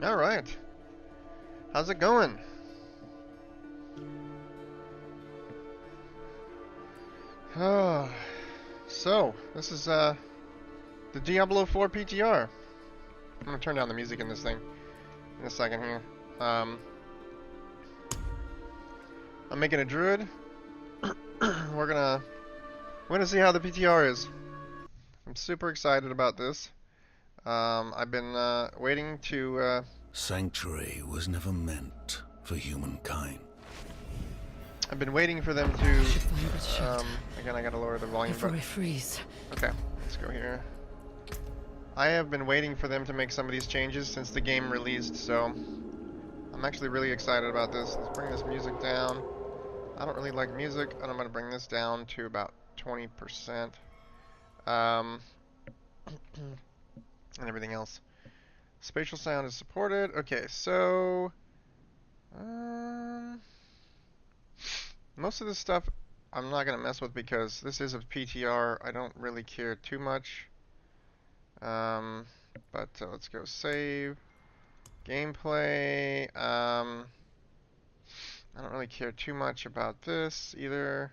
All right. How's it going? Oh, so this is the Diablo 4 PTR. I'm gonna turn down the music in this thing in a second here. Um, I'm making a druid. We're gonna see how the PTR is. I'm super excited about this. I've been waiting to. Sanctuary was never meant for humankind. I've been waiting for them I to. should find a bit of shelter Again, I gotta lower the volume, before but I freeze. okay, let's go here. I have been waiting for them to make some of these changes since the game released, so I'm actually really excited about this. Let's bring this music down. I don't really like music, and I'm going to bring this down to about 20%. Um, and everything else. Spatial sound is supported. Okay, so um, most of this stuff I'm not going to mess with because this is a PTR. I don't really care too much. But let's go save. Gameplay. I don't really care too much about this either.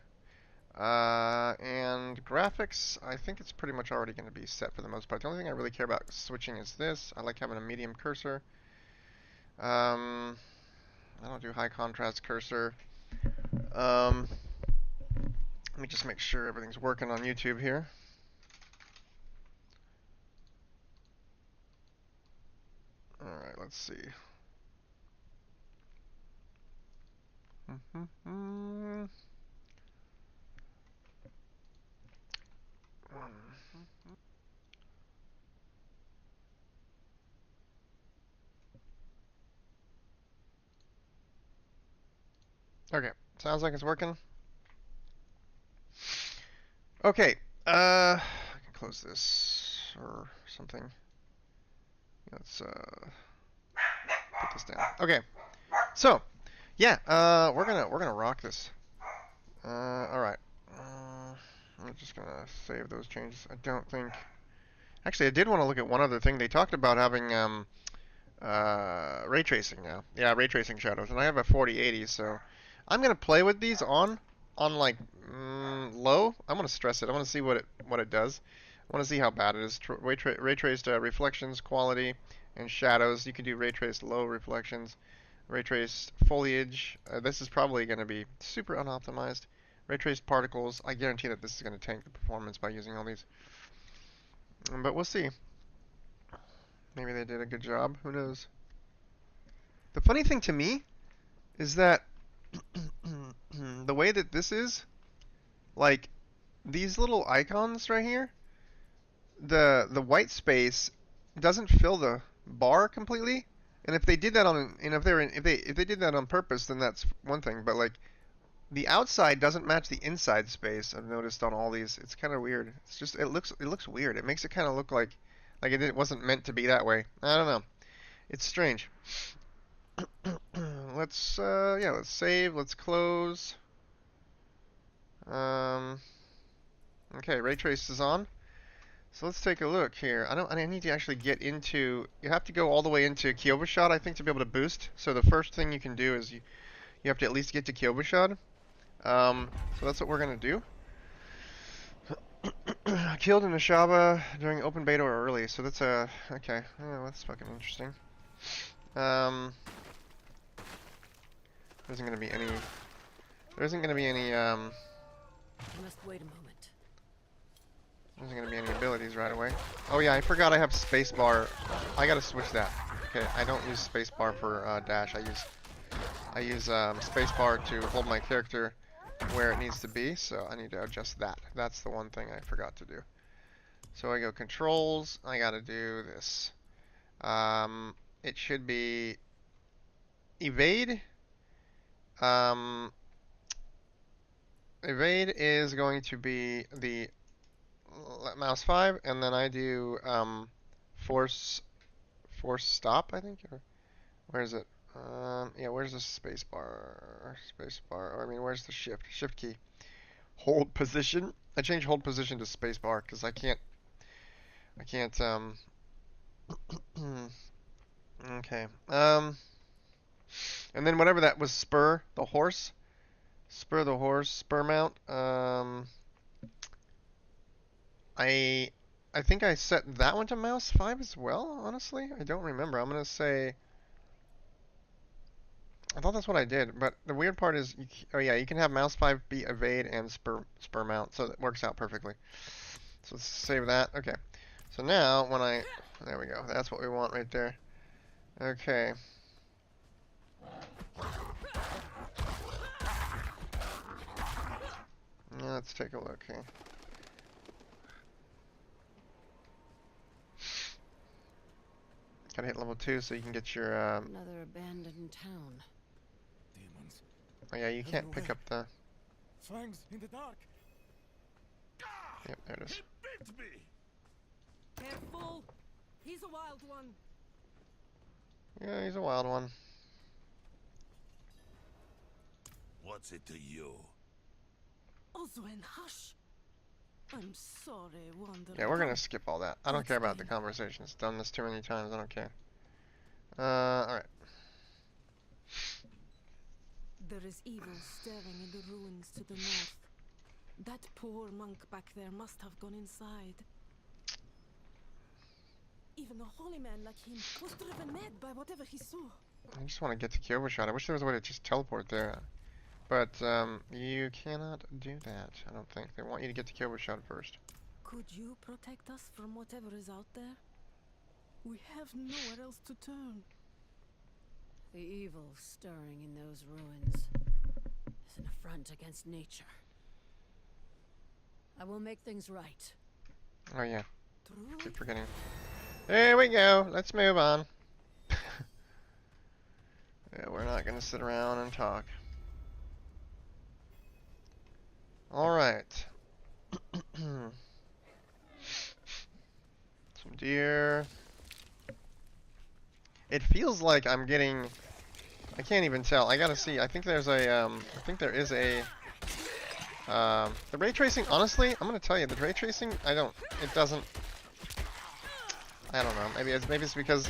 And graphics, I think it's pretty much already going to be set for the most part. The only thing I really care about switching is this. I like having a medium cursor. I don't do high contrast cursor. Let me just make sure everything's working on YouTube here. Alright, let's see. Okay, sounds like it's working. Okay, I can close this or something. Let's put this down. Okay, so yeah, we're gonna rock this. All right. I'm just gonna save those changes. I don't think. Actually, I did want to look at one other thing. They talked about having ray tracing now. Yeah, ray tracing shadows, and I have a 4080, so I'm gonna play with these on like low. I'm gonna stress it. I want to see what it does. I want to see how bad it is. Ray traced reflections, quality, and shadows. You can do ray traced low reflections, ray traced foliage. This is probably going to be super unoptimized. Ray traced particles. I guarantee that this is going to tank the performance by using all these. But we'll see. Maybe they did a good job. Who knows? The funny thing to me is that the way that this is, like these little icons right here, the white space doesn't fill the bar completely. And if they did that on, and if they did that on purpose, then that's one thing. But like the outside doesn't match the inside space. I've noticed on all these. It's kind of weird. It's just it looks weird. It makes it kind of look like it wasn't meant to be that way. I don't know. It's strange. Let's save. Let's close. Um, okay, ray trace is on. So let's take a look here. I need to actually get into. You have to go all the way into Kyoba shot, I think, to be able to boost. So the first thing you can do is you have to at least get to Kyoba shot. So that's what we're gonna do. Killed in Ashaba during open beta or early. So that's okay. Oh, that's fucking interesting. Um, there isn't gonna be any. There isn't gonna be any. I must wait a moment. There isn't gonna be any abilities right away. Oh yeah, I forgot I have spacebar. I gotta switch that. Okay, I don't use spacebar for dash. I use spacebar to hold my character where it needs to be. So I need to adjust that. That's the one thing I forgot to do. So I go controls. I gotta do this. It should be evade. Um, evade is going to be the mouse 5, and then I do force stop, I think. Or where is it? Yeah, where's the space bar? Space bar. Or I mean, where's the shift key? Hold position. I changed hold position to space bar because I can't Okay. And then whatever that was, spur the horse, spur mount. I I think I set that one to mouse 5 as well. Honestly, I don't remember. I'm gonna say I thought that's what I did, but the weird part is, oh yeah, you can have mouse 5 be evade and spur mount, so that works out perfectly. So let's save that. Okay. So now when there we go. That's what we want right there. Okay. Now let's take a look here. Gotta hit level 2 so you can get your Another abandoned town. Demons. oh yeah, you can't pick up the Fangs in the dark. yep, there it is. He bit me. Careful! He's a wild one. Yeah, he's a wild one. What's it to you? Oswen, hush! I'm sorry, Wanderer. Yeah, we're gonna skip all that. I don't care about the conversations. Done this too many times, I don't care. Alright. There is evil staring in the ruins to the north. That poor monk back there must have gone inside. Even a holy man like him was driven mad by whatever he saw. I just want to get to Kyoto shot. I wish there was a way to just teleport there. But, you cannot do that, I don't think. They want you to get to Kyoto shot first. Could you protect us from whatever is out there? We have nowhere else to turn. The evil stirring in those ruins is an affront against nature. I will make things right. Oh yeah, Druid? keep forgetting. There we go, let's move on. Yeah, we're not gonna sit around and talk. Alright. Some deer. It feels like I'm getting... I can't even tell. I gotta see. I think there's a, I think there is a... the ray tracing, honestly, I'm gonna tell you, the ray tracing, it doesn't... I don't know. Maybe it's because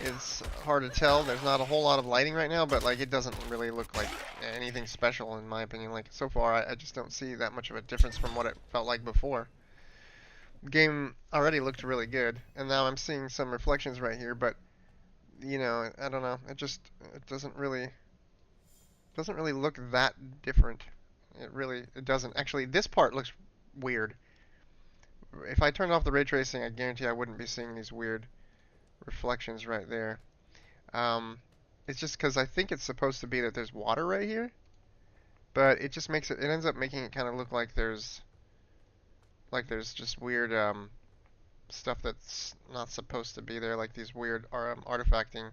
it's hard to tell. There's not a whole lot of lighting right now, but like it doesn't really look like anything special in my opinion. Like so far, I just don't see that much of a difference from what it felt like before. The game already looked really good, and now I'm seeing some reflections right here, but you know, I don't know. It doesn't really look that different. It doesn't. Actually, this part looks weird. If I turned off the ray tracing, I guarantee I wouldn't be seeing these weird reflections right there. It's just because I think it's supposed to be that there's water right here, but it just makes it ends up making it kind of look like there's just weird stuff that's not supposed to be there, like these weird artifacting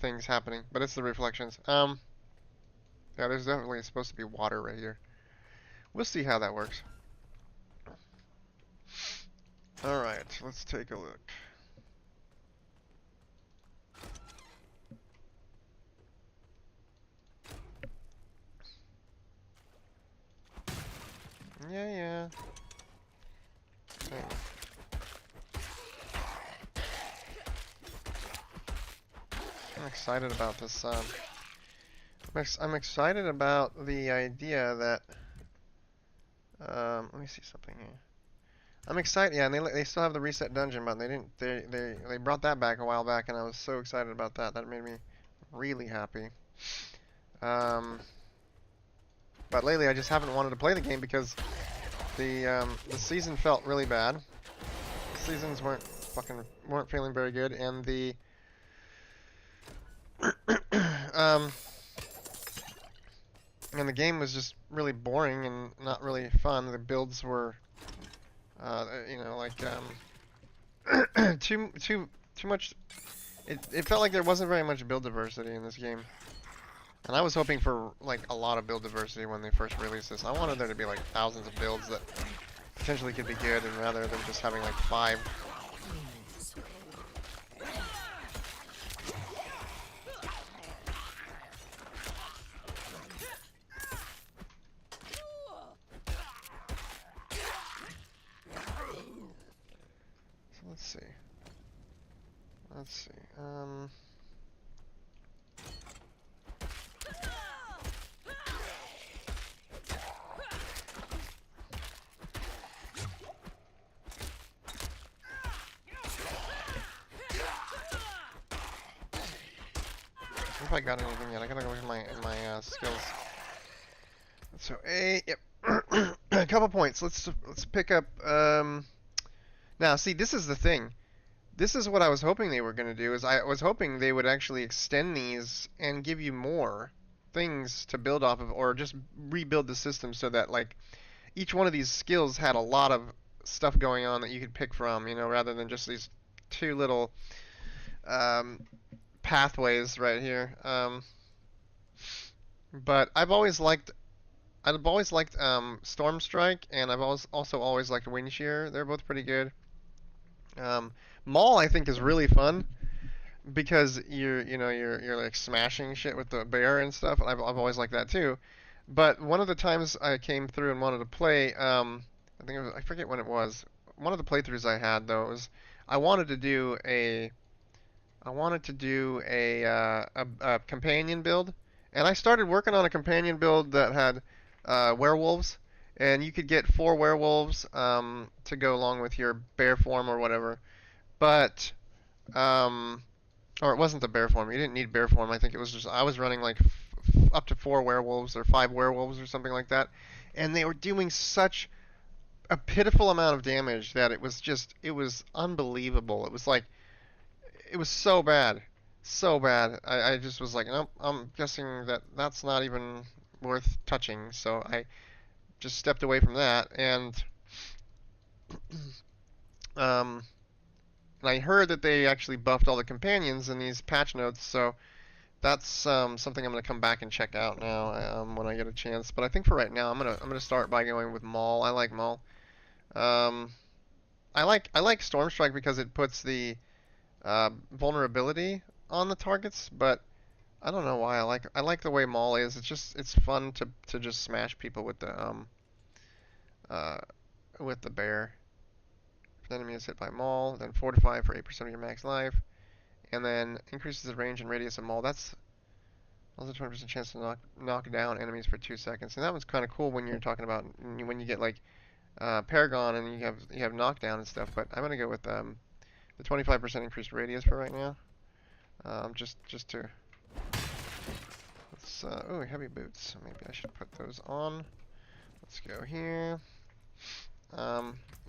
things happening, but it's the reflections. Yeah, there's definitely supposed to be water right here. We'll see how that works. Alright, let's take a look. Yeah. Okay. I'm excited about this. I'm excited about the idea that. Let me see something here. I'm excited. Yeah, and they still have the reset dungeon button. They didn't. They brought that back a while back, and I was so excited about that. That made me really happy. But lately I just haven't wanted to play the game because the season felt really bad. The seasons weren't feeling very good, and the and the game was just really boring and not really fun. The builds were, you know, like too much. It felt like there wasn't very much build diversity in this game. And I was hoping for like a lot of build diversity when they first released this. I wanted there to be like thousands of builds that potentially could be good, and rather than just having like 5. So let's see. Let's see. If I got anything yet, I gotta go look at my skills. So yep, a couple points. Let's pick up. Now see, this is the thing. This is what I was hoping they were gonna do. Is I was hoping they would actually extend these and give you more things to build off of, or just rebuild the system so that like each one of these skills had a lot of stuff going on that you could pick from. You know, rather than just these two little um, pathways right here. But I've always liked Storm Strike, and I've also always liked Wind Shear. They're both pretty good. Um, Maul I think is really fun because you're like smashing shit with the bear and stuff. I've always liked that too. But one of the times I came through and wanted to play, I think I forget when it was. One of the playthroughs I had though was I wanted to do a a companion build, and I started working on a companion build that had werewolves, and you could get 4 werewolves to go along with your bear form or whatever. But or it wasn't the bear form. You didn't need bear form. I think it was just I was running like up to 4 werewolves or 5 werewolves or something like that, and they were doing such a pitiful amount of damage that it was unbelievable. It was like it was so bad, so bad. I just was like, nope, I'm guessing that that's not even worth touching. So I just stepped away from that, um, and I heard that they actually buffed all the companions in these patch notes. So that's something I'm gonna come back and check out now when I get a chance. But I think for right now, I'm gonna start by going with Maul. I like Maul. Um, I like Storm Strike because it puts the vulnerability on the targets, but I don't know why I like the way Maul is. It's fun to just smash people uh with the bear. If an enemy is hit by Maul, then fortify for 8% of your max life, and then increases the range and radius of Maul. That's also 20% chance to knock down enemies for 2 seconds. And that one's kind of cool when you're talking about when you get like Paragon and you have knockdown and stuff. But I'm gonna go with the 25% increased radius for right now. Just to let's oh, heavy boots. Maybe I should put those on. Let's go here.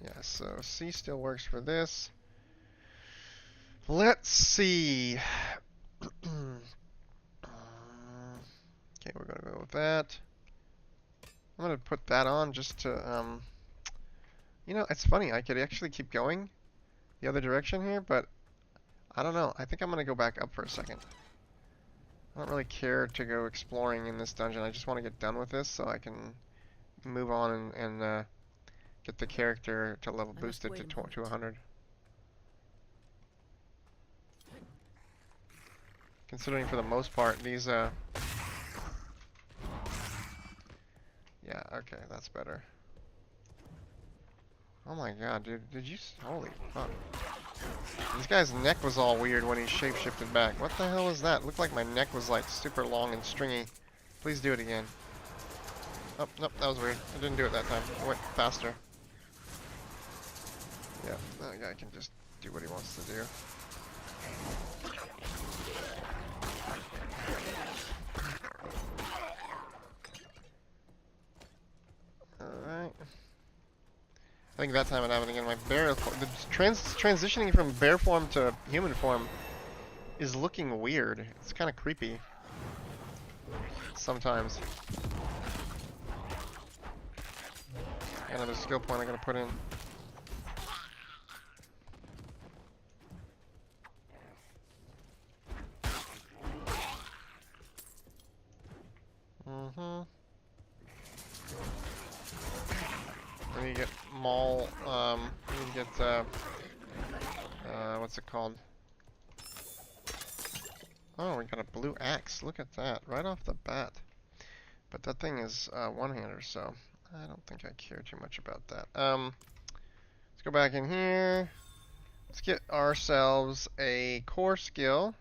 Yeah, so C still works for this. Let's see. Okay, we're gonna go with that. I'm gonna put that on just to you know, it's funny, I could actually keep going the other direction here, but I don't know. I think I'm gonna go back up for a second. I don't really care to go exploring in this dungeon. I just want to get done with this so I can move on and get the character to level boosted to 100. Considering for the most part these yeah, okay, that's better. Oh my god, dude, holy fuck. This guy's neck was all weird when he shape-shifted back. What the hell was that? Looked like my neck was like super long and stringy. Please do it again. Oh, nope, that was weird. I didn't do it that time. It went faster. Yeah, that guy can just do what he wants to do. Alright. I think that time it happened again. My bear, the transitioning from bear form to human form is looking weird. It's kind of creepy sometimes. Another skill point I gotta put in. We need to get Maul, we need to get, what's it called? Oh, we got a blue axe. Look at that, right off the bat. But that thing is one-hander, so I don't think I care too much about that. Let's go back in here. Let's get ourselves a core skill.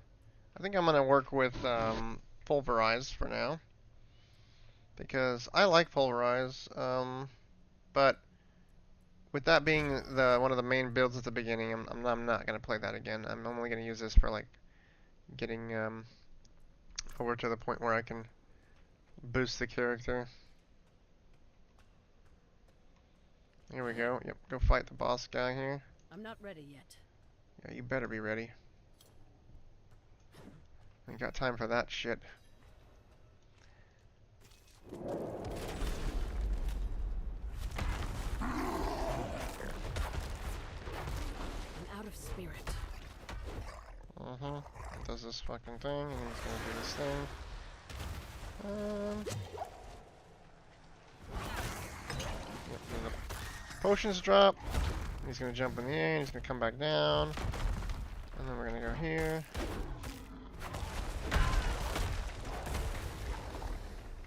I think I'm gonna work with pulverize for now because I like pulverize. But with that being the one of the main builds at the beginning, I'm not gonna play that again. I'm only gonna use this for like getting over to the point where I can boost the character. Here we go. Yep, go fight the boss guy here. I'm not ready yet. Yeah, you better be ready. Ain't got time for that shit. I'm out of spirit. Does this fucking thing, and he's gonna do this thing. Yep, and the potions drop. He's gonna jump in the air, and he's gonna come back down. And then we're gonna go here.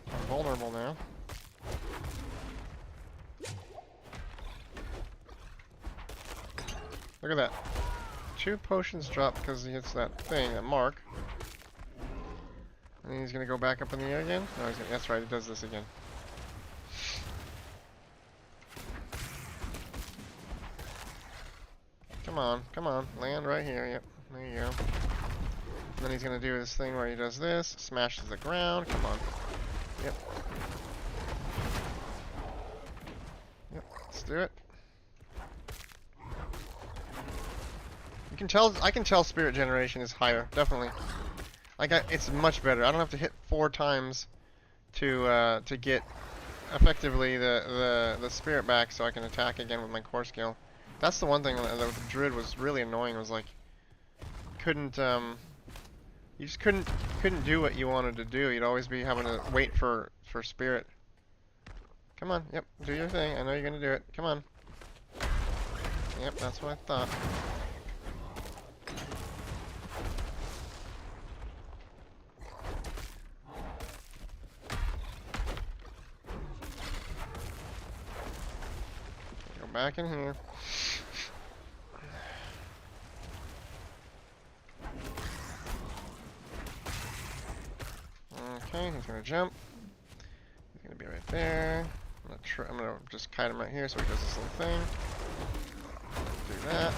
I'm vulnerable now. Look at that. 2 potions drop because he hits that thing, that mark. And then he's gonna go back up in the air again? No, he's gonna, that's right, he does this again. Come on, land right here, yep, there you go. And then he's gonna do this thing where he does this, smashes the ground, come on. Yep. Yep, let's do it. You can tell, I can tell spirit generation is higher, definitely. Like, it's much better. I don't have to hit 4 times to get effectively the spirit back so I can attack again with my core skill. That's the one thing that the Druid was really annoying, was like, couldn't, you just couldn't do what you wanted to do. You'd always be having to wait for spirit. Come on, yep, do your thing. I know you're gonna do it. Come on. Yep, that's what I thought. Go back in here. Okay, he's gonna jump. He's gonna be right there. I'm gonna just kite him right here so he does this little thing. Do that.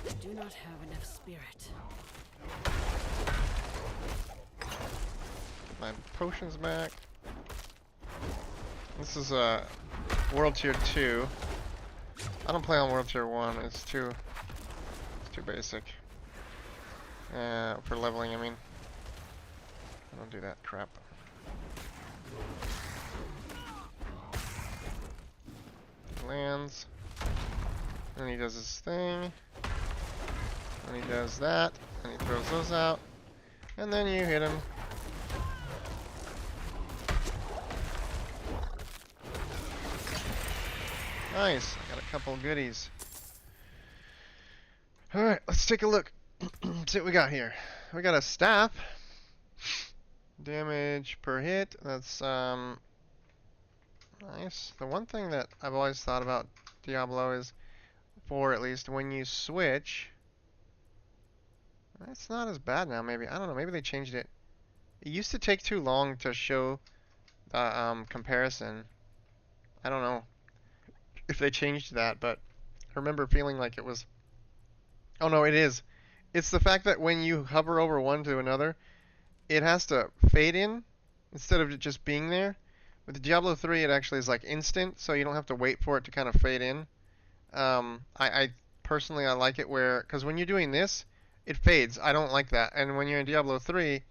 I do not have enough spirit. Get my potions back. This is World Tier 2. I don't play on World Tier 1. It's too basic. For leveling, I mean. I don't do that crap. He lands. And he does his thing. And he does that. And he throws those out. And then you hit him. Nice. I got a couple goodies. Alright, let's take a look. See what we got here. We got a staff. Damage per hit. That's nice. The one thing that I've always thought about Diablo is, for at least when you switch, it's not as bad now. Maybe, I don't know, maybe they changed it. It used to take too long to show the comparison. I don't know if they changed that, but I remember feeling like it was. Oh no, it is. It's the fact that when you hover over one to another, it has to fade in instead of it just being there. With Diablo 3, it actually is like instant, so you don't have to wait for it to kind of fade in. I personally, I like it where, because when you're doing this, it fades. I don't like that. And when you're in Diablo 3,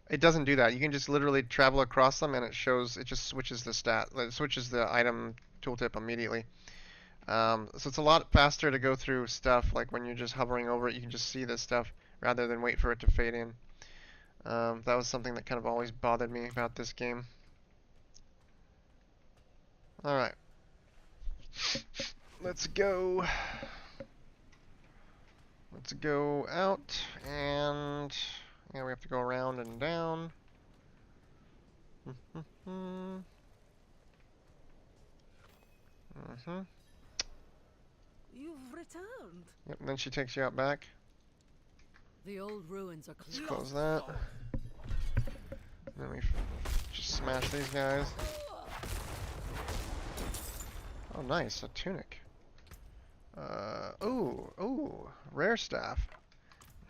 it doesn't do that. You can just literally travel across them, and it shows, it just switches the it switches the item tooltip immediately. So it's a lot faster to go through stuff. Like when you're just hovering over it, you can just see this stuff rather than wait for it to fade in. That was something that kind of always bothered me about this game. Alright. Let's go. Let's go out, and yeah, we have to go around and down. You've returned. Yep, and then she takes you out back. The old ruins are Let's closed. close that. Then we just smash these guys. Oh, nice, a tunic. Ooh, rare staff.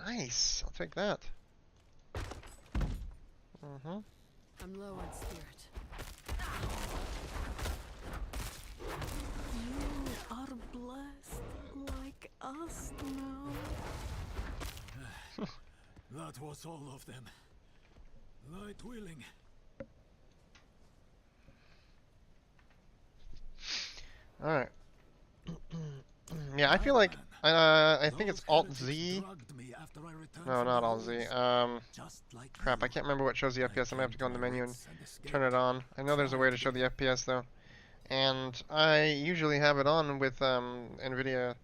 Nice, I'll take that. I'm low on spirit. You are blessed like us now. That was all of them. Light willing. Alright. Yeah, I feel like, I think it's Alt-Z. No, not Alt-Z. Crap, I can't remember what shows the FPS. I'm gonna have to go in the menu and turn it on. I know there's a way to show the FPS though. And I usually have it on with NVIDIA,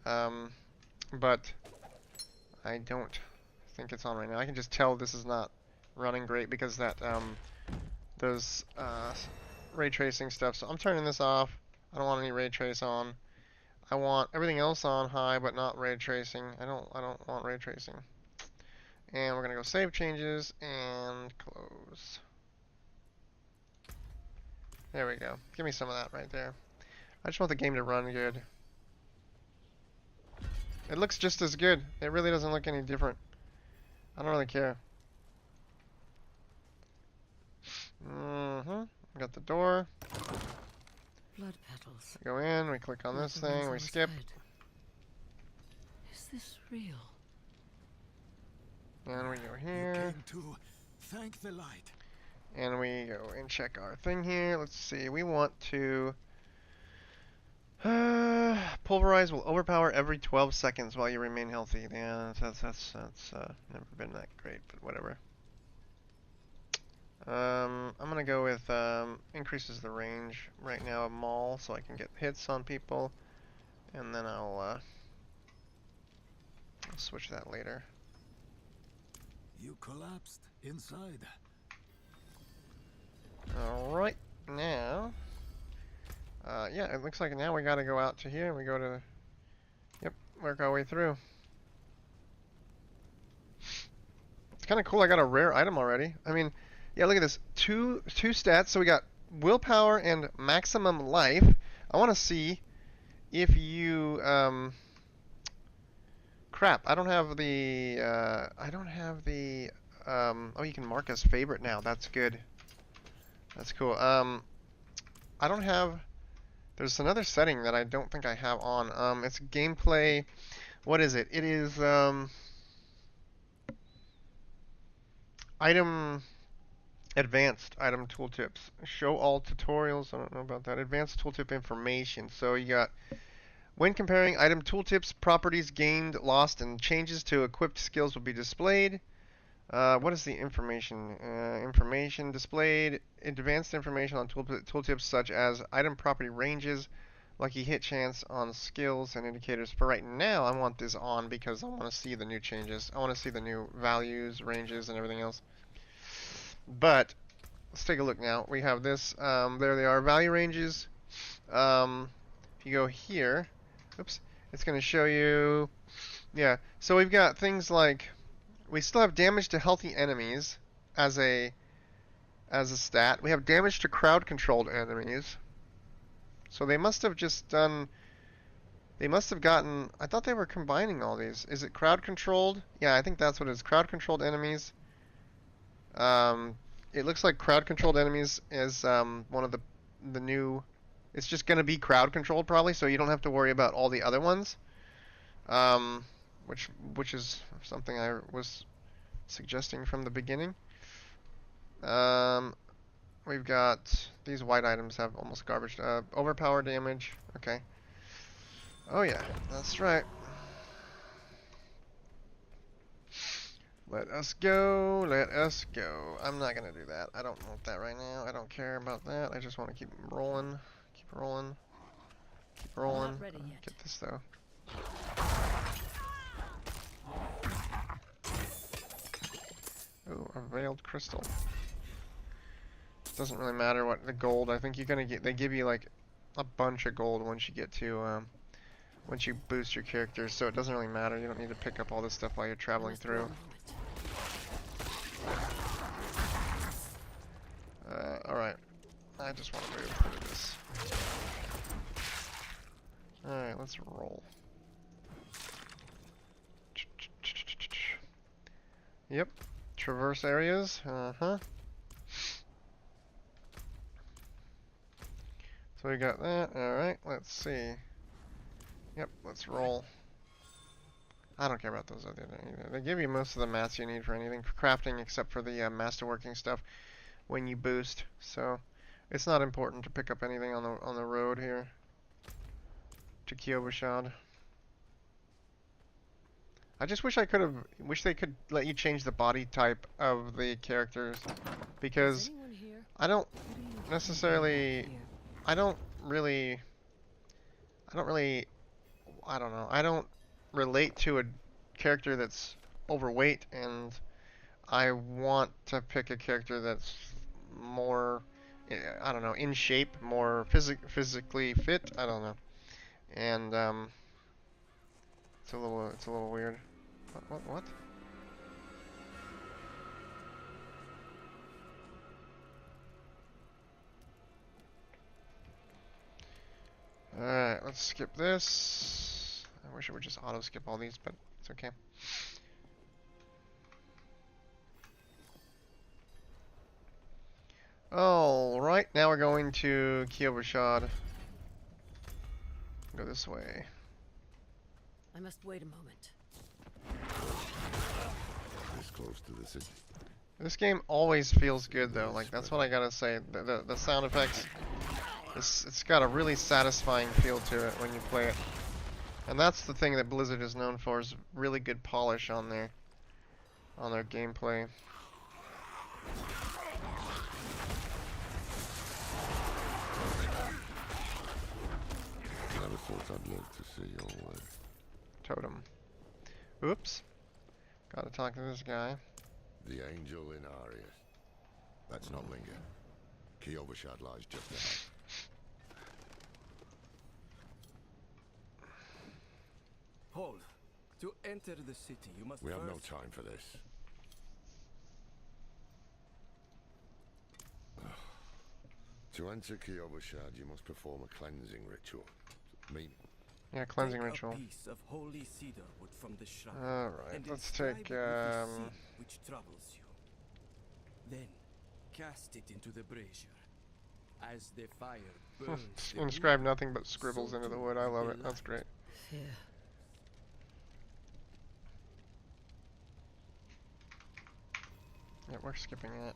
but I don't think it's on right now. I can just tell this is not running great because that those ray tracing stuff. So I'm turning this off. I don't want any ray trace on. I want everything else on high, but not ray tracing. I don't want ray tracing. And we're gonna go save changes and close. There we go. Give me some of that right there. I just want the game to run good. It looks just as good. It really doesn't look any different. I don't really care. Got the door. Blood petals. We go in, we click on Like this the ones thing, on we the skip. side. Is this real? And we go You here. came to thank the light. And we go and check our thing here. Let's see. We want to pulverize will overpower every 12 seconds while you remain healthy. Yeah, that's never been that great, but whatever. I'm gonna go with increases the range right now of Maul so I can get hits on people, and then I'll switch that later. You collapsed inside. Alright, now, yeah, it looks like now we gotta go out to here and we go to, yep, work our way through. It's kinda cool, I got a rare item already. I mean, yeah, look at this, two stats, so we got willpower and maximum life. I wanna see if you, crap, I don't have the, oh, you can mark as favorite now, that's good. That's cool. I don't have, there's another setting that I don't think I have on. It's gameplay, what is it? It is, advanced item tooltips. Show all tutorials, I don't know about that. Advanced tooltip information. So you got, when comparing item tooltips, properties gained, lost, and changes to equipped skills will be displayed. What is the information? Information displayed. Advanced information on tooltips such as item property ranges, lucky hit chance on skills and indicators. For right now, I want this on because I want to see the new changes. I want to see the new values, ranges, and everything else. But let's take a look now. We have this. There they are. Value ranges. If you go here, oops, it's going to show you. Yeah. So we've got things like. We still have damage to healthy enemies as a stat. We have damage to crowd-controlled enemies. So they must have just done. They must have gotten. I thought they were combining all these. Is it crowd-controlled? Yeah, I think that's what it is. Crowd-controlled enemies. It looks like crowd-controlled enemies is one of the new. It's just gonna be crowd-controlled probably, so you don't have to worry about all the other ones. Which is something I was suggesting from the beginning. We've got these white items have almost garbage. Overpower damage. Okay. Oh yeah, that's right. Let us go. Let us go. I'm not gonna do that. I don't want that right now. I don't care about that. I just want to keep rolling. Keep rolling. Keep rolling. Not ready yet. Get this though. Ooh, a veiled crystal. Doesn't really matter what the gold. I think you're gonna get. They give you like a bunch of gold once you get to once you boost your characters, so it doesn't really matter. You don't need to pick up all this stuff while you're traveling through. Alright. I just want to move through this. Alright, let's roll. Yep. Traverse areas. Uh-huh. So we got that. Alright, let's see. Yep, let's roll. I don't care about those other either. They give you most of the mats you need for anything for crafting except for the masterworking stuff when you boost. So it's not important to pick up anything on the road here to Kyovashad. I just wish wish they could let you change the body type of the characters, because I don't necessarily, I don't relate to a character that's overweight, and I want to pick a character that's more, I don't know, in shape, more physically fit. I don't know, and it's a little weird. What? Alright, let's skip this. I wish it would just auto skip all these, but it's okay. Alright, now we're going to Kyovashad. Go this way. I must wait a moment. This close to the city. This game always feels good though, like that's what I gotta say. The sound effects, it's got a really satisfying feel to it when you play it. And that's the thing that Blizzard is known for, is really good polish on their gameplay. Never thought I'd live to see your Totem. Oops. Gotta talk to this guy. The angel in Arius. That's not Linger. Kyovashad lies just ahead. Hold. To enter the city, you must We have no first... time for this. To enter Kyovashad, you must perform a cleansing ritual. Mean. Yeah, cleansing Take ritual. a piece of holy cedar wood from the shrine. Alright, and let's inscribe take it with the sin which troubles you. Then cast it into the brazier. As the fire burns the Inscribe wood, nothing but scribbles so into the too wood. I love the it. That's light. great. Fear. Yeah, we're skipping that.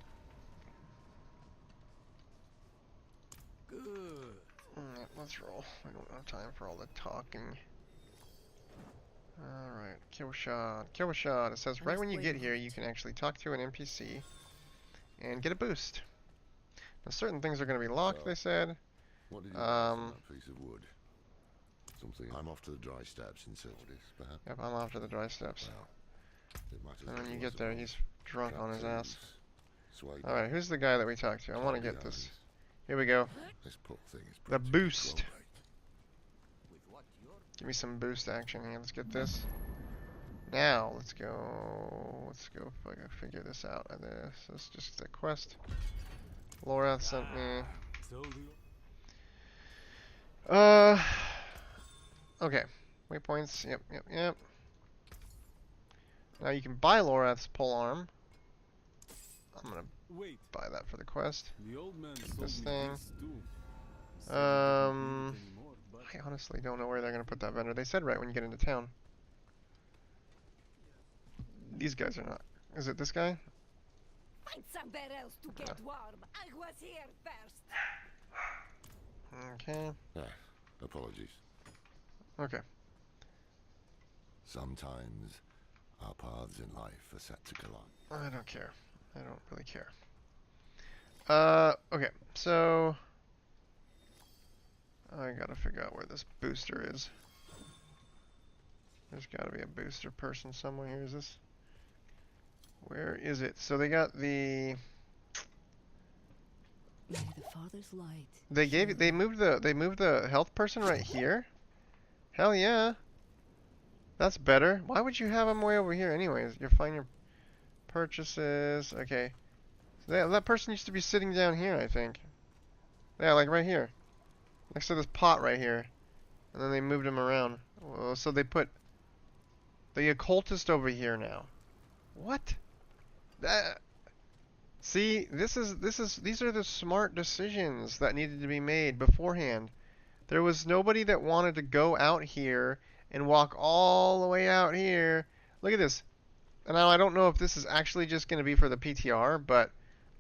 Good. Yeah, let's roll. We don't have time for all the talking. Alright, Kyovashad. Kyovashad. It says right when you get here, you can actually talk to an NPC and get a boost. Now, certain things are going to be locked, they said. What did you have from that piece of wood? Something. I'm off to the dry steps in search of this, perhaps. Yep, I'm off to the dry steps. Well, it matters And when you to get us there, about he's drunk on his ass. Sway Alright, who's the guy that we talked to? I want to get this. Here we go. This poor thing is The practically boost. clone-baked. With what you're Give me some boost action here. Let's get this. Now, let's go figure this out. This is just a quest. Lorath sent me. So Okay. Waypoints. Yep. Now you can buy Lorath's polearm. I'm gonna wait, buy that for the quest. the old man This sold me thing. this too. Said he didn't need it anymore, but I honestly don't know where they're gonna put that vendor. They said right when you get into town. These guys are not. Is it this guy? Find somewhere else to get warm. I was here first. Okay. Apologies. Okay. Sometimes our paths in life are set to collide. I don't care. I don't really care. Okay, so I gotta figure out where this booster is. There's gotta be a booster person somewhere here. Is this? Where is it? So they got the. May the Father's light. They moved the health person right here. Hell yeah. That's better. Why would you have them way over here anyways? You're finding your purchases. Okay. So that person used to be sitting down here, I think. Yeah, like right here. Next to this pot right here. And then they moved him around. Well, so they put the occultist over here now. What? That, see, these are the smart decisions that needed to be made beforehand. There was nobody that wanted to go out here and walk all the way out here. Look at this. And now I don't know if this is actually just going to be for the PTR, but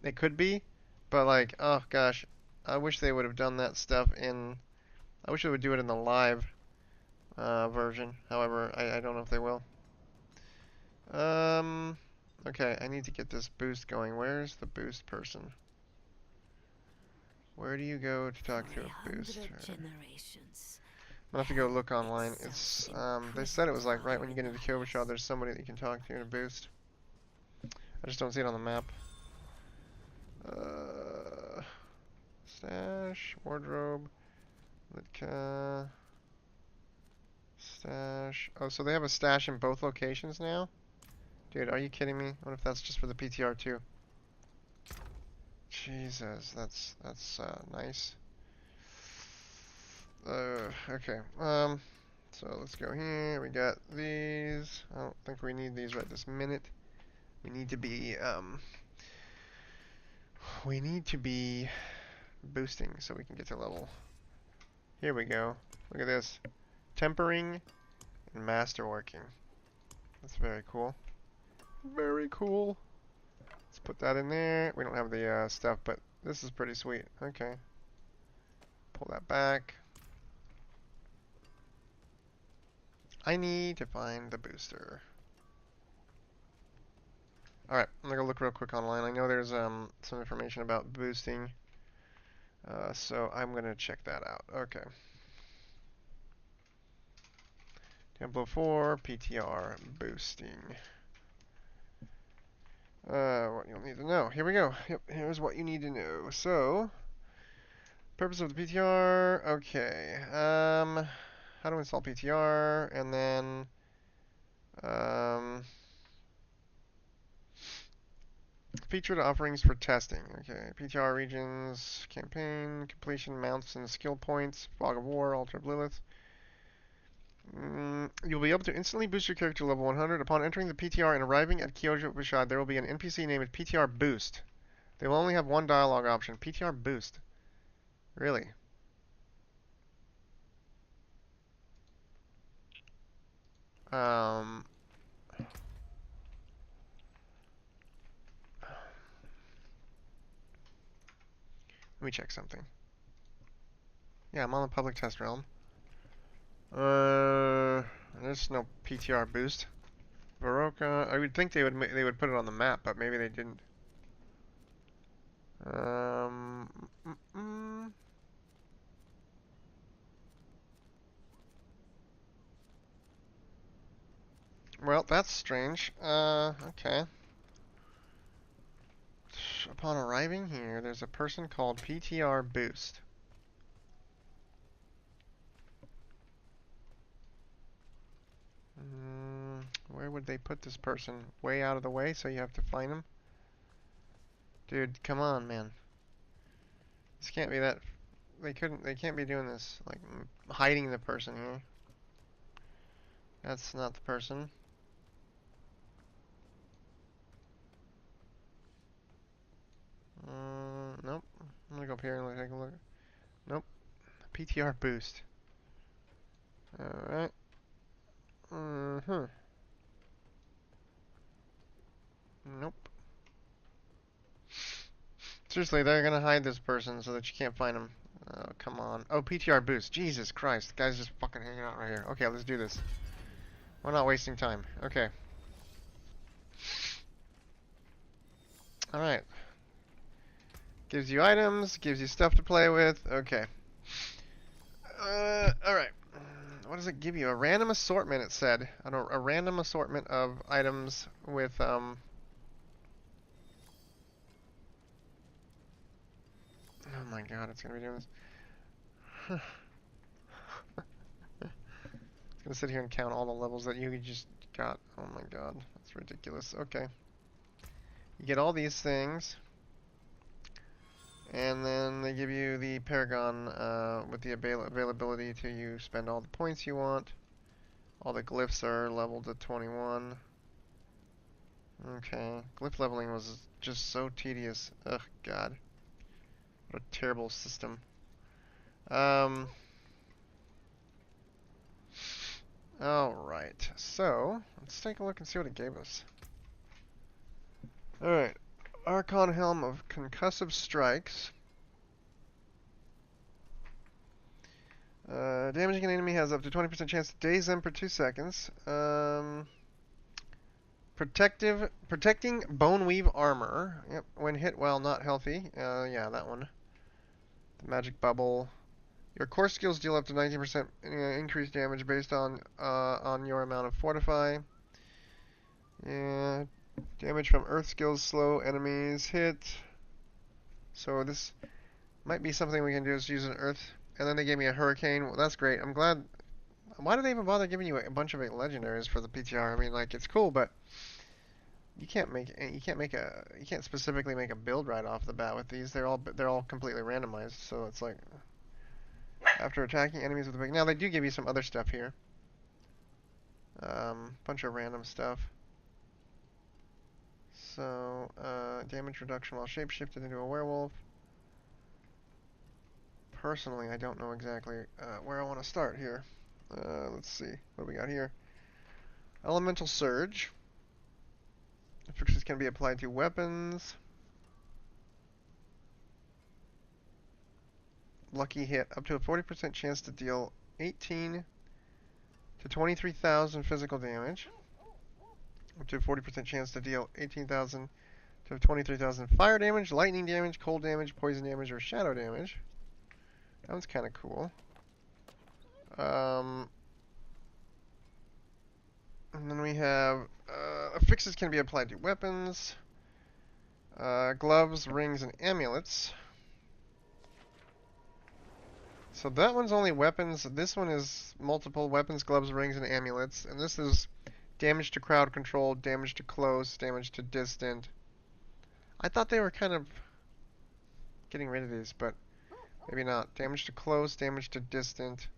it could be. But like, oh gosh, I wish they would have done that stuff in. I wish they would do it in the live version. However, I don't know if they will. Okay, I need to get this boost going. Where's the boost person? Where do you go to talk to a booster? Generations. I'm gonna have to go look online. It's they said it was like right when you get into Kyovashad, there's somebody that you can talk to in a boost. I just don't see it on the map. Stash, wardrobe, Litka, stash. Oh, so they have a stash in both locations now? Dude, are you kidding me? What if that's just for the PTR too? Jesus, that's nice. Okay. So let's go here. We got these. I don't think we need these right this minute. We need to be boosting so we can get to level. Here we go. Look at this. Tempering and masterworking. That's very cool. Very cool. Let's put that in there. We don't have the stuff, but this is pretty sweet. Okay. Pull that back. I need to find the booster. Alright, I'm gonna go look real quick online. I know there's some information about boosting. So I'm gonna check that out. Okay. Diablo 4 PTR boosting. What you'll need to know. Here we go. Yep, here's what you need to know. So, purpose of the PTR. Okay. How to install PTR, and then featured offerings for testing. Okay. PTR regions, campaign completion, mounts and skill points, fog of war, altar of Lilith. You'll be able to instantly boost your character to level 100 upon entering the PTR and arriving at Kyovashad. There will be an NPC named PTR Boost. They will only have one dialogue option. PTR Boost. Really? Let me check something. Yeah, I'm on the public test realm. There's no PTR boost. Baroka. I would think they would put it on the map, but maybe they didn't. Well, that's strange. Okay. Upon arriving here, there's a person called PTR Boost. Where would they put this person? Way out of the way, so you have to find him? Dude, come on, man. This can't be that... They can't be doing this. Like, hiding the person here. That's not the person. Nope. I'm gonna go up here and take a look. Nope. PTR boost. Alright. Nope. Seriously, they're gonna hide this person so that you can't find him. Oh, come on. Oh, PTR boost. Jesus Christ. The guy's just fucking hanging out right here. Okay, let's do this. We're not wasting time. Okay. Alright. Gives you items, gives you stuff to play with. Okay. Alright. What does it give you? A random assortment, it said. A random assortment of items with, Oh my god, it's gonna be doing this. Gonna sit here and count all the levels that you just got. Oh my god, that's ridiculous. Okay. You get all these things. And then they give you the Paragon with the availability to you spend all the points you want. All the glyphs are leveled to 21. Okay. Glyph leveling was just so tedious. Ugh, god. What a terrible system. Alright. So, let's take a look and see what it gave us. Alright. Archon Helm of Concussive Strikes. Damaging an enemy has up to 20% chance to daze them for 2 seconds. Protecting Bone Weave Armor. Yep, when hit while not healthy. Yeah, that one. The Magic Bubble. Your core skills deal up to 19% increased damage based on your amount of Fortify. Yeah, damage from Earth skills slow enemies hit. So this might be something we can do is use an Earth. And then they gave me a Hurricane. Well, that's great. I'm glad. Why do they even bother giving you a bunch of legendaries for the PTR? I mean, like, it's cool, but you can't specifically make a build right off the bat with these. They're all completely randomized. So it's like after attacking enemies with a big. Now they do give you some other stuff here. Bunch of random stuff. So damage reduction while shapeshifted into a werewolf. Personally, I don't know exactly where I want to start here. Let's see. What do we got here? Elemental Surge. Fixes can be applied to weapons. Lucky Hit. Up to a 40% chance to deal 18 to 23,000 physical damage. Up to a 40% chance to deal 18,000 to 23,000 fire damage, lightning damage, cold damage, poison damage, or shadow damage. That one's kind of cool. And then we have affixes can be applied to weapons, gloves, rings, and amulets. So that one's only weapons. This one is multiple weapons, gloves, rings, and amulets. And this is damage to crowd control, damage to close, damage to distant. I thought they were kind of getting rid of these, but maybe not. Damage to close, damage to distant.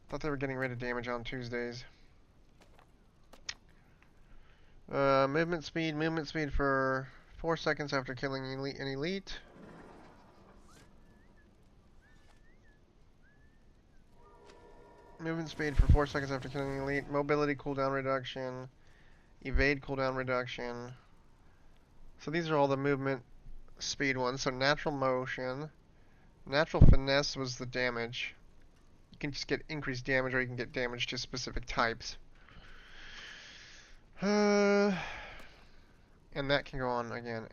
Thought they were getting rid of damage on Tuesdays. Movement speed for 4 seconds after killing an elite. Movement speed for 4 seconds after killing an elite. Mobility cooldown reduction. Evade cooldown reduction. So these are all the movement speed ones. So natural motion. Natural finesse was the damage. You can just get increased damage, or you can get damage to specific types. And that can go on again.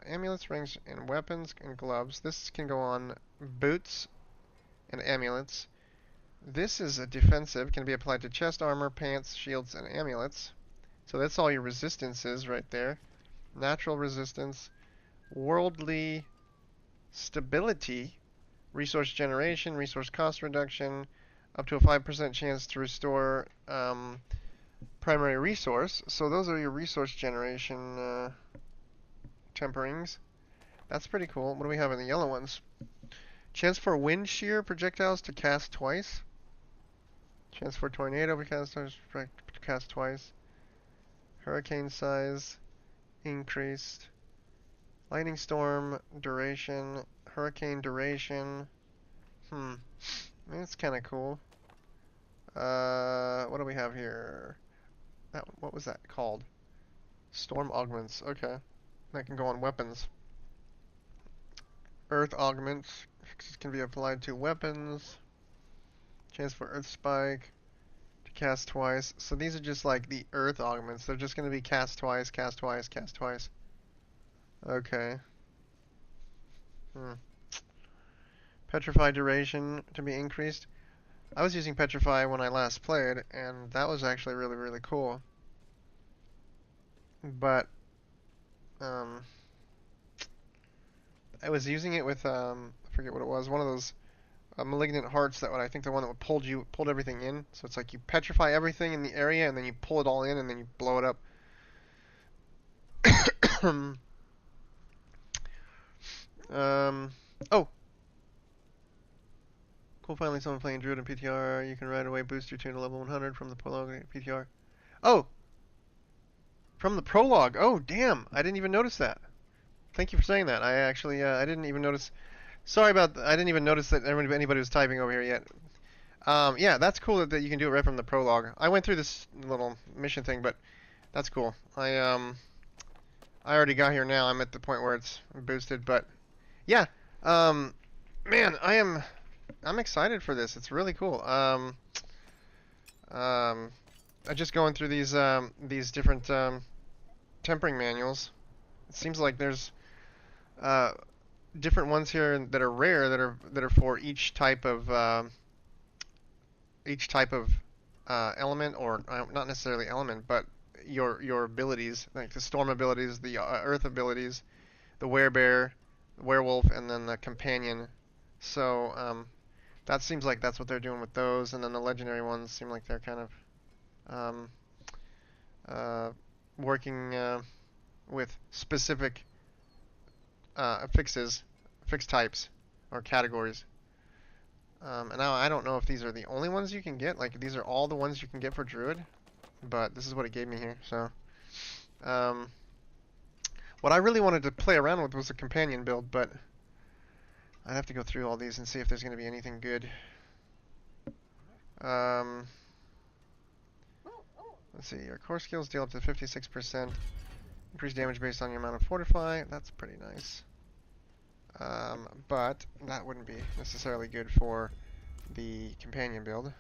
Amulets, rings, and weapons and gloves. This can go on boots and amulets. This is a defensive. Can be applied to chest armor, pants, shields, and amulets. So that's all your resistances right there. Natural resistance, worldly stability, resource generation, resource cost reduction, up to a 5% chance to restore primary resource. So those are your resource generation temperings. That's pretty cool. What do we have in the yellow ones? Chance for wind shear projectiles to cast twice. Chance for tornado to cast twice. Hurricane size increased. Lightning storm duration. Hurricane duration. That's kind of cool. What do we have here? What was that called? Storm augments. Okay. That can go on weapons. Earth augments. Fixes can be applied to weapons. Chance for earth spike. To cast twice. So these are just like the earth augments. They're just going to be cast twice, cast twice, cast twice. Okay. Petrify duration to be increased. I was using Petrify when I last played, and that was actually really, really cool. But I was using it with I forget what it was, one of those Malignant Hearts. That one, I think, the one that would pulled everything in. So it's like you petrify everything in the area, and then you pull it all in, and then you blow it up. Oh, cool. Finally, someone playing Druid and PTR. You can right away boost your tune to level 100 from the prologue PTR. Oh, from the prologue. Oh, damn! I didn't even notice that. Thank you for saying that. I actually, I didn't even notice. Sorry about. I didn't even notice that anybody was typing over here yet. Yeah, that's cool that you can do it right from the prologue. I went through this little mission thing, but that's cool. I already got here now. I'm at the point where it's boosted, but yeah. Man, I'm excited for this. It's really cool. I just going through these different tempering manuals. It seems like there's different ones here that are rare that are for each type of element, or not necessarily element, but your abilities, like the storm abilities, the earth abilities, the werebear, the werewolf, and then the companion. So that seems like that's what they're doing with those, and then the legendary ones seem like they're kind of working with specific fixed types or categories. And now I don't know if these are the only ones you can get. Like, these are all the ones you can get for Druid, but this is what it gave me here. So, what I really wanted to play around with was a companion build, but I'd have to go through all these and see if there's going to be anything good. Let's see. Your core skills deal up to 56%. Increase damage based on your amount of fortify. That's pretty nice. But that wouldn't be necessarily good for the companion build,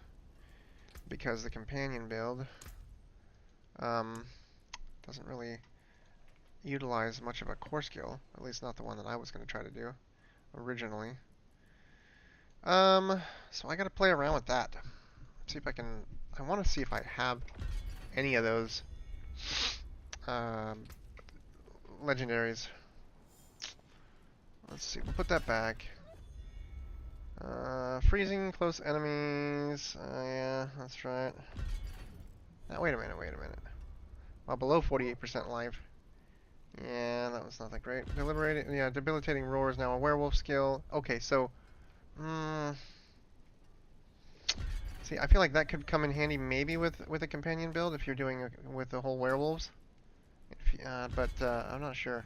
because the companion build doesn't really utilize much of a core skill, at least not the one that I was going to try to do originally. So I got to play around with that. See if I can. I want to see if I have any of those legendaries. Let's see. We'll put that back. Freezing close enemies. Yeah, that's right. Now, wait a minute. Well, below 48% life. Yeah, that was not that great. Debilitating roar is now a werewolf skill. Okay, so, see, I feel like that could come in handy maybe with a companion build if you're doing with the whole werewolves. But I'm not sure.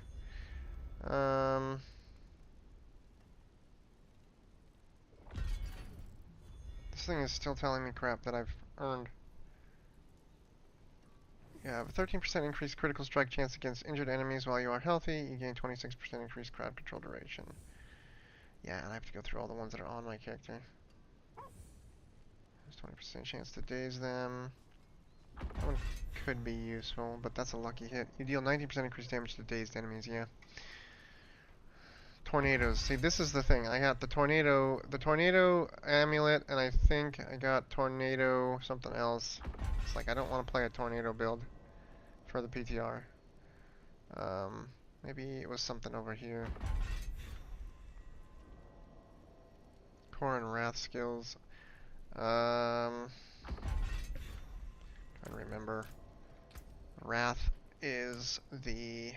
This thing is still telling me crap that I've earned. You have a 13% increased critical strike chance against injured enemies while you are healthy. You gain 26% increased crowd control duration. Yeah, and I have to go through all the ones that are on my character. There's 20% chance to daze them. That one could be useful, but that's a lucky hit. You deal 19% increased damage to dazed enemies, yeah. Tornadoes. See, this is the thing. I got the tornado amulet, and I think I got tornado something else. It's like I don't want to play a tornado build for the PTR. Maybe it was something over here. Core and Wrath skills. Trying to remember. Wrath is the...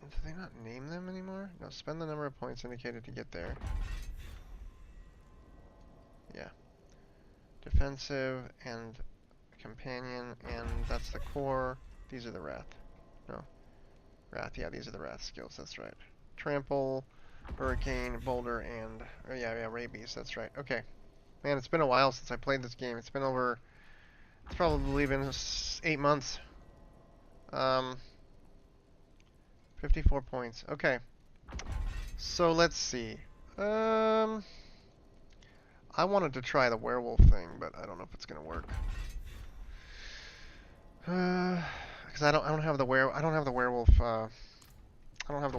Do they not name them anymore? No, spend the number of points indicated to get there. Yeah. Defensive and companion, and that's the core. These are the Wrath. No. Wrath, yeah, these are the Wrath skills, that's right. Trample, Hurricane, Boulder, and... Oh, yeah, Rabies, that's right. Okay. Man, it's been a while since I played this game. It's been over... It's probably been 8 months. 54 points. Okay. So let's see. I wanted to try the werewolf thing, but I don't know if it's gonna work. Because I don't have the werewolf. I don't have the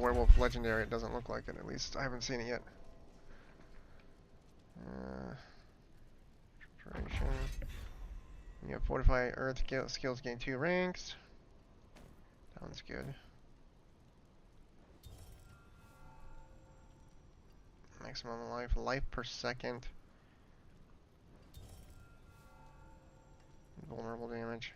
werewolf legendary. It doesn't look like it. At least I haven't seen it yet. Preparation. You have fortify earth skills gain 2 ranks. Sounds good. Maximum life per second. Vulnerable damage.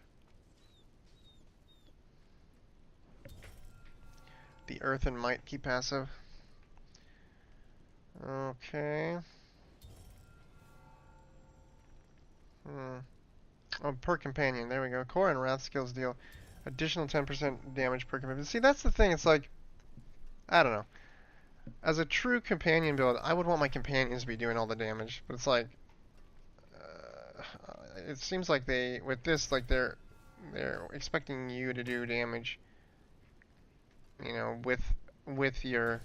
The earth and might keep passive. Okay. Oh, per companion. There we go. Core and Wrath skills deal additional 10% damage per companion. See, that's the thing. It's like, I don't know. As a true companion build, I would want my companions to be doing all the damage. But it's like, it seems like they, with this, like they're expecting you to do damage. You know, with your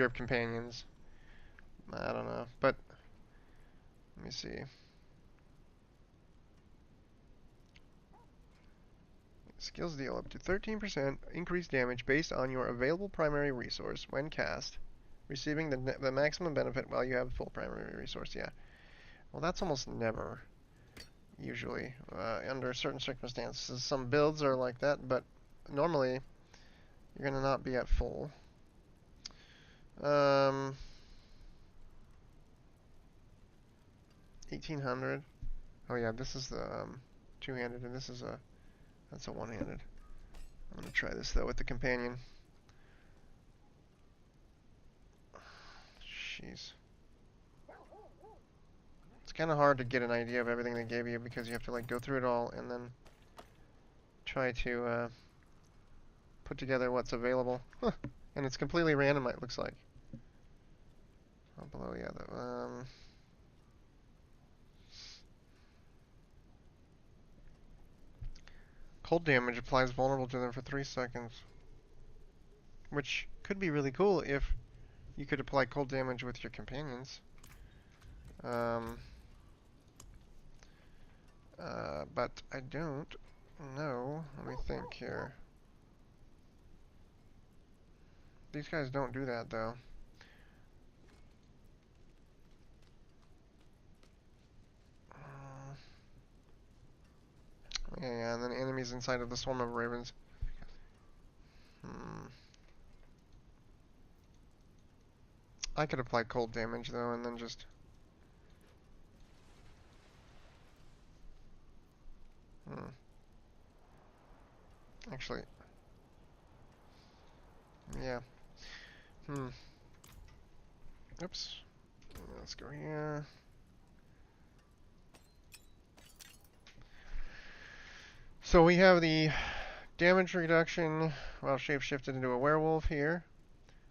companions. I don't know, but let me see. Skills deal up to 13% increased damage based on your available primary resource when cast, receiving the maximum benefit while you have full primary resource. Yeah. Well, that's almost never, usually, under certain circumstances. Some builds are like that, but normally you're gonna not be at full. 1800. Oh yeah, this is the two-handed, and this is that's a one-handed. I'm gonna try this though with the companion. Jeez. It's kind of hard to get an idea of everything they gave you because you have to like go through it all and then try to put together what's available. And it's completely random, it looks like. Oh, below, yeah. Cold damage applies vulnerable to them for 3 seconds. Which could be really cool if you could apply cold damage with your companions. But I don't know. Let me think here. These guys don't do that though. Yeah, and then enemies inside of the swarm of ravens. I could apply cold damage though, and then just. Actually. Yeah. Oops. Let's go here. So we have the damage reduction while shapeshifted into a werewolf here.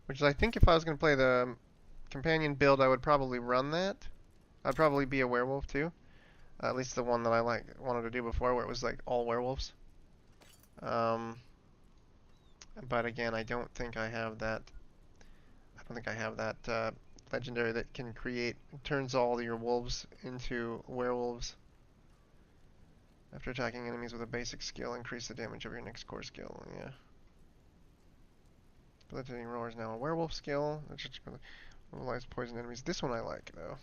Which is, I think if I was going to play the companion build, I would probably run that. I'd probably be a werewolf too. At least the one that I wanted to do before, where it was like all werewolves. But again, I don't think I have that. I don't think I have that legendary that can turns all your wolves into werewolves. After attacking enemies with a basic skill, increase the damage of your next core skill. Yeah. Debilitating Roar is now a werewolf skill, which mobilize poison enemies. This one I like though.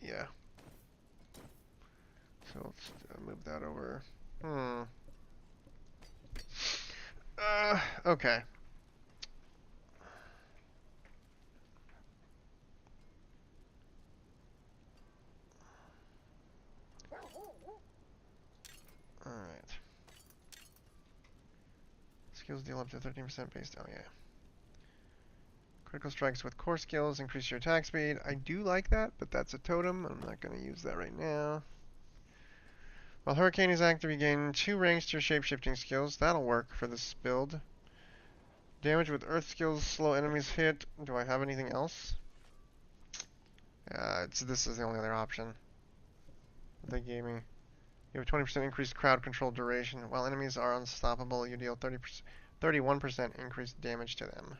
Yeah. So let's move that over. Okay. Alright. Skills deal up to 13% based. Oh, yeah. Critical strikes with core skills increase your attack speed. I do like that, but that's a totem. I'm not going to use that right now. While Hurricane is active, you gain 2 ranks to your shapeshifting skills. That'll work for this build. Damage with earth skills, slow enemies hit. Do I have anything else? This is the only other option they gave me. You have 20% increased crowd control duration. While enemies are unstoppable, you deal 31% increased damage to them.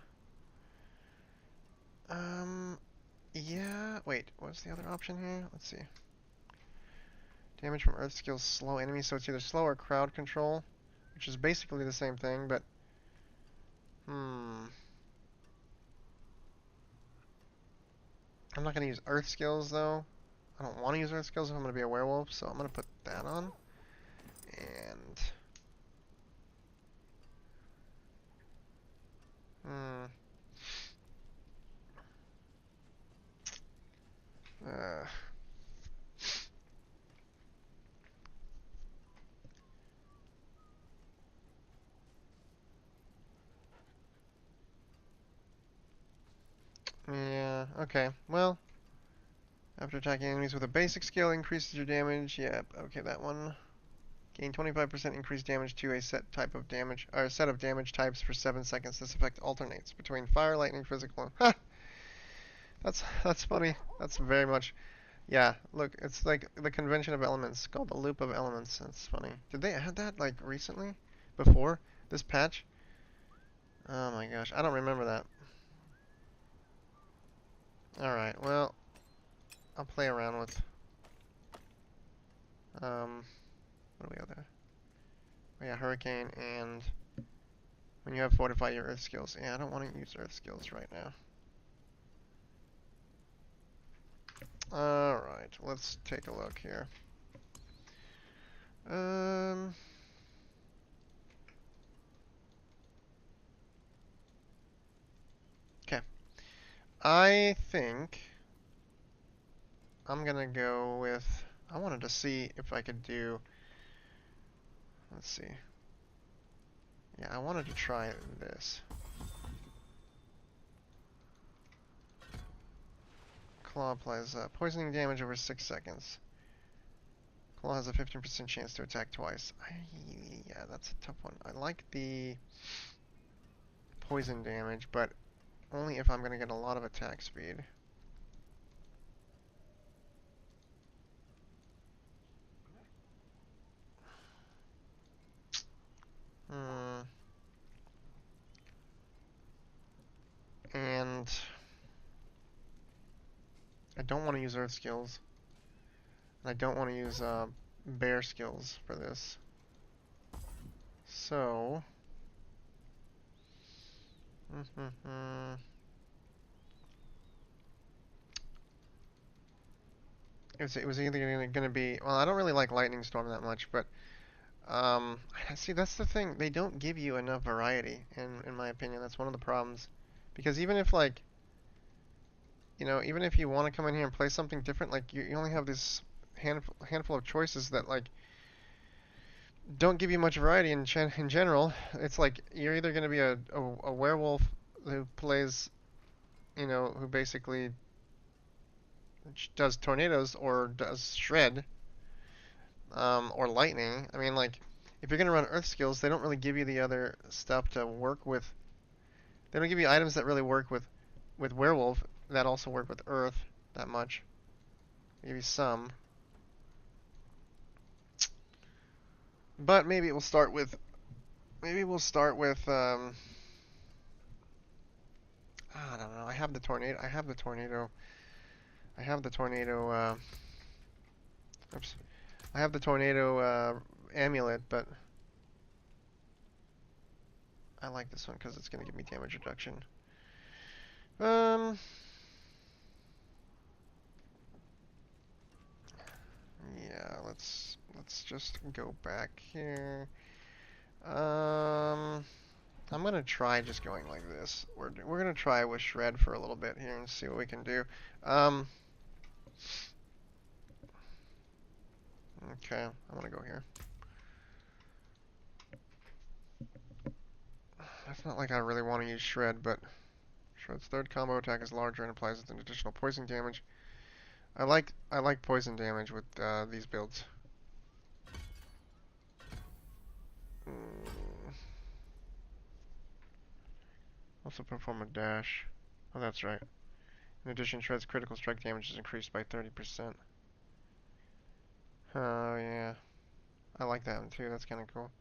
Yeah, wait, what's the other option here? Let's see. Damage from earth skills slow enemies, so it's either slow or crowd control, which is basically the same thing, but I'm not going to use earth skills though. I don't want to use earth skills if I'm going to be a werewolf, so I'm going to put that on. And Hmm. Uh. Yeah, okay. Well, after attacking enemies with a basic skill, increases your damage. Yep, okay, that one. Gain 25% increased damage to a set type of damage, or a set of damage types for 7 seconds. This effect alternates between fire, lightning, physical, and... Ha! That's funny. That's very much... Yeah, look, it's like the convention of elements, called the loop of elements. That's funny. Did they add that, like, recently? Before? This patch? Oh my gosh, I don't remember that. Alright, well, I'll play around with... What do we got there? Oh yeah, Hurricane, and when you have Fortify your Earth skills. Yeah, I don't want to use Earth skills right now. Alright, let's take a look here. Okay. I think I'm gonna go with... I wanted to see if I could do... Let's see. Yeah, I wanted to try this. Claw applies poisoning damage over 6 seconds. Claw has a 15% chance to attack twice. Yeah, that's a tough one. I like the poison damage, but only if I'm going to get a lot of attack speed. And I don't want to use Earth skills. I don't want to use Bear skills for this. So... It was either going to be... Well, I don't really like Lightning Storm that much, but... See, that's the thing. They don't give you enough variety, in my opinion. That's one of the problems. Because even if, like... You know, even if you want to come in here and play something different, like, you only have this handful of choices that, like... don't give you much variety in general. It's like, you're either going to be a werewolf who plays... You know, who basically... does tornadoes or does shred, or lightning. I mean, like, if you're gonna run Earth skills, they don't really give you the other stuff to work with. They don't give you items that really work with werewolf that also work with Earth that much. They give you some, but maybe we'll start with I don't know. I have the tornado. Oops. I have the tornado amulet, but I like this one because it's going to give me damage reduction. Yeah, let's just go back here. I'm gonna try just going like this. We're gonna try with Shred for a little bit here and see what we can do. Okay, I want to go here. It's not like I really want to use Shred, but Shred's third combo attack is larger and applies an additional poison damage. I like poison damage with these builds. Also perform a dash. Oh, that's right. In addition, Shred's critical strike damage is increased by 30%. Oh, yeah. I like that one too. That's kind of cool.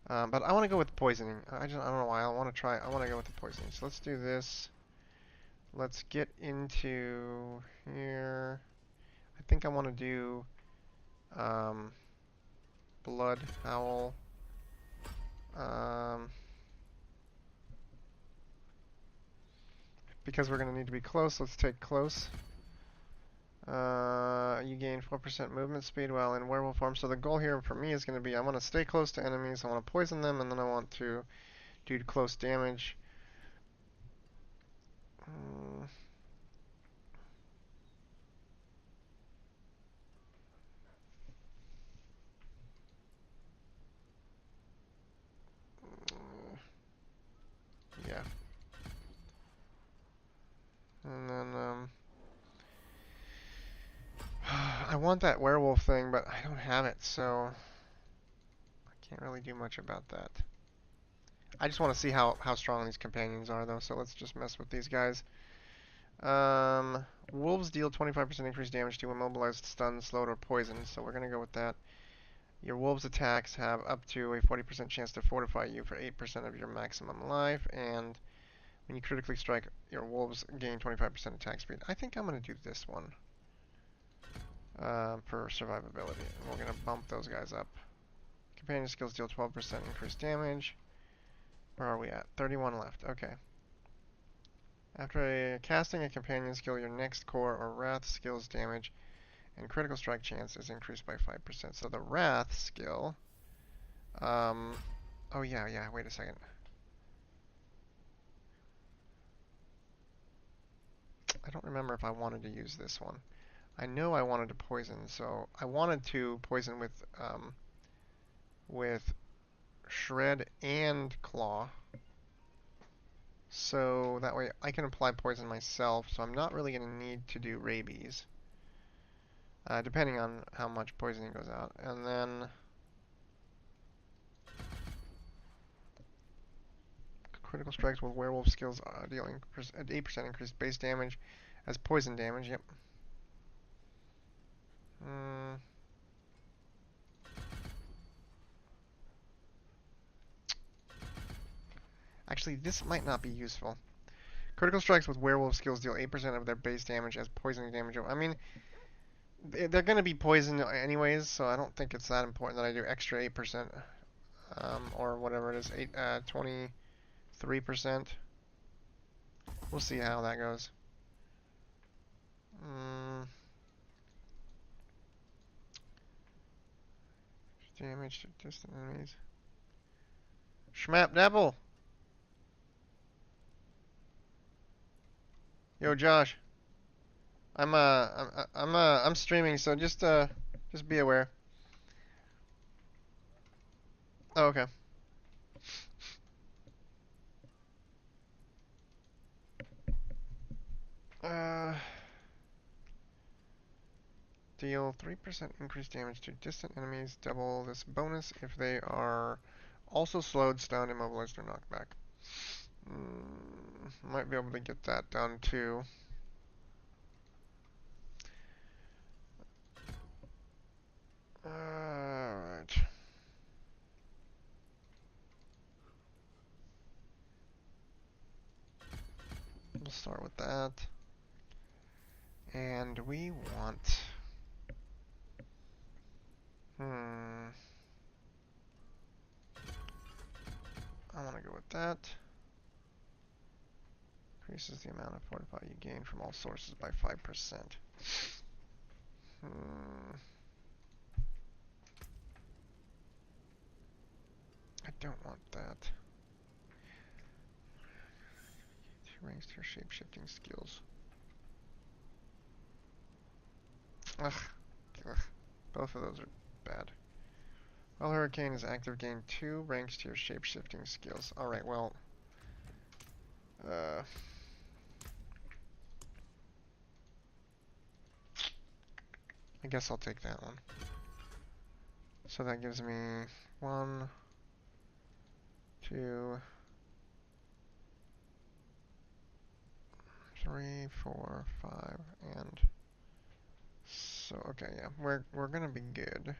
But I want to go with poisoning. I don't know why. I want to go with the poisoning. So let's do this. Let's get into here. I think I want to do Blood Howl. Because we're going to need to be close, let's take close. You gain 4% movement speed while in werewolf form. So the goal here for me is going to be I want to stay close to enemies, I want to poison them, and then I want to do close damage. Mm. Yeah. And then, I want that werewolf thing, but I don't have it, so I can't really do much about that. I just want to see how strong these companions are, though, so let's just mess with these guys. Wolves deal 25% increased damage to immobilized, stunned, slowed, or poisoned, so we're going to go with that. Your wolves' attacks have up to a 40% chance to fortify you for 8% of your maximum life, and when you critically strike, your wolves gain 25% attack speed. I think I'm going to do this one for survivability, and we're going to bump those guys up. Companion skills deal 12% increased damage. Where are we at? 31 left. Okay. After casting a companion skill, your next core or wrath skill's damage and critical strike chance is increased by 5%. So the wrath skill, oh yeah, wait a second. I don't remember if I wanted to use this one. I know I wanted to poison, so I wanted to poison with shred and claw. So that way I can apply poison myself, so I'm not really going to need to do rabies. Depending on how much poisoning goes out. And then critical strikes with werewolf skills dealing 8% increased base damage as poison damage. Yep. Actually, this might not be useful. Critical strikes with werewolf skills deal 8% of their base damage as poisoning damage. I mean, they're going to be poisoned anyways, so I don't think it's that important that I do extra 8%. Or whatever it is, 23%. We'll see how that goes. Damage to distant enemies. Schmap devil. Yo, Josh. I'm streaming, so just be aware. Oh, okay. Deal 3% increased damage to distant enemies. Double this bonus if they are also slowed, stunned, immobilized, or knocked back. Might be able to get that done too. Alright. We'll start with that. And we want... I want to go with that. Increases the amount of fortify you gain from all sources by 5%. I don't want that. 2 ranks to your shape-shifting skills. Ugh. Both of those are bad. While Hurricane is active, gain 2 ranks to your shape-shifting skills. Alright, well... I guess I'll take that one. So that gives me 1, 2, 3, 4, 5, and... So, okay, yeah, we're gonna be good.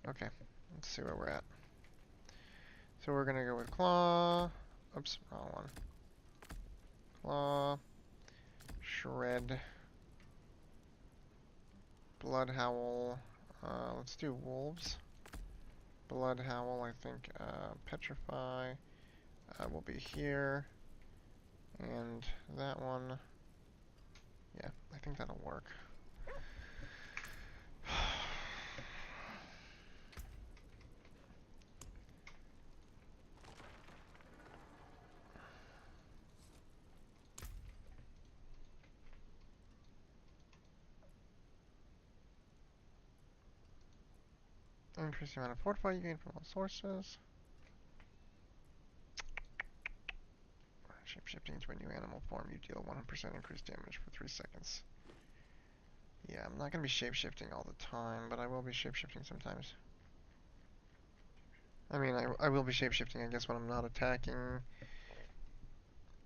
Okay, let's see where we're at. So we're gonna go with claw. Oops, wrong one. Claw. Shred. Blood Howl. Let's do Wolves. Blood Howl, I think. Petrify will be here. And that one. Yeah, I think that'll work. Increase the amount of fortify you gain from all sources. Shapeshifting into a new animal form, you deal 100% increased damage for 3 seconds. Yeah, I'm not going to be shapeshifting all the time, but I will be shapeshifting sometimes. I mean, I will be shapeshifting, I guess, when I'm not attacking.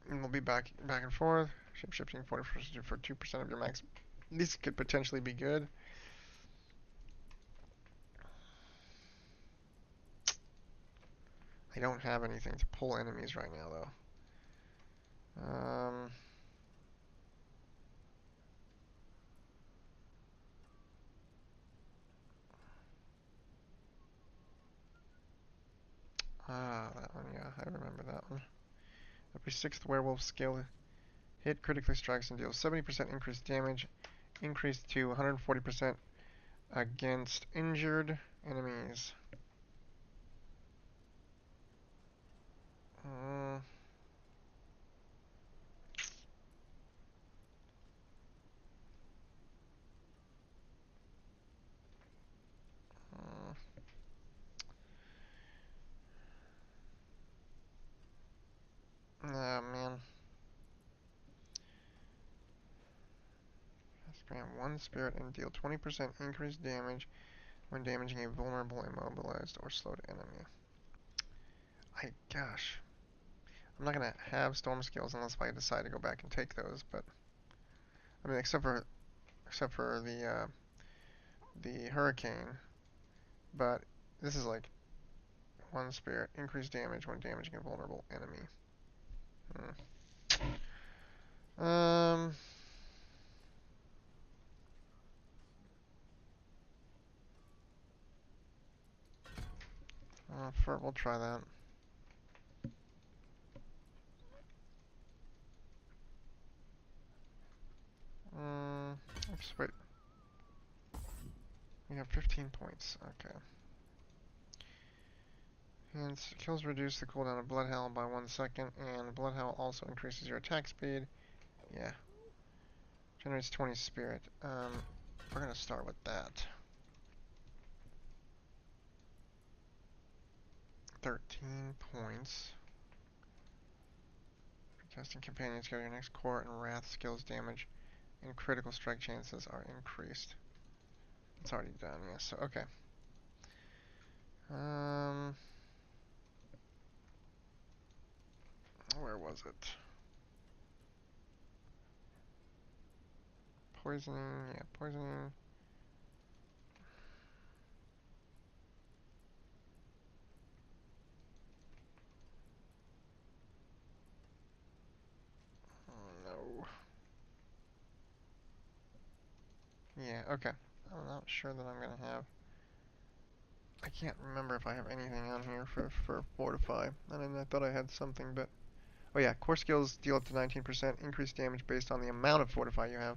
And we'll be back and forth. Shapeshifting 40% for 2% of your max. This could potentially be good. I don't have anything to pull enemies right now, though. That one, yeah, I remember that one. Every 6th werewolf skill hit critically strikes and deals 70% increased damage, increased to 140% against injured enemies. Oh man. Grant 1 spirit and deal 20% increased damage when damaging a vulnerable, immobilized, or slowed enemy. Gosh. I'm not gonna have storm skills unless I decide to go back and take those, but I mean except for the hurricane. But this is like 1 spirit, increased damage when damaging a vulnerable enemy. We'll try that. Oops, wait. We have 15 points. Okay. And kills reduce the cooldown of Blood Howl by 1 second, and Blood Howl also increases your attack speed. Yeah. Generates 20 spirit. We're gonna start with that. 13 points. Protesting companions go to your next core, and Wrath skills damage and critical strike chances are increased. It's already done, yes. So okay. Where was it? Poisoning, yeah, poisoning. Oh no. Yeah, okay. I'm not sure that I'm gonna have. I can't remember if I have anything on here for Fortify. I thought I had something, but. Oh yeah, core skills deal up to 19% increased damage based on the amount of Fortify you have.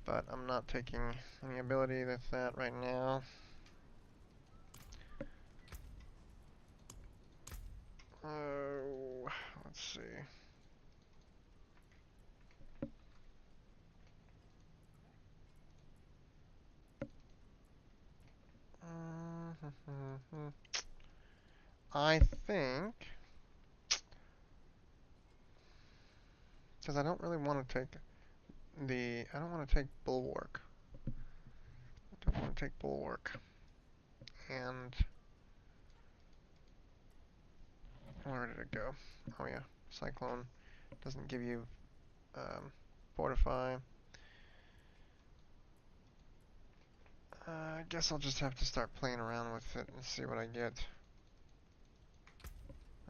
But I'm not taking any ability with that right now. Oh, let's see. I think, because I don't really want to take I don't want to take Bulwark. I don't want to take Bulwark. And, where did it go? Oh yeah, Cyclone doesn't give you Fortify. I guess I'll just have to start playing around with it and see what I get.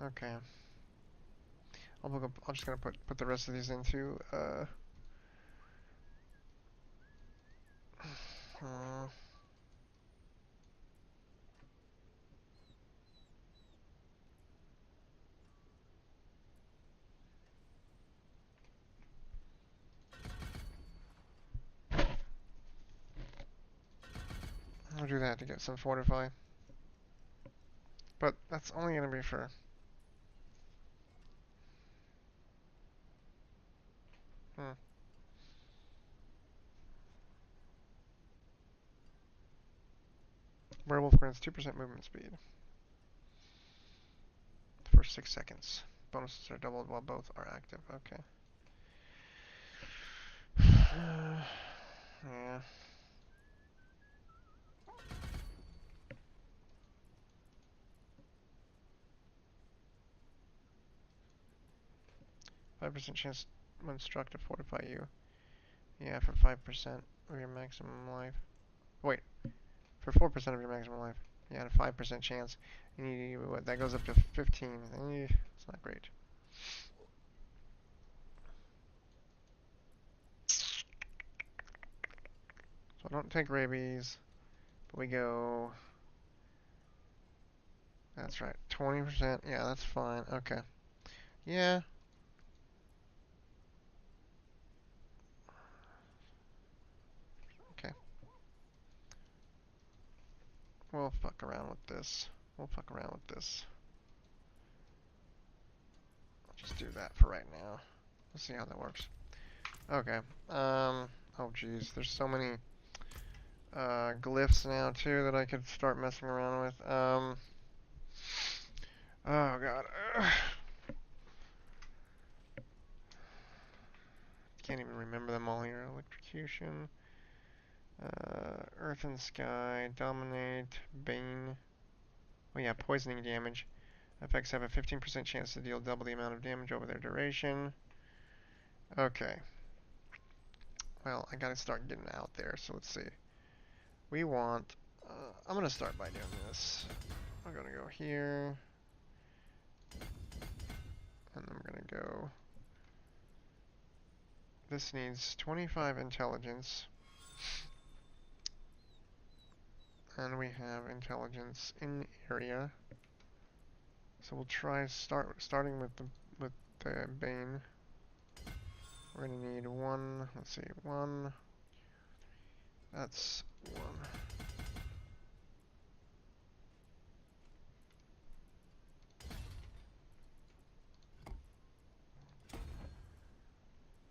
Okay. I'm just gonna put the rest of these into I'll do that to get some fortify. But that's only gonna be for... Werewolf grants 2% movement speed for 6 seconds. Bonuses are doubled while both are active. Okay. Yeah. 5% chance when struck to fortify you. Yeah, for 5% of your maximum life. Wait, for 4% of your maximum life. Yeah, and a 5% chance. What, that goes up to 15. It's not great. So I don't take rabies, but we go... That's right, 20%. Yeah, that's fine. Okay. Yeah. Okay. We'll fuck around with this. We'll fuck around with this. I'll just do that for right now. Let's see how that works. Okay. Oh geez, there's so many glyphs now too that I could start messing around with. Oh god. Can't even remember them all here. Electrocution. Earth and Sky. Dominate. Bane. Oh yeah, poisoning damage. Effects have a 15% chance to deal double the amount of damage over their duration. Okay. Well, I gotta start getting out there, so let's see. We want... I'm gonna start by doing this. I'm gonna go here. And I'm gonna go... This needs 25 intelligence. And we have intelligence in area. So we'll try starting with the Bane. We're gonna need one, let's see, one. That's one.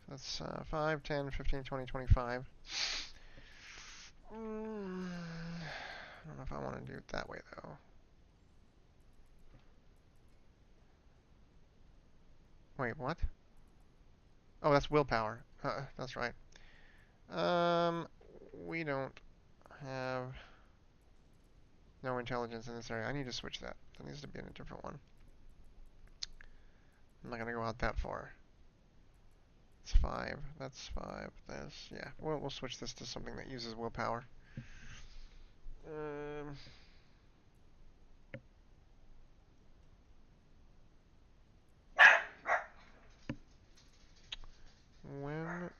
That's 5, 10, 15, 20, 25. I don't know if I want to do it that way though. Wait, what? Oh, that's willpower. That's right. We don't have no intelligence in this area. I need to switch that. That needs to be in a different one. I'm not gonna go out that far. It's 5. That's 5. That's yeah. We'll switch this to something that uses willpower. When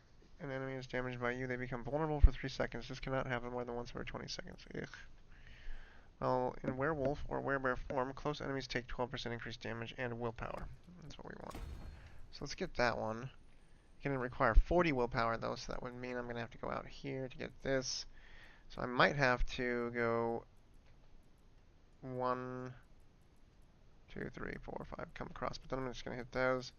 an enemy is damaged by you, they become vulnerable for 3 seconds. This cannot happen more than once every 20 seconds. Ugh. Well, in werewolf or werebear form, close enemies take 12% increased damage and willpower. That's what we want. So let's get that one. Gonna require 40 willpower though, so that would mean I'm gonna have to go out here to get this. So I might have to go 1, 2, 3, 4, 5, come across, but then I'm just gonna hit those.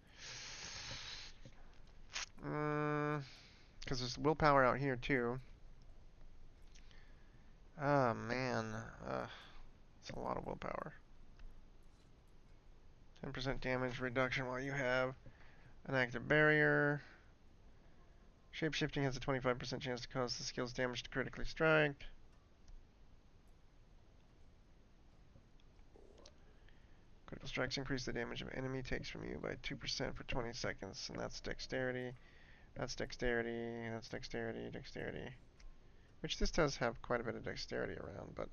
Because there's willpower out here too. Oh man, it's a lot of willpower. 10% damage reduction while you have an active barrier. Shapeshifting has a 25% chance to cause the skill's damage to critically strike. Critical strikes increase the damage an enemy takes from you by 2% for 20 seconds, and that's dexterity. That's dexterity, that's dexterity, dexterity. Which this does have quite a bit of dexterity around, but...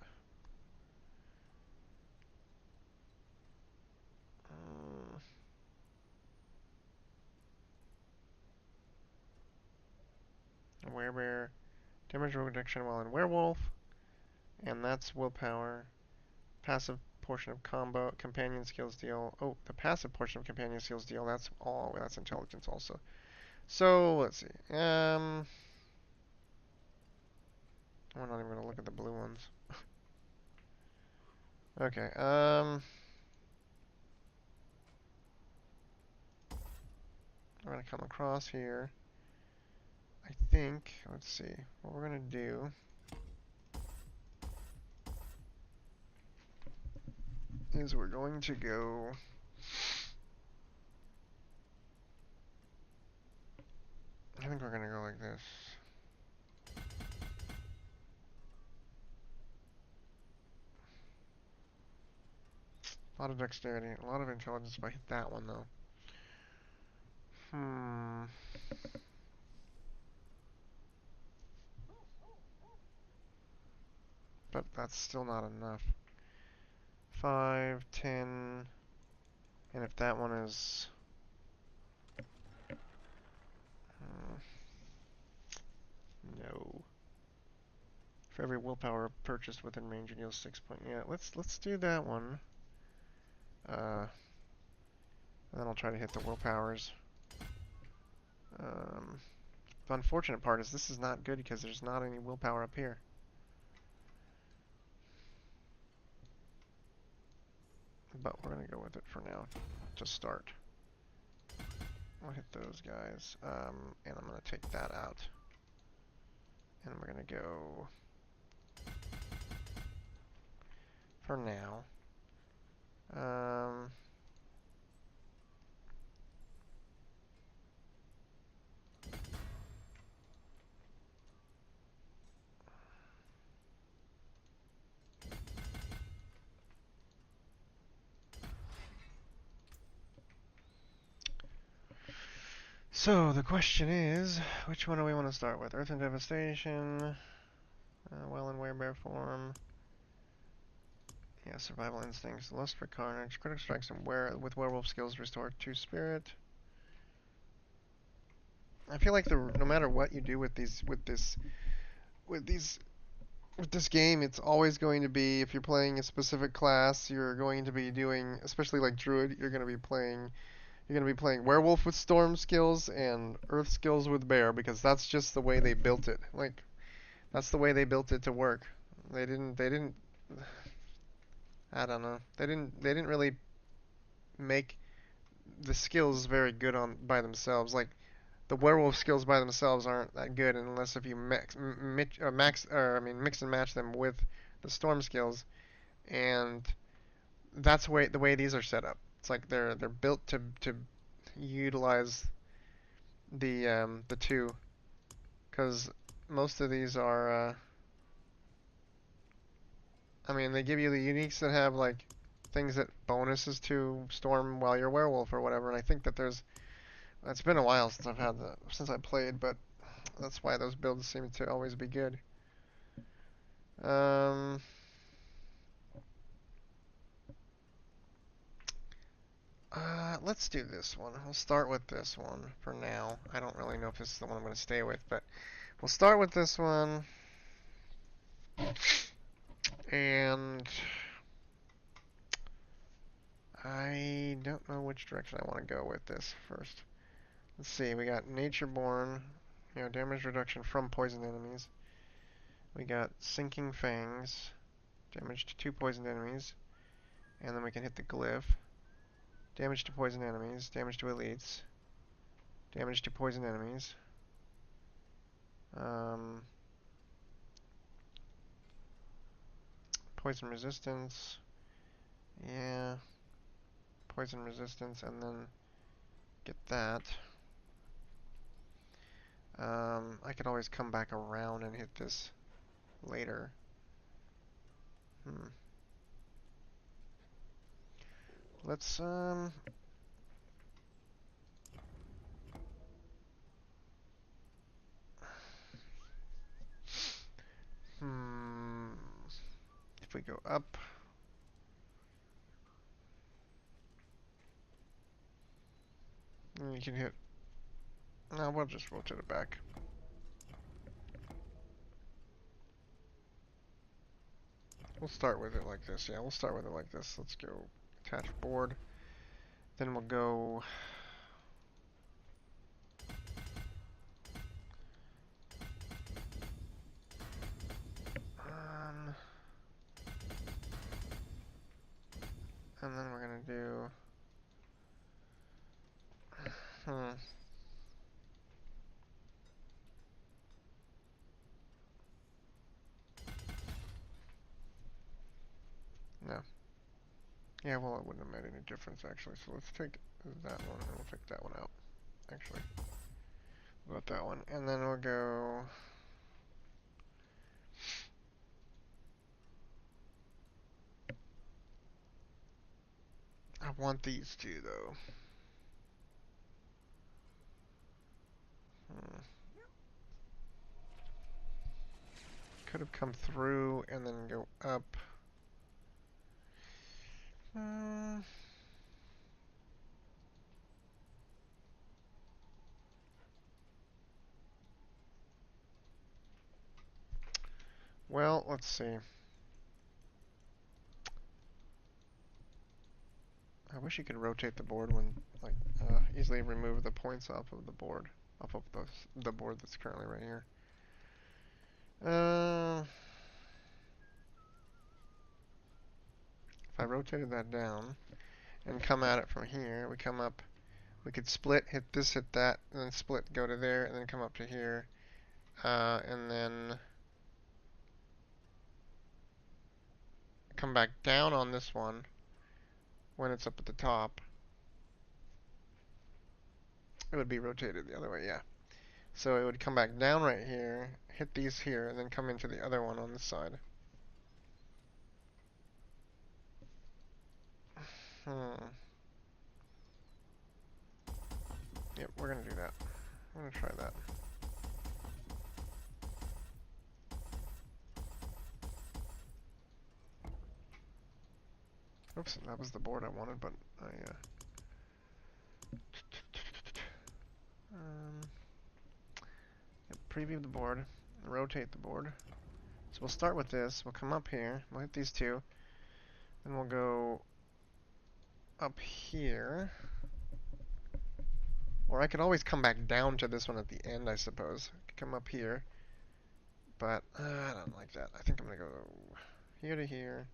Werebear Damage reduction while in werewolf, and that's willpower. Passive portion of combo companion skills deal. Oh, the passive portion of companion skills deal. That's all. That's intelligence also. So let's see. We're not even gonna look at the blue ones. Okay. We're gonna come across here. I think. Let's see. What we're gonna do is we're going to go. I think we're gonna go like this. A lot of dexterity, a lot of intelligence if I hit that one though. But that's still not enough. 5, 10, and if that one is... no. For every willpower purchased within range, it deals 6 points. Yeah, let's do that one. And then I'll try to hit the willpowers. The unfortunate part is this is not good because there's not any willpower up here. But we're gonna go with it for now to start. I'll hit those guys, and I'm gonna take that out. And we're gonna go for now. So the question is, which one do we want to start with? Earth and Devastation, well in werebear form. Yeah, survival instincts, lust for carnage, critical strikes, and with werewolf skills restore 2 spirit. I feel like no matter what you do with this game, it's always going to be, if you're playing a specific class, you're going to be doing, especially like Druid, you're going to be playing werewolf with storm skills and earth skills with bear, because that's just the way they built it. Like, that's the way they built it to work. They didn't I don't know. They didn't really make the skills very good by themselves. Like, the werewolf skills by themselves aren't that good unless if you mix and match them with the storm skills, and that's the way these are set up. It's like they're built to utilize the two, because most of these are I mean, they give you the uniques that have like things that bonuses to storm while you're werewolf or whatever, and I think that it's been a while since since I played, but that's why those builds seem to always be good. Let's do this one. We'll start with this one for now. I don't really know if this is the one I'm going to stay with, but we'll start with this one. And I don't know which direction I want to go with this first. Let's see, we got Natureborn, damage reduction from poisoned enemies. We got Sinking Fangs, damage to 2 poisoned enemies. And then we can hit the glyph. Damage to poisoned enemies, damage to elites, damage to poisoned enemies. Poison resistance. Yeah. Poison resistance, and then get that. I could always come back around and hit this later. Let's, if we go up, you can hit, no, we'll just rotate it back. We'll start with it like this. Yeah, we'll start with it like this. Let's go attach board. Then we'll go. And then we're gonna do. No. Yeah, well, it wouldn't have made any difference actually. So let's take that one and we'll take that one out. Actually, about that one, and then we'll go. I want these two though. Could have come through and then go up. Well, let's see. I wish you could rotate the board when, like, easily remove the points off of the board, off of the board that's currently right here. If I rotated that down and come at it from here, we come up. We could split, hit this, hit that, and then split, go to there, and then come up to here, and then come back down on this one when it's up at the top. It would be rotated the other way, yeah. So it would come back down right here, hit these here, and then come into the other one on this side. Yep, we're gonna do that. I'm gonna try that. Oops, that was the board I wanted, but I, preview the board, rotate the board. So we'll start with this, we'll come up here, we'll hit these two, then we'll go up here. Or I could always come back down to this one at the end, I suppose. I could come up here, but I don't like that. I think I'm gonna go here to here.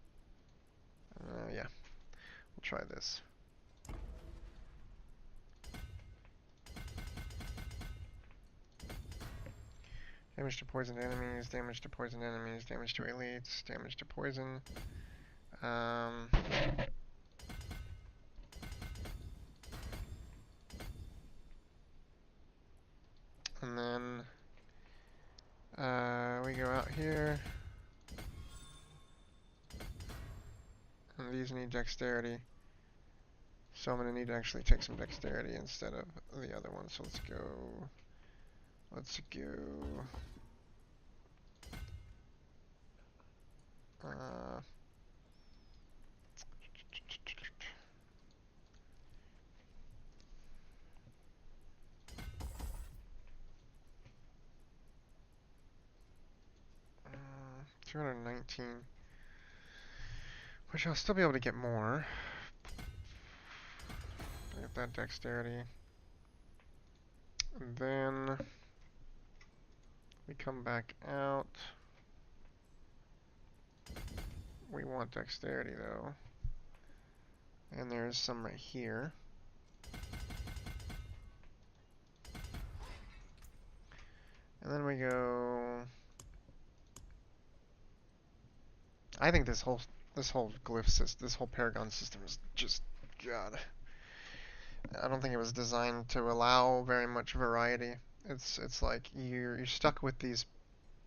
Yeah, we'll try this. Damage to poisoned enemies, damage to poisoned enemies, damage to elites, damage to poison. And then we go out here. And these need dexterity. So I'm going to need to actually take some dexterity instead of the other one. So let's go. Let's go. 219. Which I'll still be able to get more. Get that dexterity. And then we come back out. We want dexterity though. And there's some right here. And then we go. I think this whole glyph system, this whole Paragon system is just God. I don't think it was designed to allow very much variety. It's like you're stuck with these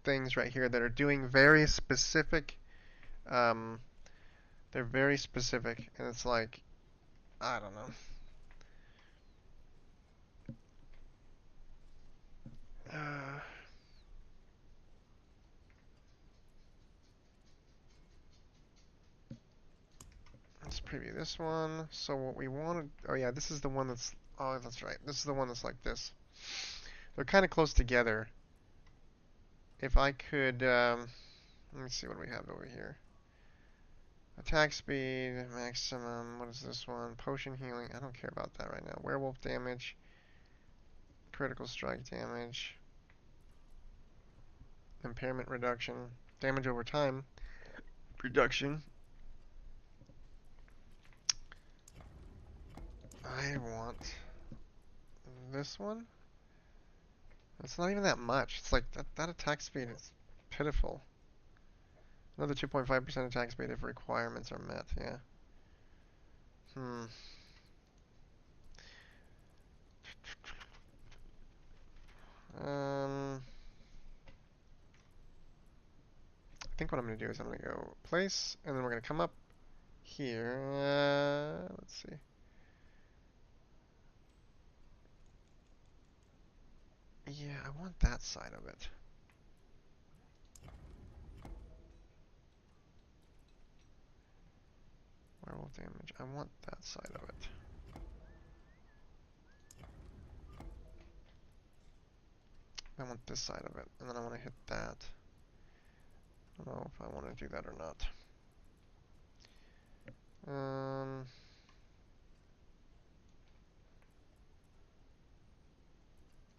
things right here that are doing very specific. They're very specific, and it's like I don't know. Let's preview this one. So what we wanted, oh yeah, this is the one that's, oh that's right, this is the one that's like this. They're kind of close together. If I could, let me see what we have over here. Attack speed, maximum. What is this one? Potion healing. I don't care about that right now. Werewolf damage. Critical strike damage. Impairment reduction. Damage over time. Reduction. I want this one. It's not even that much. It's like that attack speed is pitiful. Another 2.5% attack speed if requirements are met. Yeah. I think what I'm gonna do is I'm gonna go place, and then we're gonna come up here. Let's see. Yeah, I want that side of it. Werewolf damage. I want that side of it. I want this side of it, and then I want to hit that. I don't know if I want to do that or not.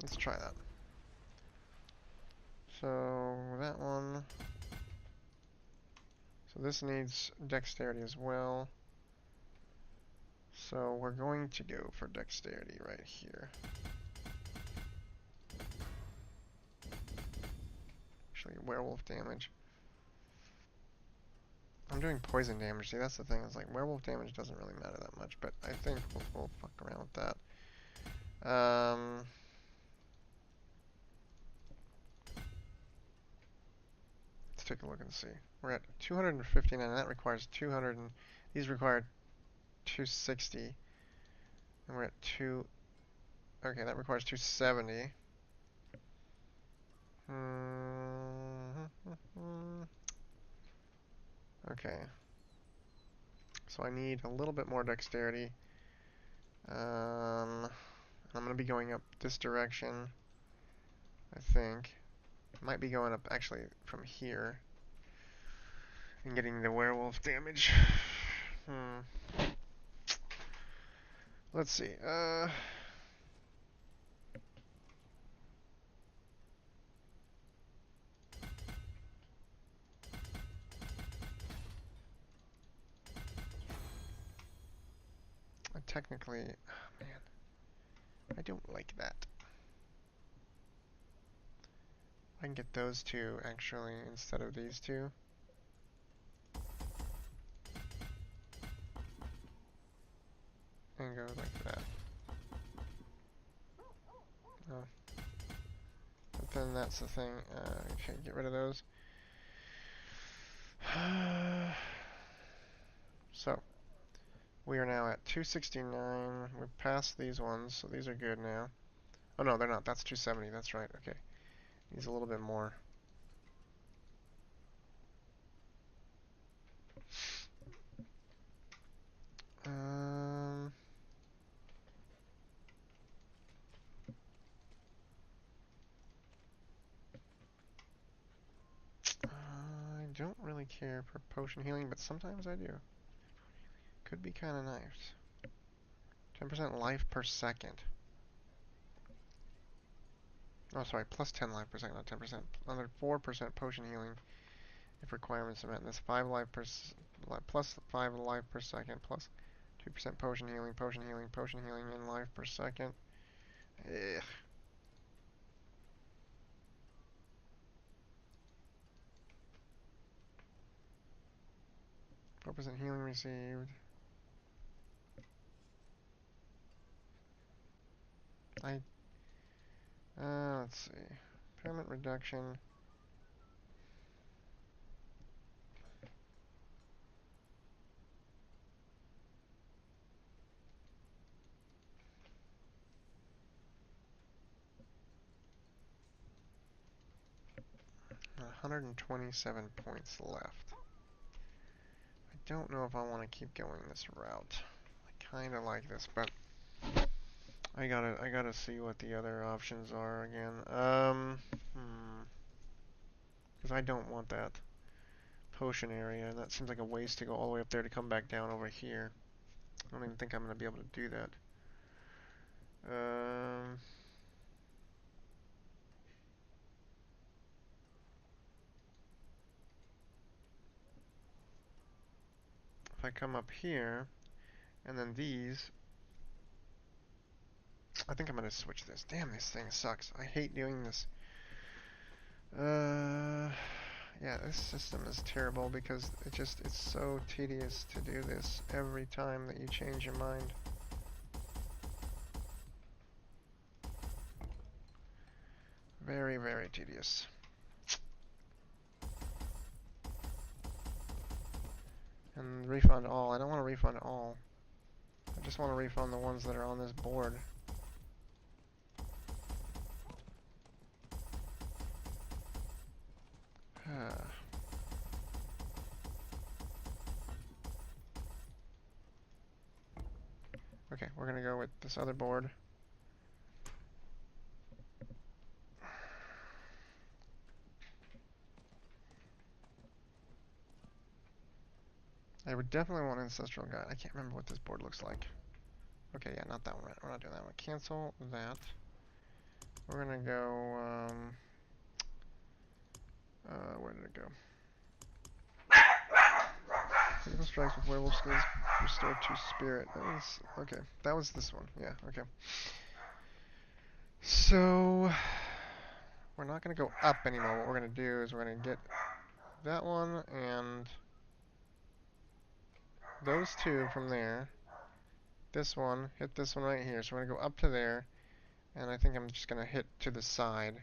Let's try that. So that one. So this needs dexterity as well. So we're going to go for dexterity right here. Actually, werewolf damage. I'm doing poison damage. See, that's the thing. It's like werewolf damage doesn't really matter that much, but I think we'll fuck around with that. Let's take a look and see. We're at 259, and that requires 200, and these require 260, and we're at 2. Okay, that requires 270. Okay. So I need a little bit more dexterity. I'm gonna be going up this direction, I think. Might be going up actually from here and getting the werewolf damage. Let's see. Technically, oh man, I don't like that. I can get those two actually instead of these two. And go like that. Oh. But then that's the thing. Okay, get rid of those. So, we are now at 269. We've passed these ones, so these are good now. Oh no, they're not. That's 270. That's right. Okay. Needs a little bit more. I don't really care for potion healing, but sometimes I do. Could be kind of nice. 10% life per second. Oh, sorry, plus 10 life per second, not 10%. Another 4% potion healing if requirements are met. And that's 5 life per plus 5 life per second, plus 2% potion healing, and life per second. Ugh. % healing received. Let's see. Impairment reduction. Uh, 127 points left. I don't know if I want to keep going this route. I kind of like this, but I gotta see what the other options are again. Because I don't want that potion area, and that seems like a waste to go all the way up there to come back down over here. I don't even think I'm going to be able to do that. If I come up here, and then these, I think I'm going to switch this. Damn, this thing sucks. I hate doing this. Yeah, this system is terrible because it's so tedious to do this every time that you change your mind. Very, very tedious. And refund all. I don't want to refund all. I just want to refund the ones that are on this board. Okay, we're gonna go with this other board. I would definitely want Ancestral Guide. I can't remember what this board looks like. Okay, yeah, not that one. We're not doing that one. Cancel that. We're gonna go, where did it go? Critical strikes with werewolf skills restore 2 spirit. That was, okay, that was this one. Yeah, okay. So, we're not gonna go up anymore. What we're gonna do is we're gonna get that one and those 2 from there. This one, hit this one right here. So we're gonna go up to there, and I think I'm just gonna hit to the side.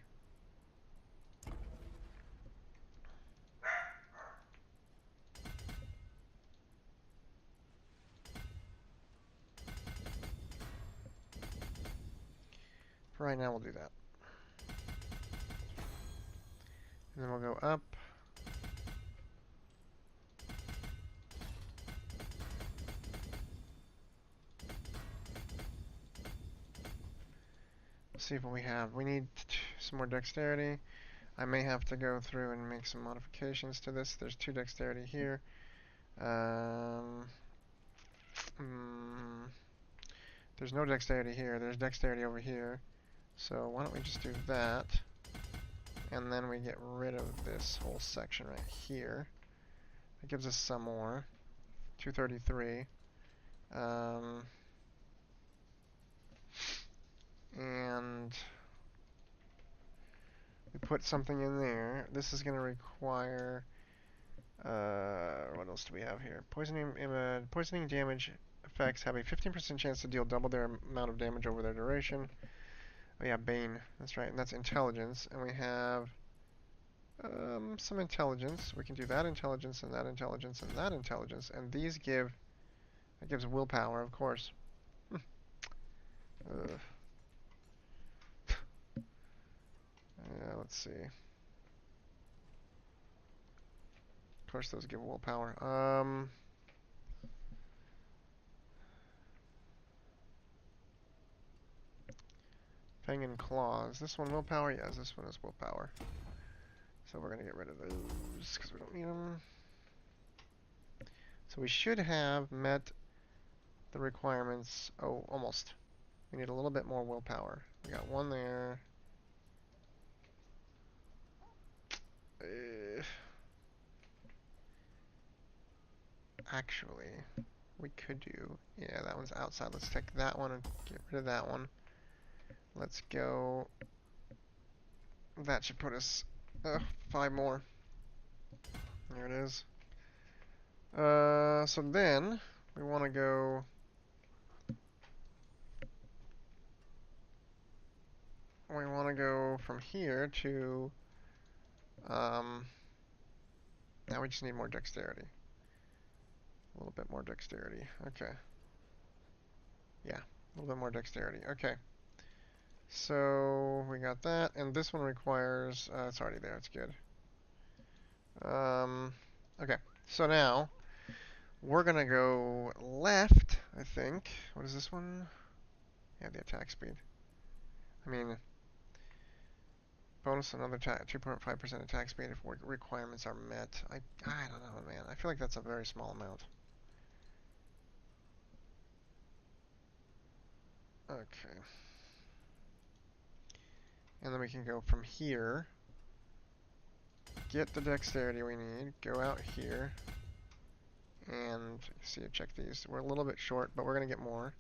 For right now, we'll do that. And then we'll go up. See what we have. We need some more dexterity. I may have to go through and make some modifications to this. There's 2 dexterity here. There's no dexterity here. There's dexterity over here. So why don't we just do that, and then we get rid of this whole section right here. That gives us some more. 233. And we put something in there. This is going to require, what else do we have here? Poisoning damage effects have a 15% chance to deal double their amount of damage over their duration. Oh yeah, Bane, that's right, and that's intelligence. And we have some intelligence. We can do that intelligence and that intelligence and that intelligence, and these give, that gives willpower, of course. Yeah, let's see. Of course, those give willpower. Fang and Claws. This one willpower? Yes, this one is willpower. So we're going to get rid of those because we don't need them. So we should have met the requirements. Oh, almost. We need a little bit more willpower. We got 1 there. Actually, we could do, yeah, that one's outside. Let's take that one and get rid of that one. Let's go, that should put us 5 more. There it is. So then we want to go from here to now we just need more dexterity. A little bit more dexterity. Okay. Yeah, a little bit more dexterity. Okay. So we got that, and this one requires, it's already there, it's good. Okay, so now we're gonna go left, I think. What is this one? Yeah, the attack speed. I mean, Bonus another 2.5% attack speed if requirements are met. I don't know, man. I feel like that's a very small amount. Okay. And then we can go from here. Get the dexterity we need. Go out here. And see, check these. We're a little bit short, but we're going to get more.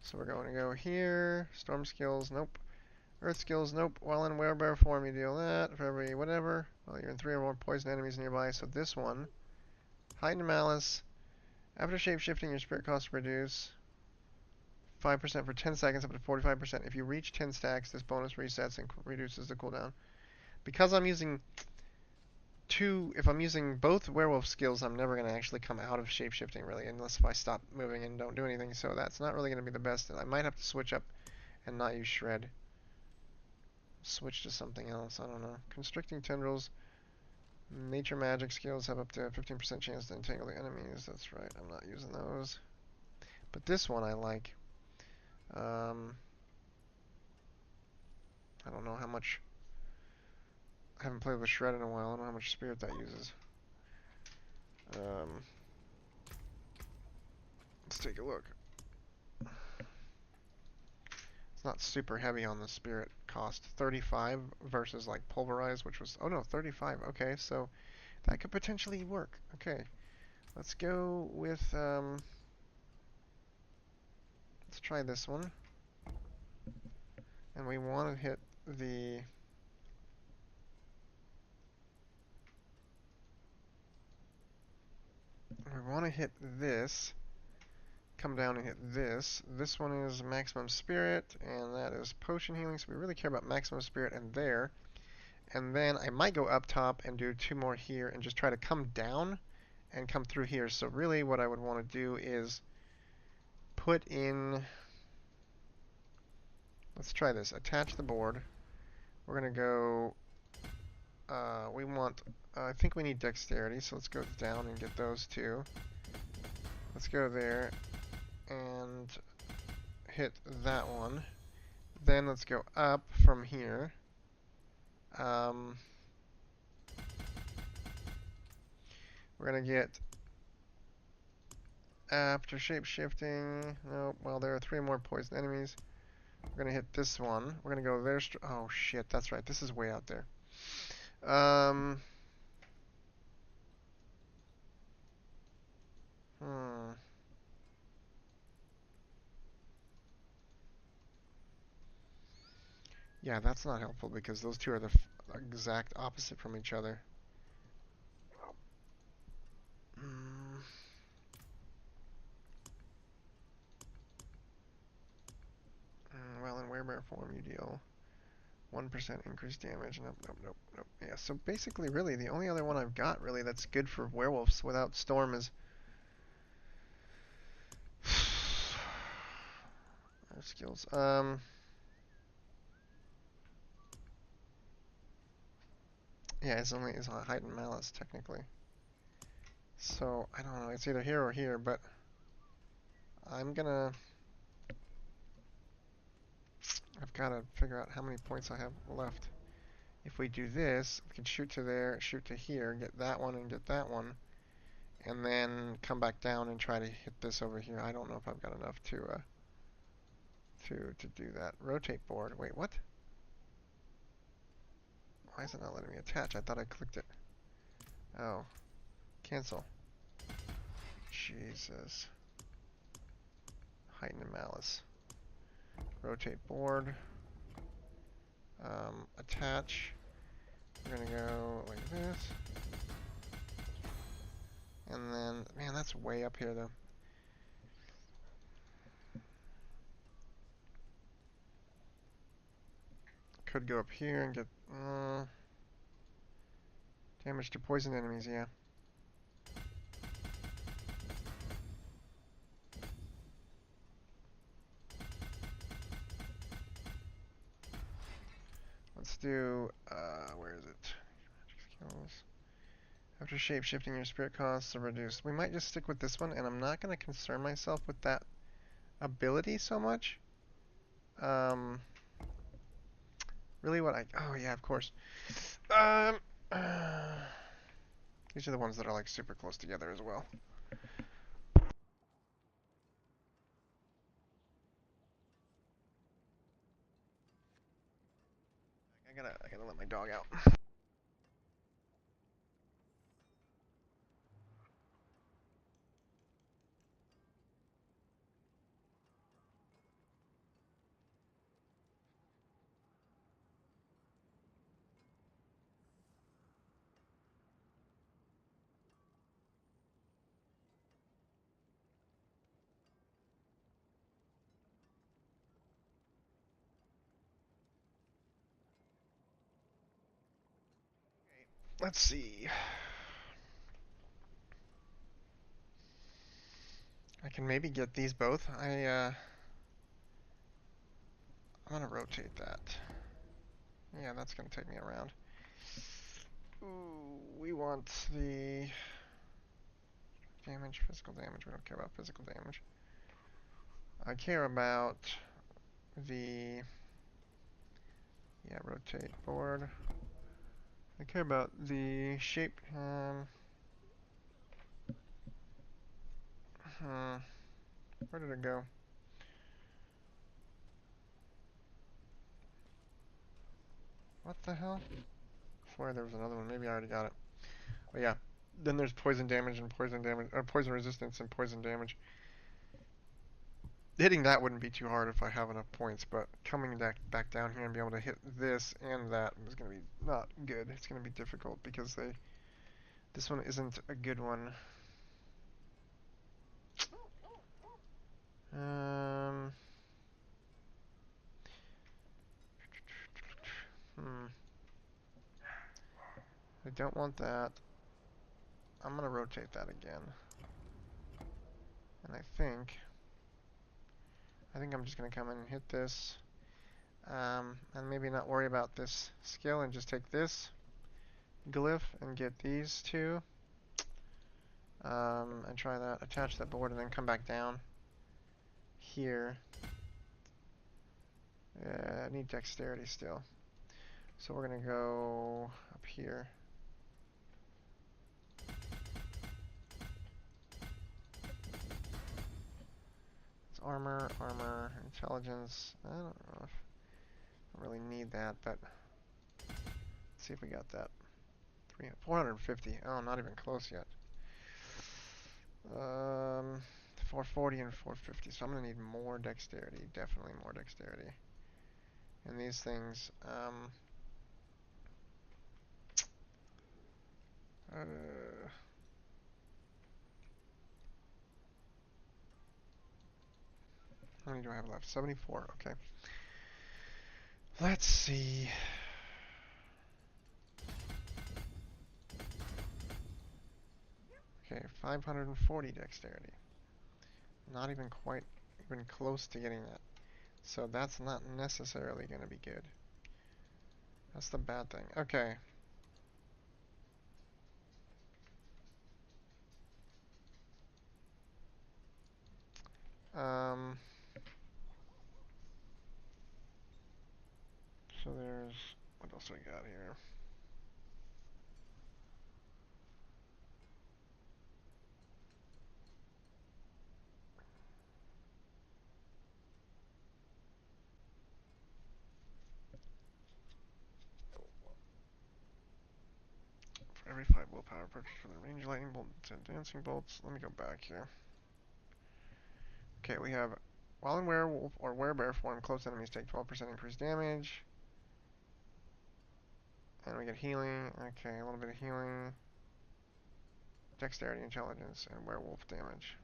So we're going to go here. Storm skills, nope. Earth skills, nope. While in werebear form, you deal that for every whatever. Well, you're in 3 or more poison enemies nearby. So this one, heightened malice. After shape-shifting, your spirit cost reduce 5% for 10 seconds up to 45%. If you reach 10 stacks, this bonus resets and reduces the cooldown. Because I'm using if I'm using both werewolf skills, I'm never going to actually come out of shape-shifting, really, unless if I stop moving and don't do anything. So that's not really going to be the best. I might have to switch up and not use shred. Switch to something else, I don't know. Constricting tendrils. Nature magic skills have up to a 15% chance to entangle the enemies. That's right, I'm not using those. But this one I like. I don't know how much. I haven't played with shred in a while. I don't know how much spirit that uses. Let's take a look. It's not super heavy on the spirit cost. 35 versus like pulverize, which was, oh no, 35. Okay, so that could potentially work. Okay, let's go with, let's try this one. And we want to hit the, we want to hit this. Come down and hit this. This one is maximum spirit, and that is potion healing, so we really care about maximum spirit and there. And then I might go up top and do 2 more here and just try to come down and come through here. So really what I would want to do is put in, let's try this, attach the board. We're going to go, we want, I think we need dexterity, so let's go down and get those 2. Let's go there and hit that one. Then let's go up from here. We're gonna get after shape-shifting. Nope. Well, there are 3 more poison enemies. We're gonna hit this one. We're gonna go there. Oh shit, that's right. This is way out there. Yeah, that's not helpful because those 2 are the exact opposite from each other. Well, in werebear form, you deal 1% increased damage. Nope, nope, nope, nope. Yeah, so basically, really, the only other one I've got, really, that's good for werewolves without storm is our skills. Yeah, it's a heightened malice, technically. So, I don't know, it's either here or here, but I'm gonna, I've gotta figure out how many points I have left. If we do this, we can shoot to there, shoot to here, get that one and get that one, and then come back down and try to hit this over here. I don't know if I've got enough to do that. Rotate board. Wait, what? Why is it not letting me attach? I thought I clicked it. Oh. Cancel. Jesus. Heightened malice. Rotate board. Attach. We're gonna go like this. And then, man, that's way up here though. Could go up here and get damage to poison enemies, yeah. Let's do, where is it? Magic skills. After shape-shifting, your spirit costs are reduced. We might just stick with this one, and I'm not going to concern myself with that ability so much. Really what I... Oh, yeah, of course. Um, these are the ones that are, like, super close together as well. I gotta let my dog out. Let's see. I can maybe get these both. I'm gonna rotate that. Yeah, that's gonna take me around. Ooh, we want the damage, physical damage. We don't care about physical damage. I care about the... Yeah, rotate board. I care about the shape. Where did it go? What the hell? I swear there was another one. Maybe I already got it. But yeah, then there's poison damage and poison damage, or poison resistance and poison damage. Hitting that wouldn't be too hard if I have enough points, but coming back down here and be able to hit this and that is going to be not good. It's going to be difficult because this one isn't a good one. Um, I don't want that. I'm going to rotate that again. And I think I'm just going to come in and hit this. And maybe not worry about this skill and just take this glyph and get these two. And try that, attach that board, and then come back down here. I need dexterity still. So we're gonna go up here. It's armor, intelligence. I don't know if I really need that, but let's see if we got that. 450. Oh, not even close yet. 440 and 450. So I'm gonna need more dexterity. Definitely more dexterity. And these things, how many do I have left? 74. Okay. Let's see. Okay, 540 dexterity. Not even quite, even close to getting that. So that's not necessarily going to be good. That's the bad thing. Okay. So there's, what else we got here? For every 5 willpower purchase for the range lightning bolts and dancing bolts. Let me go back here. Okay, we have, while in werewolf or werebear form, close enemies take 12% increased damage. And we get healing. Okay, a little bit of healing. Dexterity, intelligence, and werewolf damage.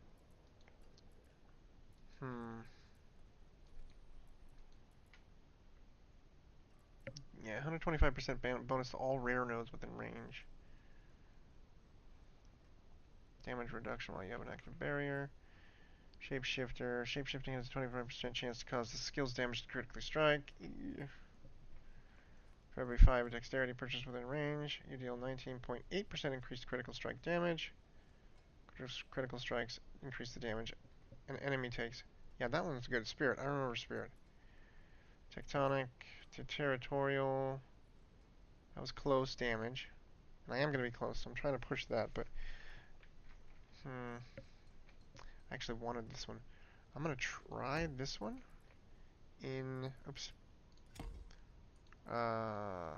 Yeah, 125% bonus to all rare nodes within range. Damage reduction while you have an active barrier. Shapeshifter. Shapeshifting has a 25% chance to cause the skill's damage to critically strike. For every 5 dexterity purchased within range, you deal 19.8% increased critical strike damage. Critical strikes increase the damage an enemy takes. Yeah, that one's good. Spirit. I remember Spirit. Tectonic to territorial. That was close damage. And I am going to be close, so I'm trying to push that, but... I actually wanted this one. I'm going to try this one in... Oops. I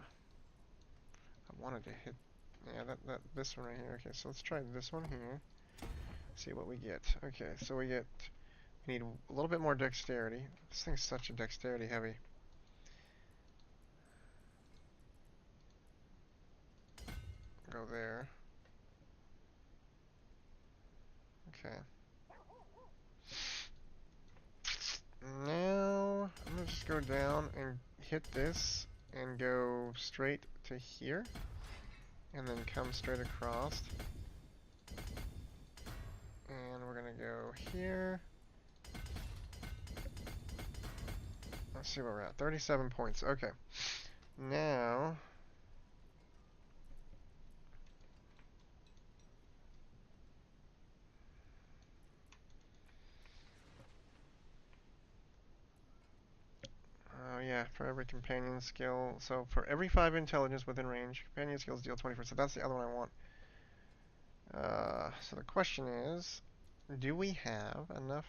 wanted to hit... Yeah, this one right here. Okay, so let's try this one here. See what we get. Okay, so we need a little bit more dexterity. This thing's such a dexterity heavy. Go there. Okay. Now, I'm gonna just go down and hit this and go straight to here. And then come straight across. And we're gonna go here. Let's see where we're at. 37 points. Okay. Now... yeah, for every companion skill. So for every 5 intelligence within range, companion skills deal 20%. So that's the other one I want. So the question is, do we have enough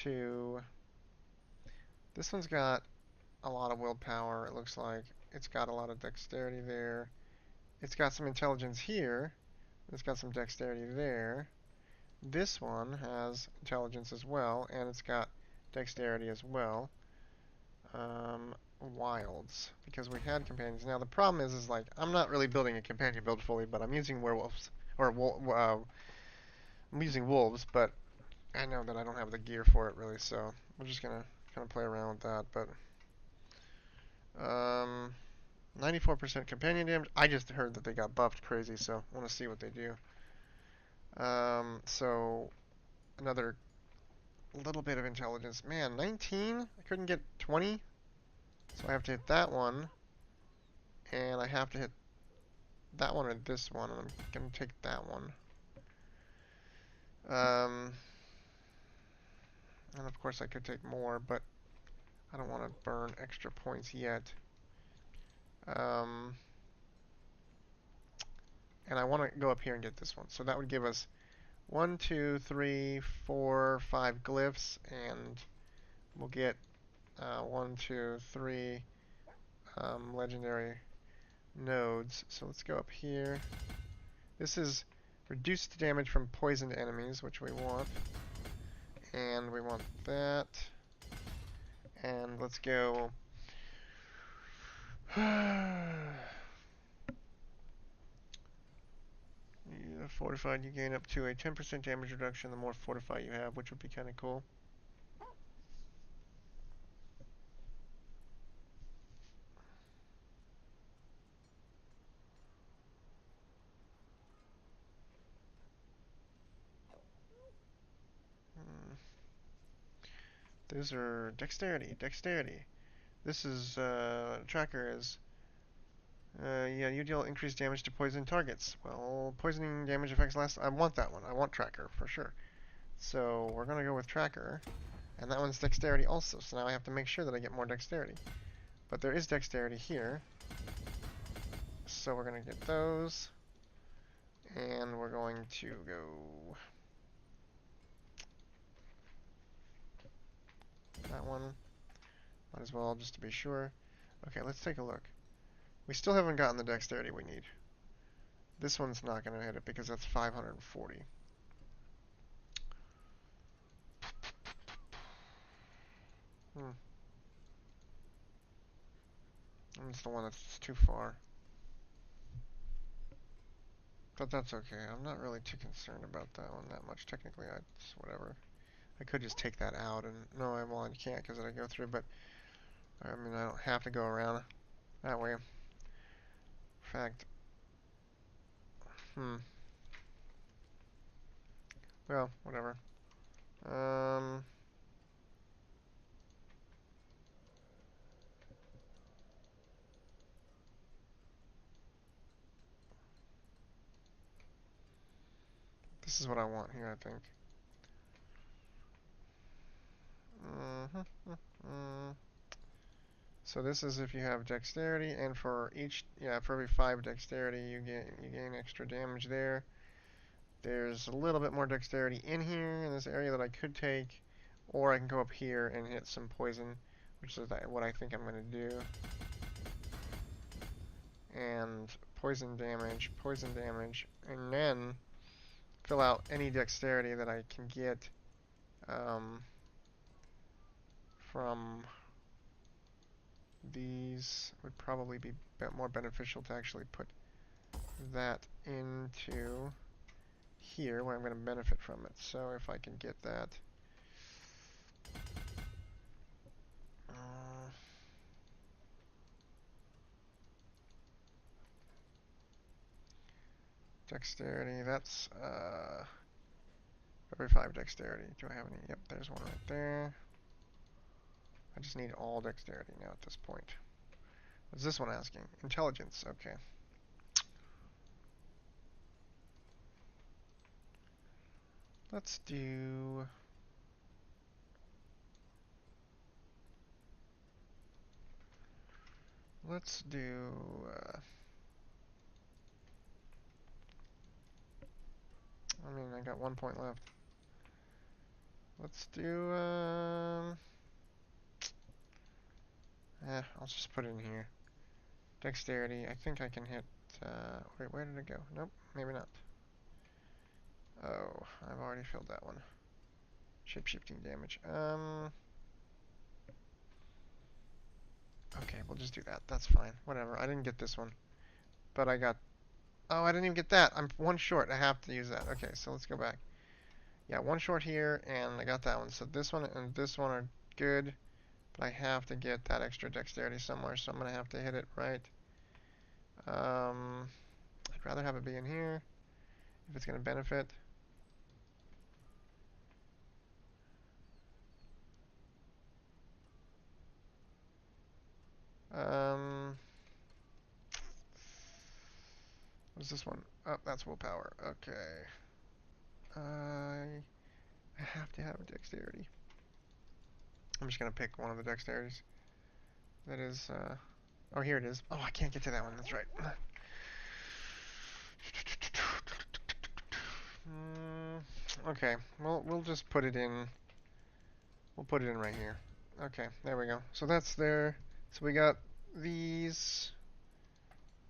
to... This one's got a lot of willpower, it looks like. It's got a lot of dexterity there. It's got some intelligence here. It's got some dexterity there. This one has intelligence as well, and it's got dexterity as well. Wilds, because we had companions. Now the problem is like, I'm not really building a companion build fully, but I'm using werewolves, or I'm using wolves, but I know that I don't have the gear for it really, so we're just gonna kind of play around with that. But 94% companion damage. I just heard that they got buffed crazy, so I want to see what they do. So another little bit of intelligence. Man, 19? I couldn't get 20? So I have to hit that one, and I have to hit that one or this one, and I'm going to take that one. And of course I could take more, but I don't want to burn extra points yet. And I want to go up here and get this one. So that would give us 1, 2, 3, 4, 5 glyphs, and we'll get 1, 2, 3 legendary nodes. So let's go up here. This is reduced damage from poisoned enemies, which we want. And we want that. And let's go. Fortified, you gain up to a 10% damage reduction the more fortified you have, which would be kind of cool. Those are dexterity, dexterity. This is, tracker is, yeah, you deal increased damage to poison targets. Well, poisoning damage affects less. I want that one. I want tracker, for sure. So, we're gonna go with tracker. And that one's dexterity also, so now I have to make sure that I get more dexterity. But there is dexterity here. So we're gonna get those. And we're going to go... that one. Might as well, just to be sure. Okay, let's take a look. We still haven't gotten the dexterity we need. This one's not going to hit it because that's 540. It's the one that's too far. But that's okay. I'm not really too concerned about that one that much. Technically, it's whatever. I could just take that out, and no, I can't because I go through, but I mean, I don't have to go around that way. In fact, well, whatever. This is what I want here, I think. So this is if you have dexterity, and for each, yeah, for every 5 dexterity, you gain extra damage there. There's a little bit more dexterity in here in this area that I could take, or I can go up here and hit some poison, which is what I think I'm going to do. And poison damage, and then fill out any dexterity that I can get from these. Would probably be more beneficial to actually put that into here where I'm going to benefit from it. So if I can get that. Dexterity, that's every 5 dexterity. Do I have any? Yep, there's one right there. I just need all dexterity now at this point. What's this one asking? Intelligence, okay. Let's do... I mean, I got 1 point left. Let's do, I'll just put it in here. Dexterity, I think I can hit, wait, where did it go? Nope, maybe not. Oh, I've already filled that one. Shape-shifting damage. Okay, we'll just do that. That's fine. Whatever. I didn't get this one. But I got... Oh, I didn't even get that. I'm 1 short. I have to use that. Okay, so let's go back. Yeah, 1 short here, and I got that one. So this one and this one are good. But I have to get that extra dexterity somewhere, so I'm going to have to hit it right. I'd rather have it be in here if it's going to benefit. What's this one? Oh, that's willpower. Okay. I have to have a dexterity. I'm just gonna pick one of the dexterities. That is, oh, here it is. Oh, I can't get to that one. That's right. Okay. Well, we'll just put it in. We'll put it in right here. Okay, there we go. So that's there. So we got these.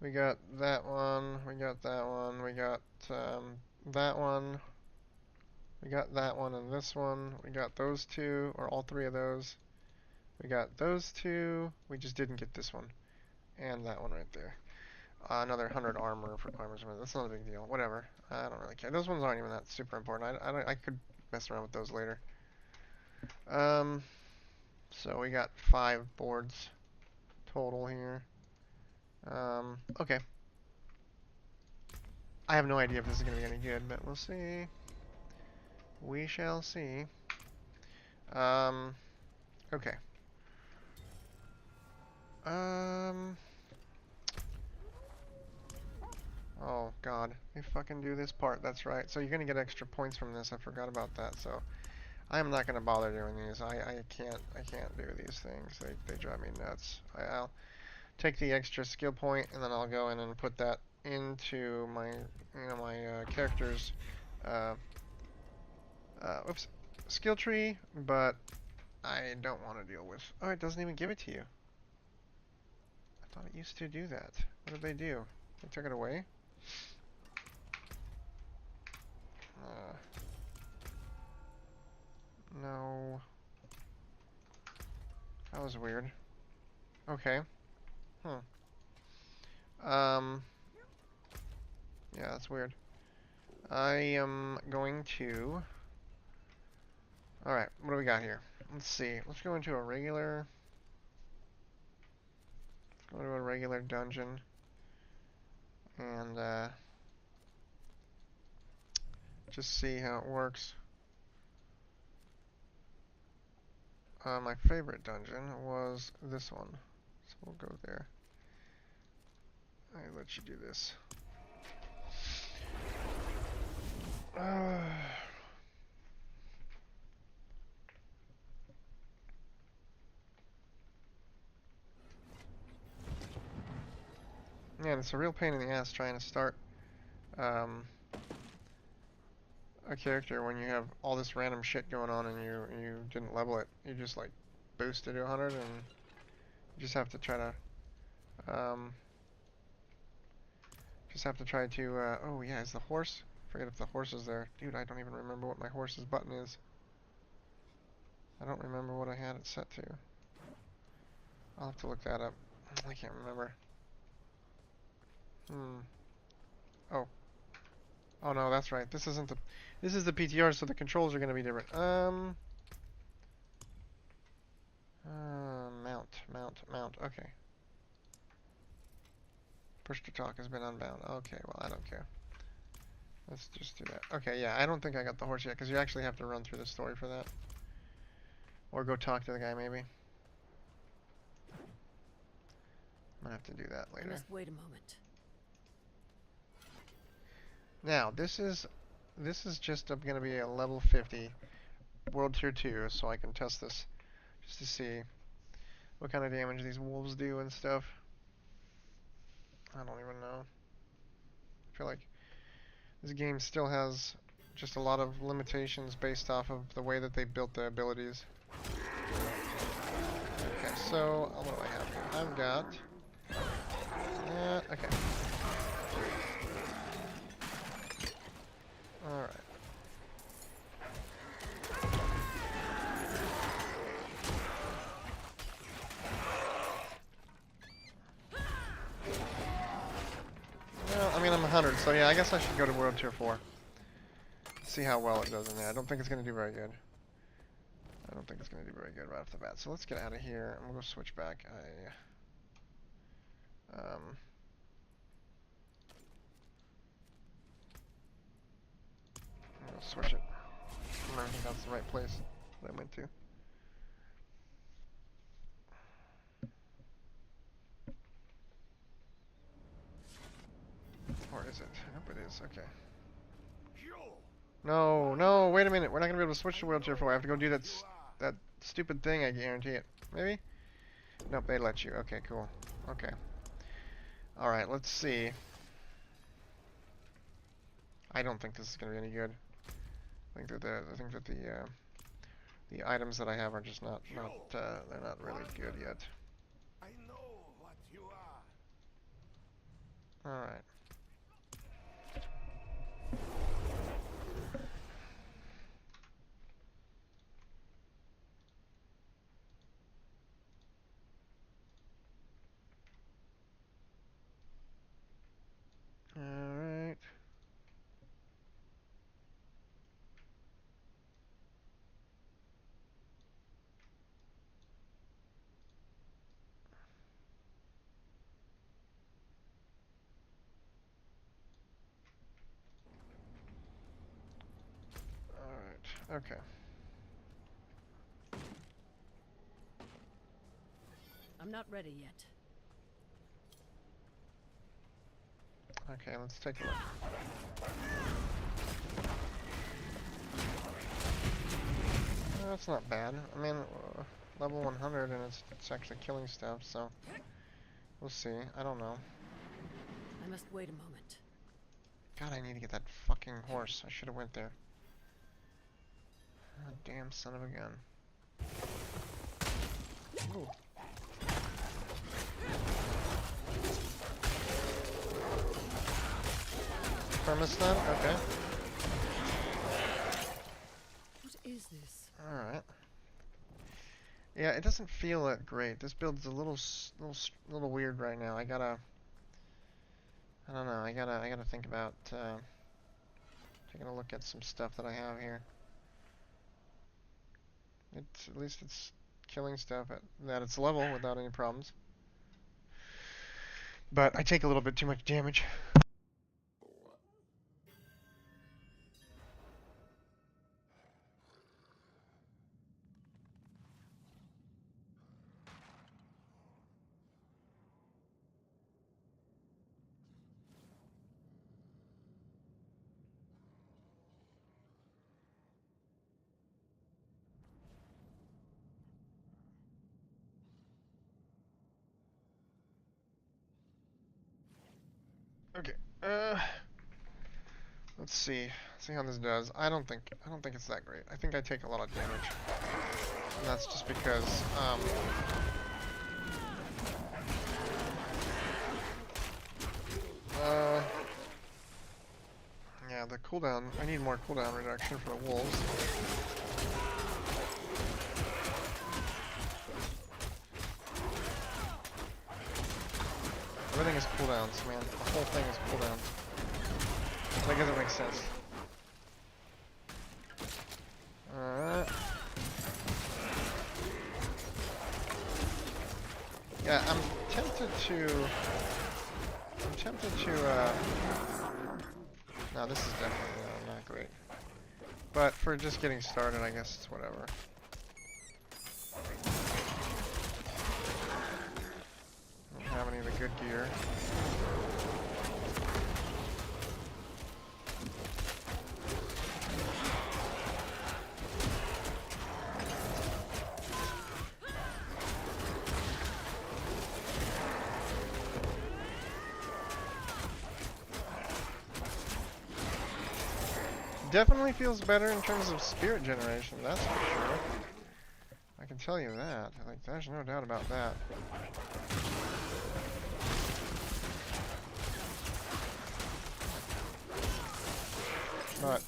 We got that one. We got that one. We got that one. We got that one and this one. We got those 2, or all 3 of those. We got those 2. We just didn't get this one. And that one right there. Another 100 armor for climbers. That's not a big deal. Whatever. I don't really care. Those ones aren't even that super important. I could mess around with those later. So we got 5 boards total here. Okay. I have no idea if this is going to be any good, but we'll see. We shall see. Okay. Oh god, they fucking do this part, that's right. So you're gonna get extra points from this, I forgot about that, so I'm not gonna bother doing these. I can't do these things. They drive me nuts. I'll take the extra skill point and then I'll go in and put that into my character's oops, skill tree, but I don't want to deal with. Oh, it doesn't even give it to you. I thought it used to do that. What did they do? They took it away? No. That was weird. Okay. Yeah, that's weird. I am going to... Alright, what do we got here? Let's see. Let's go into a regular... Let's go to a regular dungeon. And, just see how it works. My favorite dungeon was this one. So we'll go there. I let you do this. Yeah, and it's a real pain in the ass trying to start um, a character when you have all this random shit going on and you didn't level it. You just like boost it to 100 and you just have to try to oh yeah, is the horse? Forget if the horse is there. Dude, I don't even remember what my horse's button is. I don't remember what I had it set to. I'll have to look that up. I can't remember. Oh. Oh no, that's right. This isn't the... This is the PTR, so the controls are going to be different. Mount. Okay. Push to talk has been unbound. Okay, well, I don't care. Let's just do that. Okay, yeah, I don't think I got the horse yet, because you actually have to run through the story for that. Or go talk to the guy, maybe. I'm gonna have to do that I later. must wait a moment. Now, this is just gonna be a level 50 World Tier 2, so I can test this just to see what kind of damage these wolves do and stuff. I don't even know. I feel like this game still has just a lot of limitations based off of the way that they built the abilities. Okay, so what do I have here? I've got... okay. Alright. Well, I mean, I'm 100, so yeah, I guess I should go to World Tier 4. See how well it does in there. I don't think it's going to do very good. I don't think it's going to do very good right off the bat. So let's get out of here. I'm going to switch back. I'm going to switch it. I don't think that's the right place that I went to. Or is it? Nope, it is. Okay. No, wait a minute. We're not going to be able to switch to World Tier 4. I have to go do that stupid thing, I guarantee it. Maybe? Nope, they let you. Okay, cool. Okay. Alright, let's see. I don't think this is going to be any good. I think that the items that I have are just they're not really good yet. I know what you are. Alright. Alright. Alright. Okay. I'm not ready yet. Okay, let's take a look. That's not bad. I mean, level 100 and it's actually killing stuff, so we'll see. I don't know. I must wait a moment. God, I need to get that fucking horse. I should have went there. Oh, damn son of a gun. Ooh. Perma-stun? Okay. What is this? Alright. Yeah, it doesn't feel that great. This build's a little weird right now. I don't know. I gotta think about taking a look at some stuff that I have here. At least it's killing stuff at its level without any problems. But I take a little bit too much damage. Okay. Let's see. See how this does. I don't think it's that great. I think I take a lot of damage. And that's just because yeah, the cooldown, I need more cooldown reduction for the wolves. Everything is cooldowns, man. The whole thing is cooldowns. That doesn't make sense. Alright. Yeah, I'm tempted to... No, this is definitely not great. But for just getting started, I guess it's whatever. Don't have any of the good gear. Definitely feels better in terms of spirit generation, that's for sure. I can tell you that. Like, there's no doubt about that. But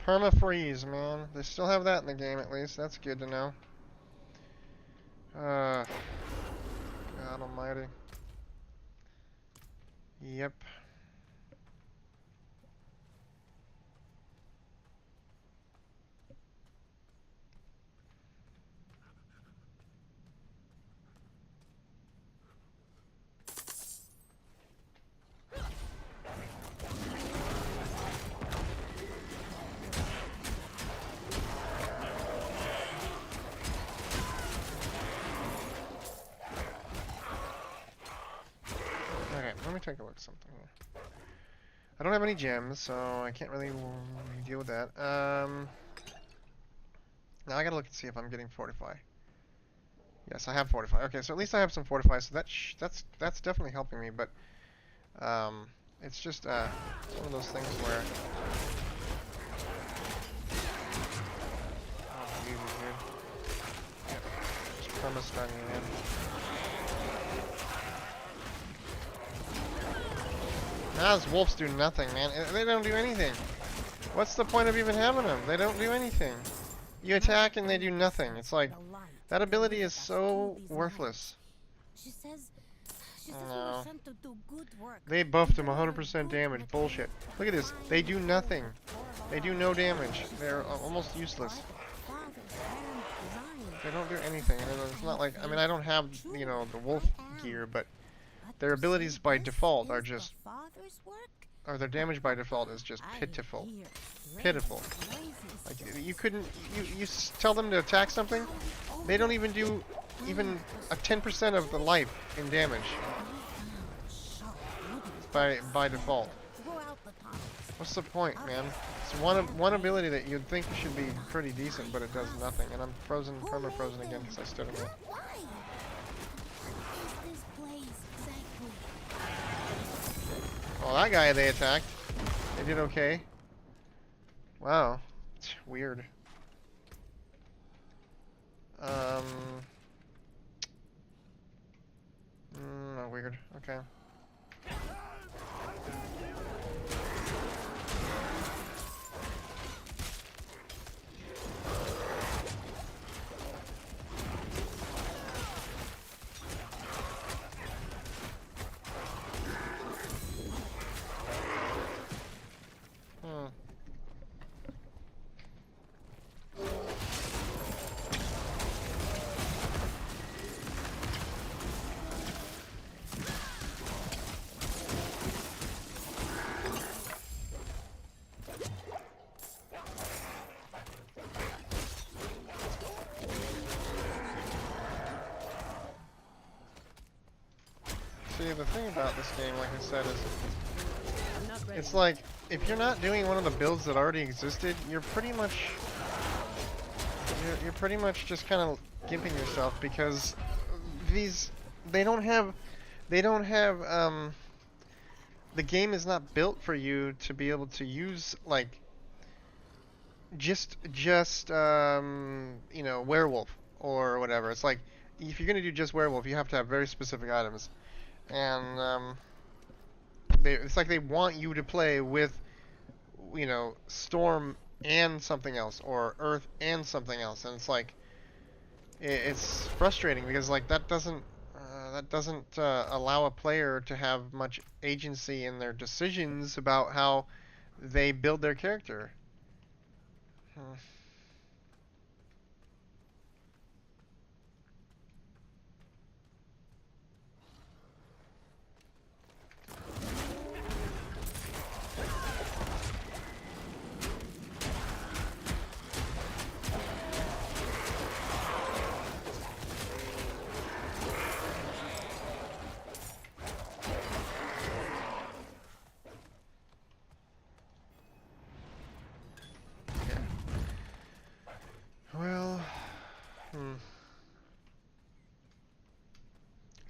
perma-freeze, man. They still have that in the game, at least. That's good to know. God almighty. Yep. Let me take a look at something here. I don't have any gems, so I can't really deal with that. Now I gotta look and see if I'm getting Fortify. Yes, I have Fortify. Okay, so at least I have some Fortify, so that's definitely helping me, but it's just one of those things where... Oh, easy, dude. Yep, just perma-stunning in. Now those wolves do nothing, man. They don't do anything. What's the point of even having them? They don't do anything. You attack and they do nothing. It's like, that ability is so worthless. No. They buffed him 100% damage. Bullshit. Look at this. They do nothing. They do no damage. They're almost useless. They don't do anything. And it's not like, I mean, I don't have, you know, the wolf gear, but their abilities by default are just, or their damage by default is just pitiful. Pitiful. Like, you couldn't, you tell them to attack something, they don't even do even a 10% of the life in damage. By default. What's the point, man? It's one ability that you'd think should be pretty decent, but it does nothing. And I'm frozen, perma-frozen again because I stood in it. Well, that guy they attacked. They did okay. Wow. It's weird. Weird. Okay. See, the thing about this game, like I said, is I'm not ready. it's like if you're not doing one of the builds that already existed, you're pretty much just kind of gimping yourself because these they don't have the game is not built for you to be able to use like just you know, werewolf or whatever. It's like if you're gonna do just werewolf, you have to have very specific items, and it's like they want you to play with, you know, storm and something else, or earth and something else, and it's like it's frustrating because like that doesn't allow a player to have much agency in their decisions about how they build their character. Well, I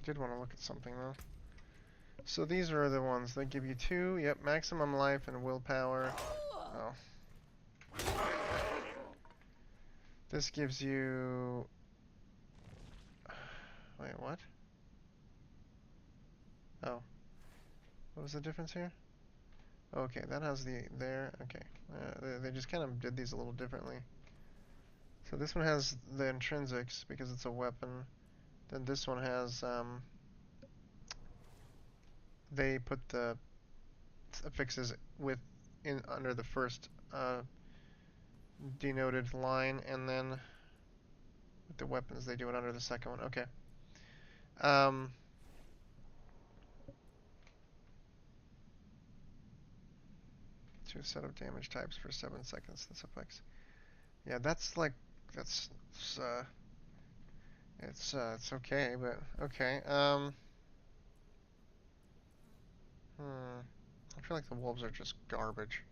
did want to look at something though. So these are the ones that give you 2, yep, maximum life and willpower. Oh. This gives you... Wait, what? Oh. What was the difference here? Okay, that has the... there, okay. They just kind of did these a little differently. So this one has the intrinsics because it's a weapon. Then this one has, they put the affixes under the first denoted line, and then with the weapons they do it under the second one. Okay. To a set of damage types for 7 seconds. This affects. Yeah, that's like it's okay, but okay. I feel like the wolves are just garbage.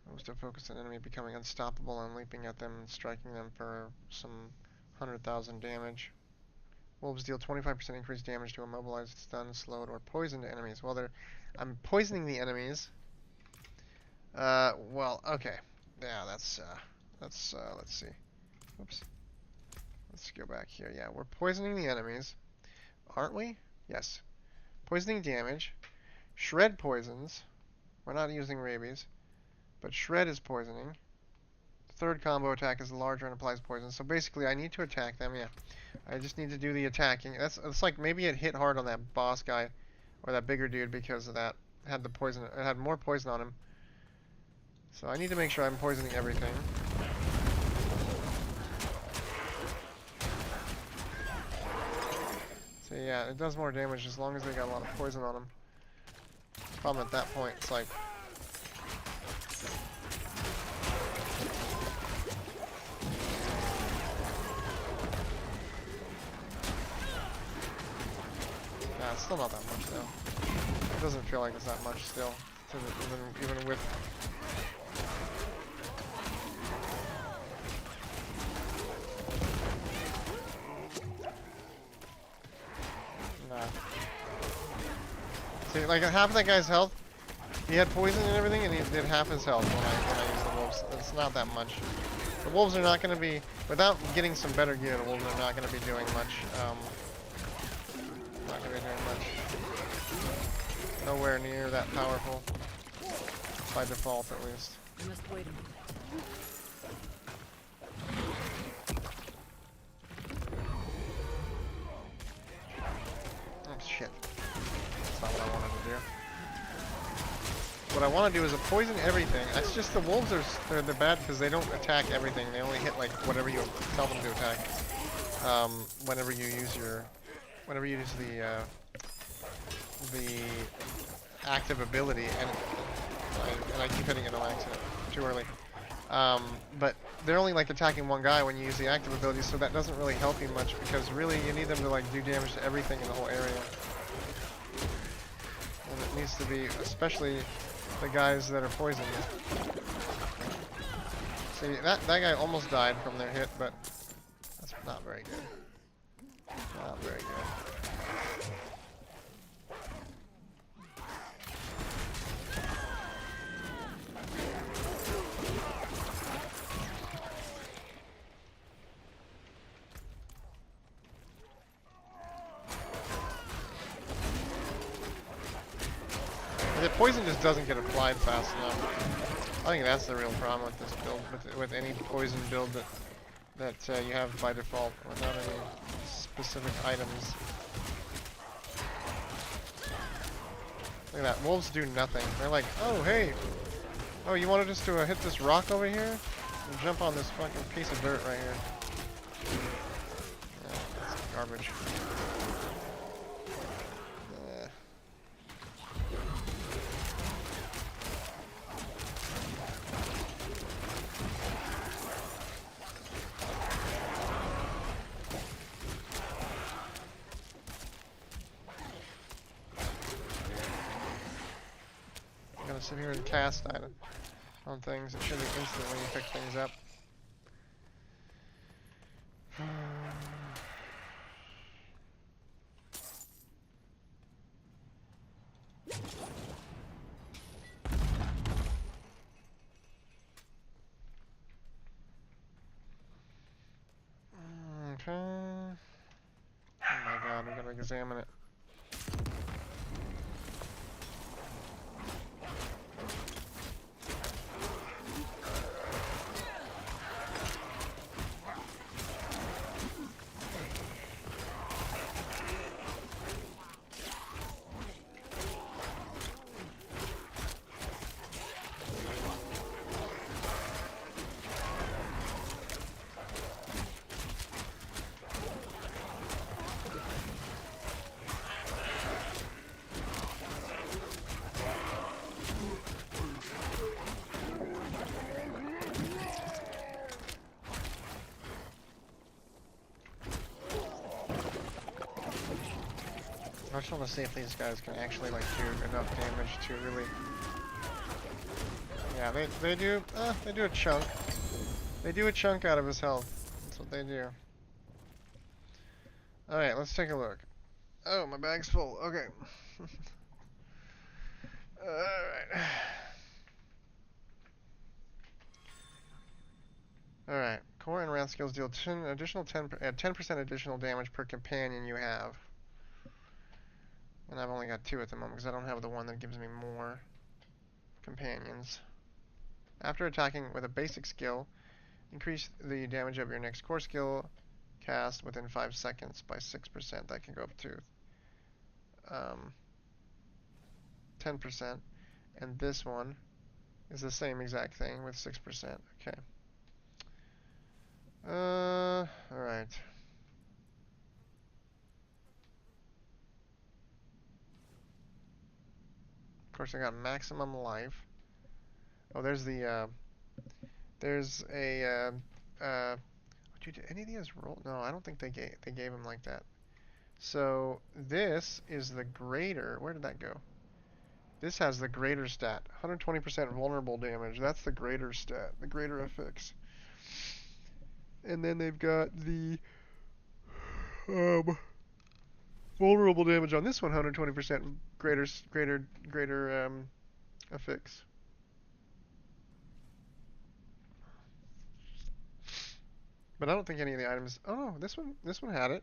Moves to focus an enemy becoming unstoppable and leaping at them and striking them for some 100,000 damage. Wolves deal 25% increased damage to immobilized, stunned, slowed, or poisoned enemies. Well, I'm poisoning the enemies. Well, okay. Yeah, let's see. Oops. Let's go back here. Yeah, we're poisoning the enemies. Aren't we? Yes. Poisoning damage. Shred poisons. We're not using rabies. But shred is poisoning. The third combo attack is larger and applies poison. So basically I need to attack them, yeah. I just need to do the attacking. It's like maybe it hit hard on that boss guy or that bigger dude because of that. It had the poison. It had more poison on him. So I need to make sure I'm poisoning everything. So yeah, it does more damage as long as they got a lot of poison on them. Problem at that point, it's like... Yeah, it's still not that much though. It doesn't feel like it's that much still. Even with... See, like half of that guy's health, he had poison and everything, and he did half his health when I used the wolves. It's not that much. The wolves are not going to be, without getting some better gear, the wolves are not going to be doing much. Not going to be doing much. Nowhere near that powerful, by default at least. I must wait a minute. Oh shit. That's not what I wanted to do. What I want to do is poison everything. That's just the wolves they're bad because they don't attack everything. They only hit like whatever you tell them to attack. Whenever you use the active ability, and I keep hitting it on accident too early. But they're only like attacking one guy when you use the active ability, so that doesn't really help you much because really you need them to like do damage to everything in the whole area. And it needs to be especially the guys that are poisoned. See, that guy almost died from their hit, but that's not very good. Not very good. The poison just doesn't get applied fast enough. I think that's the real problem with this build, with any poison build that you have by default without any specific items. Look at that, wolves do nothing. They're like, oh hey, oh you wanted us to hit this rock over here? And jump on this fucking piece of dirt right here. Yeah, that's garbage. Sit here and cast on things. It should be instant when you pick things up. Okay. Oh my god, we gotta examine it. I just want to see if these guys can actually like do enough damage to really. Yeah, they do a chunk. They do a chunk out of his health. That's what they do. All right, let's take a look. Oh, my bag's full. Okay. All right. All right. Core and wrath skills deal 10% additional damage per companion you have. And I've only got 2 at the moment because I don't have the one that gives me more companions. After attacking with a basic skill, increase the damage of your next core skill cast within 5 seconds by 6%. That can go up to 10%. And this one is the same exact thing with 6%. Okay. Alright. Of course, I got maximum life. Oh, there's the, there's a, did any of these roll? No, I don't think they gave him like that. So, this is the greater. Where did that go? This has the greater stat. 120% vulnerable damage. That's the greater stat. The greater affix. And then they've got the, vulnerable damage on this one, 120% greater affix. But I don't think any of the items. Oh no, this one had it.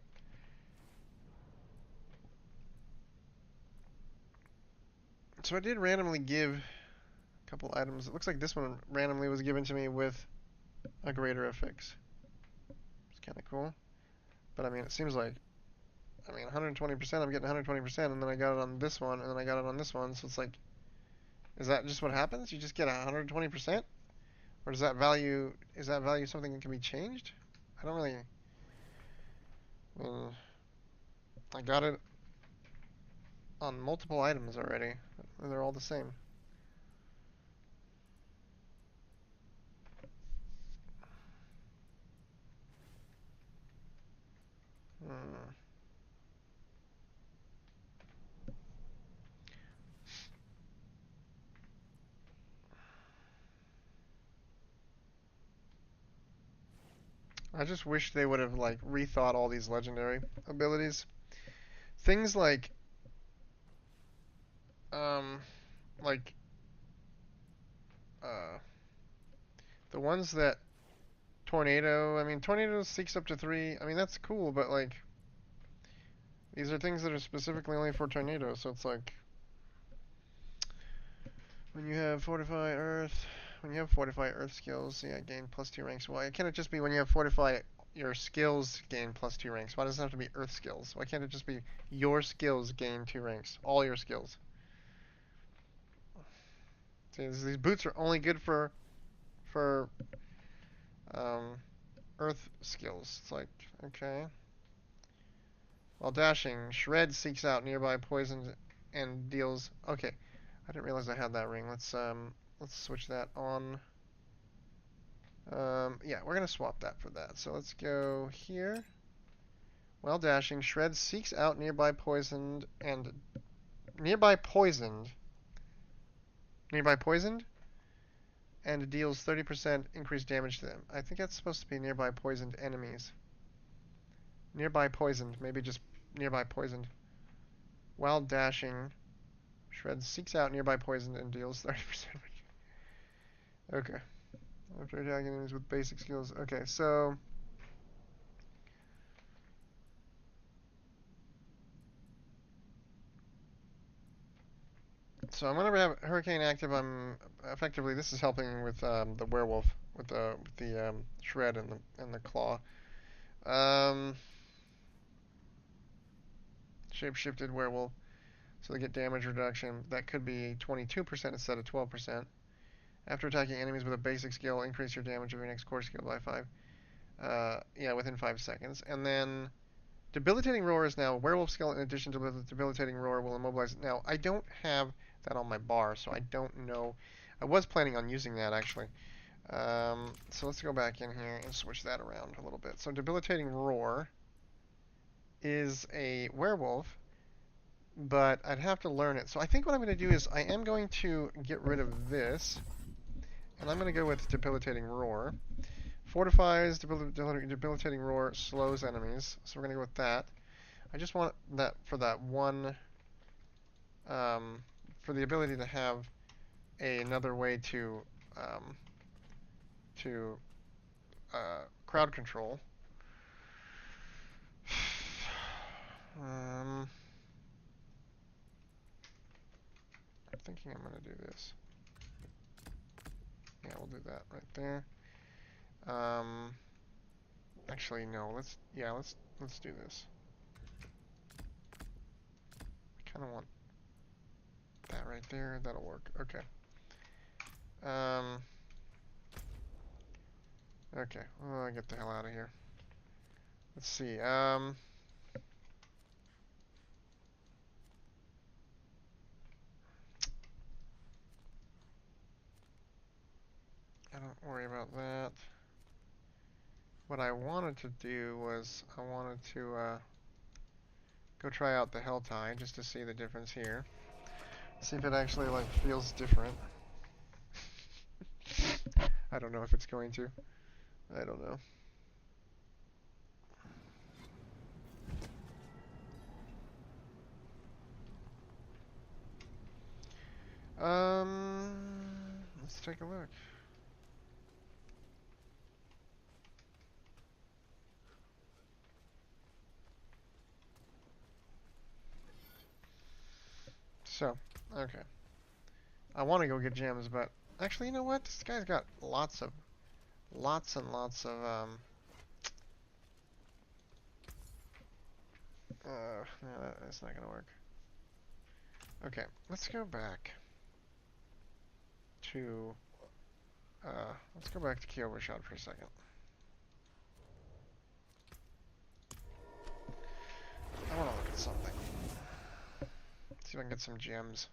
So I did randomly give a couple items. It looks like this one randomly was given to me with a greater affix. It's kind of cool. But I mean, it seems like, I mean, 120%. I'm getting 120%, and then I got it on this one, and then I got it on this one. So it's like, is that just what happens? You just get 120%, or is that value something that can be changed? I don't really. I got it on multiple items already. They're all the same. Hmm. I just wish they would have like rethought all these legendary abilities. Things um like uh the ones that tornado. I mean, tornado seeks up to 3. I mean, that's cool, but like these are things that are specifically only for tornado. So it's like when you have fortify earth, when you have fortify earth skills, yeah, gain +2 ranks. Why can't it just be when you have fortify your skills gain +2 ranks? Why does it have to be earth skills? Why can't it just be your skills gain 2 ranks? All your skills. See, these boots are only good for um, earth skills. It's like, okay. While dashing, Shred seeks out nearby poisons and deals. Okay, I didn't realize I had that ring. Let's switch that on. Yeah, we're gonna swap that for that. So let's go here. While dashing, Shred seeks out nearby poisoned and nearby poisoned and deals 30% increased damage to them. I think that's supposed to be nearby poisoned enemies. Nearby poisoned, maybe just nearby poisoned. While dashing, Shred seeks out nearby poison and deals 30%. Okay. After attacking enemies with basic skills. Okay, so I'm gonna have Hurricane active. I'm effectively this is helping with the werewolf with the shred and the claw. Um, Shapeshifted werewolf, so they get damage reduction. That could be 22% instead of 12%. After attacking enemies with a basic skill, increase your damage of your next core skill by 5. Yeah, within 5 seconds. And then Debilitating Roar is now a werewolf skill in addition to Debilitating Roar will immobilize. Now, I don't have that on my bar, so I don't know. I was planning on using that actually. So let's go back in here and switch that around a little bit. So Debilitating Roar is a werewolf, but I'd have to learn it. So I think what I'm going to do is I am going to get rid of this, and I'm going to go with Debilitating Roar. Fortifies, Debilitating Roar slows enemies, so we're going to go with that. I just want that for that one, for the ability to have another way um, to crowd control. I'm thinking I'm going to do this. Yeah, we'll do that right there. Actually, no. Let's do this. I kind of want that right there. That'll work. Okay. Okay. Well, I get the hell out of here. Let's see. I don't worry about that. What I wanted to do was I wanted to go try out the Hell Tie just to see the difference here. See if it actually like feels different. I don't know if it's going to. I don't know. Let's take a look. So, okay. I want to go get gems, but actually, you know what? This guy's got lots and lots of, no, that's not gonna work. Okay, let's go back to, let's go back to Key Overshot for a second. I want to look at something. See if I can get some gems.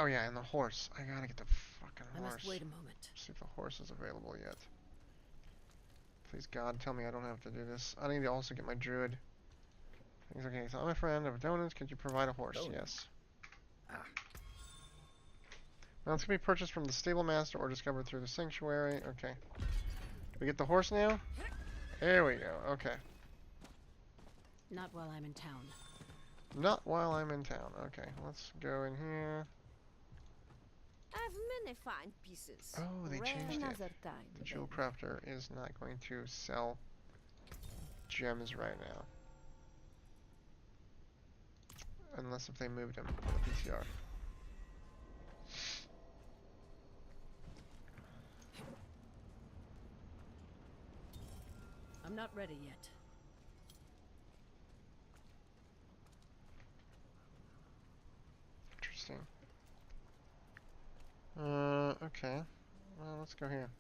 Oh yeah, and the horse. I gotta get the fucking I horse. must wait a moment. See if the horse is available yet. Please God, tell me I don't have to do this. I need to also get my druid. He's okay. So I'm a friend of donuts. Could you provide a horse? Donuts? Yes. Ah. Now it's gonna be purchased from the stable master or discovered through the sanctuary. Okay. We get the horse now? There we go. Okay. Not while I'm in town. Not while I'm in town. Okay, let's go in here. I've many fine pieces. Oh, they Rare changed it. another time. The jewel crafter is not going to sell gems right now. Unless if they moved him to the PTR. I'm not ready yet. Interesting. Okay. Well, let's go here.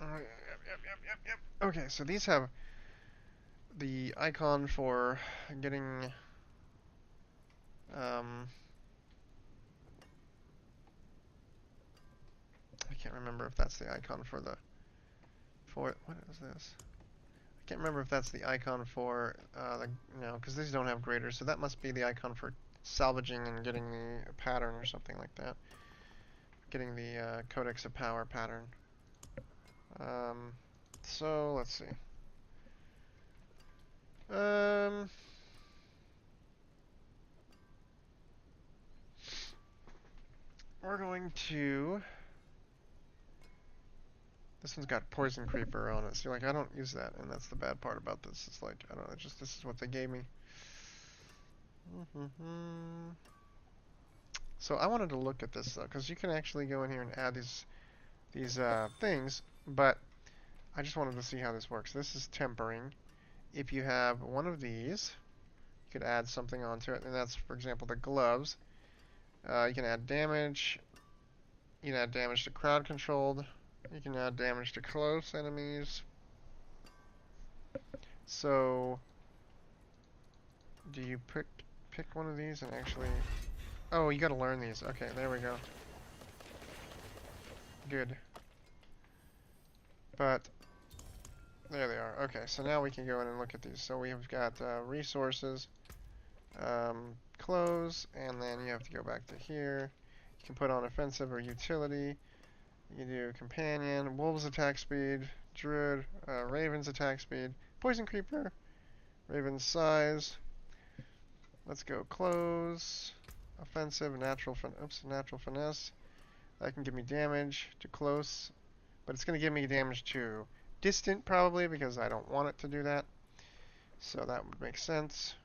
Oh, yep. Okay, so these have the icon for getting I can't remember if that's the icon for what is this? I can't remember if that's the icon for because these don't have graders, so that must be the icon for salvaging and getting the pattern or something like that. Getting the Codex of Power pattern. So let's see. We're going to. This one's got Poison Creeper on it, so like I don't use that, and that's the bad part about this. It's like I don't know, just this is what they gave me. So I wanted to look at this though, because you can actually go in here and add these things, but I just wanted to see how this works. This is tempering. If you have one of these, you could add something onto it, and that's, for example, the gloves. You can add damage. You can add damage to crowd controlled. You can add damage to close enemies. So, do you pick one of these and actually... Oh, you gotta learn these. Okay, there we go. Good. But, there they are. Okay, so now we can go in and look at these. So we have got resources, clothes, and then you have to go back to here. You can put on offensive or utility. You can do companion, wolves attack speed, druid, ravens attack speed, poison creeper, raven's size. Let's go clothes, offensive, natural finesse. That can give me damage to close, but it's going to give me damage to distant probably because I don't want it to do that. So that would make sense.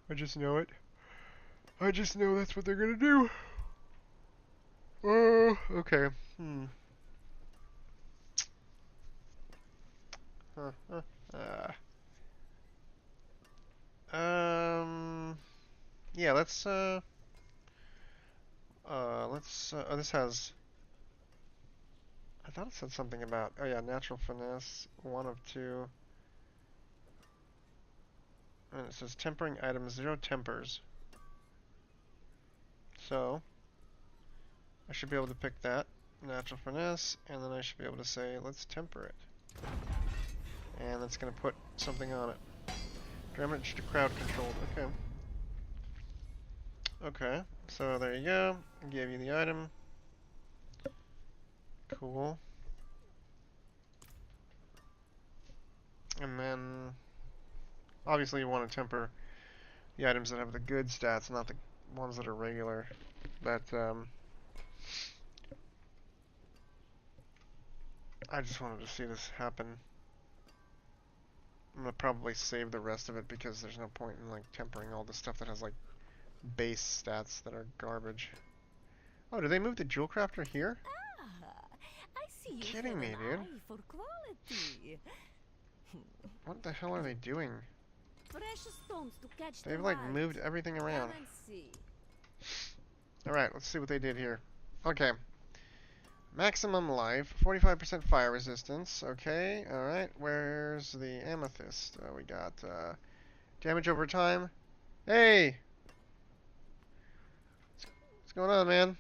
I just know it. I just know that's what they're going to do. Oh, okay. Yeah, let's, oh, this has, I thought it said something about, oh yeah, natural finesse, 1 of 2. And it says tempering items, 0 tempers. So, I should be able to pick that, natural finesse, and then I should be able to say, let's temper it. And that's going to put something on it. Damage to crowd controlled, okay. Okay, so there you go. I gave you the item. Cool. And then, obviously you want to temper the items that have the good stats, not the ones that are regular. But, I just wanted to see this happen. I'm gonna probably save the rest of it because there's no point in, like, tempering all the stuff that has, like, base stats that are garbage. Oh, did they move the jewel crafter here? I see you Kidding have me, an dude. eye for quality. What the hell are they doing? Precious stones to catch the They've, like, light. moved everything around. Come and see. Alright, let's see what they did here. Okay. Maximum life, 45% fire resistance. Okay, alright. Where's the amethyst? We got damage over time. Hey! What's going on, man?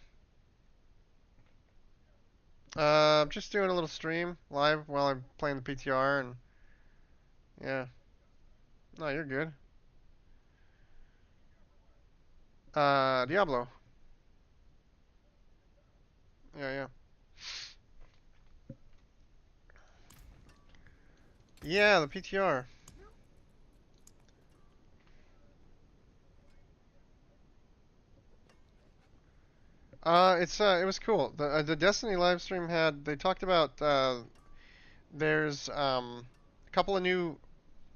I'm just doing a little stream live while I'm playing the PTR, and yeah. No, you're good. Diablo. Yeah, yeah. Yeah, the PTR. It was cool. The Destiny live stream they talked about there's a couple of new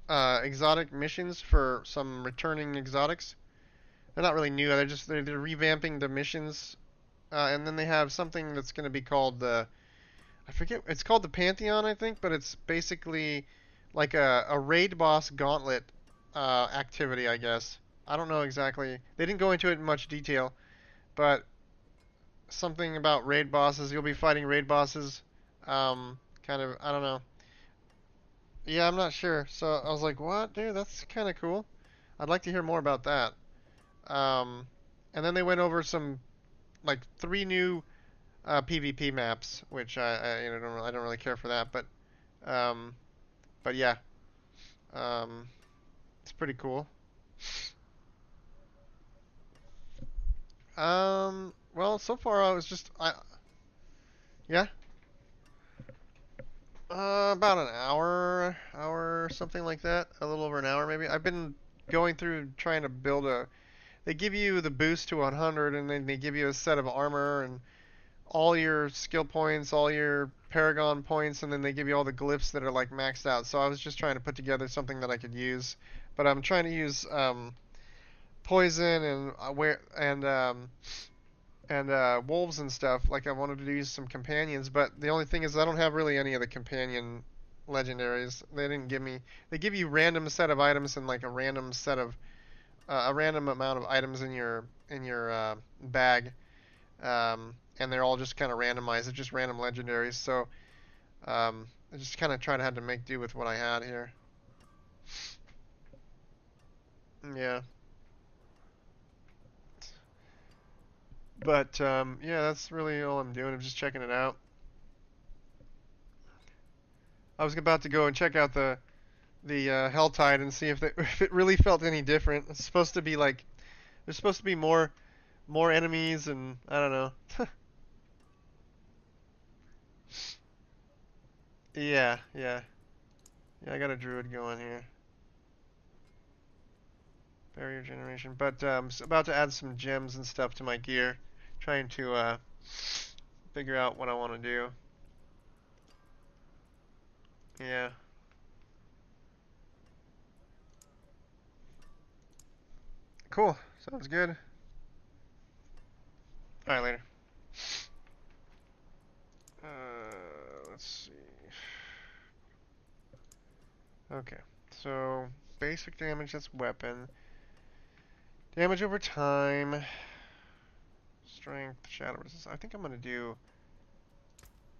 exotic missions for some returning exotics. They're not really new. They're revamping the missions, and then they have something that's going to be called I forget, it's called the Pantheon, I think, but it's basically like a raid boss gauntlet activity, I guess. I don't know exactly. They didn't go into it in much detail, but something about raid bosses. You'll be fighting raid bosses. Kind of, I don't know. Yeah, I'm not sure. So I was like, what, dude? That's kind of cool. I'd like to hear more about that. Um, and then they went over some, like, 3 new PvP maps, which I don't really care for that, um, but yeah, um, it's pretty cool. Well, so far I was just, yeah, about an hour, something like that, a little over an hour maybe. I've been going through trying to build they give you the boost to 100, and then they give you a set of armor and all your skill points, all your Paragon points, and then they give you all the glyphs that are like maxed out. So I was just trying to put together something that I could use, but I'm trying to use poison and wolves and stuff. Like I wanted to use some companions, but the only thing is I don't have really any of the companion legendaries. They didn't give me. They give you random set of items and like a random set of a random amount of items in your bag, and they're all just kind of randomized. It's just random legendaries. So I just kind of had to make do with what I had here. Yeah. But yeah, that's really all I'm doing. I'm just checking it out. I was about to go and check out the Helltide and see if if it really felt any different. It's supposed to be like there's supposed to be more enemies, and I don't know. Yeah, yeah. Yeah, I got a druid going here. Barrier generation. But about to add some gems and stuff to my gear. Trying to figure out what I want to do. Yeah. Cool. Sounds good. Alright, later. Let's see. Okay. So, basic damage, that's weapon. Damage over time. Strength, shadow resistance. I think I'm going to do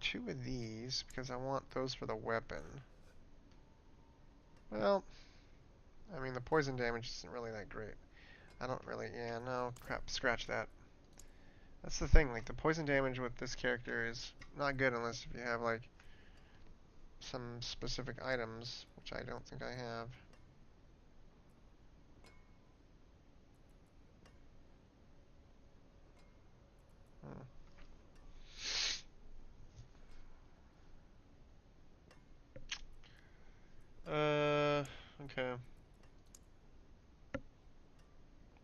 2 of these because I want those for the weapon. Well, I mean, the poison damage isn't really that great. I don't really, yeah, no, crap, scratch that. That's the thing, like, the poison damage with this character is not good unless if you have, like, some specific items, which I don't think I have. Hmm. Okay.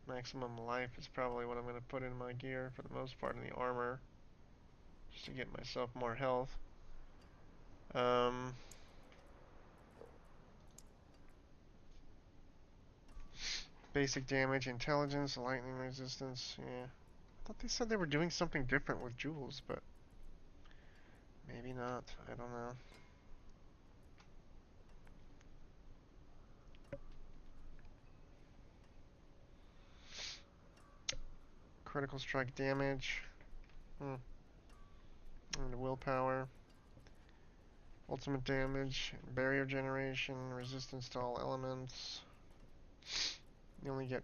Maximum life is probably what I'm going to put in my gear for the most part in the armor. Just to get myself more health. Basic damage, intelligence, lightning resistance, yeah. I thought they said they were doing something different with jewels, but maybe not. I don't know. Critical strike damage. And willpower. Ultimate damage, barrier generation, resistance to all elements. You only get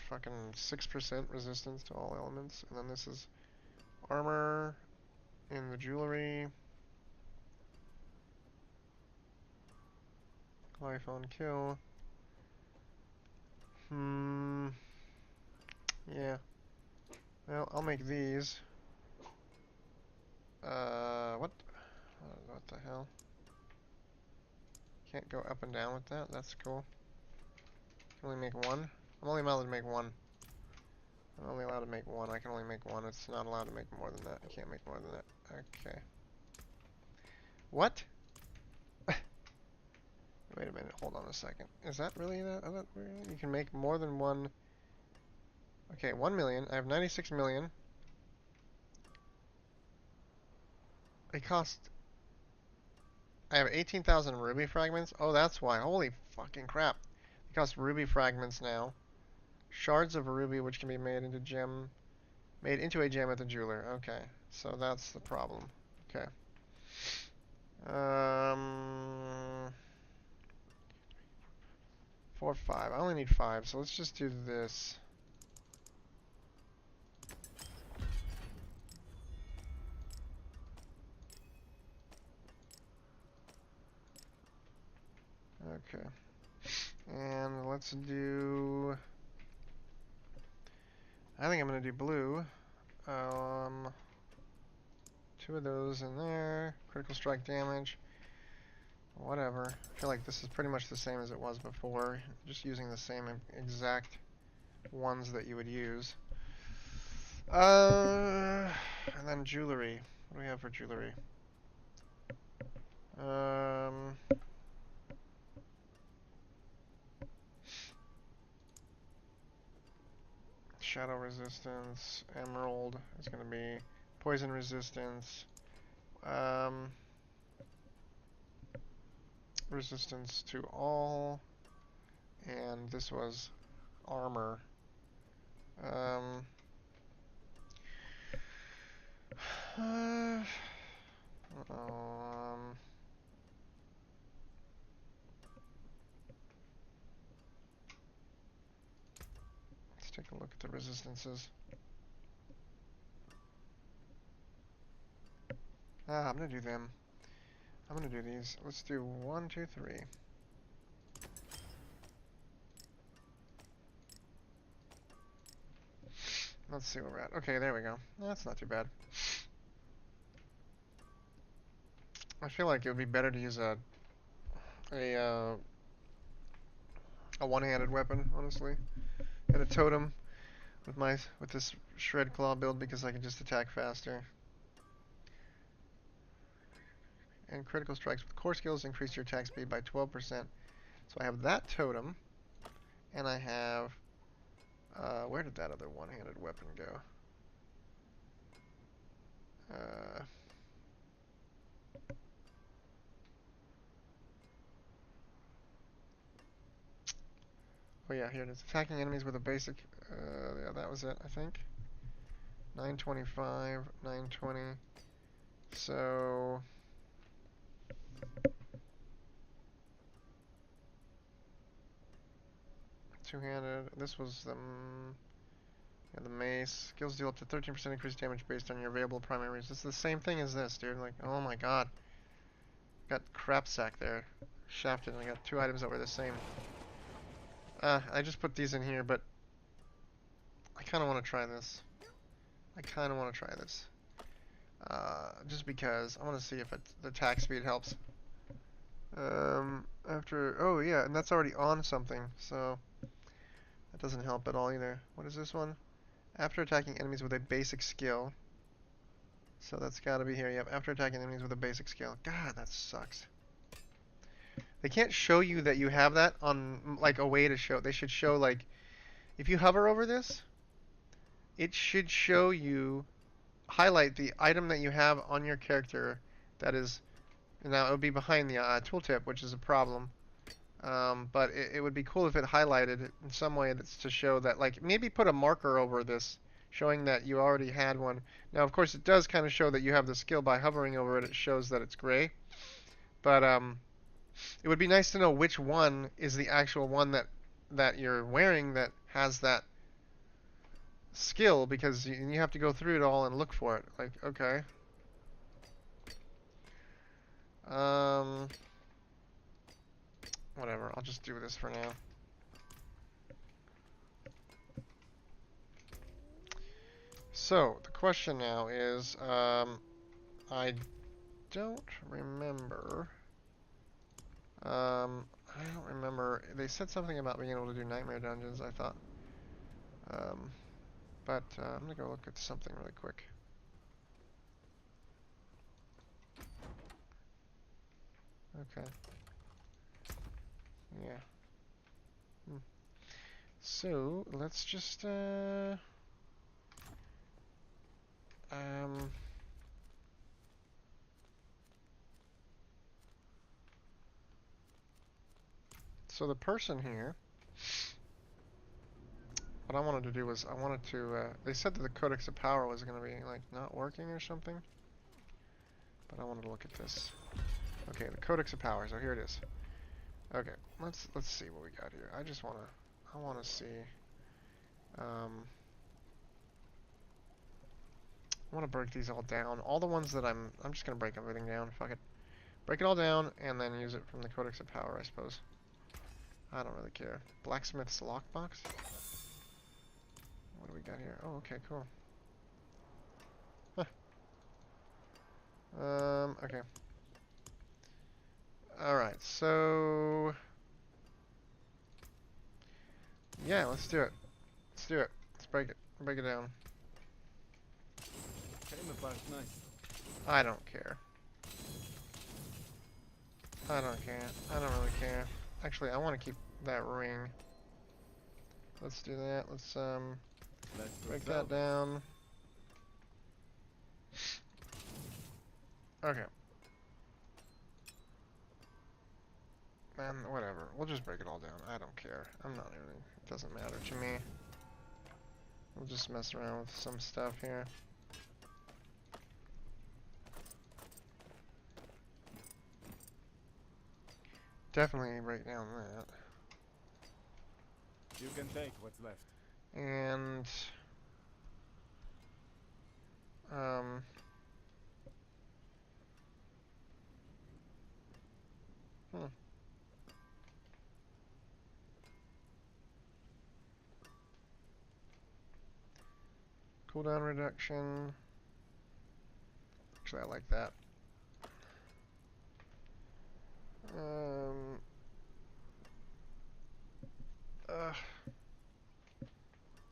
fucking 6% resistance to all elements. And then this is armor in the jewelry. Life on kill. Yeah. Well, I'll make these. What? What the hell? Can't go up and down with that. That's cool. Can only make one. I'm only allowed to make one. I'm only allowed to make one. I can only make one. It's not allowed to make more than that. I can't make more than that. Okay. What? Wait a minute. Hold on a second. Is that really that? You can make more than one. Okay, 1 million. I have 96 million. It costs. I have 18,000 ruby fragments. Oh, that's why. Holy fucking crap. It costs ruby fragments now. Shards of ruby, which can be made into a gem at the jeweler. Okay, so that's the problem. Okay. 4, 5. I only need 5, so let's just do this. Okay. And let's do. I think I'm gonna do blue. 2 of those in there. Critical strike damage. Whatever. I feel like this is pretty much the same as it was before. Just using the same exact ones that you would use. And then jewelry. What do we have for jewelry? Shadow resistance. Emerald is going to be poison resistance. Resistance to all. And this was armor. Let's take a look at the resistances. I'm gonna do them. I'm gonna do these. Let's do 1, 2, 3. Let's see where we're at. Okay, there we go. That's not too bad. I feel like it would be better to use a one-handed weapon, honestly, and a totem with this shred claw build because I can just attack faster. And critical strikes with core skills increase your attack speed by 12%. So I have that totem, and I have. Where did that other one-handed weapon go? Oh yeah, here it is. Attacking enemies with a basic. Yeah, that was it, I think. 925, 920. So. Two-handed. This was the mace. Skills deal up to 13% increased damage based on your available primaries. This is the same thing as this, dude. Like, oh my god. Got crap sack there. Shafted, and I got 2 items that were the same. I just put these in here, but I kind of want to try this. Just because I want to see if the attack speed helps. Oh yeah, and that's already on something, so that doesn't help at all either. What is this one? After attacking enemies with a basic skill. So that's gotta be here. Yep, after attacking enemies with a basic skill. God, that sucks. They can't show you that you have that on, like, a way to show. They should show, like, if you hover over this, it should show you, highlight the item that you have on your character that is, now it would be behind the tooltip, which is a problem. But it would be cool if it highlighted it in some way that's to show that, like, maybe put a marker over this showing that you already had one. Now, of course, it does kind of show that you have the skill by hovering over it. It shows that it's gray. But it would be nice to know which one is the actual one that you're wearing that has that skill, because you have to go through it all and look for it. Like, okay. Whatever. I'll just do this for now. So, the question now is, I don't remember. I don't remember. They said something about being able to do nightmare dungeons, I thought. But I'm gonna go look at something really quick. Okay. Yeah. So, let's just, so the person here, what I wanted to do was, I wanted to, they said that the Codex of Power was going to be, like, not working or something. But I wanted to look at this. Okay, the Codex of Power, so here it is. Okay, let's see what we got here. I wanna see, I wanna break these all down. All the ones that I'm just gonna break everything down, fuck it. Break it all down, and then use it from the Codex of Power, I suppose. I don't really care. Blacksmith's Lockbox? What do we got here? Oh, okay, cool. Huh. Okay. Alright, so... yeah, let's do it. Let's do it. Let's break it. Break it down. Came apart nice. I don't care. I don't care. I don't really care. Actually, I want to keep that ring. Let's do that. Let's break that down. Okay. Man, whatever. We'll just break it all down. I don't care. I'm not even... it doesn't matter to me. We'll just mess around with some stuff here. Definitely break down that. You can take what's left. And... cooldown reduction. Actually, I like that.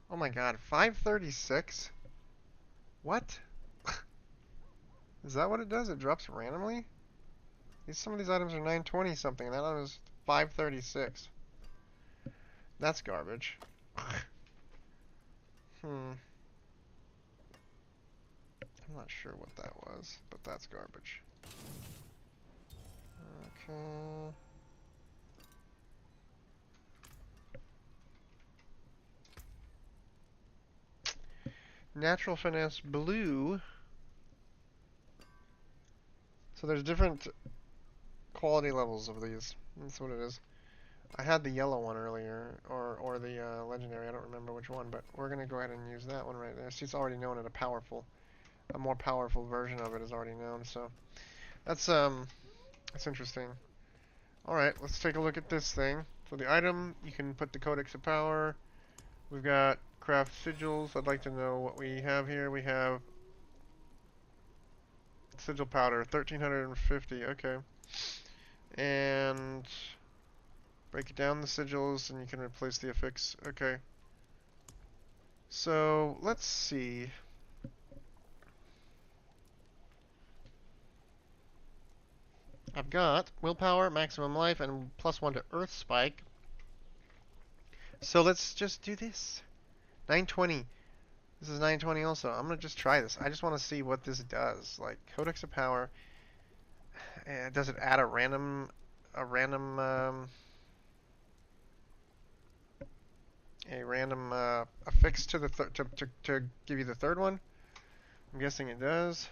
Oh my god, 536? What? Is that what it does? It drops randomly? Some of these items are 920 something, and that one was 536. That's garbage. I'm not sure what that was, but that's garbage. Okay. Natural Finesse Blue. So there's different quality levels of these. That's what it is. I had the yellow one earlier, or the legendary. I don't remember which one, but we're gonna go ahead and use that one right there. See, it's already known at a more powerful version of it is already known. So that's interesting. All right, let's take a look at this thing. So the item, you can put the Codex of Power. We've got craft sigils. I'd like to know what we have here. We have sigil powder, 1350. Okay. And break down the sigils, and you can replace the affix. Okay. So let's see. I've got willpower, maximum life, and +1 to earth spike. So let's just do this. 920. This is 920 also. I'm gonna just try this. I just want to see what this does. Like, Codex of Power. Does it add a random a random affix to the to give you the third one? I'm guessing it does.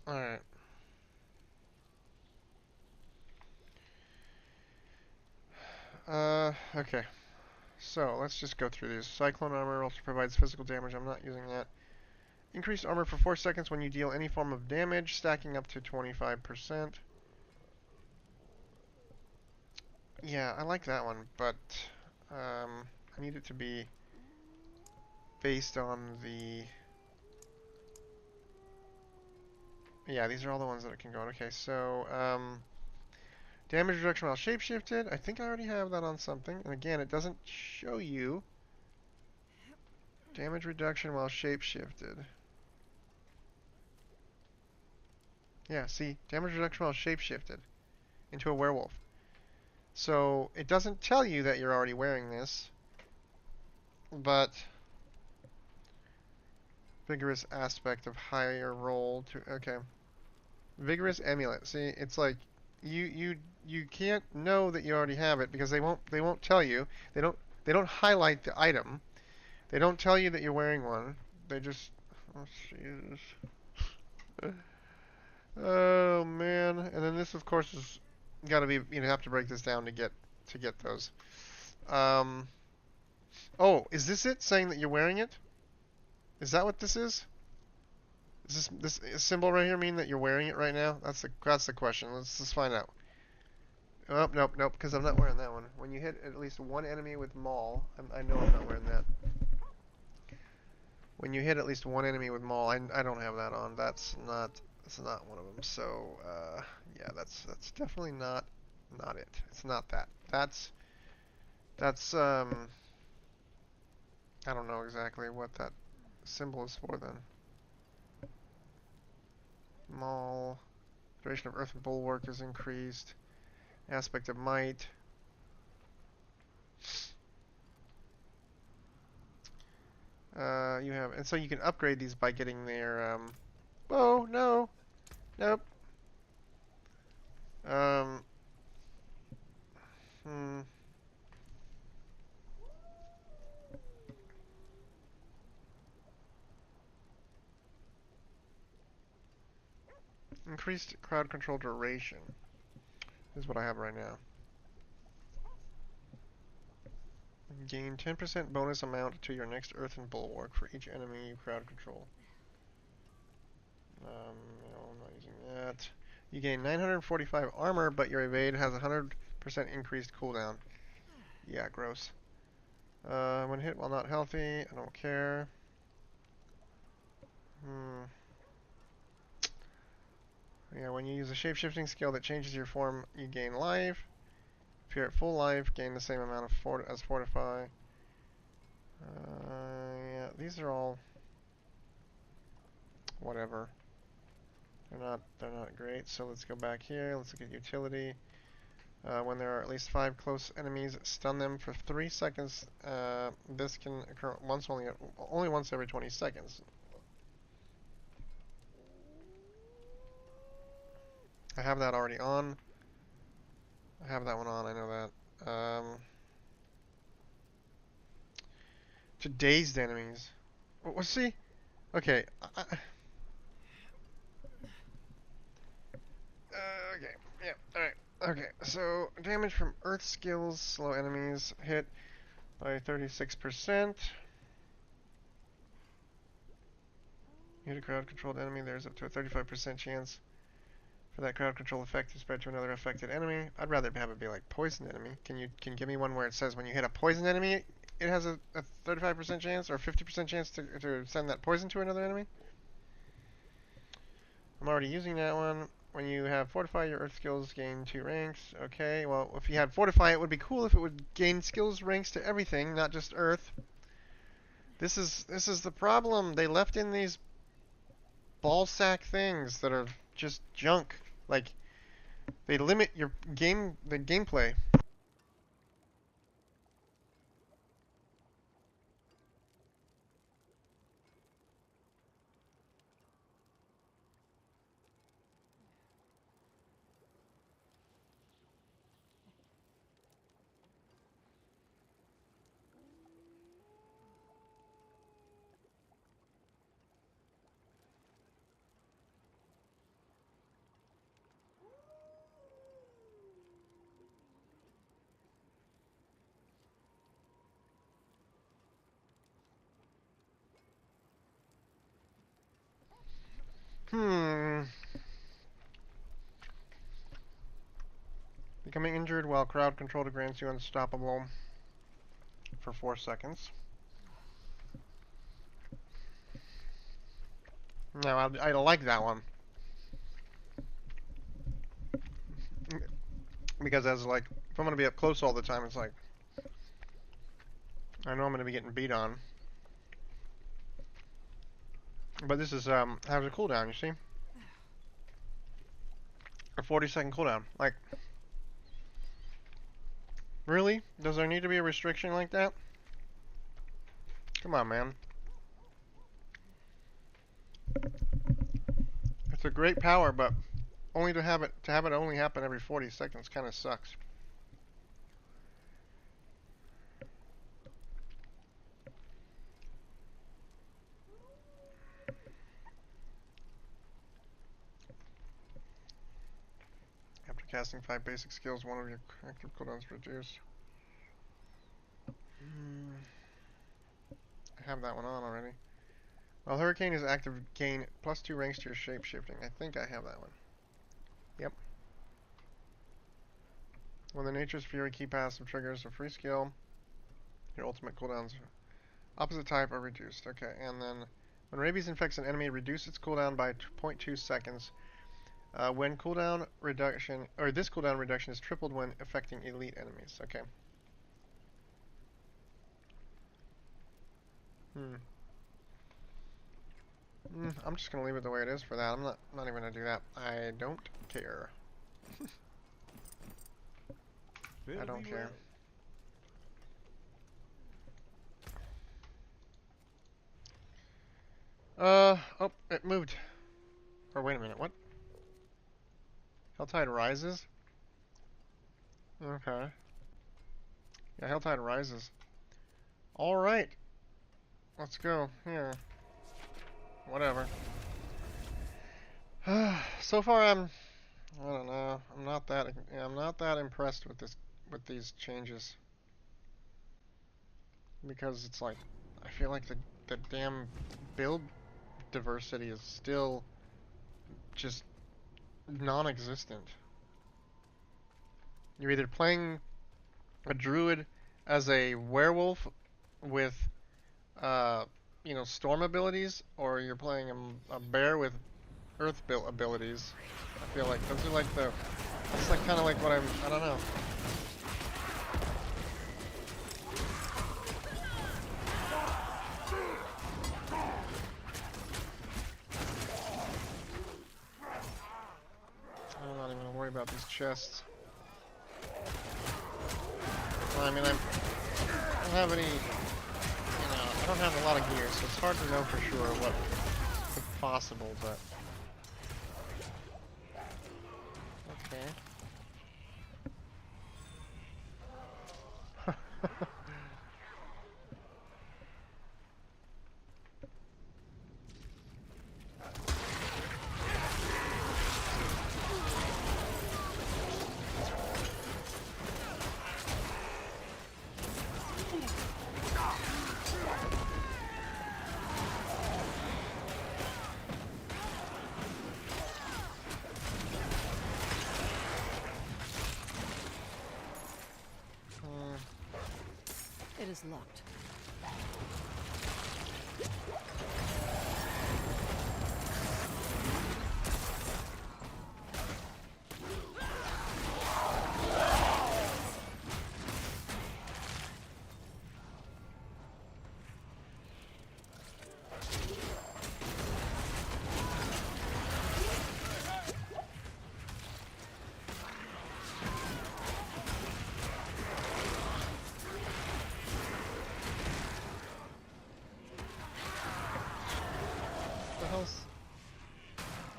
Alright. Okay. So, let's just go through these. Cyclone armor also provides physical damage. I'm not using that. Increased armor for 4 seconds when you deal any form of damage, stacking up to 25%. Yeah, I like that one, but I need it to be based on the... Yeah, these are all the ones that it can go on. Okay, so, damage reduction while shapeshifted. I think I already have that on something. And again, it doesn't show you damage reduction while shapeshifted. Yeah, see? Damage reduction while shapeshifted into a werewolf. So, it doesn't tell you that you're already wearing this, but vigorous aspect of higher roll to... Okay. Vigorous amulet. See, it's like you can't know that you already have it because they won't tell you. They don't highlight the item. They don't tell you that you're wearing one. They just... Oh, Jesus. Oh man, and then this of course is got to be, you have to break this down to get those. Oh, is this it saying that you're wearing it? Is that what this is? Does this symbol right here mean that you're wearing it right now? That's the question. Let's find out. Oh, nope, because I'm not wearing that one. When you hit at least one enemy with Maul, I know I'm not wearing that. When you hit at least one enemy with Maul, I don't have that on. That's not one of them. So, yeah, that's definitely not it. It's not that. That's I don't know exactly what that symbol is for then. Maul. Duration of Earth Bulwark is increased. Aspect of Might. You have, and so you can upgrade these by getting their, oh, no. Nope. Hmm. Increased crowd control duration is what I have right now. Gain 10% bonus amount to your next Earthen Bulwark for each enemy you crowd control. No, I'm not using that. You gain 945 armor, but your evade has 100% increased cooldown. Yeah, gross. When hit while not healthy, I don't care. Yeah, when you use a shapeshifting skill that changes your form, you gain life. If you're at full life, gain the same amount of as Fortify. Yeah, these are all whatever. They're not great. So let's go back here. Let's look at utility. When there are at least 5 close enemies, stun them for 3 seconds. This can occur only once every 20 seconds. I have that already on. I have that one on, I know that. To dazed enemies. Well, see? Okay. Okay, yeah, alright. Okay, so damage from earth skills, slow enemies, hit by 36%. You hit a crowd controlled enemy, there's up to a 35% chance for that crowd control effect to spread to another affected enemy. I'd rather have it be like poison enemy. Can you give me one where it says when you hit a poison enemy, it has a 35% chance or 50% chance to send that poison to another enemy? I'm already using that one. When you have Fortify, your Earth skills gain 2 ranks. Okay, well, if you had Fortify, it would be cool if it would gain skills ranks to everything, not just Earth. This is the problem. They left in these ballsack things that are just junk. Like, they limit the gameplay. Becoming injured while crowd control grants you unstoppable for 4 seconds. No, I like that one. Because as like, if I'm gonna be up close all the time, it's like, I know I'm gonna be getting beat on. But this is, has a cooldown, you see? A 40-second cooldown. Like, really? Does there need to be a restriction like that? Come on, man. It's a great power, but only to have it only happen every 40 seconds kind of sucks. After casting 5 basic skills, one of your active cooldowns reduced. I have that one on already. While Hurricane is active, gain +2 ranks to your shape shifting. I think I have that one. Yep. When the Nature's Fury key passive triggers a free skill, your ultimate cooldowns opposite type are reduced. Okay, and then when rabies infects an enemy, reduce its cooldown by 0.2 seconds. When cooldown reduction, or this cooldown reduction is tripled when affecting elite enemies. Okay. I'm just gonna leave it the way it is for that. I'm not even gonna do that. I don't care. I don't care. Oh, it moved. Or wait a minute, what? Helltide rises? Okay. Yeah, Helltide rises. Alright. Let's go. Here. Whatever. So far I don't know. I'm not that impressed with these changes. Because it's like, I feel like the damn build diversity is still just non-existent. You're either playing a druid as a werewolf with, storm abilities, or you're playing a bear with earth abilities. I feel like those are like that's like kind of like what I don't know. I'm not even gonna worry about these chests. Well, I mean, I don't have any, I don't have a lot of gear, so it's hard to know for sure what's possible, but... Okay. It is locked.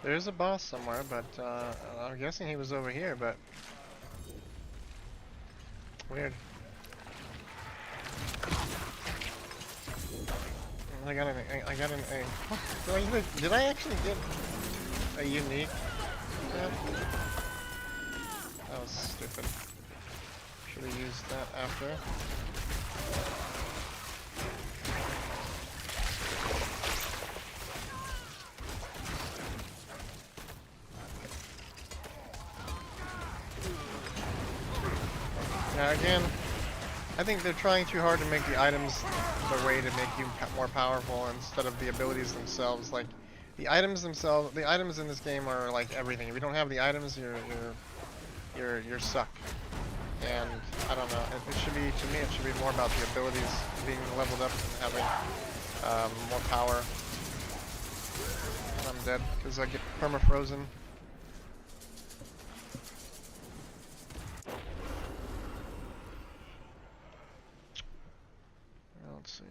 There's a boss somewhere, but I'm guessing he was over here, but weird. I got an did I actually get a unique? Yeah. That was stupid. Should have used that after. Yeah, again, I think they're trying too hard to make the items the way to make you more powerful instead of the abilities themselves. Like, the items themselves, the items in this game are like everything. If you don't have the items, you're suck. And I don't know. It should be, to me, it should be more about the abilities being leveled up and having more power. I'm dead because I get perma-frozen. Let's see.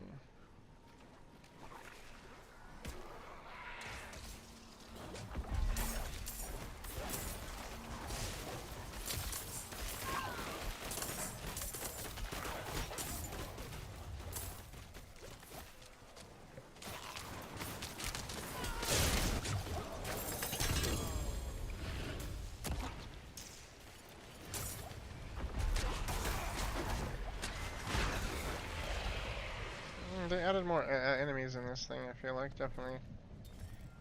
They added more enemies in this thing, I feel like, definitely.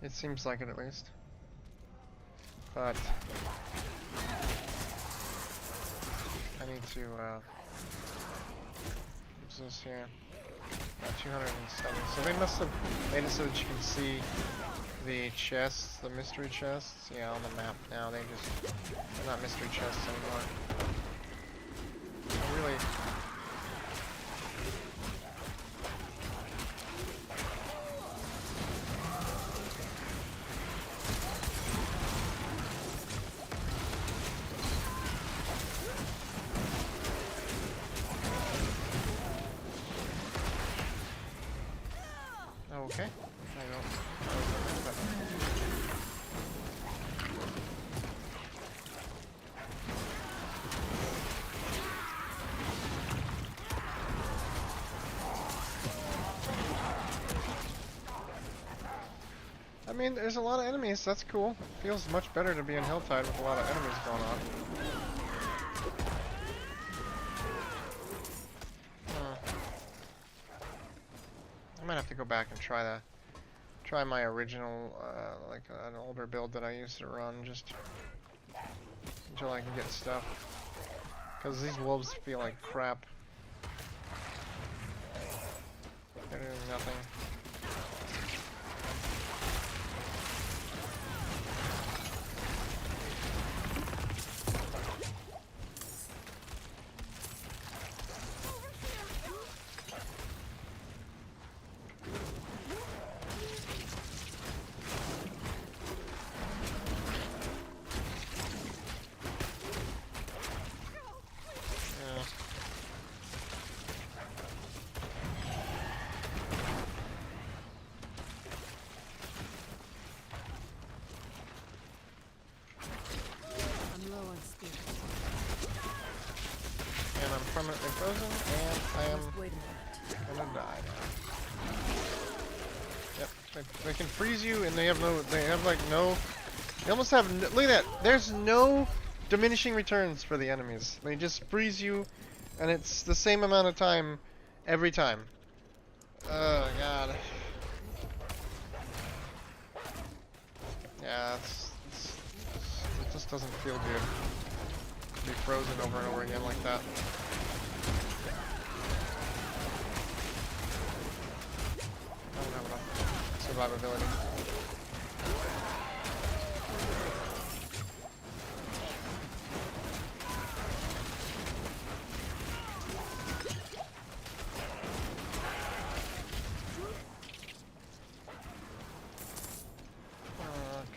It seems like it, at least. But I need to, what's this here? 207. So they must have made it so that you can see the chests, the mystery chests. Yeah, on the map now. They're not mystery chests anymore. I really... Okay. I don't. I mean, there's a lot of enemies. That's cool. Feels much better to be in Hilltide with a lot of enemies going on. I might have to go back and try my original, like an older build that I used to run, just until I can get stuff. Because these wolves feel like crap. They're doing nothing. And I'm permanently frozen, and I am gonna die now. Yep, they can freeze you, and they have like no, they almost have, look at that, there's no diminishing returns for the enemies. They just freeze you, and it's the same amount of time every time. Oh god. Yeah, it just doesn't feel good to be frozen over and over again like that. I don't have enough survivability.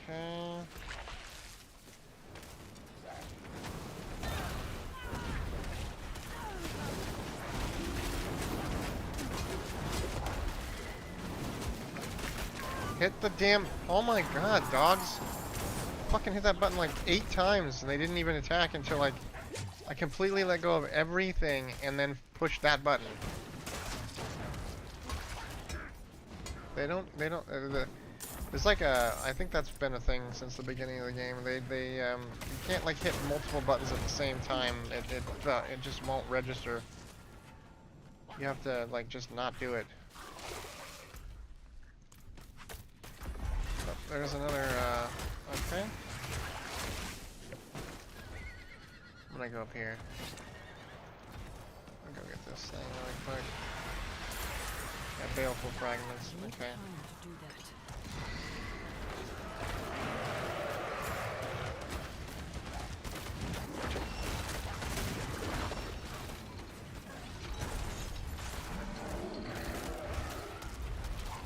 Okay. Hit the damn... Oh my god, dogs. fucking hit that button like 8 times and they didn't even attack until like I completely let go of everything and then pushed that button. They don't, there's like I think that's been a thing since the beginning of the game. You can't like hit multiple buttons at the same time. It just won't register. You have to like just not do it. Oh, there's another, okay. I'm gonna go up here. I'll go get this thing really quick. Yeah, baleful fragments, okay. To do that.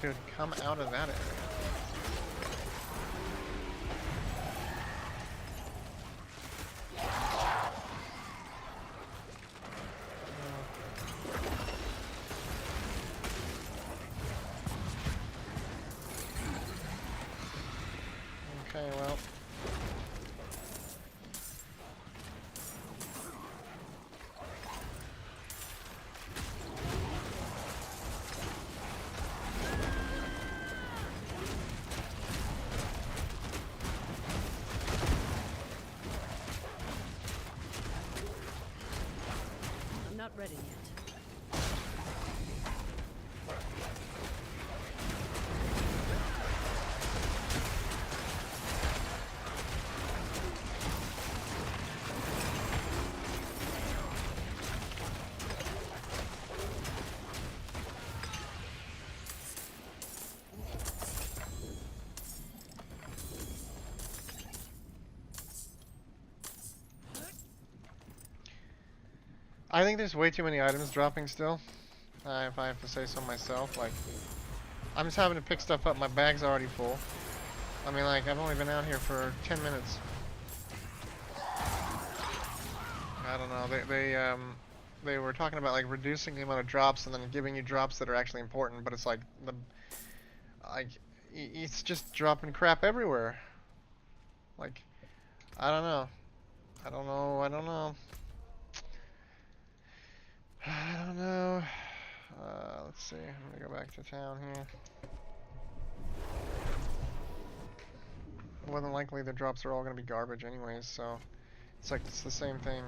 Dude, come out of that area. Okay, well. I'm not ready yet. I think there's way too many items dropping still. If I have to say so myself, like, I'm just having to pick stuff up. My bag's already full. I mean, like, I've only been out here for 10 minutes. I don't know. They were talking about like reducing the amount of drops and then giving you drops that are actually important, but it's like it's just dropping crap everywhere. Like, I don't know. I don't know. I don't know. I don't know. Let's see. I'm gonna go back to town here. More than likely, the drops are all gonna be garbage anyways, so it's like it's the same thing.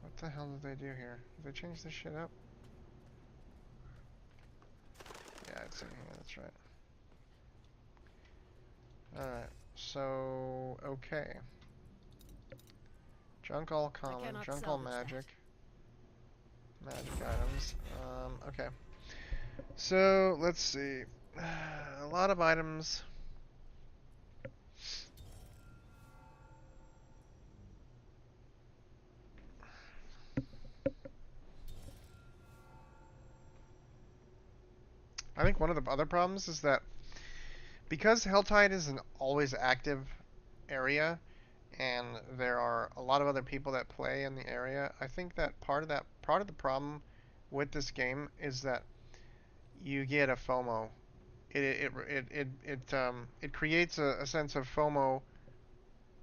What the hell did they do here? Did they change this shit up? Yeah, it's in here. That's right. Alright, so, okay. Junk all common, cannot junk all salvage that. magic. Magic items. Okay. So, let's see. A lot of items. I think one of the other problems is that because Helltide is an always active area, and there are a lot of other people that play in the area, I think that part of the problem with this game is that you get a FOMO. It creates a sense of FOMO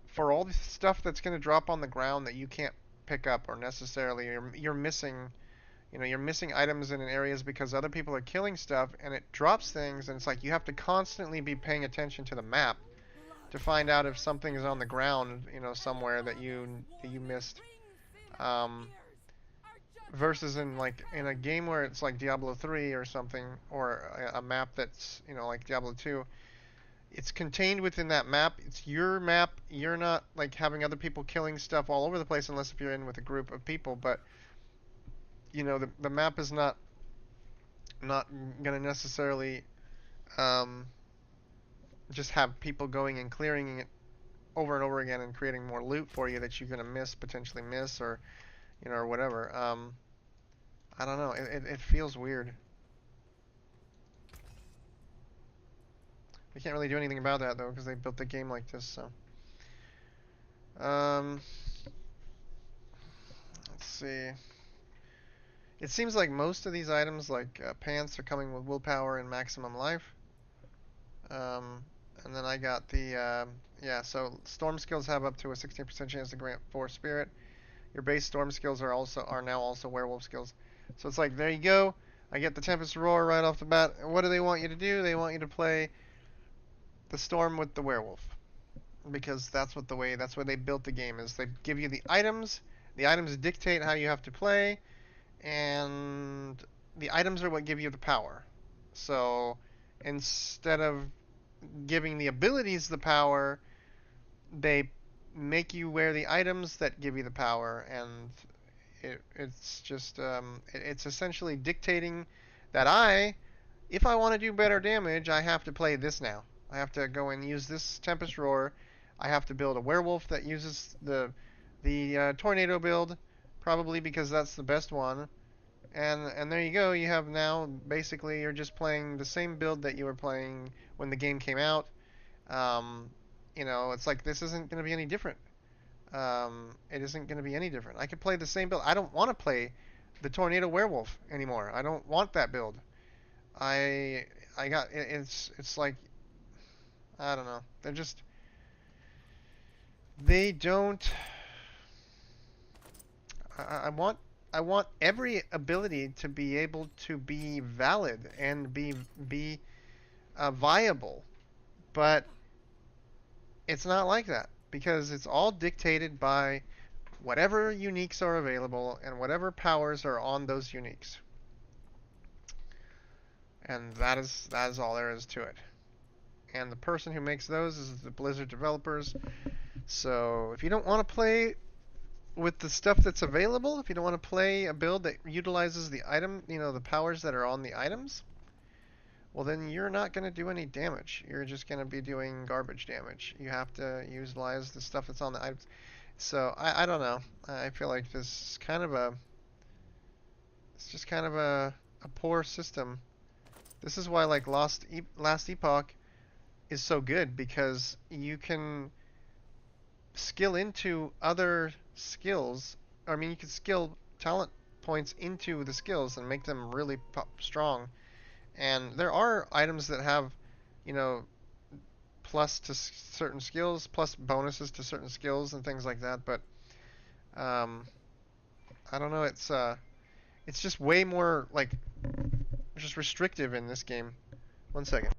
for all the stuff that's going to drop on the ground that you can't pick up, or necessarily you're missing. You know, you're missing items in areas because other people are killing stuff, and it drops things, and it's like you have to constantly be paying attention to the map to find out if something is on the ground, you know, somewhere that you missed. Versus in like in a game where it's like Diablo 3 or something, or a map that's, you know, like Diablo 2, it's contained within that map. It's your map. You're not like having other people killing stuff all over the place unless if you're in with a group of people, but you know, the map is not gonna necessarily just have people going and clearing it over and over again and creating more loot for you that you're gonna potentially miss, or you know, or whatever. I don't know. It feels weird. We can't really do anything about that though because they built the game like this. So, let's see. It seems like most of these items, like pants, are coming with willpower and maximum life. Um, and then I got the yeah. So storm skills have up to a 16% chance to grant force spirit. Your base storm skills are now also werewolf skills. So it's like there you go. I get the Tempest Roar right off the bat. And what do they want you to do? They want you to play the storm with the werewolf because that's where they built the game is they give you the items. The items dictate how you have to play, and the items are what give you the power. So instead of giving the abilities the power, they make you wear the items that give you the power, and it's just it's essentially dictating that if I want to do better damage, I have to play this now. I have to go and use this Tempest Roar. I have to build a werewolf that uses the tornado build, probably because that's the best one. And there you go. You have now basically you're just playing the same build that you were playing when the game came out. Um, it's like this isn't going to be any different. It isn't going to be any different. I could play the same build. I don't want to play the Tornado Werewolf anymore. I don't want that build. I I got it's like I don't know. They don't. I want every ability to be able to be valid and be viable, but it's not like that because it's all dictated by whatever uniques are available and whatever powers are on those uniques. And that is all there is to it. And the person who makes those is the Blizzard developers. So if you don't want to play with the stuff that's available, if you don't want to play a build that utilizes the item, the powers that are on the items, well then you're not going to do any damage. You're just going to be doing garbage damage. You have to utilize the stuff that's on the items. So I don't know. I feel like it's just kind of a poor system. This is why like Last Epoch is so good because you can skill into other skills. I mean, you can skill talent points into the skills and make them really strong. And there are items that have, you know, plus to certain skills, plus bonuses to certain skills and things like that. But I don't know. It's just way more like just restrictive in this game. One second.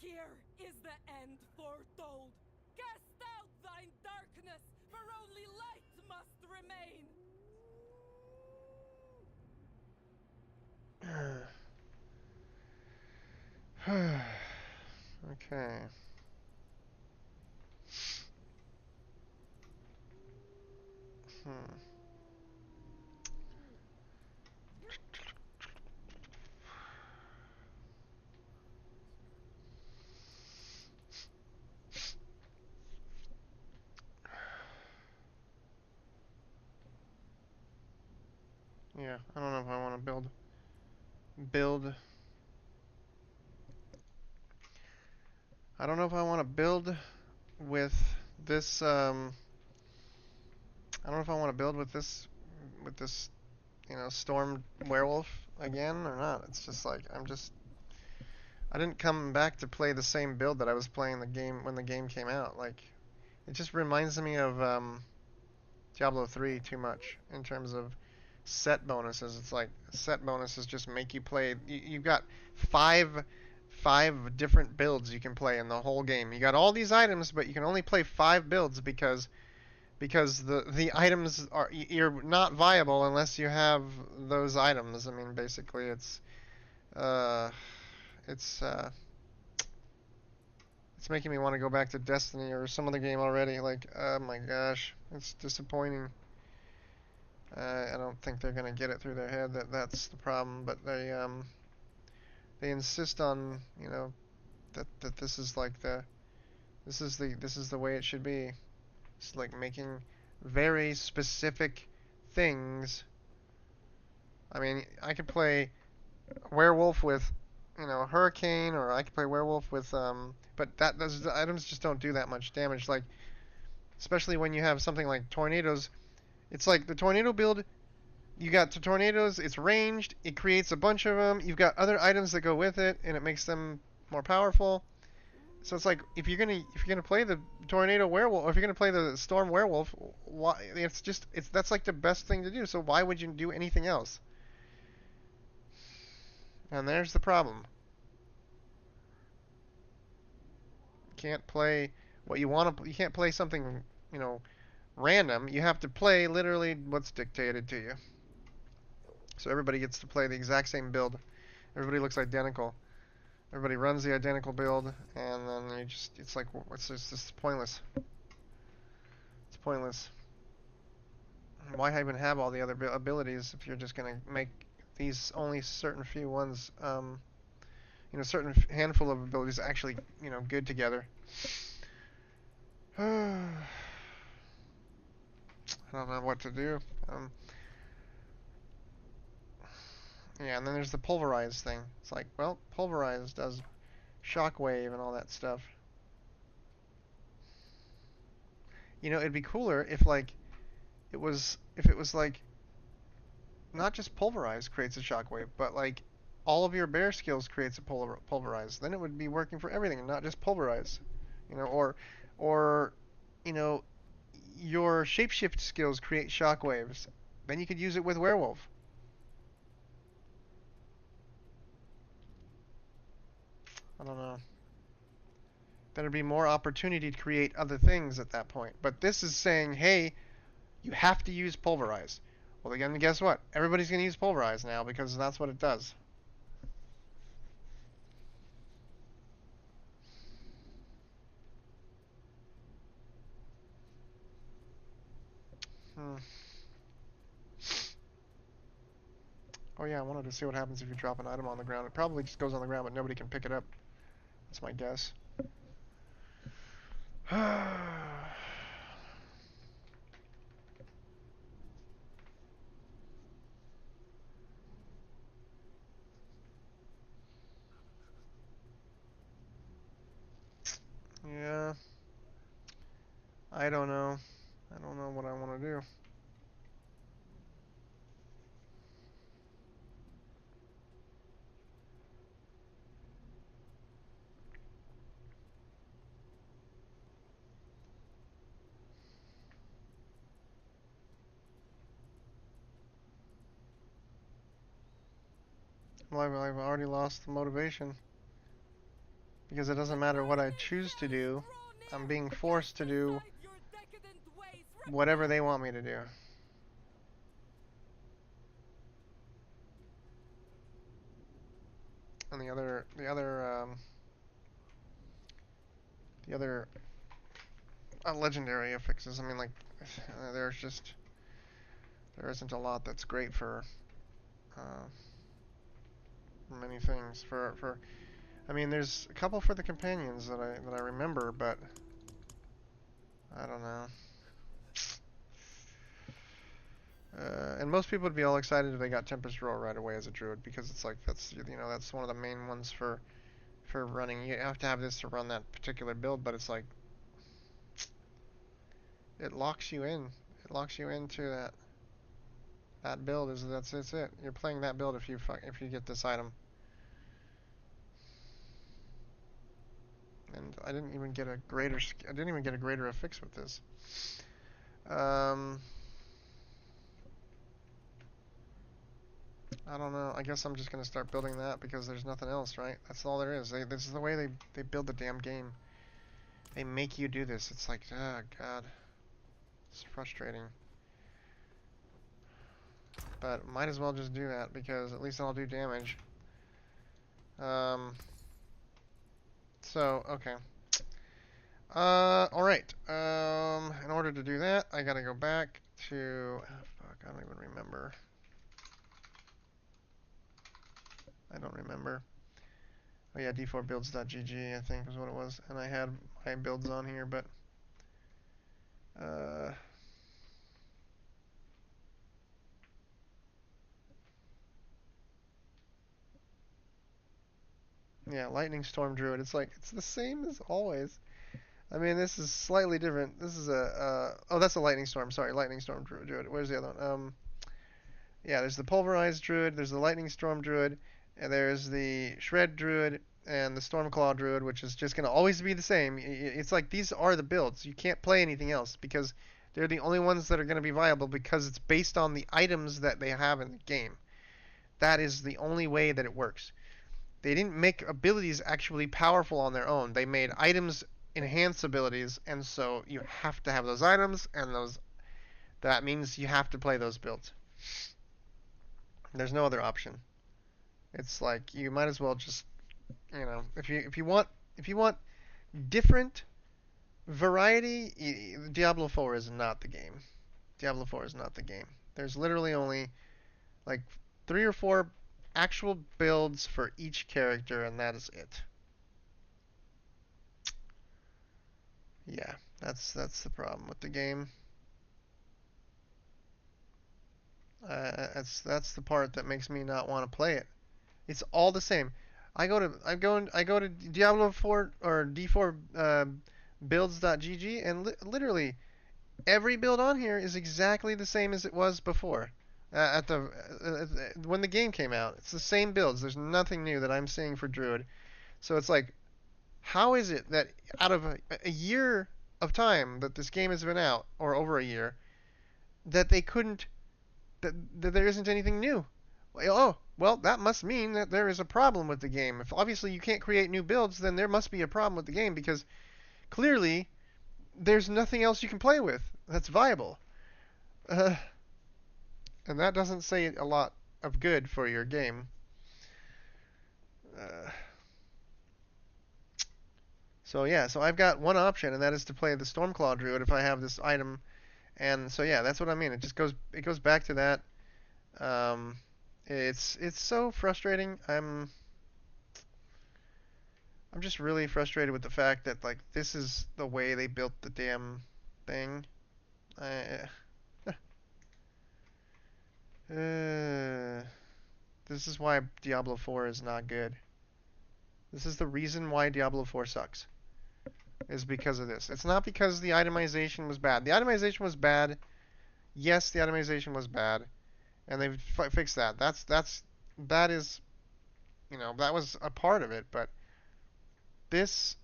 Here is the end foretold. Cast out thine darkness, for only light must remain. Okay. Hmm. Yeah, I don't know if I want to build. I don't know if I want to build with this. I don't know if I want to build with this with this, storm werewolf again or not. It's just like I didn't come back to play the same build that I was playing the game when the game came out. Like it just reminds me of Diablo 3 too much in terms of set bonuses. It's like set bonuses just make you play. You've got five different builds you can play in the whole game. You got all these items, but you can only play 5 builds because the items are you're not viable unless you have those items. I mean, basically, uh, it's it's making me want to go back to Destiny or some other game already. Like, oh my gosh, it's disappointing. I don't think they're gonna get it through their head that that's the problem, but they insist on that this is like this is the way it should be. It's like making very specific things. I mean, I could play werewolf with hurricane, or I could play werewolf with but the items just don't do that much damage. Like especially when you have something like tornadoes, it's like the tornado build. You got the tornadoes. It's ranged. It creates a bunch of them. You've got other items that go with it, and it makes them more powerful. So it's like if you're gonna play the tornado werewolf, or if you're gonna play the storm werewolf, why that's like the best thing to do. So why would you do anything else? And there's the problem. You can't play what you want to. You can't play something random. You have to play literally what's dictated to you. So everybody gets to play the exact same build. Everybody looks identical. Everybody runs the identical build, and then it's like, it's just pointless. It's pointless. Why even have all the other abilities if you're just gonna make these only certain few ones, certain handful of abilities actually, good together. I don't know what to do. Yeah, and then there's the pulverize thing. It's like, well, pulverize does shockwave and all that stuff. It'd be cooler if it was like not just pulverize creates a shockwave, but like all of your bear skills creates a pulverize. Then it would be working for everything and not just pulverize. Or your shapeshift skills create shockwaves. Then you could use it with werewolf. I don't know. There'd be more opportunity to create other things at that point. But this is saying, hey, you have to use pulverize. Well, again, guess what? Everybody's going to use pulverize now because that's what it does. Oh yeah, I wanted to see what happens if you drop an item on the ground. It probably just goes on the ground, but nobody can pick it up. That's my guess. Yeah. I don't know. I don't know what I want to do. Well, I've already lost the motivation. Because it doesn't matter what I choose to do. I'm being forced to do whatever they want me to do. And the other legendary affixes. I mean, like, there isn't a lot that's great for many things. I mean, there's a couple for the companions that I remember, but I don't know. And most people would be all excited if they got Tempest Roar right away as a druid, because it's like that's one of the main ones for running. You have to have this to run that particular build, but it's like it locks you in. It locks you into that. That build is that's it. You're playing that build if you get this item. And I didn't even get a greater affix with this. I don't know. I guess I'm just gonna start building that because there's nothing else, right? That's all there is. This is the way they build the damn game. They make you do this. It's like, oh god, it's frustrating. But might as well just do that because at least I'll do damage. So okay. Alright. In order to do that, I gotta go back to. Oh, fuck, I don't even remember. I don't remember. Oh yeah, d4builds.gg I think was what it was, and I had my builds on here, but yeah, Lightning Storm Druid. It's like it's the same as always. I mean, this is slightly different. This is oh, that's a Lightning Storm. Sorry, Lightning Storm Druid. Where's the other one? Yeah, there's the Pulverized Druid, there's the Lightning Storm Druid, and there's the Shred Druid, and the Stormclaw Druid, which is just going to always be the same. It's like these are the builds. You can't play anything else because they're the only ones that are going to be viable because it's based on the items that they have in the game. That is the only way that it works. They didn't make abilities actually powerful on their own. They made items enhance abilities, and so you have to have those items, and that means you have to play those builds. There's no other option. It's like you might as well just, if you want different variety, Diablo 4 is not the game. Diablo 4 is not the game. There's literally only like 3 or 4 actual builds for each character, and that is it. Yeah, that's the problem with the game. That's the part that makes me not want to play it. It's all the same. I go to Diablo 4 or D4 builds.gg, and literally every build on here is exactly the same as it was before. When the game came out, it's the same builds. There's nothing new that I'm seeing for Druid. So it's like, how is it that out of a year of time that this game has been out, or over a year, that they couldn't that there isn't anything new? Oh, well, that must mean that there is a problem with the game. If obviously you can't create new builds, then there must be a problem with the game because clearly there's nothing else you can play with that's viable. And that doesn't say a lot of good for your game. So yeah, so I've got one option, and that is to play the Stormclaw Druid if I have this item. And so yeah, that's what I mean. It goes back to that. It's so frustrating. I'm just really frustrated with the fact that like this is the way they built the damn thing. This is why Diablo 4 is not good. This is the reason why Diablo 4 sucks. Is because of this. It's not because the itemization was bad. The itemization was bad. Yes, the itemization was bad, and they've fixed that. That is, that was a part of it. But this,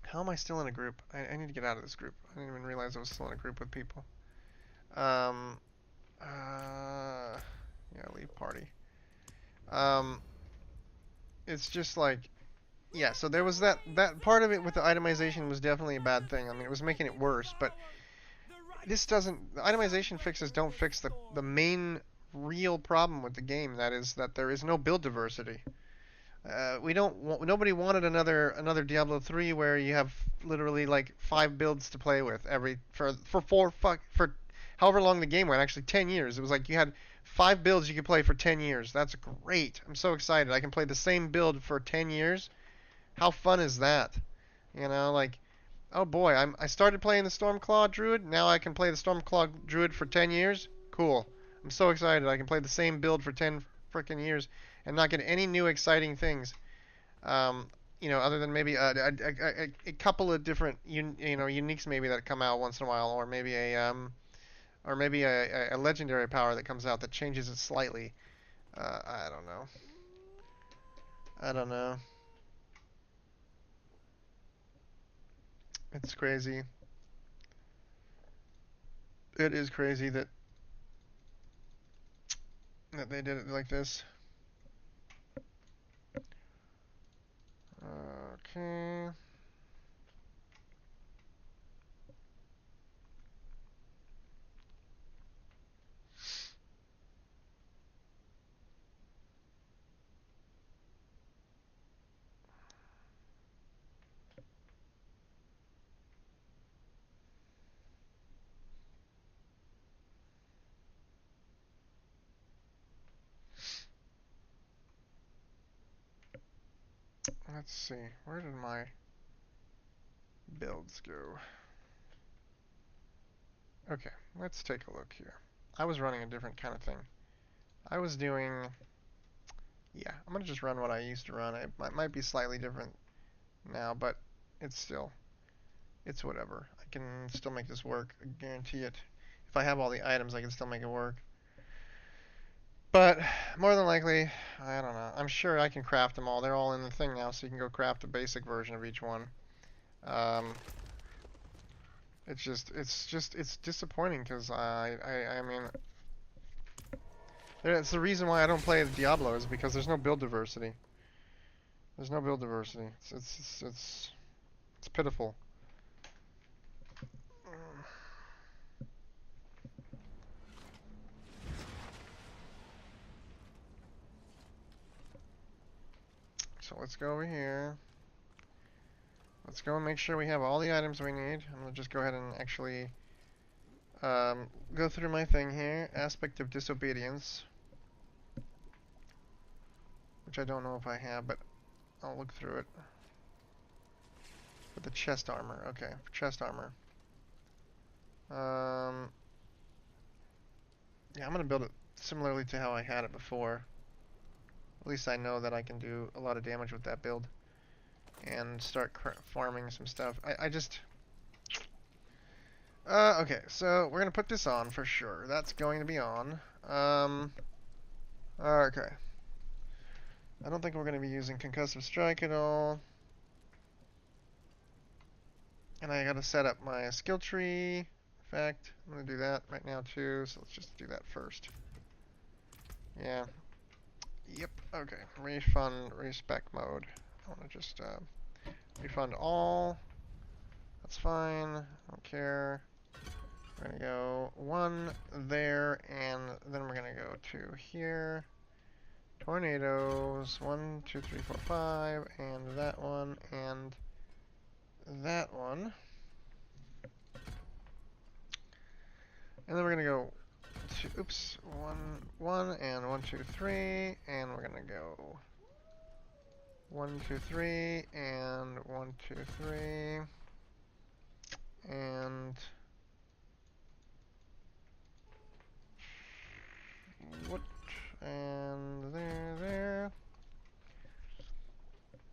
how am I still in a group? I need to get out of this group. I didn't even realize I was still in a group with people. Yeah, leave party. It's just like, yeah, so there was that part of it with the itemization was definitely a bad thing. I mean, it was making it worse, but this doesn't, the itemization fixes don't fix the main real problem with the game, that is that there is no build diversity. Nobody wanted another Diablo 3 where you have literally like 5 builds to play with for however long the game went, actually 10 years. It was like you had 5 builds you could play for 10 years. That's great. I'm so excited. I can play the same build for 10 years. How fun is that? Like, oh boy, I started playing the Stormclaw Druid. Now I can play the Stormclaw Druid for 10 years. Cool. I'm so excited. I can play the same build for 10 frickin' years and not get any new exciting things. Other than maybe a couple of different uniques maybe that come out once in a while, or maybe a or maybe a legendary power that comes out that changes it slightly. I don't know. I don't know. It's crazy. It is crazy that they did it like this. Okay. Let's see. Where did my builds go? Okay, let's take a look here. I was running a different kind of thing. I was doing... Yeah, I'm going to just run what I used to run. It might be slightly different now, but it's whatever. I can still make this work. I guarantee it. If I have all the items, I can still make it work. But more than likely, I don't know. I'm sure I can craft them all. They're all in the thing now, so you can go craft a basic version of each one. It's disappointing because I mean, it's the reason why I don't play Diablo is because there's no build diversity. There's no build diversity. It's pitiful. So let's go over here. Let's go and make sure we have all the items we need. I'm gonna just go ahead and actually go through my thing here. Aspect of disobedience, which I don't know if I have, but I'll look through it. With the chest armor, okay, chest armor. Yeah, I'm gonna build it similarly to how I had it before. At least I know that I can do a lot of damage with that build. And start farming some stuff. I just... okay, so we're gonna put this on for sure. That's going to be on. Okay. I don't think we're gonna be using concussive strike at all. And I gotta set up my skill tree. In fact, I'm gonna do that right now too, so let's just do that first. Yeah. Yep, okay. Refund, respec mode. I wanna just, refund all. That's fine. I don't care. We're gonna go 1 there, and then we're gonna go to here. Tornadoes. 1, 2, 3, 4, 5, and that one, and that one. And then we're gonna go to, oops, 1, and 1, 2, 3, and we're gonna go 1, 2, 3, and 1, 2, 3, and what? And there,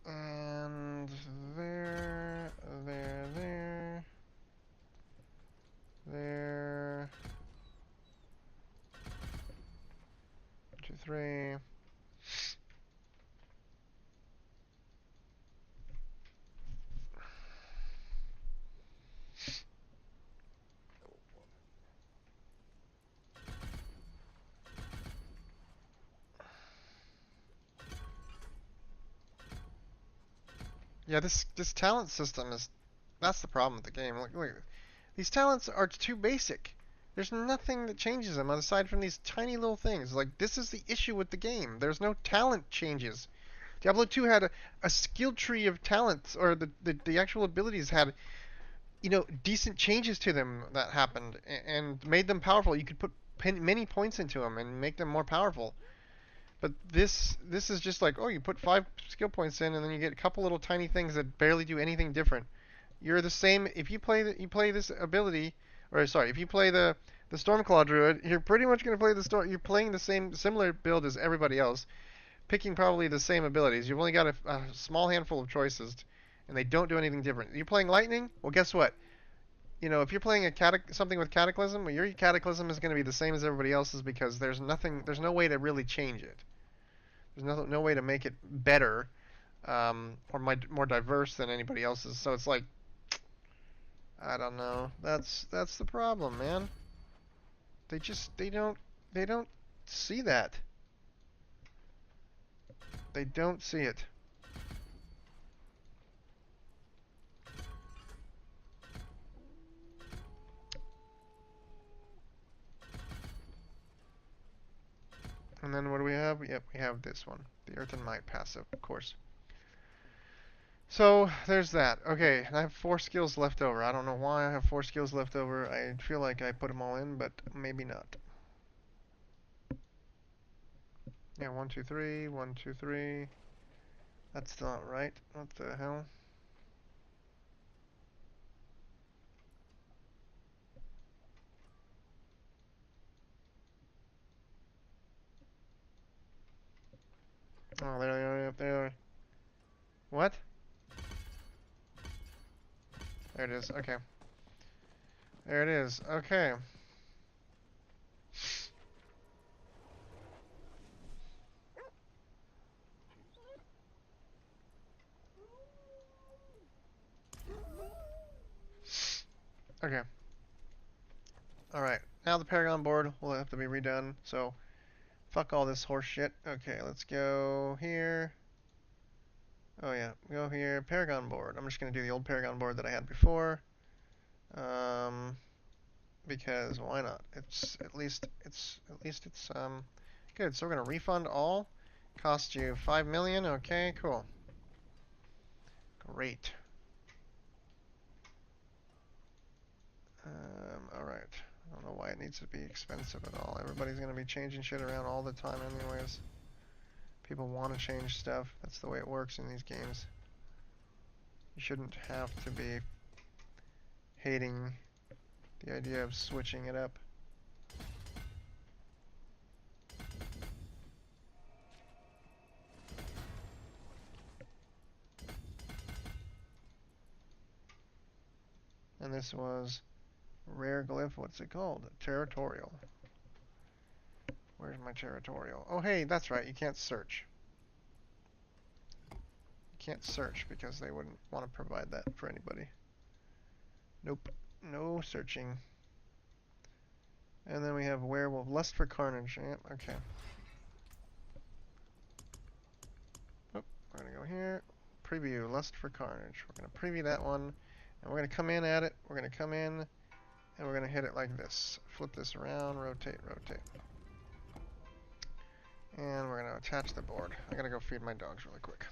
and there, there, 2, 3. Yeah, this talent system that's the problem with the game. Look, these talents are too basic. There's nothing that changes them aside from these tiny little things. Like, this is the issue with the game. There's no talent changes. Diablo 2 had a skill tree of talents, or the actual abilities had, you know, decent changes to them that happened and made them powerful. You could put many points into them and make them more powerful. But this is just like, oh, you put 5 skill points in, and then you get a couple little tiny things that barely do anything different. You're the same if you play this ability, or sorry, if you play the Stormclaw Druid, you're pretty much going to play you're playing the similar build as everybody else, picking probably the same abilities. You've only got a small handful of choices, and they don't do anything different. You're playing Lightning? Well, guess what? you know, if you're playing something with Cataclysm, well, your Cataclysm is going to be the same as everybody else's because there's no way to really change it. There's no way to make it better or more diverse than anybody else's. So it's like, I don't know. That's the problem, man. They don't see that. They don't see it. And then what do we have? Yep, we have this one. The Earth and Might passive, of course. So, there's that. Okay, I have 4 skills left over. I don't know why I have 4 skills left over. I feel like I put them all in, but maybe not. Yeah, 1, 2, 3, 1, 2, 3. That's not right. What the hell? Oh, there they are, up there. What? There it is, okay. There it is, okay. Okay. Alright, now the Paragon board will have to be redone, so fuck all this horse shit. Okay, let's go here. Oh yeah, go here, Paragon board. I'm just gonna do the old Paragon board that I had before. Because why not? It's good. So we're gonna refund all. Cost you 5 million. Okay, cool. Great. All right. I don't know why it needs to be expensive at all. Everybody's gonna be changing shit around all the time, anyways. People want to change stuff. That's the way it works in these games. You shouldn't have to be hating the idea of switching it up. And this was rare glyph. What's it called? Territorial. Where's my territorial? Oh, hey, that's right. You can't search. You can't search because they wouldn't want to provide that for anybody. Nope. No searching. And then we have werewolf. Lust for carnage. Yep, okay. Oh, we're going to go here. Preview. Lust for carnage. We're going to preview that one. And we're going to come in at it. We're going to come in. And we're going to hit it like this. Flip this around. Rotate, rotate. And we're going to attach the board. I got to go feed my dogs really quick.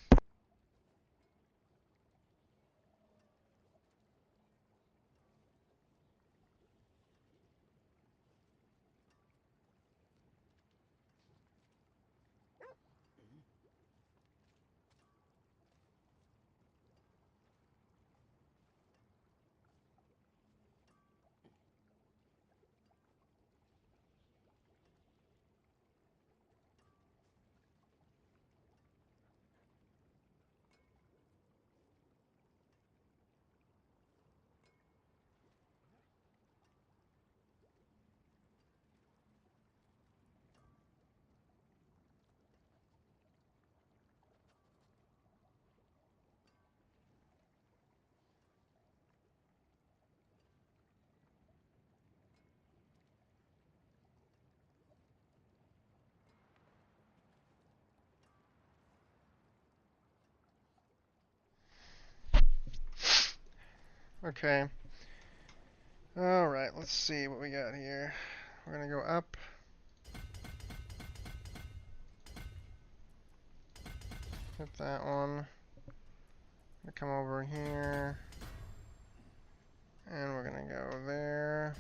Okay. Alright, let's see what we got here. We're gonna go up. Hit that one. Gonna come over here. And we're gonna go there.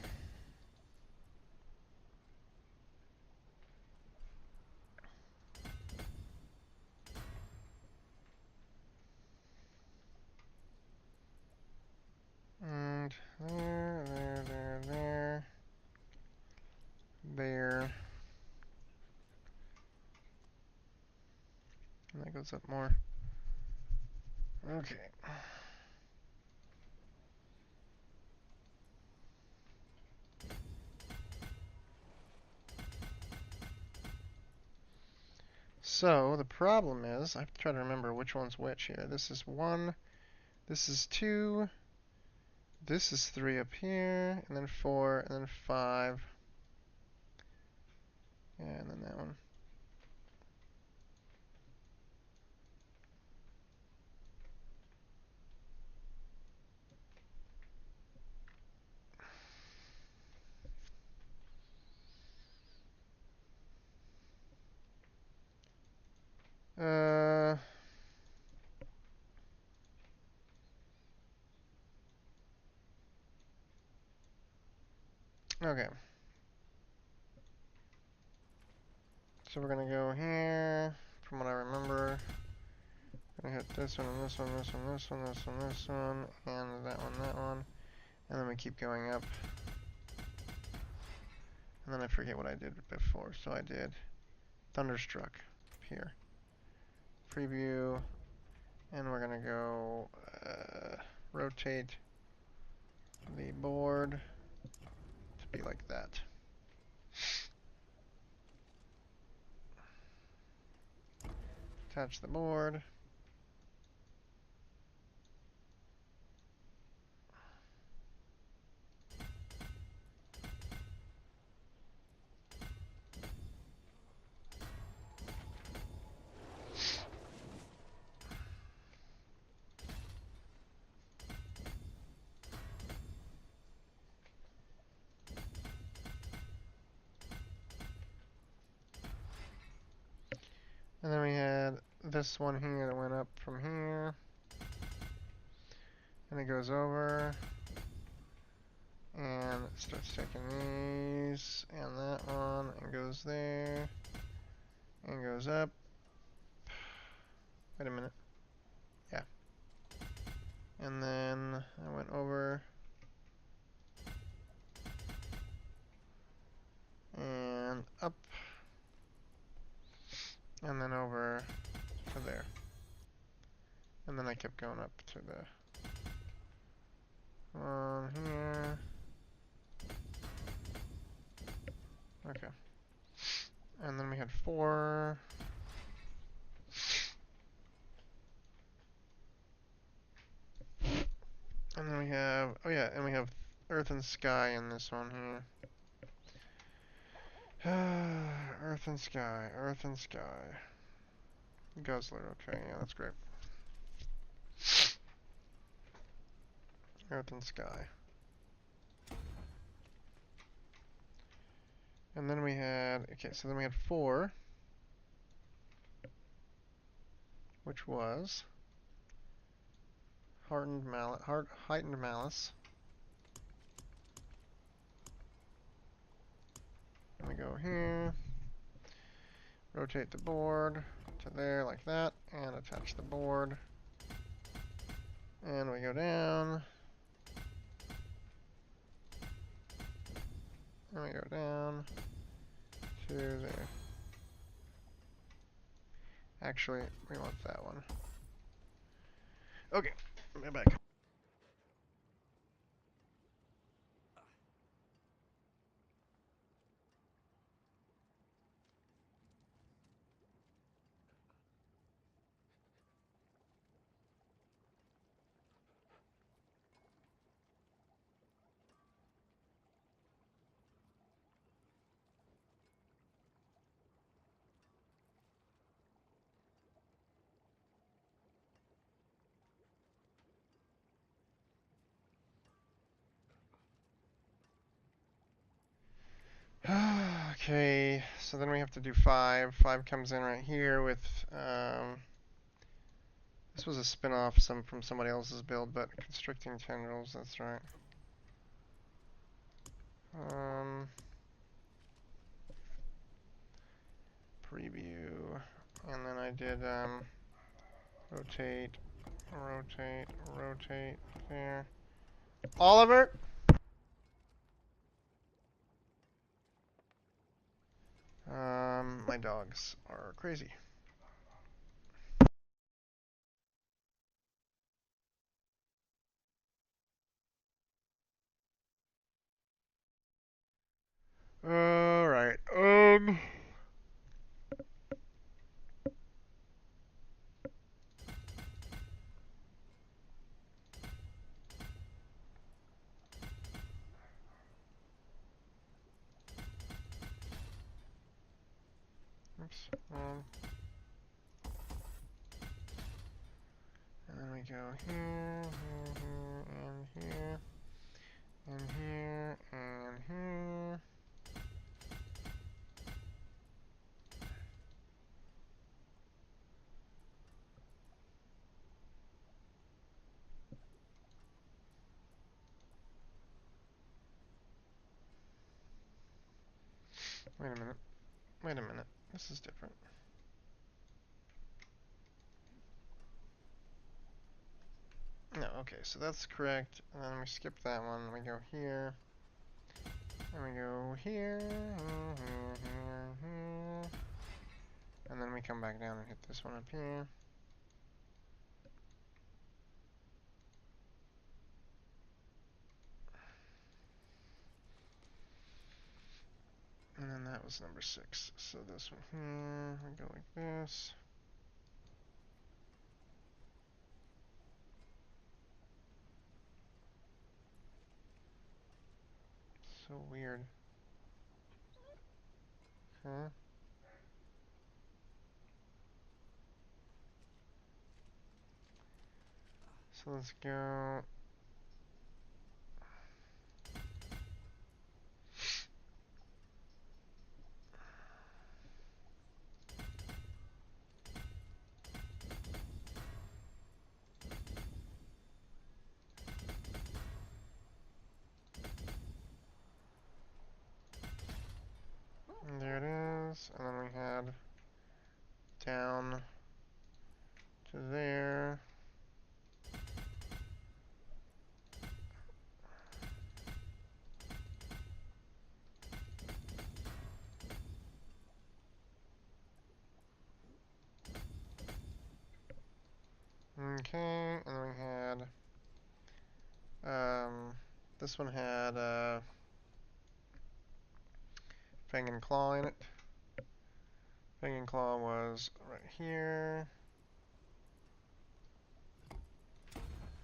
And there. There. And that goes up more. Okay. So the problem is, I have to try to remember which one's which here. This is 1, this is 2, this is 3 up here, and then 4, and then 5, and then that one. Okay. So we're gonna go here, from what I remember. Gonna hit this one, and this one, this one, this one, this one, this one, and that one. And then we keep going up. And then I forget what I did before, so I did Thunderstruck up here. Preview, and we're gonna go rotate the board to be like that. Attach the board. And then we had this one here that went up from here. And it goes over. And it starts taking these. And that one. And goes there. And goes up. Wait a minute. Yeah. And then I went over. And up. And then over to there. And then I kept going up to the one here. Okay. And then we had 4. And then we have, oh yeah, and we have Earth and Sky in this one here. Earth and Sky, Earth and Sky. Guzzler, okay, yeah, that's great. Earth and Sky. And then we had, okay, so then we had 4. Which was Heightened Malice. And we go here. Rotate the board to there like that, and attach the board. And we go down. And we go down to there. Actually, we want that one. Okay, I'm back. Okay, so then we have to do 5. 5 comes in right here with, this was a spin-off from somebody else's build, but Constricting Tendrils, that's right. Preview, and then I did, rotate, there. Oliver! My dogs are crazy. Alright, Oops. One. And then we go here, here, here, and here, and here. Wait a minute. Wait a minute. This is different. No, okay, so that's correct. And then we skip that one. We go here. And we go here, here. And then we come back down and hit this one up here. And then that was number 6. So this one here, we go like this. So weird. Huh? So let's go. And there it is. And then we had down to there. Okay, and then we had this one had Fang and Claw in it. Fang and Claw was right here.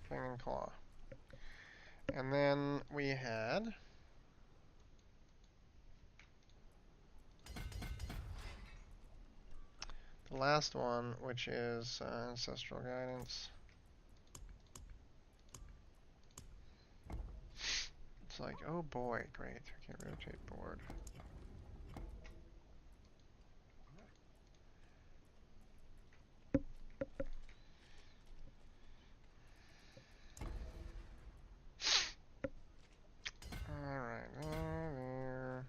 Fang and Claw. And then we had the last one, which is Ancestral Guidance. It's like, oh boy, great. I can't rotate board. Alright, there.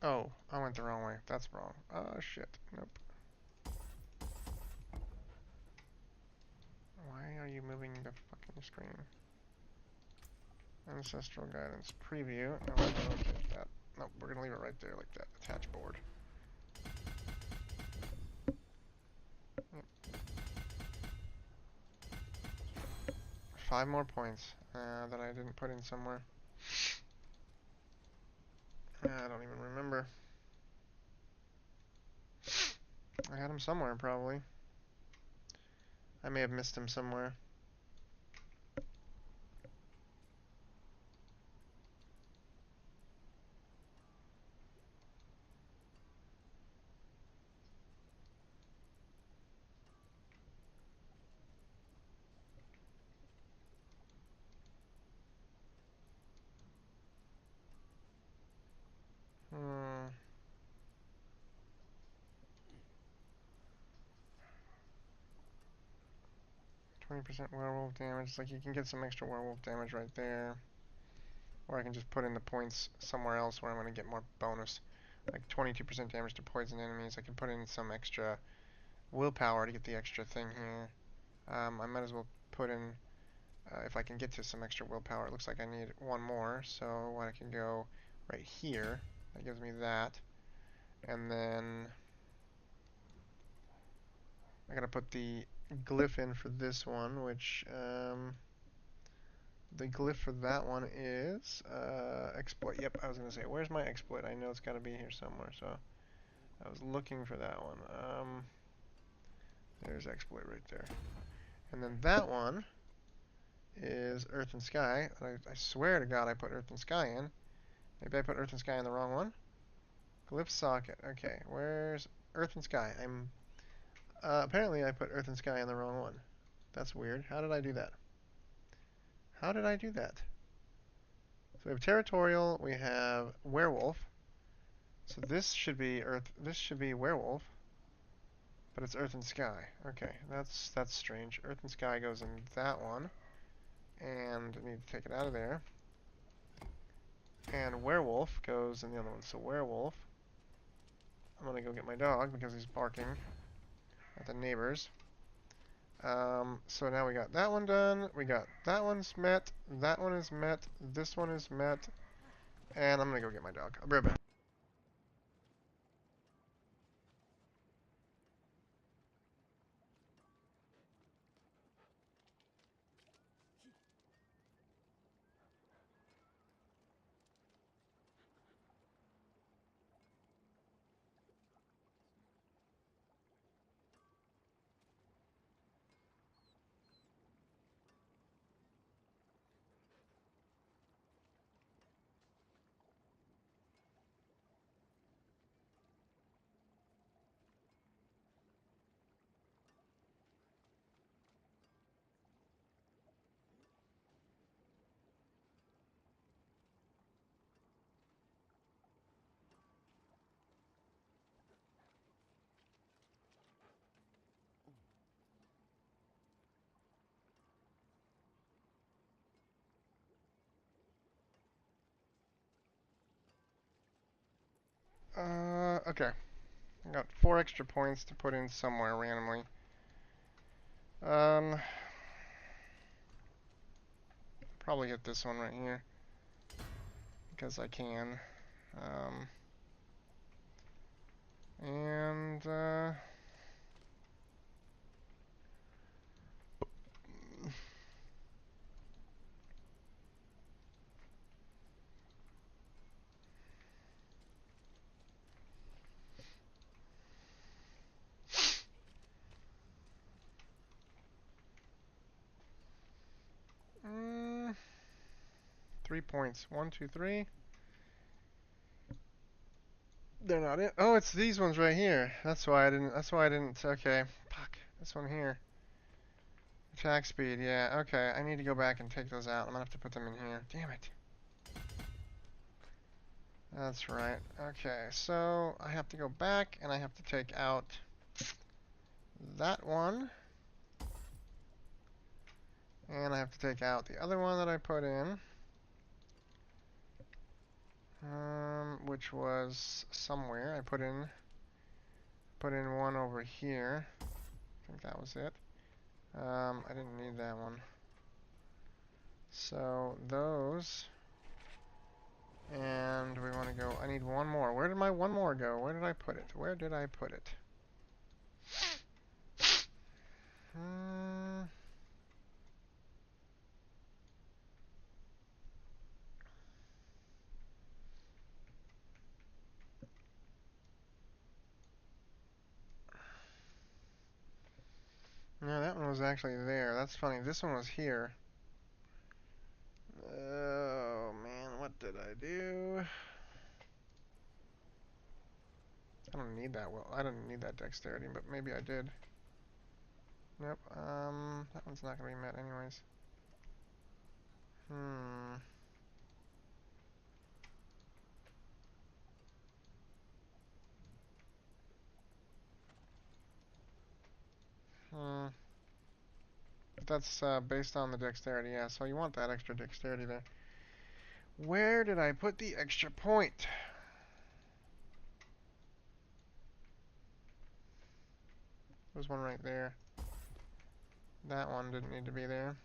Oh, I went the wrong way. That's wrong. Oh, shit. Nope. Why are you moving the fucking screen? Ancestral Guidance Preview. Oh, we're gonna rotate that. Nope, we're gonna leave it right there like that. Attach board. Yep. 5 more points that I didn't put in somewhere. I don't even remember. I had him somewhere, probably. I may have missed him somewhere. Hmm. 20% werewolf damage. Like, you can get some extra werewolf damage right there. Or I can just put in the points somewhere else where I'm going to get more bonus. Like 22% damage to poison enemies. I can put in some extra willpower to get the extra thing here. I might as well put in, if I can get to some extra willpower, it looks like I need 1 more. So I can go right here. That gives me that. And then I gotta put the glyph in for this one, which the glyph for that one is exploit. Yep, I was gonna say, where's my exploit? I know it's gotta be here somewhere, so I was looking for that one. There's exploit right there. And then that one is Earth and Sky. I swear to God I put Earth and Sky in. Maybe I put Earth and Sky in the wrong one. Glyph socket. Okay, where's Earth and Sky? I'm apparently I put Earth and Sky in the wrong one. That's weird. How did I do that? How did I do that? So we have territorial, we have werewolf. So this should be Earth, this should be werewolf. But it's Earth and Sky. Okay, that's strange. Earth and Sky goes in that one. And I need to take it out of there. And werewolf goes in the other one. So werewolf. I'm gonna go get my dog because he's barking at the neighbors. So now we got that one done. We got that one's met. That one is met. This one is met. And I'm gonna go get my dog. I'll be right back. Okay. I got 4 extra points to put in somewhere randomly. Probably hit this one right here. Because I can. And, 3 points. 1, 2, 3. They're not it. Oh, it's these ones right here. That's why I didn't. Okay. Fuck. This one here. Attack speed. Yeah. Okay. I need to go back and take those out. I'm gonna have to put them in here. Damn it. That's right. Okay. So I have to go back and I have to take out that one. And I have to take out the other one that I put in. Which was somewhere. I put in one over here. I think that was it. I didn't need that one. So those. And we want to go. I need one more. Where did my one more go? Where did I put it? Where did I put it? No, that one was actually there. That's funny. This one was here. Oh man, what did I do? I don't need that. Well, I didn't need that dexterity, but maybe I did. Nope. That one's not gonna be met anyways. But that's based on the dexterity, yeah. So you want that extra dexterity there. Where did I put the extra point? There's one right there. That one didn't need to be there.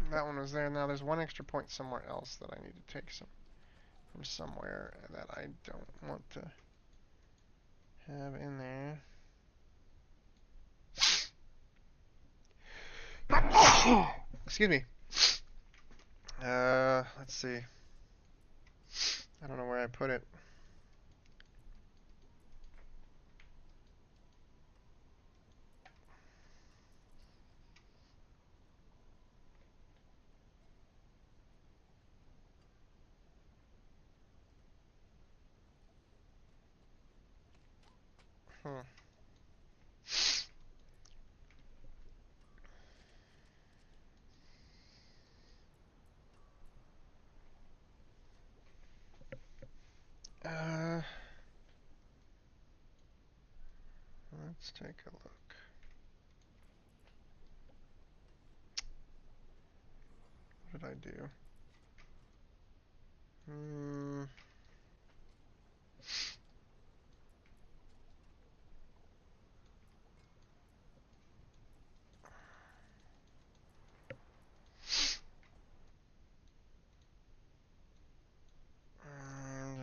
That one was there. Now there's one extra point somewhere else that I need to take from somewhere that I don't want to have in there. Excuse me. Let's see. I don't know where I put it. Hmm. Uh, let's take a look. What did I do? Hmm.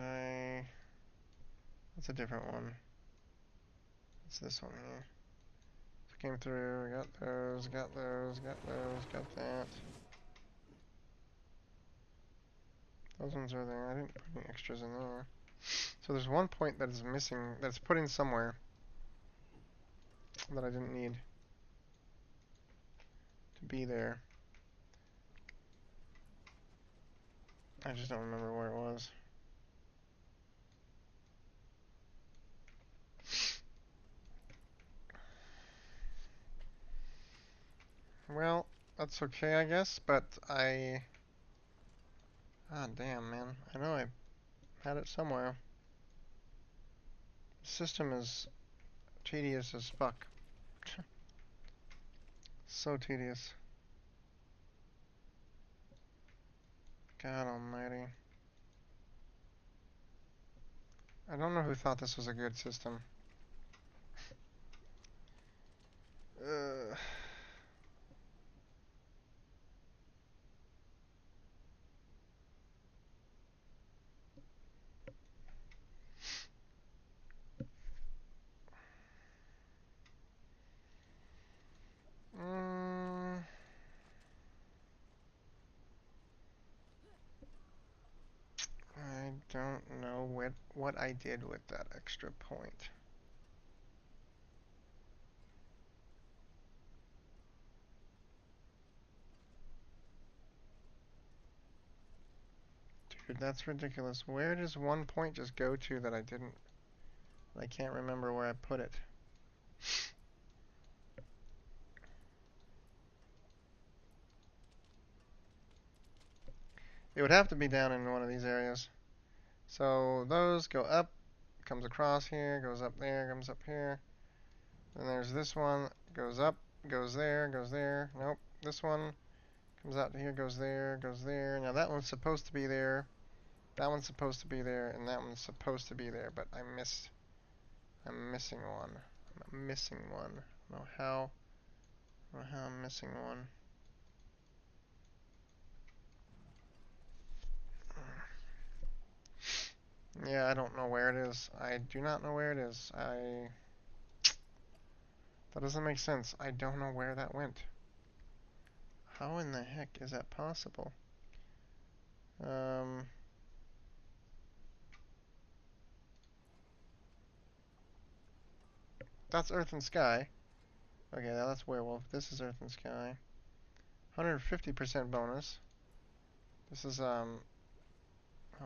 And that's a different one. It's this one here. Came through, got those, got those, got those, got that. Those ones are there. I didn't put any extras in there. So there's one point that is missing, that's put in somewhere that I didn't need to be there. I just don't remember where it was. Well, that's okay, I guess, but I... Ah, damn, man. I know I had it somewhere. The system is tedious as fuck. So tedious. God almighty. I don't know who thought this was a good system. Uh, mm, I don't know what I did with that extra point. Dude, that's ridiculous. Where does one point just go to that I didn't... I can't remember where I put it. It would have to be down in one of these areas. So those go up, comes across here, goes up there, comes up here. Then there's this one, goes up, goes there, goes there. Nope, this one comes out to here, goes there, goes there. Now that one's supposed to be there. That one's supposed to be there, and that one's supposed to be there, but I'm missing one. I'm missing one. I don't know how. I don't know how I'm missing one. Yeah, I don't know where it is. I do not know where it is. That doesn't make sense. I don't know where that went. How in the heck is that possible? That's Earth and Sky. Okay, now that's Werewolf. This is Earth and Sky. 150% bonus. This is, oh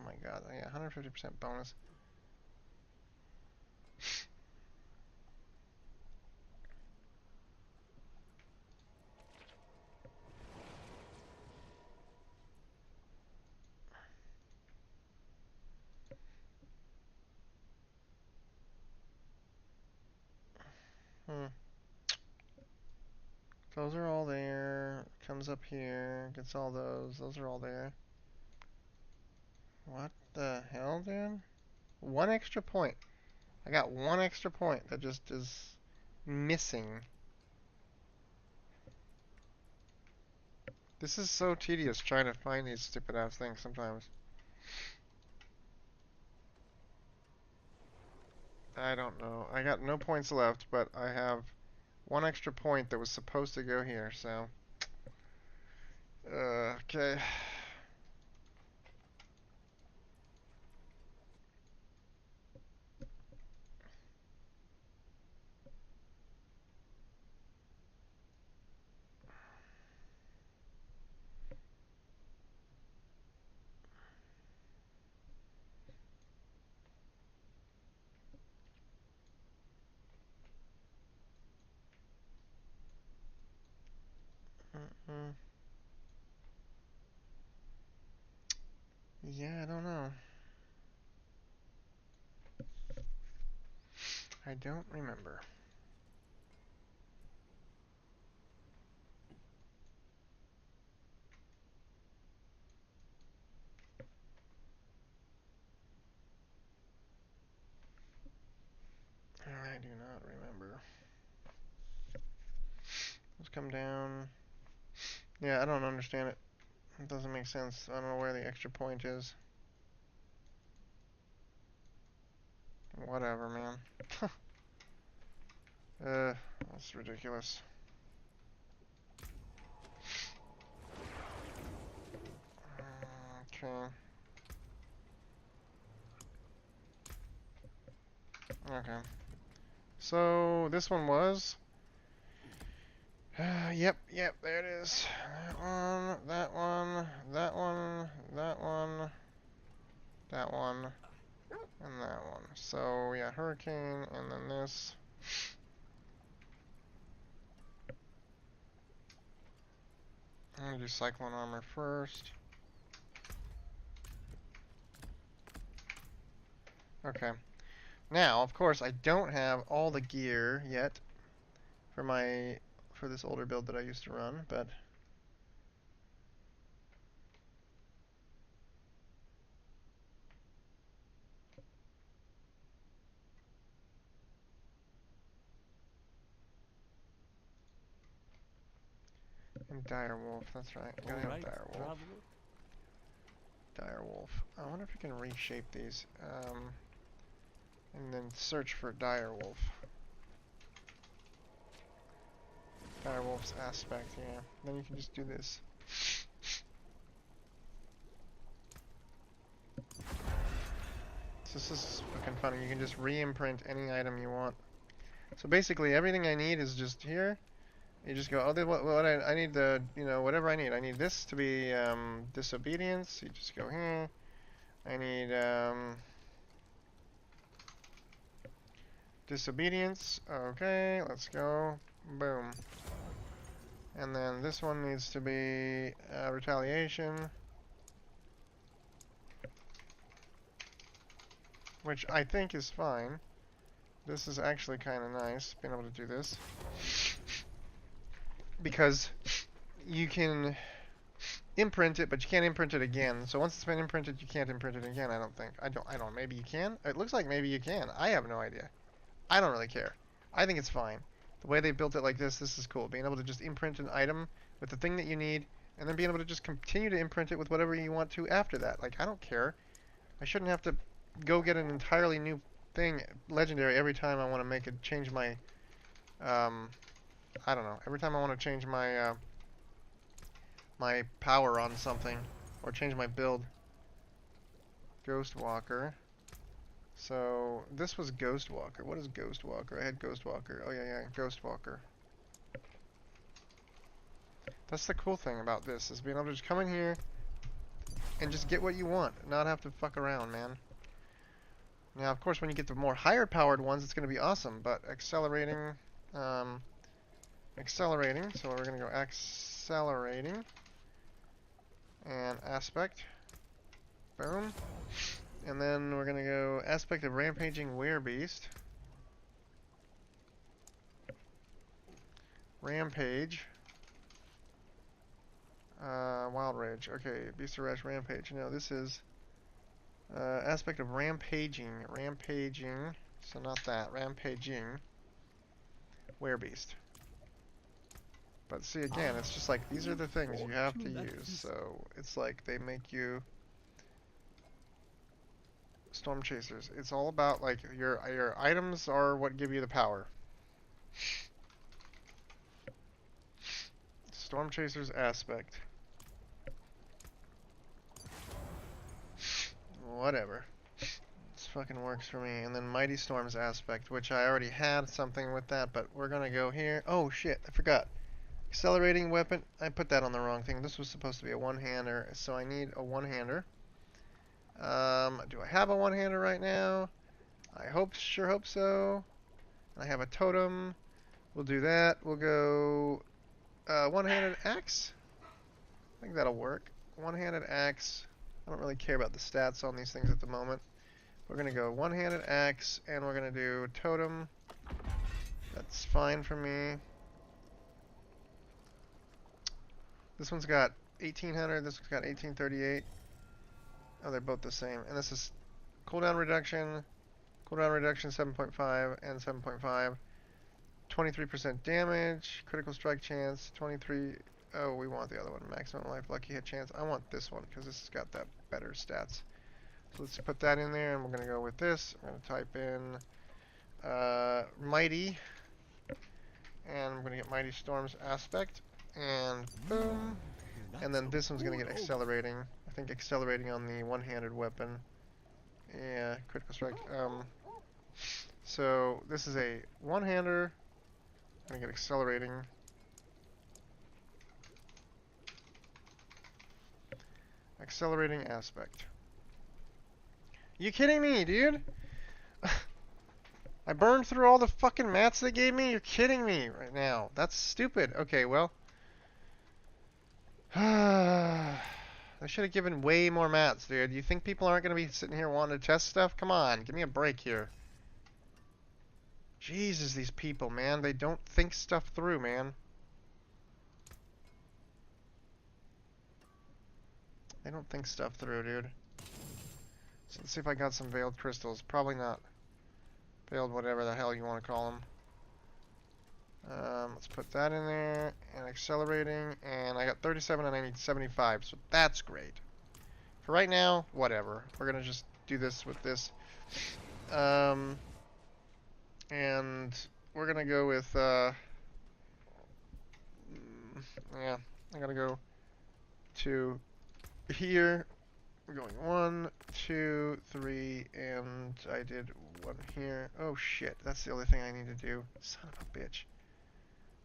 my god, yeah, 150% bonus. Hmm. Those are all there. Comes up here, gets all those. Those are all there. What the hell, dude? One extra point. I got one extra point that just is missing. This is so tedious trying to find these stupid ass things sometimes. I don't know. I got no points left, but I have one extra point that was supposed to go here, so. Okay. Hmm. Yeah, I don't know. I don't remember. I do not remember. Let's come down. Yeah, I don't understand it. It doesn't make sense. I don't know where the extra point is. Whatever, man. That's ridiculous. Okay. Okay. So, this one was... yep, there it is. That one, that one, that one, that one, that one, and that one. So, yeah, Hurricane, and then this. I'm gonna do Cyclone Armor first. Okay. Now, of course, I don't have all the gear yet for this older build that I used to run, but and Direwolf, that's right. I gotta have Direwolf. Direwolf. I wonder if you can reshape these. And then search for Direwolf. Direwolf's aspect, yeah. Then you can just do this. So this is fucking funny. You can just re-imprint any item you want. So basically, everything I need is just here. You just go, oh, what I need the, whatever I need. I need this to be disobedience. You just go here. I need disobedience. Okay, let's go. Boom. And then this one needs to be retaliation. Which I think is fine. This is actually kind of nice, being able to do this. Because you can imprint it, but you can't imprint it again. So once it's been imprinted, you can't imprint it again, I don't think. I don't, maybe you can? It looks like maybe you can. I have no idea. I don't really care. I think it's fine. The way they built it like this is cool. Being able to just imprint an item with the thing that you need, and then being able to just continue to imprint it with whatever you want to after that. Like, I don't care. I shouldn't have to go get an entirely new thing, legendary, every time I want to change my, I don't know, every time I want to change my, my power on something, or change my build. Ghostwalker. So, this was Ghostwalker. What is Ghostwalker? I had Ghostwalker. Oh, yeah, Ghostwalker. That's the cool thing about this, is being able to just come in here and just get what you want, not have to fuck around, man. Now, of course, when you get the more higher powered ones, it's going to be awesome, but accelerating, so we're going to go accelerating, and aspect, boom, and then we're going to go aspect of rampaging werebeast, rampage, wild rage, okay, beast of rash, rampage, no, this is, aspect of rampaging, so not that, rampaging, werebeast. But see, again, it's just like, these are the things you have to use, so it's like they make you storm chasers. It's all about, like, your items are what give you the power. Storm chasers aspect. Whatever. This fucking works for me. And then Mighty Storm's aspect, which I already had something with that, but we're gonna go here. Oh shit, I forgot. Accelerating weapon. I put that on the wrong thing. This was supposed to be a one-hander, so I need a one-hander. Do I have a one-hander right now? I sure hope so. I have a totem. We'll do that. We'll go one-handed axe. think that'll work. One-handed axe. I don't really care about the stats on these things at the moment. We're gonna go one-handed axe, and we're gonna do totem. That's fine for me. This one's got 1800, this one's got 1838. Oh, they're both the same. And this is cooldown reduction 7.5 and 7.5. 23% damage, critical strike chance, 23. Oh, we want the other one. Maximum life, lucky hit chance. I want this one because this has got that better stats. So let's put that in there, and we're gonna go with this. I'm gonna type in Mighty, and I'm gonna get Mighty Storm's aspect, and boom. And then this one's gonna get accelerating. I think accelerating on the one-handed weapon. Yeah, critical strike. So this is a one-hander. I'm gonna get accelerating. Accelerating aspect. You kidding me, dude? I burned through all the fucking mats they gave me? You're kidding me right now. That's stupid. Okay, well. I should have given way more mats, dude. You think people aren't going to be sitting here wanting to test stuff? Come on, give me a break here. Jesus, these people, man. They don't think stuff through, man. They don't think stuff through, dude. So let's see if I got some veiled crystals. Probably not. Veiled whatever the hell you want to call them. Let's put that in there. And accelerating. And I got 37 and I need 75. So that's great. For right now, whatever. We're going to just do this with this. And we're going to go with... yeah. I got to go to here. We're going 1, 2, 3, and I did 1 here. Oh shit, that's the only thing I need to do. Son of a bitch.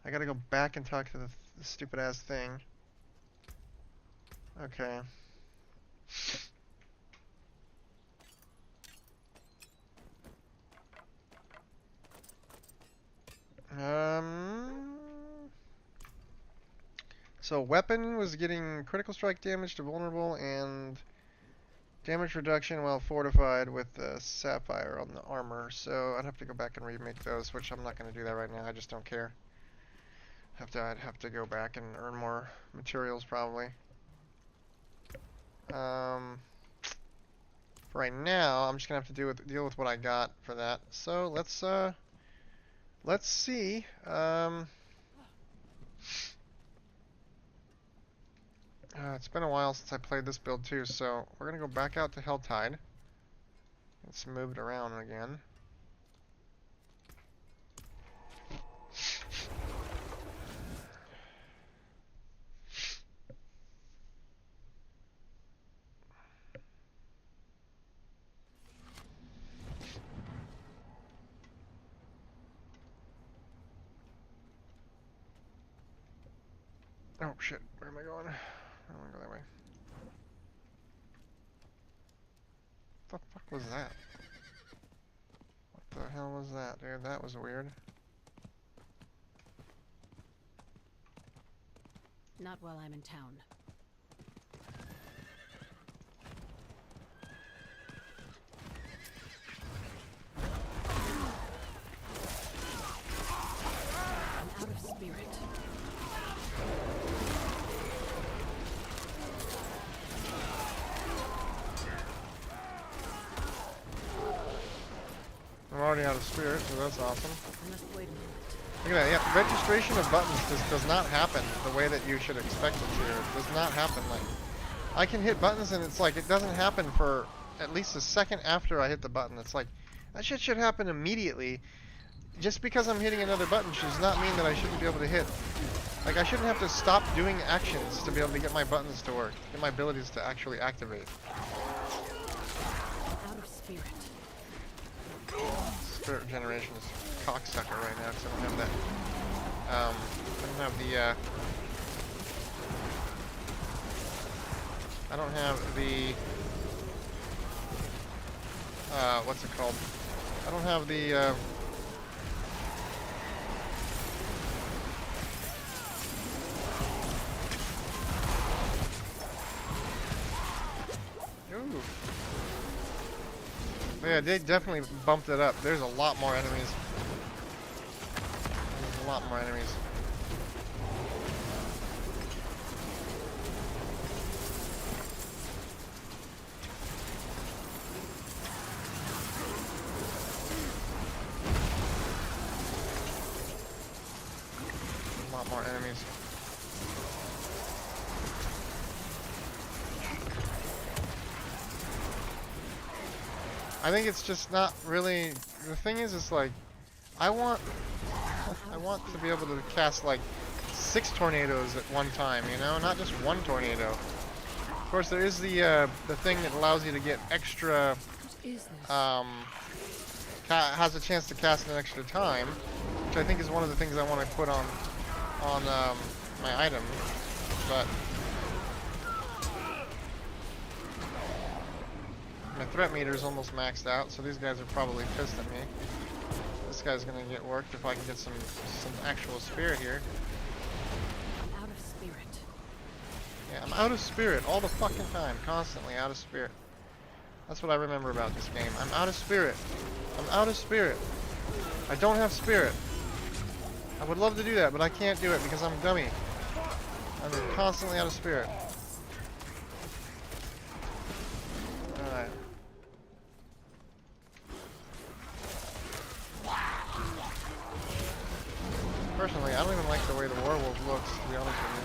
I gotta go back and talk to the stupid ass thing. Okay. So weapon was getting critical strike damage to vulnerable and damage reduction while fortified with the sapphire on the armor. So I'd have to go back and remake those, which I'm not going to do that right now. I just don't care. I'd have to go back and earn more materials probably. For right now, I'm just gonna have to deal with what I got for that. So let's see. It's been a while since I played this build too, so we're gonna go back out to Helltide. Let's move it around again. Oh shit, where am I going? I don't want to go that way. What the fuck was that? What the hell was that, dude? That was weird. Not while I'm in town. I'm out of spirit. I'm already out of spirit, so that's awesome. I must wait a minute. Look at that, yeah, registration of buttons just does not happen the way that you should expect it to. It does not happen. Like, I can hit buttons and it's like, it doesn't happen for at least a second after I hit the button. It's like, that shit should happen immediately. Just because I'm hitting another button does not mean that I shouldn't be able to hit. Like, I shouldn't have to stop doing actions to be able to get my buttons to work, get my abilities to actually activate. I'm out of spirit. Spirit generation is cocksucker right now because I don't have that. I don't have the. I don't have the. What's it called? I don't have the. Yeah, they definitely bumped it up. There's a lot more enemies. There's a lot more enemies. A lot more enemies. I think it's just not really. The thing is like, I want to be able to cast like 6 tornadoes at one time, you know, not just one tornado. Of course, there is the thing that allows you to get extra. What is this? Has a chance to cast an extra time, which I think is one of the things I want to put on my item, but. My threat meter is almost maxed out, so these guys are probably pissed at me. This guy's gonna get worked if I can get some actual spirit here. I'm out of spirit. Yeah, I'm out of spirit all the fucking time, constantly out of spirit. That's what I remember about this game. I'm out of spirit. I'm out of spirit. I don't have spirit. I would love to do that, but I can't do it because I'm a dummy. I'm constantly out of spirit. Alright. Personally, I don't even like the way the werewolf looks, to be honest with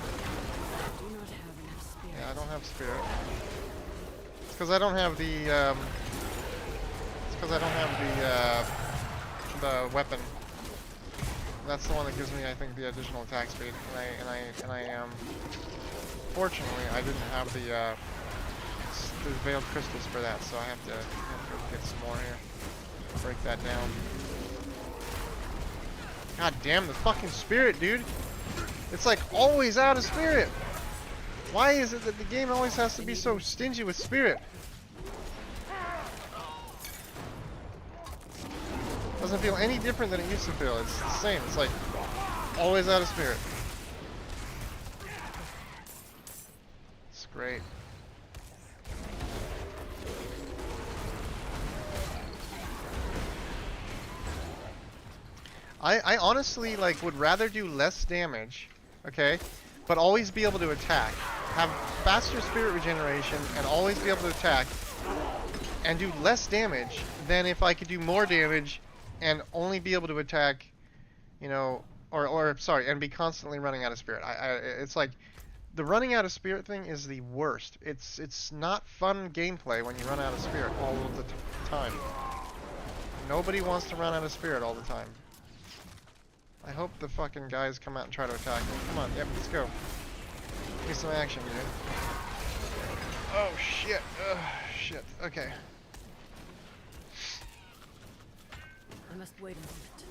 I do not have enough spirit. you. Yeah, I don't have spirit. It's because I don't have the, the weapon. That's the one that gives me, I think, the additional attack speed. Fortunately, I didn't have the veiled crystals for that, so I have to get some more here. Break that down. God damn the fucking spirit, dude! It's like always out of spirit! Why is it that the game always has to be so stingy with spirit? Doesn't feel any different than it used to feel. It's the same. It's like always out of spirit. It's great. I honestly like would rather do less damage, okay, but always be able to attack. Have faster spirit regeneration and always be able to attack and do less damage than if I could do more damage and only be able to attack, you know, or sorry, and be constantly running out of spirit. It's like the running out of spirit thing is the worst. It's not fun gameplay when you run out of spirit all of the time. Nobody wants to run out of spirit all the time. I hope the fucking guys come out and try to attack me. Come on, yep, let's go. Give me some action, dude. Oh shit. Shit. Okay. I must wait a minute.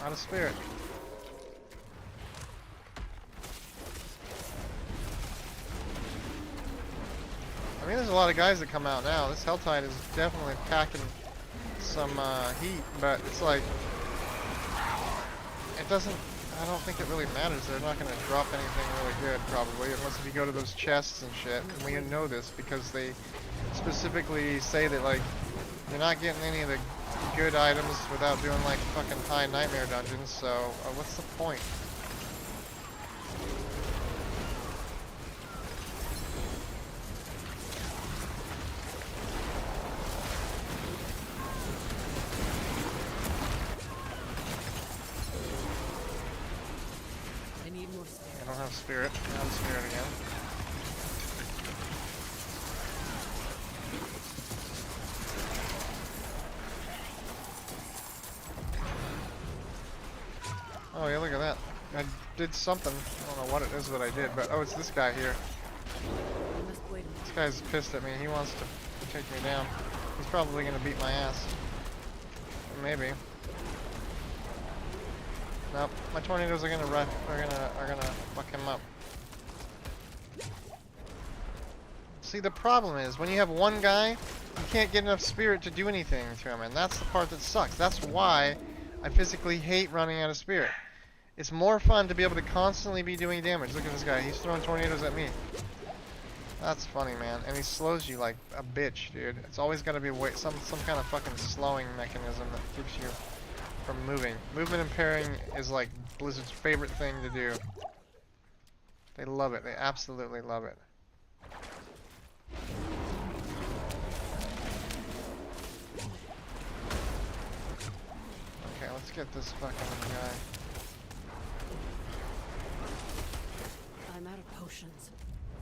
Out of spirit. I mean, there's a lot of guys that come out now. This Helltide is definitely packing some heat, but it's like, it doesn't, I don't think it really matters. They're not going to drop anything really good, probably, unless if you go to those chests and shit. And we know this because they specifically say that, like, you're not getting any of the good items without doing, like, fucking high nightmare dungeons, so what's the point? I need more spirit. I don't have spirit. I have spirit again. Oh yeah, look at that. I did something. I don't know what it is that I did, but oh, it's this guy here. I must wait a minute. This guy's pissed at me. He wants to take me down. He's probably gonna beat my ass. Maybe. Nope. My tornadoes are gonna are gonna fuck him up. See, the problem is when you have one guy, you can't get enough spirit to do anything to him, and that's the part that sucks. That's why I physically hate running out of spirit. It's more fun to be able to constantly be doing damage. Look at this guy. He's throwing tornadoes at me. That's funny, man. And he slows you like a bitch, dude. It's always got to be some kind of fucking slowing mechanism that keeps you from moving. Movement impairing is like Blizzard's favorite thing to do. They love it. They absolutely love it. Okay, let's get this fucking guy. I'm out of potions.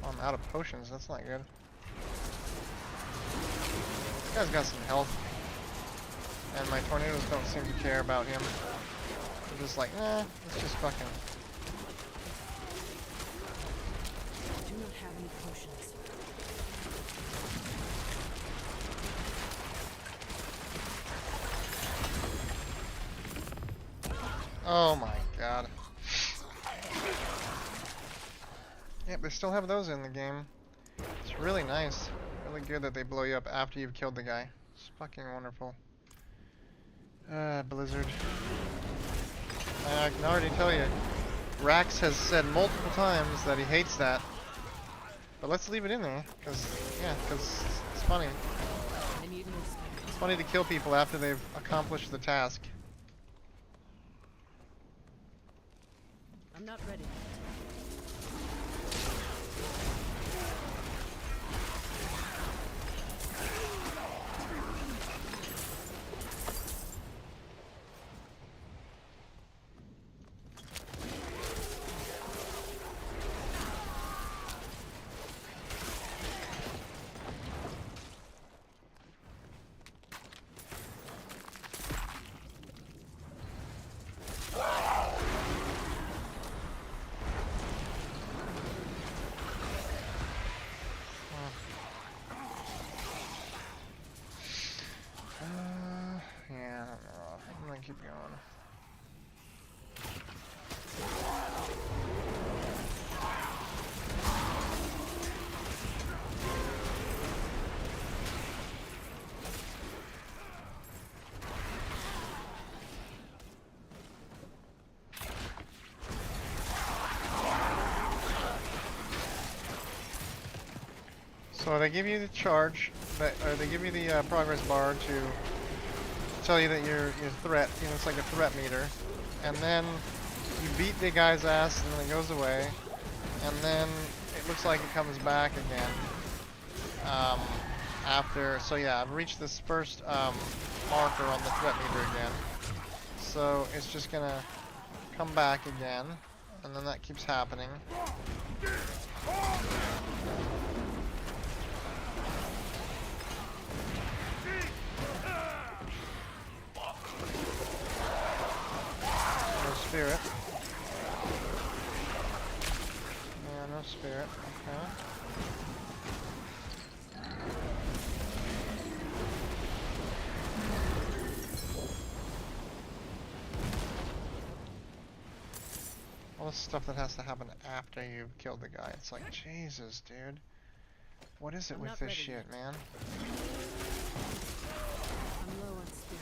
Oh, I'm out of potions. That's not good. This guy's got some health. And my tornadoes don't seem to care about him. They're just like, let's just fucking... I do not have any potions. Oh my god. Yep, they still have those in the game. It's really nice. Really good that they blow you up after you've killed the guy. It's fucking wonderful. Blizzard. I can already tell you, Rax has said multiple times that he hates that. But let's leave it in there, because it's funny. I need an escape. It's funny to kill people after they've accomplished the task. I'm not ready yet. Yeah, I don't know. I'm gonna keep going. So they give you the charge, or they give you the progress bar to tell you that your threat, it's like a threat meter, and then you beat the guy's ass, and then it goes away, and then it looks like it comes back again. So yeah, I've reached this first marker on the threat meter again, so it's just gonna come back again, and then that keeps happening. Spirit. Yeah, no spirit. Okay. All this stuff that has to happen after you've killed the guy. It's like, Jesus, dude. What is it I'm with not this ready shit, yet. man? I'm low on spirit.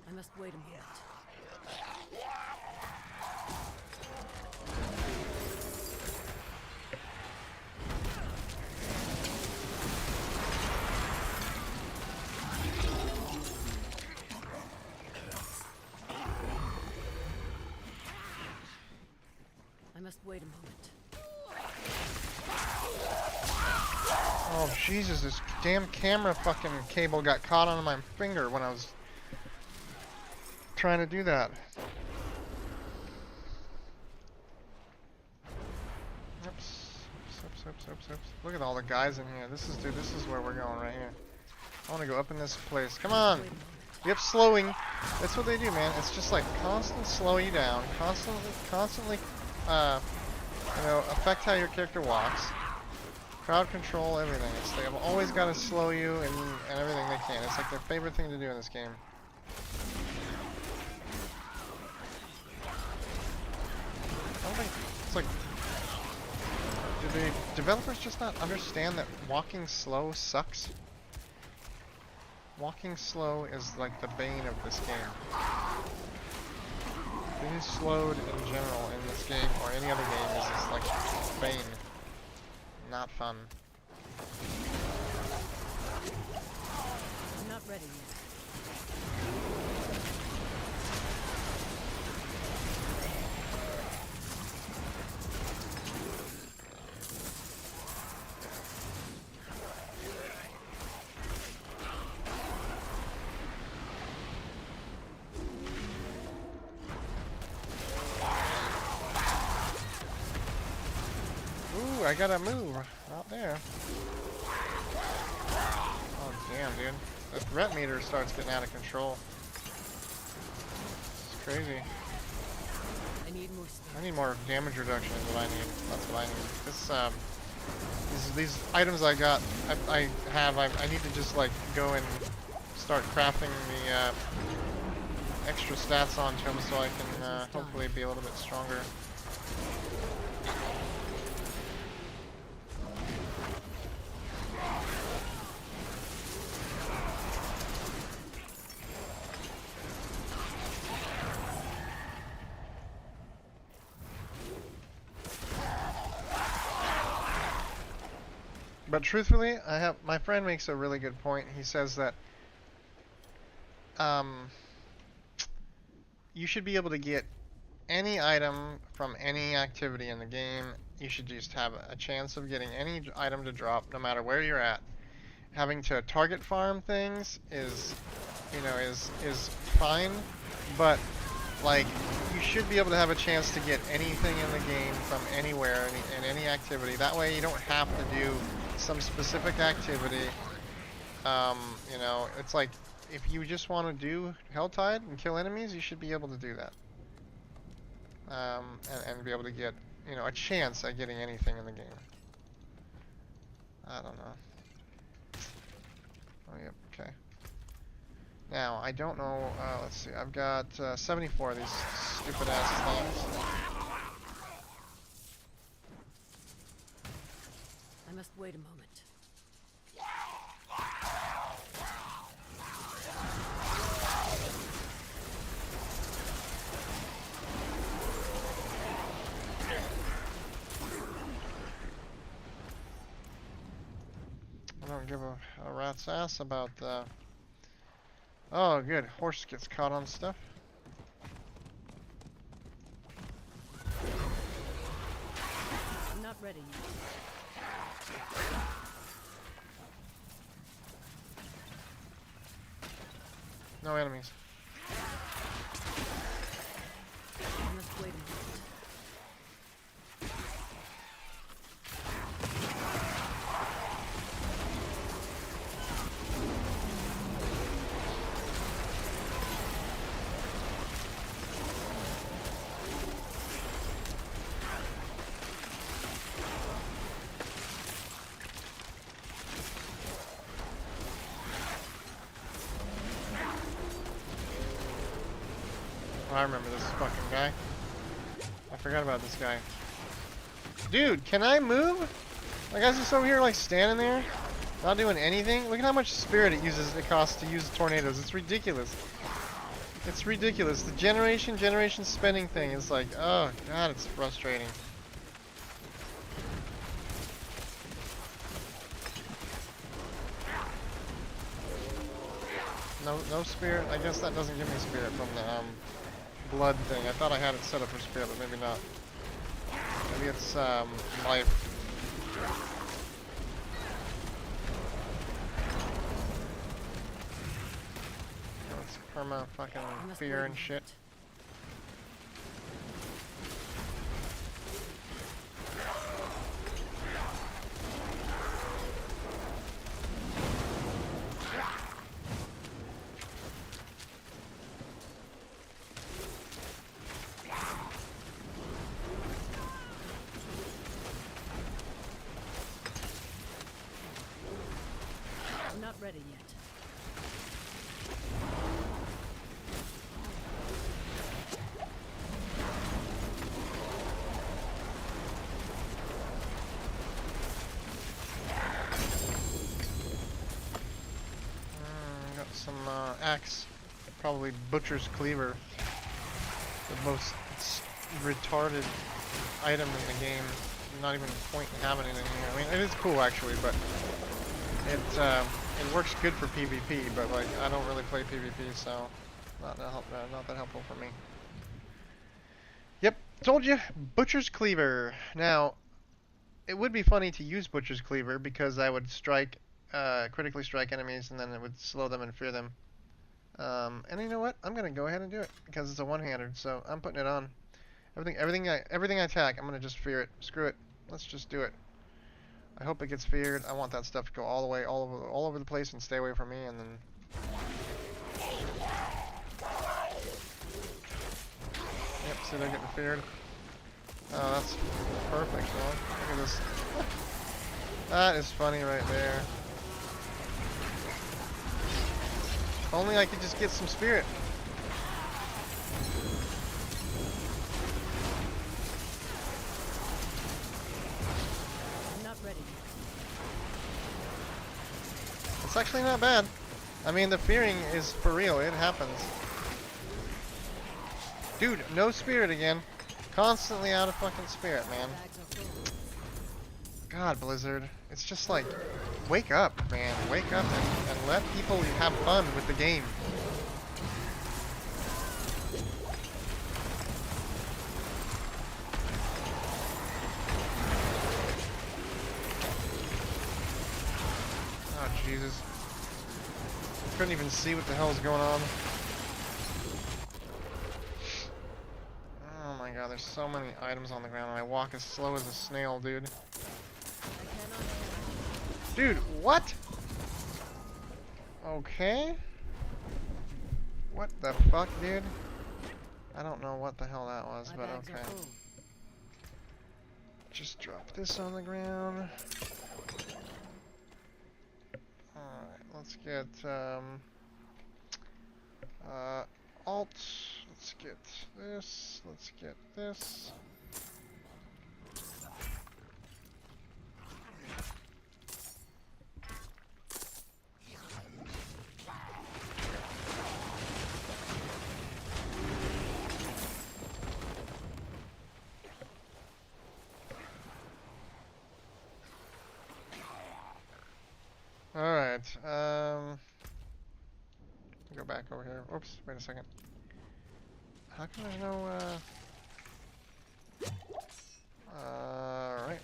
I must wait a minute. I must wait a moment. Oh, Jesus, this damn camera fucking cable got caught on my finger when I was trying to do that. Oops. Look at all the guys in here. This is where we're going right here. I want to go up in this place. Come on! Yep, slowing. That's what they do, man. It's just like constant slow you down, constantly, affect how your character walks. Crowd control, everything. They've always got to slow you and everything they can. It's like their favorite thing to do in this game. I don't think it's like, the developers just not understand that walking slow sucks? Walking slow is like the bane of this game. Being slowed in general in this game or any other game is just like bane. Not fun. I'm not ready yet. Ooh, I gotta move out there. Oh damn, dude. The threat meter starts getting out of control. It's crazy. I need more space. I need more damage reduction is what I need. That's what I need. This these items I got, I need to just like go and start crafting the extra stats onto them so I can hopefully be a little bit stronger. But truthfully, my friend makes a really good point. He says that you should be able to get any item from any activity in the game. You should just have a chance of getting any item to drop, no matter where you're at. Having to target farm things is fine, but like you should be able to have a chance to get anything in the game from anywhere in any activity. That way, you don't have to do some specific activity. It's like if you just want to do Helltide and kill enemies, you should be able to do that. And be able to get, a chance at getting anything in the game. I don't know. Oh, yep, okay. Now, I don't know, let's see, I've got 74 of these stupid ass things. I must wait a moment. I don't give a rat's ass about oh, good. Horse gets caught on stuff. I'm not ready yet. No enemies. I must wait a moment. I remember this fucking guy. I forgot about this guy. Dude, can I move? My guy's just over here like standing there, not doing anything. Look at how much spirit it costs to use tornadoes. It's ridiculous. It's ridiculous. The generation spending thing is like, oh god, it's frustrating. No spirit. I guess that doesn't give me spirit from the blood thing. I thought I had it set up for spirit, but maybe not. Maybe it's life. It's perma fucking fear and shit. I'm not ready yet. some axe. Probably Butcher's Cleaver. The most retarded item in the game. Not even a point in having it in here. I mean, it is cool actually, but it works good for PvP. But like, I don't really play PvP, so not that helpful for me. Yep, told you, Butcher's Cleaver. Now, it would be funny to use Butcher's Cleaver because I would strike, critically strike enemies, and then it would slow them and fear them. And you know what? I'm gonna go ahead and do it because it's a one-hander, so I'm putting it on. Everything I attack, I'm gonna just fear it. Screw it. Let's just do it. I hope it gets feared. I want that stuff to go all the way, all over the place and stay away from me, and then. Yep. See, they're getting feared. Oh, that's perfect, man. Look at this. That is funny right there. If only I could just get some spirit. I'm not ready. It's actually not bad. I mean, the fearing is for real. It happens. Dude, no spirit again. Constantly out of fucking spirit, man. Bags are full. God, Blizzard. It's just like, wake up, man. Wake up and let people have fun with the game. Oh, Jesus. Couldn't even see what the hell is going on. Oh my god, there's so many items on the ground and I walk as slow as a snail, dude. Dude, what? Okay. What the fuck, dude? I don't know what the hell that was, but okay. Just drop this on the ground. Alright, let's get, alt. Let's get this. Let's get this. Alright, go back over here. Oops, wait a second. How can I know, alright.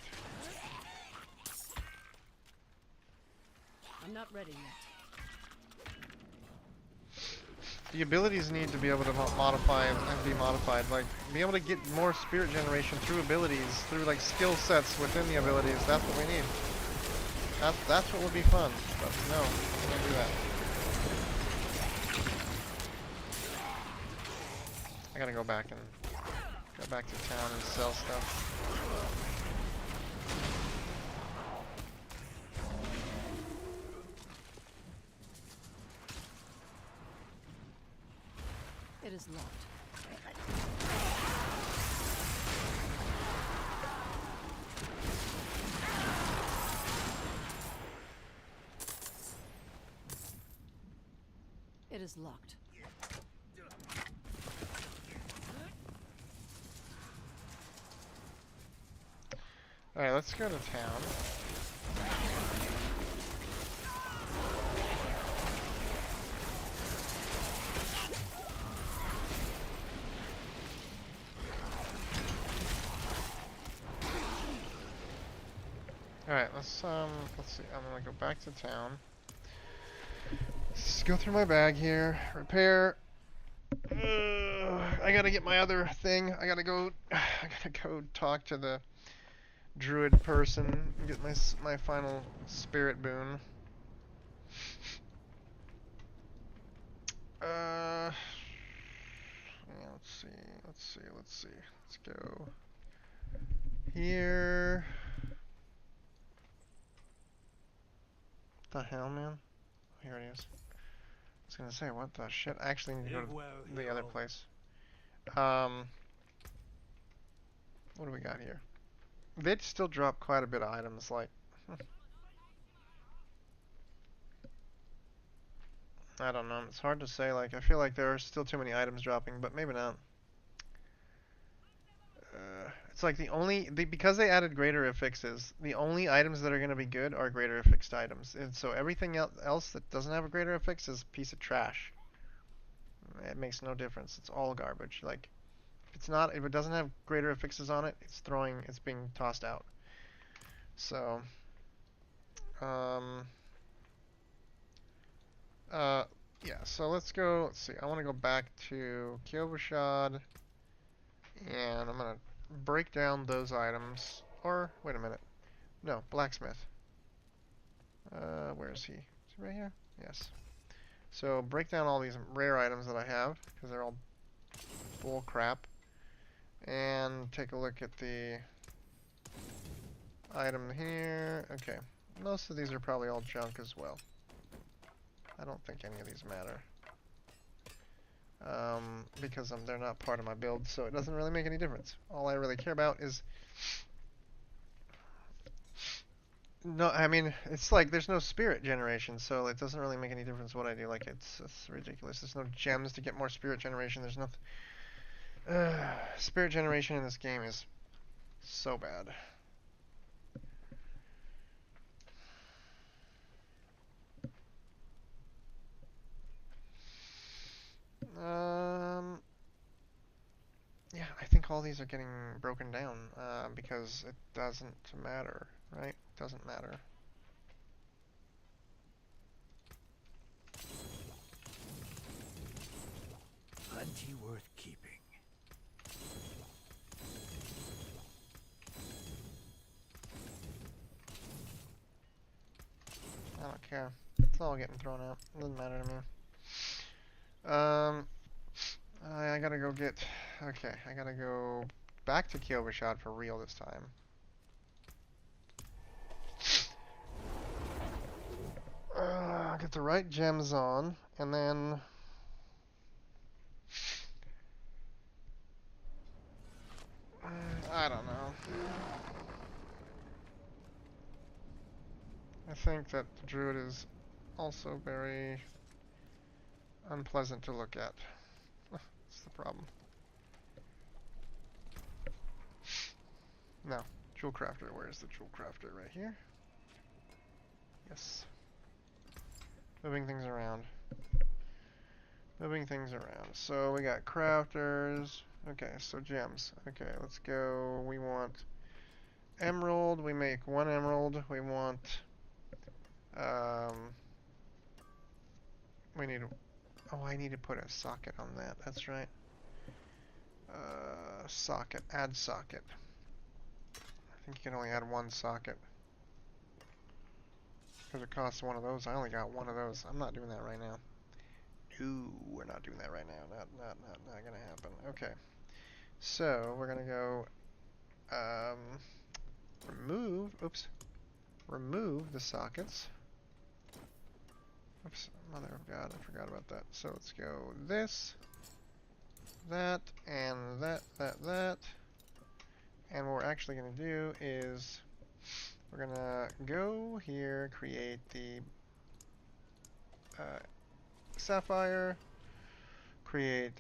I'm not ready yet. The abilities need to be able to modify and be modified. Like, be able to get more spirit generation through abilities, through like skill sets within the abilities. That's what we need. That's what would be fun. But no, we can't do that. I gotta go back to town and sell stuff. It is locked. It is locked. Alright, let's go to town. Alright, let's see. I'm gonna go back to town. Let's go through my bag here. Repair. I gotta get my other thing. I gotta go talk to the Druid person and get my final spirit boon. Yeah, let's see. Let's go here. What the hell, man? Here it is. I was gonna say, what the shit? I actually need to go to the other place. What do we got here? They'd still drop quite a bit of items, like... I don't know. It's hard to say. Like, I feel like there are still too many items dropping, but maybe not. It's like because they added greater affixes, the only items that are going to be good are greater affixed items. And so everything else that doesn't have a greater affix is a piece of trash. It makes no difference. It's all garbage. Like, if it doesn't have greater affixes on it, it's being tossed out. So, um, yeah, so let's see, I want to go back to Kyovashad, and I'm going to break down those items, or, wait a minute, no, blacksmith. Where is he? Is he right here? Yes. So, break down all these rare items that I have, because they're all bull crap, and take a look at the item here. Okay, most of these are probably all junk as well. I don't think any of these matter. Because they're not part of my build, so it doesn't really make any difference. All I really care about is... No, I mean, it's like there's no spirit generation, so it doesn't really make any difference what I do. Like, it's ridiculous. There's no gems to get more spirit generation. There's nothing... Spirit generation in this game is so bad. Yeah, I think all these are getting broken down, because it doesn't matter, right? It doesn't matter. Plenty worth keeping. I don't care. It's all getting thrown out. It doesn't matter to me. I gotta go get... Okay, I gotta go back to Kyovashad for real this time. Get the right gems on, and then... I don't know. I think that the Druid is also very unpleasant to look at. That's the problem. No, Jewel Crafter. Where's the Jewel Crafter? Right here? Yes. Moving things around. Moving things around. So we got crafters. Okay, so gems. Okay, let's go. We want emerald. We make 1 emerald. We want... we need... Oh, I need to put a socket on that. That's right. Socket. Add socket. I think you can only add 1 socket. Because it costs 1 of those. I only got 1 of those. I'm not doing that right now. No, we're not doing that right now. Not gonna happen. Okay. So, we're gonna go, remove the sockets. Oops, mother of God, I forgot about that. So let's go this, that, and that. And what we're actually gonna do is, we're gonna go here, create the, sapphire, create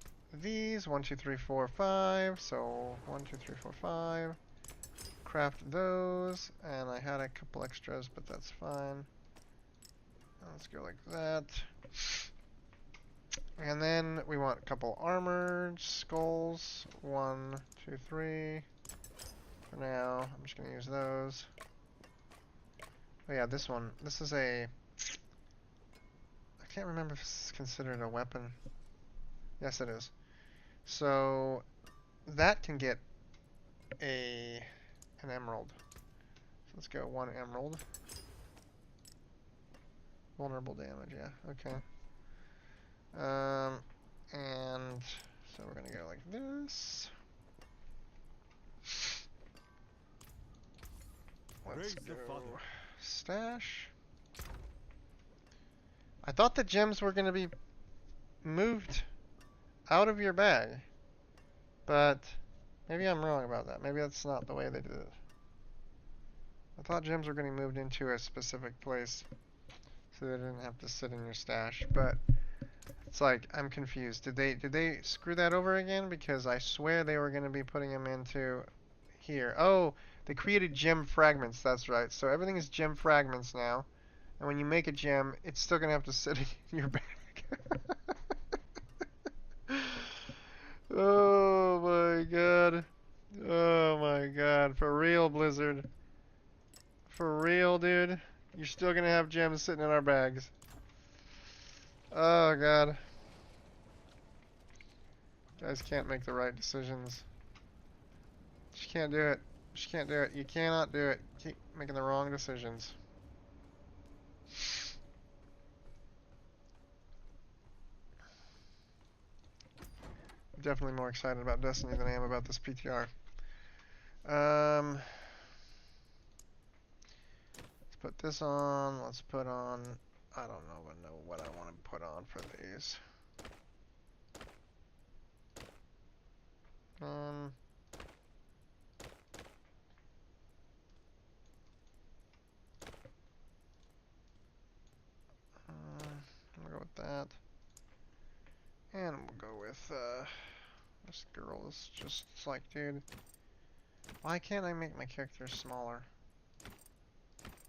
these 1 2 3 4 5, so 1 2 3 4 5, craft those, and I had a couple extras, but that's fine. Let's go like that, and then we want a couple armored skulls, 1 2 3. For now, I'm just gonna use those. Oh yeah, this one. This is a... I can't remember if it's considered a weapon. Yes, it is. So that can get an emerald. So let's go 1 emerald. Vulnerable damage, yeah, okay. And so we're gonna go like this. Let's go stash. I thought the gems were gonna be moved out of your bag, but maybe I'm wrong about that. Maybe that's not the way they did it. I thought gems were getting moved into a specific place so they didn't have to sit in your stash, but It's like, I'm confused. Did they screw that over again? Because I swear they were going to be putting them into here. Oh, they created gem fragments. That's right. So everything is gem fragments now. And when you make a gem, it's still going to have to sit in your bag. Oh my god. Oh my god. For real, Blizzard. For real, dude. You're still going to have gems sitting in our bags. Oh god. Guys can't make the right decisions. She can't do it. She can't do it. You cannot do it. Keep making the wrong decisions. I'm definitely more excited about Destiny than I am about this PTR. Let's put this on. Let's put on. I don't know what I want to put on for these. We'll go with that. And we'll go with, this girl is just, it's like, dude, why can't I make my character smaller?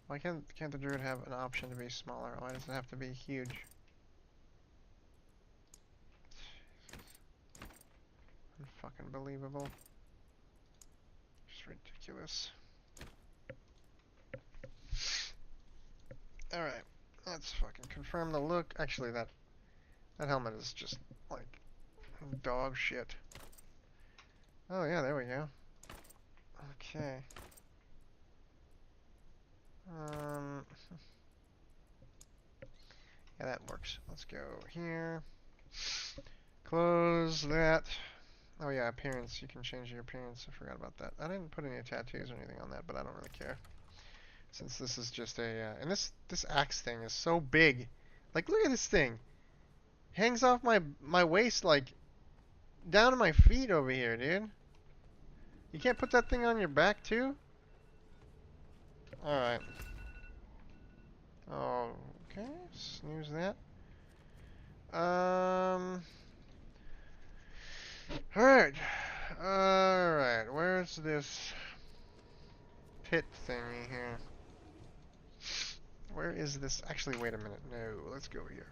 Why can't the Druid have an option to be smaller? Why does it have to be huge? Unfucking believable. Just ridiculous. Alright, let's fucking confirm the look. Actually, that helmet is just, like, dog shit. Oh yeah, there we go. Okay. Yeah, that works. Let's go here. Close that. Oh yeah, appearance. You can change your appearance. I forgot about that. I didn't put any tattoos or anything on that, but I don't really care. Since this is just a, and this axe thing is so big. Like, look at this thing. Hangs off my waist, like, down to my feet over here, dude. You can't put that thing on your back, too? Alright. Okay, snooze that. Alright. Alright, where's this pit thingy here? Where is this? Actually, wait a minute. No, let's go here.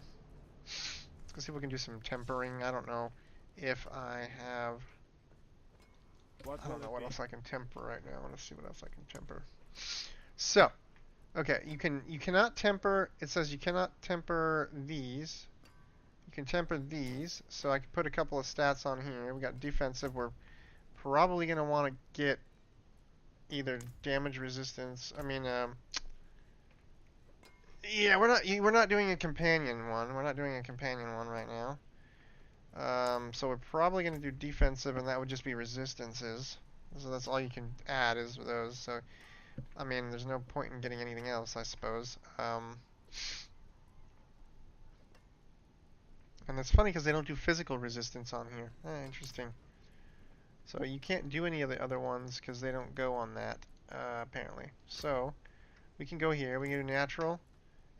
Let's go see if we can do some tempering. I don't know if I have... I don't know what else I can temper right now. I want to see what else I can temper. So, okay, you cannot temper. It says you cannot temper these. You can temper these. So I can put a couple of stats on here. We got defensive. We're probably gonna want to get either damage resistance. I mean, yeah, we're not doing a companion one. We're not doing a companion one right now. So we're probably going to do defensive, and that would just be resistances. So that's all you can add is those. So, I mean, there's no point in getting anything else, I suppose. And it's funny because they don't do physical resistance on here. Interesting. So you can't do any of the other ones because they don't go on that, apparently. So we can go here. We can do natural,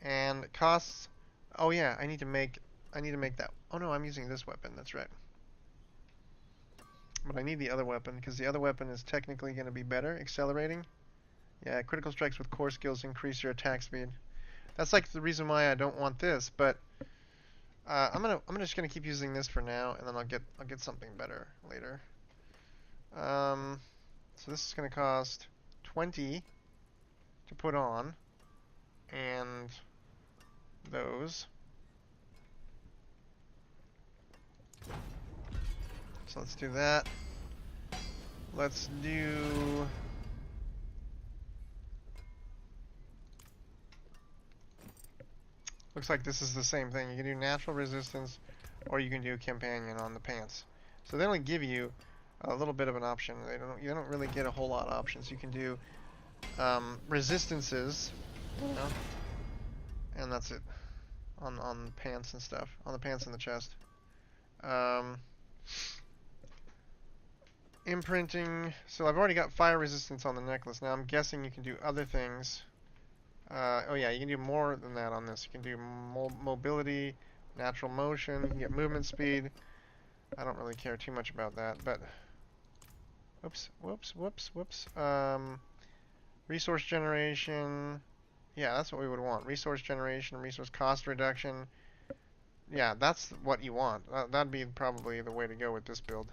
and costs. Oh yeah, I need to make that. Oh no, I'm using this weapon. That's right. But I need the other weapon because the other weapon is technically going to be better, accelerating. Yeah, critical strikes with core skills increase your attack speed. That's like the reason why I don't want this, but I'm just gonna keep using this for now, and then I'll get something better later. So this is gonna cost 20 to put on, and those. So let's do that. Let's do... Looks like this is the same thing. You can do natural resistance, or you can do companion on the pants. So they only give you a little bit of an option. You don't really get a whole lot of options. You can do resistances, you know, and that's it. On pants and stuff. On the pants and the chest. Imprinting. So I've already got fire resistance on the necklace. Now I'm guessing you can do other things. Oh yeah, you can do more than that on this. You can do mobility, Natural motion, you can get movement speed. I don't really care too much about that, but whoops. Resource generation. Yeah, that's what we would want. Resource generation, resource cost reduction. Yeah, that's what you want. That'd be probably the way to go with this build.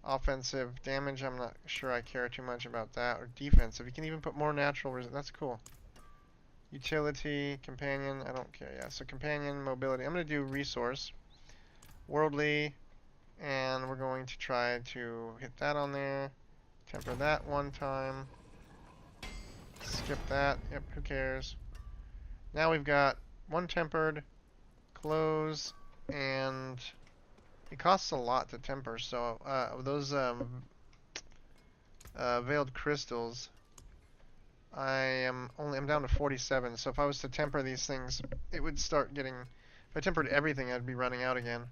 Offensive damage, I'm not sure I care too much about that. Or defensive, you can even put more natural that's cool. Utility, companion, I don't care. Yeah, so companion, mobility. I'm going to do resource. Worldly, and we're going to try to hit that on there. Temper that one time. Skip that. Yep, who cares? Now we've got one tempered, close, and it costs a lot to temper, so those veiled crystals, I'm down to 47, so if I was to temper these things, it would start getting, if I tempered everything, I'd be running out again.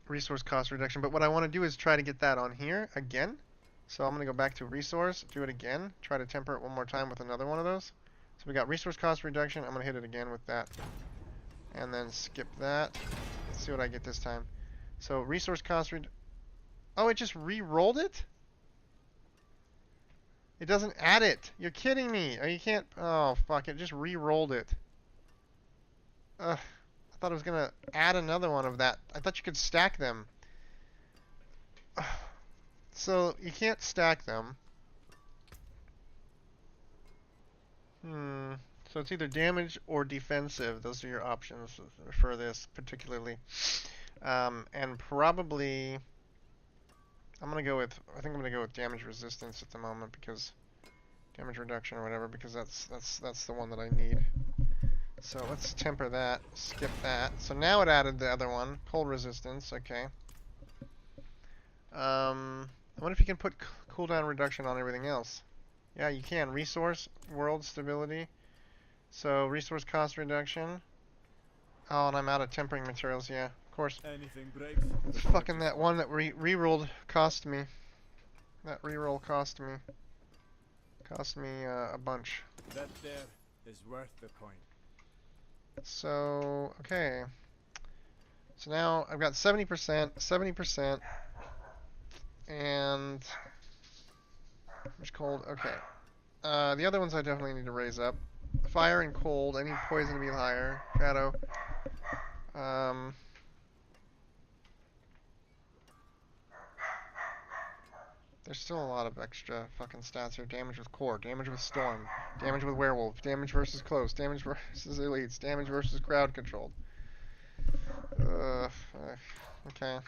Resource cost reduction, but what I want to do is try to get that on here again. So I'm going to go back to resource, do it again, try to temper it one more time with another one of those. So we got resource cost reduction, I'm going to hit it again with that. And then skip that. Let's see what I get this time. So resource cost oh, it just re-rolled it? It doesn't add it. You're kidding me. Oh, you can't. Oh, fuck. It just re-rolled it. Ugh. I thought it was going to add another one of that. I thought you could stack them. So you can't stack them. So it's either damage or defensive. Those are your options for this particularly. And probably I think I'm gonna go with damage resistance at the moment, because damage reduction or whatever, because that's the one that I need. So let's temper that, skip that. So now it added the other one, cold resistance. Okay. I wonder if you can put cooldown reduction on everything else. Yeah, you can. Resource, world stability. So resource cost reduction. Oh, and I'm out of tempering materials. Yeah, of course. Anything breaks. It's fucking that one that re-rolled cost me. That re-roll cost me. Cost me a bunch. That there is worth the coin. So, okay. So now I've got 70%, and which cold? Okay. The other ones I definitely need to raise up. Fire and cold. I need poison to be higher. Shadow. There's still a lot of extra fucking stats here. Damage with core, damage with storm, damage with werewolf, damage versus close, damage versus elites, damage versus crowd controlled. Okay.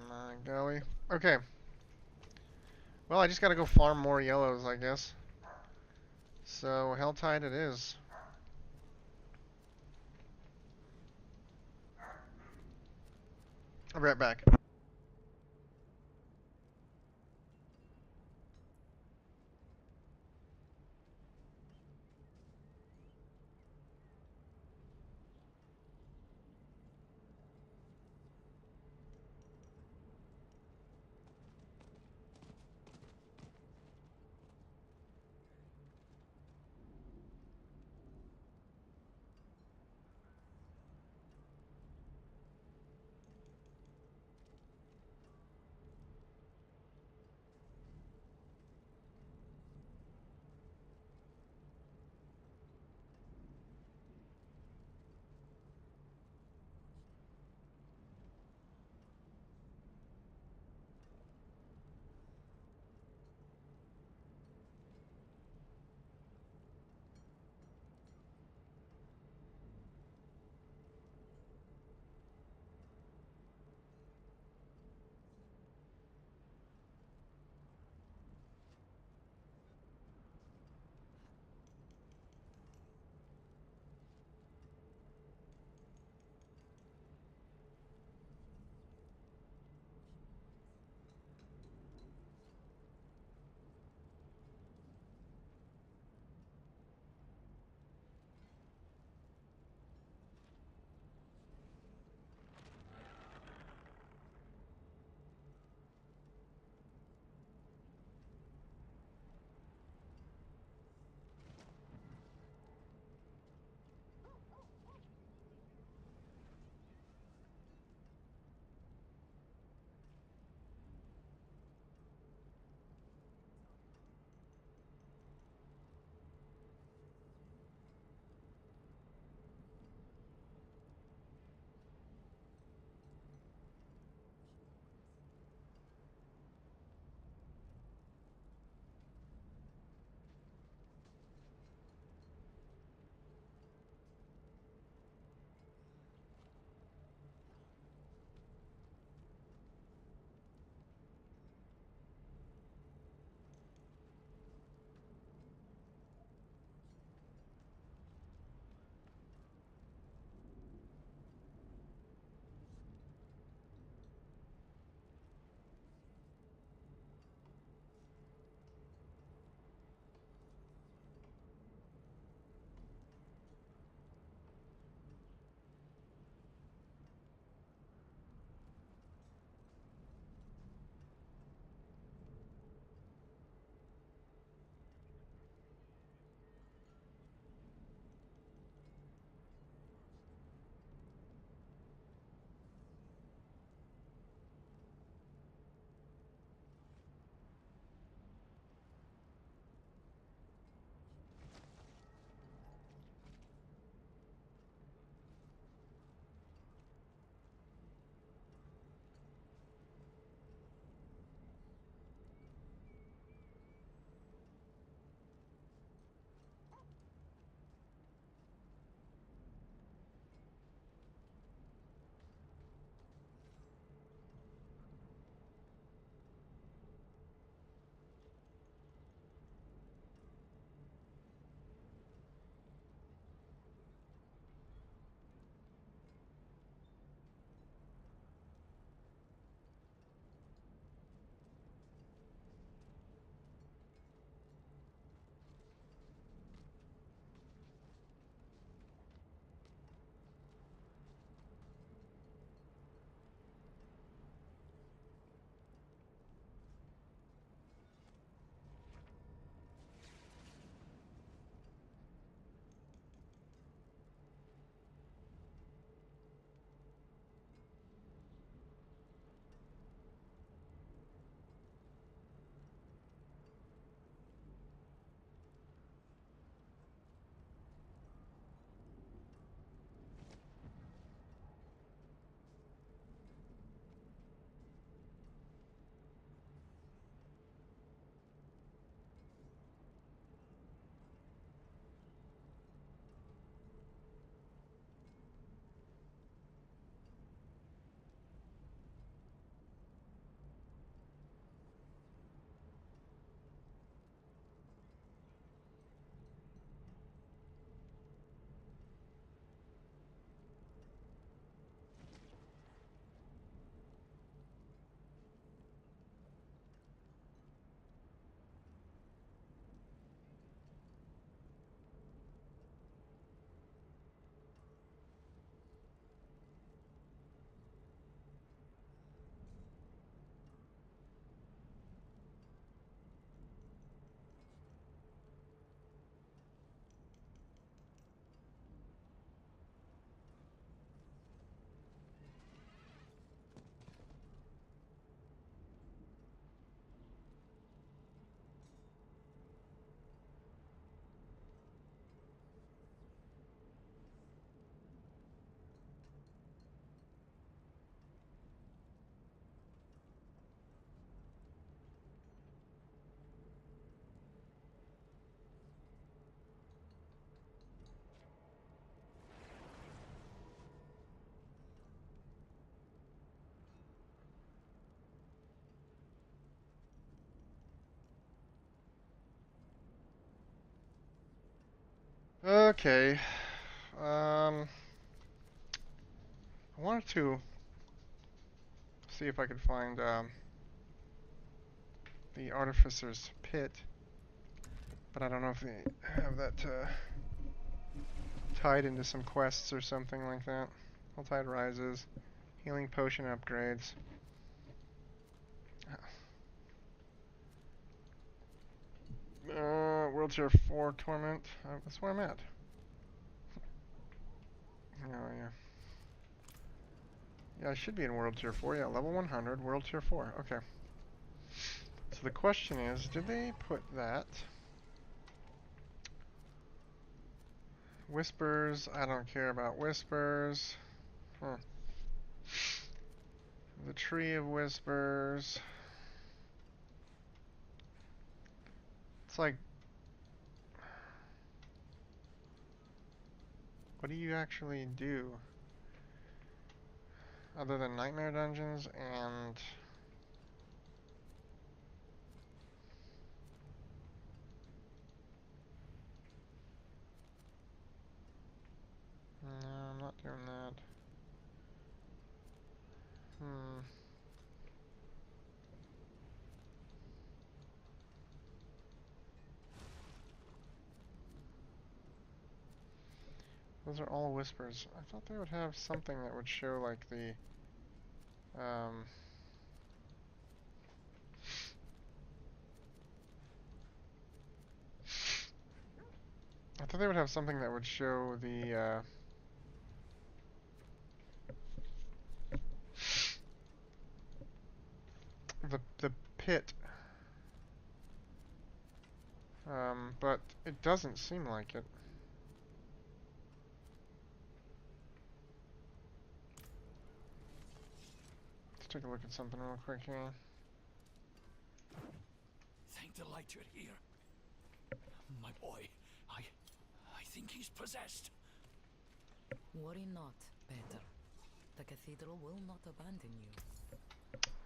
My golly. Okay. Well, I just gotta go farm more yellows, I guess. So, Helltide it is. I'll be right back. Okay. I wanted to see if I could find the Artificer's Pit, but I don't know if they have that tied into some quests or something like that. Helltide Rises, healing potion upgrades. World Tier 4 Torment. That's where I'm at. Oh, yeah. Yeah, I should be in World Tier 4. Yeah, level 100, World Tier 4. Okay. So the question is, did they put that? Whispers. I don't care about Whispers. Huh. The Tree of Whispers. It's like, what do you actually do? Other than Nightmare Dungeons and... No, I'm not doing that. Those are all whispers. I thought they would have something that would show like the I thought they would have something that would show the pit. But it doesn't seem like it. Let's take a look at something real quick here. Thank the light you're here. My boy, I think he's possessed. Worry not, Peter. The cathedral will not abandon you.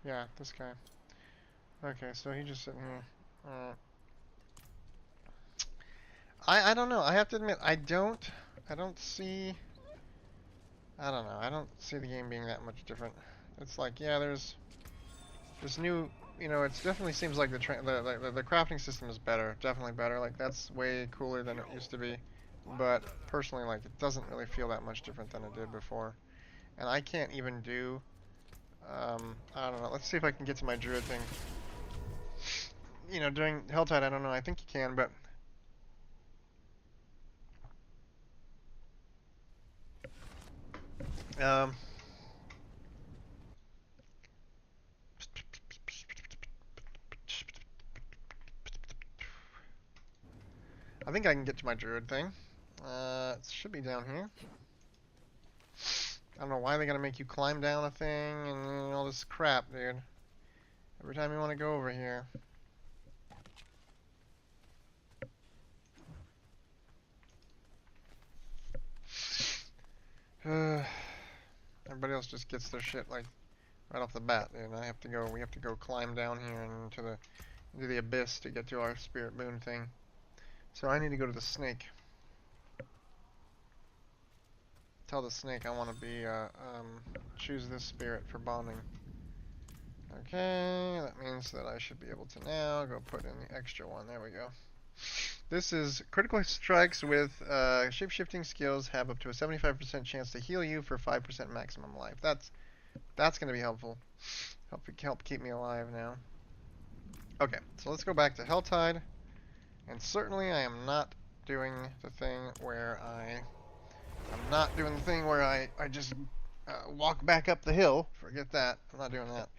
Yeah, this guy. Okay, so he's just sitting here. I don't know. I have to admit, I don't see. I don't know. I don't see the game being that much different. It's like, yeah, there's new. You know, it definitely seems like the crafting system is better. Definitely better. Like that's way cooler than it used to be. But personally, like it doesn't really feel that much different than it did before. And I can't even do. I don't know. Let's see if I can get to my Druid thing. You know, during Helltide, I don't know. I think you can, but. I think I can get to my Druid thing. It should be down here. I don't know why they gotta make you climb down a thing and all this crap, dude. Every time you want to go over here. Everybody else just gets their shit like right off the bat, dude. We have to go climb down here into the abyss to get to our spirit boon thing. So I need to go to the snake. Tell the snake I want to be, choose this spirit for bonding. Okay, that means that I should be able to now go put in the extra one. There we go. This is critical strikes with shape-shifting skills have up to a 75% chance to heal you for 5% maximum life. That's going to be helpful. Help keep me alive now. Okay, so let's go back to Helltide. And certainly I am not doing the thing where I just walk back up the hill. Forget that. I'm not doing that.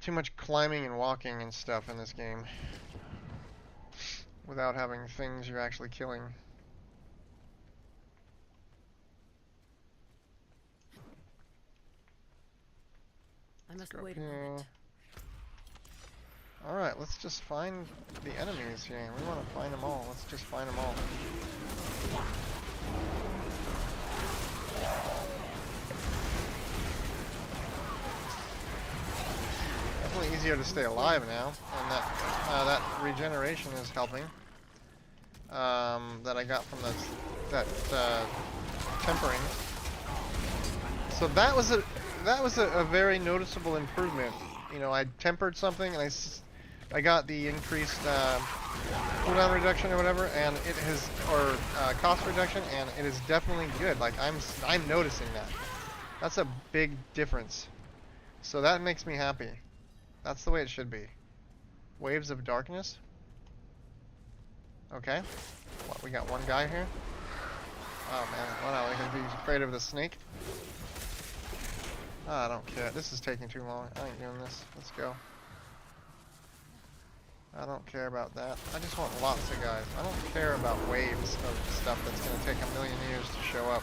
Too much climbing and walking and stuff in this game. Without having things you're actually killing. I must wait a moment. Alright, let's just find the enemies here. We want to find them all. Let's just find them all. Definitely easier to stay alive now, and that regeneration is helping. that I got from that tempering. So that was a very noticeable improvement. You know, I tempered something and I got the increased cooldown reduction or whatever, and it has, or cost reduction, and it is definitely good. Like I'm noticing that. That's a big difference. So that makes me happy. That's the way it should be. Waves of darkness. Okay. What, we got one guy here? Oh man, well, no, we can be afraid of the snake. Oh, I don't care. This is taking too long. I ain't doing this. Let's go. I don't care about that. I just want lots of guys. I don't care about waves of stuff that's going to take a million years to show up.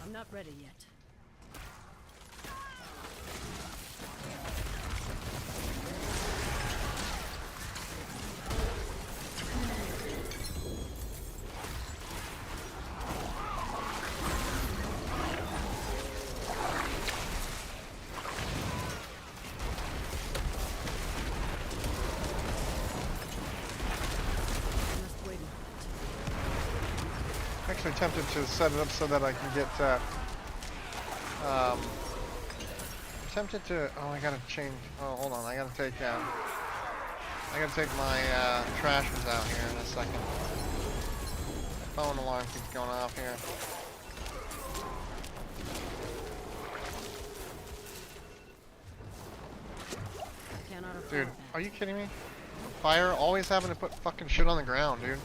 I'm not ready yet. Actually tempted to set it up so that I can get, I'm tempted to, oh, I gotta change, oh, hold on, I gotta take my, trashers out here in a second. My phone alarm keeps going off here. Cannot afford Dude, that. are you kidding me? Fire always having to put fucking shit on the ground, dude.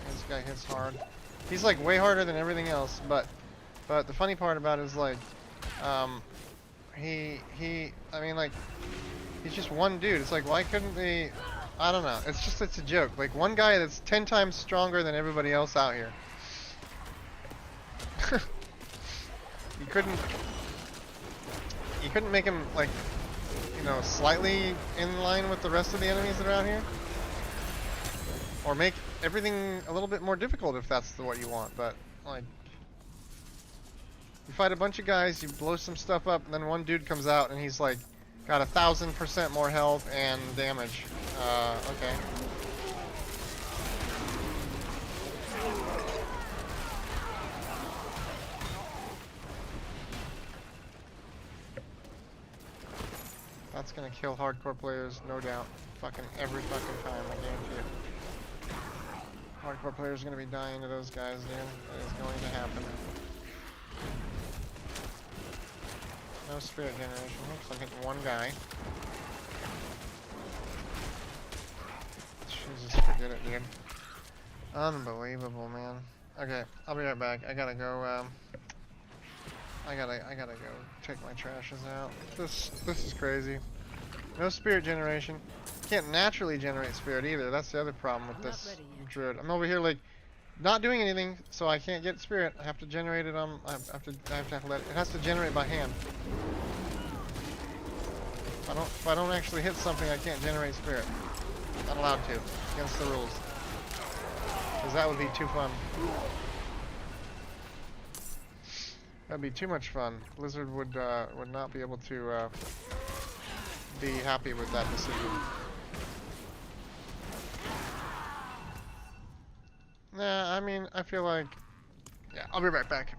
This guy hits hard. He's like way harder than everything else, but the funny part about it is like, I mean like, he's just one dude. It's like, why couldn't they, I don't know. It's a joke. Like one guy that's 10 times stronger than everybody else out here. You couldn't make him like, you know, slightly in line with the rest of the enemies that are out here? Or make everything a little bit more difficult if that's what you want, but like, you fight a bunch of guys, you blow some stuff up, and then one dude comes out and he's like got 1,000% more health and damage. Okay. That's gonna kill hardcore players, no doubt. Fucking every fucking time, I guarantee it. Hardcore players are gonna be dying to those guys, dude. It is going to happen. No spirit generation. Oops, I'm hitting one guy. Jesus, forget it, dude. Unbelievable, man. Okay, I'll be right back. I gotta go, I gotta go take my trashes out. This is crazy. No spirit generation. Can't naturally generate spirit either. That's the other problem with this druid. I'm over here like not doing anything, so I can't get spirit. I have to generate it on. I have to let it. It has to generate by hand. If I don't actually hit something, I can't generate spirit. Not allowed to. Against the rules. Because that would be too fun. That'd be too much fun. Blizzard would not be able to be happy with that decision. Nah, I mean, I feel like, yeah, I'll be right back.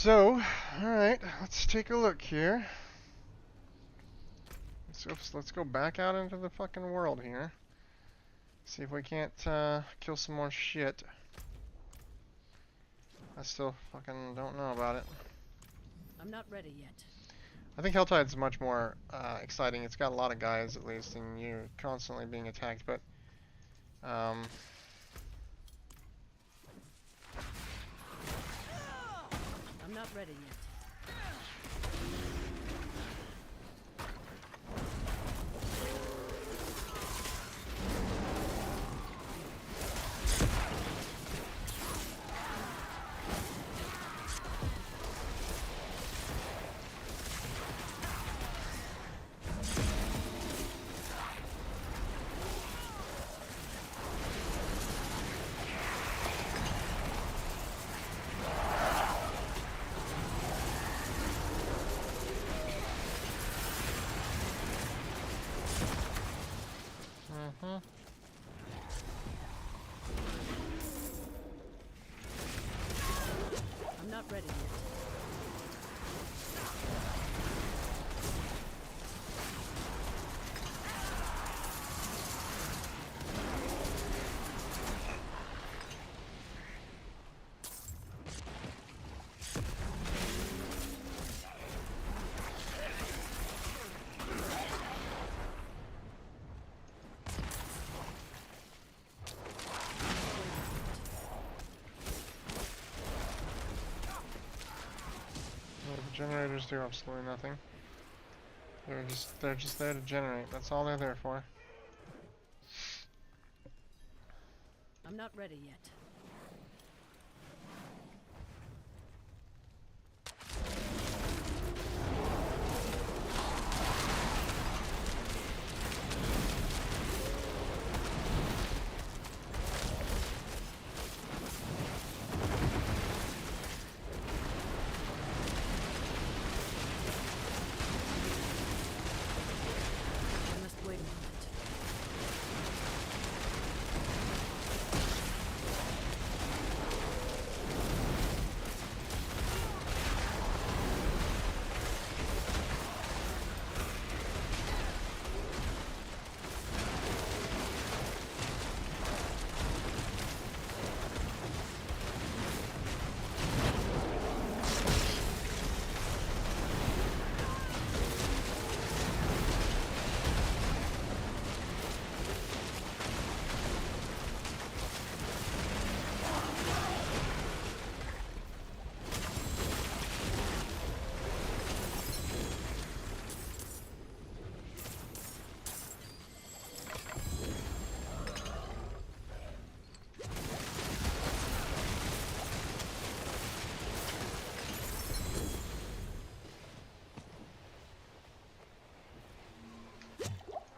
So, alright, let's take a look here. Let's go back out into the fucking world here. See if we can't kill some more shit. I still fucking don't know about it. I'm not ready yet. I think Helltide's much more exciting. It's got a lot of guys at least, and you're constantly being attacked, but I'm not ready yet. I'm not ready yet. what do the generators do? Absolutely nothing. They're just there to generate. That's all they're there for. I'm not ready yet. I must wait a moment.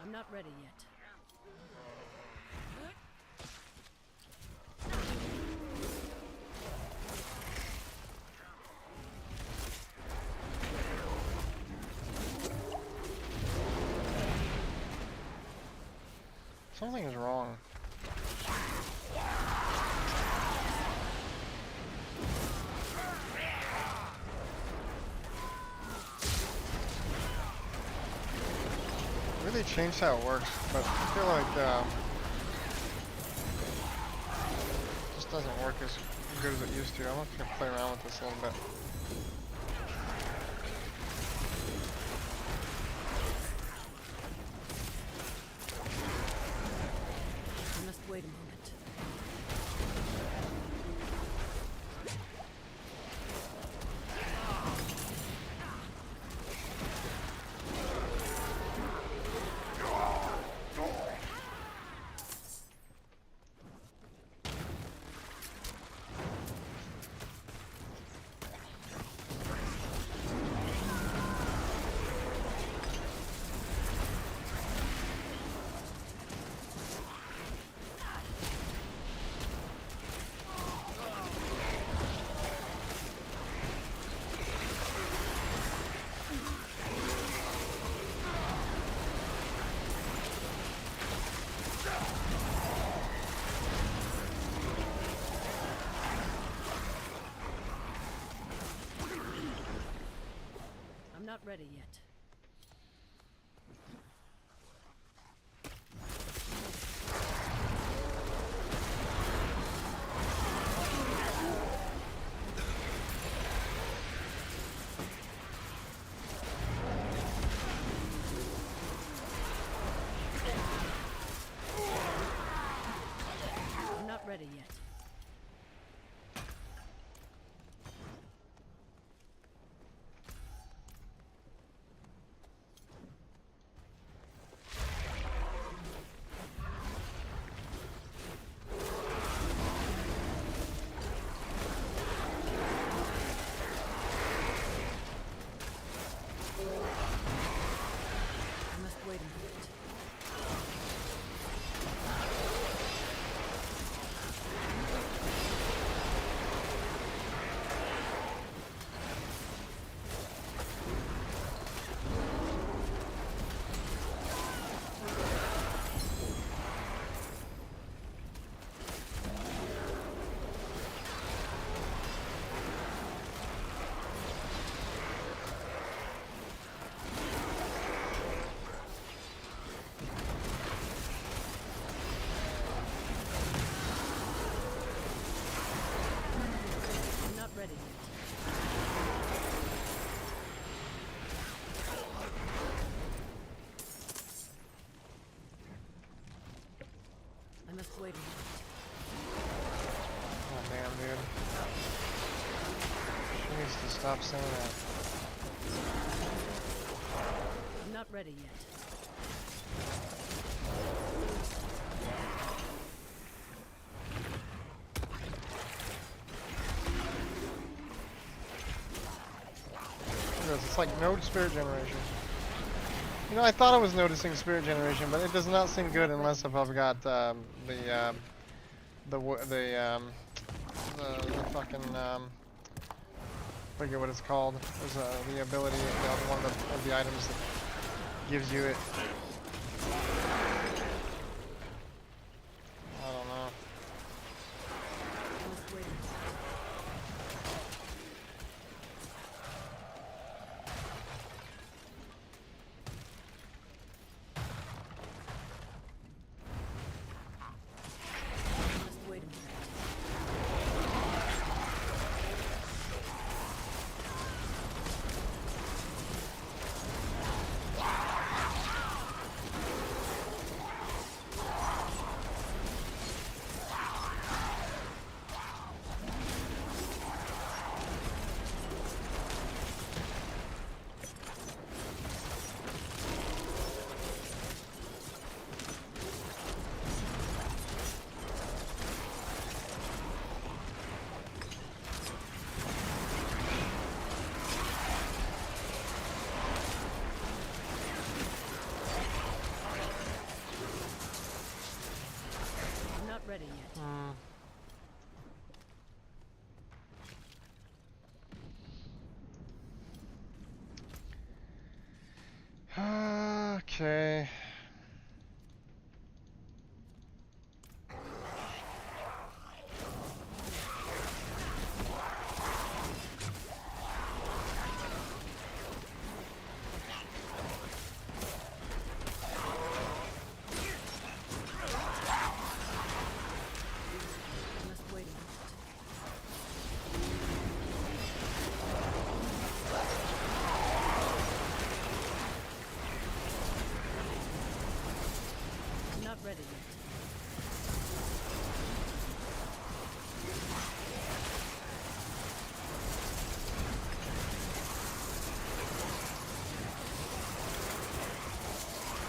I'm not ready yet. Something is wrong. Really changed how it works, but I feel like it just doesn't work as good as it used to. I'm gonna have to play around with this a little bit. I must wait a moment. ready yet. I'm not ready yet. I must wait a minute. I'm not ready yet. I must wait a minute. Oh damn, dude. She needs to stop saying that. I'm not ready yet. It's like node spirit generation. You know, I thought I was noticing spirit generation, but it does not seem good unless if I've got the fucking forget what it's called. There's the ability, one of the items that gives you it. I don't know. I must wait a minute. I must wait a minute. I'm not ready yet. Okay. I must wait a minute. I'm not ready yet.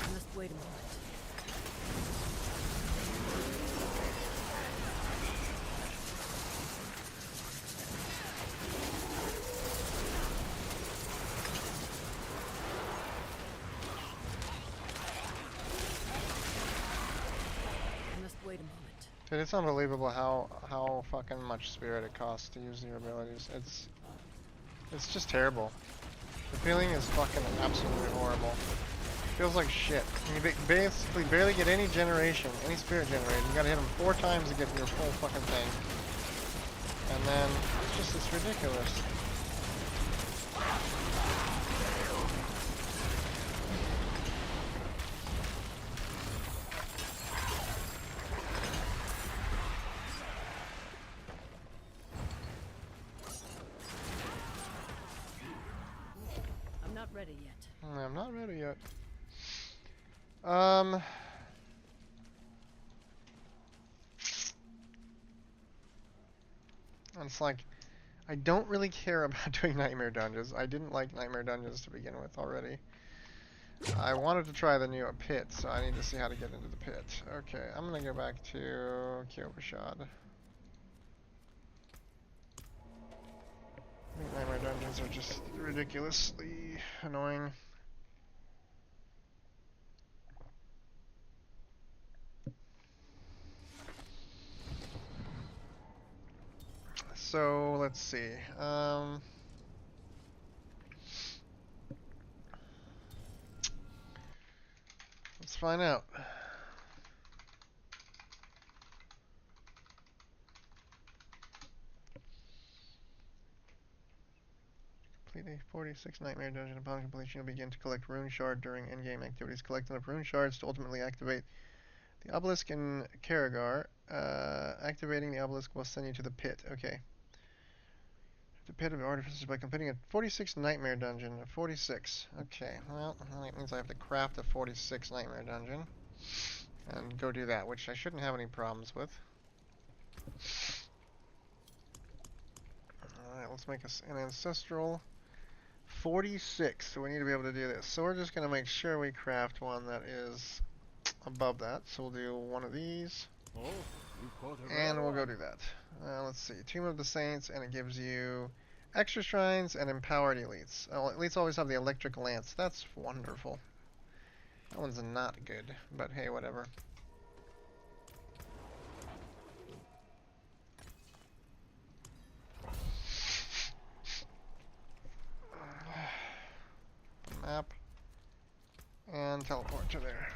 I must wait a moment. I must wait a moment. Dude, it's unbelievable how fucking much spirit it costs to use your abilities. It's just terrible. The feeling is fucking absolutely horrible. Feels like shit. And you basically barely get any generation, any spirit generated. You gotta hit them 4 times to get your full fucking thing. And then it's ridiculous. ready yet. I'm not ready yet. It's like, I don't really care about doing Nightmare Dungeons. I didn't like Nightmare Dungeons to begin with already. I wanted to try the new pit, so I need to see how to get into the pit. Okay, I'm gonna go back to Kyovashad. I think Nightmare Dungeons are just ridiculously annoying. So, let's see. Let's find out. Complete a 46 Nightmare Dungeon. Upon completion, you'll begin to collect Rune Shard during endgame activities. Collect enough Rune Shards to ultimately activate the obelisk in Karagar. Activating the obelisk will send you to the pit. Okay. The pit of artificers by completing a 46 Nightmare Dungeon. A 46. Okay, well, that means I have to craft a 46 Nightmare Dungeon. And go do that, which I shouldn't have any problems with. Alright, let's make an ancestral 46. So we need to be able to do this. So we're just going to make sure we craft one that is above that. So we'll do one of these. Oh, you caught a And rare we'll go one. do that. Let's see. Tomb of the Saints, and it gives you extra shrines and empowered elites. Oh, elites always have the electric lance. That's wonderful. That one's not good, but hey, whatever. Map. And teleport to there.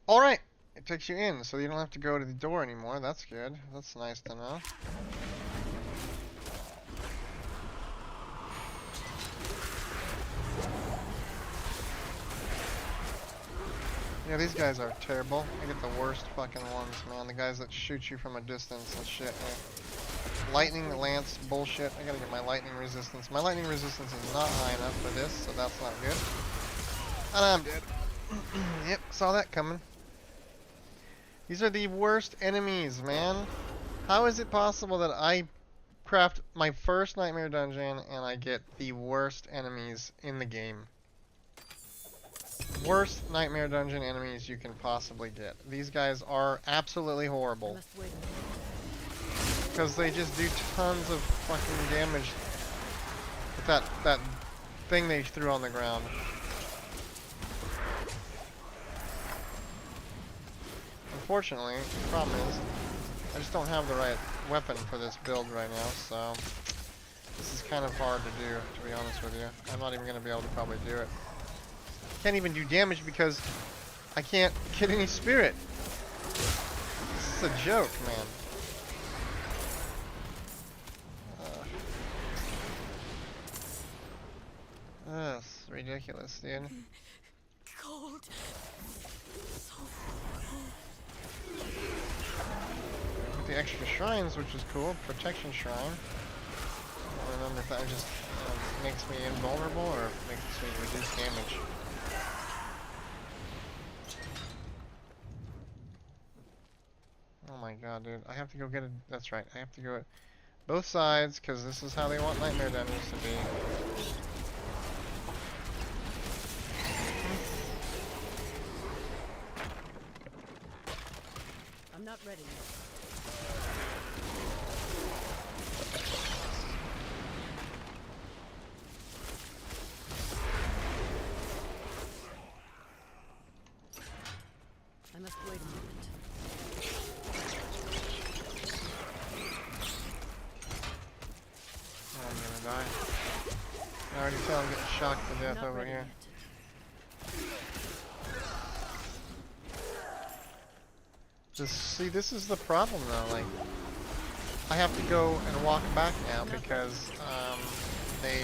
Alright! It takes you in, so you don't have to go to the door anymore. That's good. That's nice to know. Yeah, these guys are terrible. I get the worst fucking ones, man. The guys that shoot you from a distance and shit. Lightning lance bullshit. I gotta get my lightning resistance. My lightning resistance is not high enough for this, so that's not good. And I'm dead. Yep, saw that coming. These are the worst enemies, man. How is it possible that I craft my first Nightmare Dungeon and I get the worst enemies in the game? Worst Nightmare Dungeon enemies you can possibly get. These guys are absolutely I horrible. must wait a minute. Because they just do tons of fucking damage with that thing they threw on the ground. Unfortunately, the problem is, I just don't have the right weapon for this build right now, so this is kind of hard to do, to be honest with you. I'm not even going to be able to probably do it. Can't even do damage because I can't get any spirit. This is a joke, man. That's ridiculous, dude. Cold. So With the extra shrines, which is cool. Protection shrine. I don't remember if that just makes me invulnerable or makes me reduce damage. Oh my god, dude. I have to go get it. That's right. I have to go at both sides because this is how they want Nightmare Dungeons to be. I'm not ready yet. I must wait a minute. Oh, I'm gonna die. I already tell I'm getting shocked to death Not over ready here. yet. See, this is the problem though, like, I have to go and walk back now because, they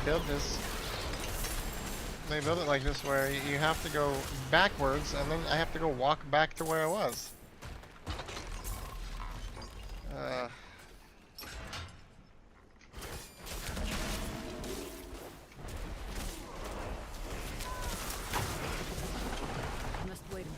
built this. They built it like this, where you have to go backwards, and then I have to go walk back to where I was. I must wait a minute.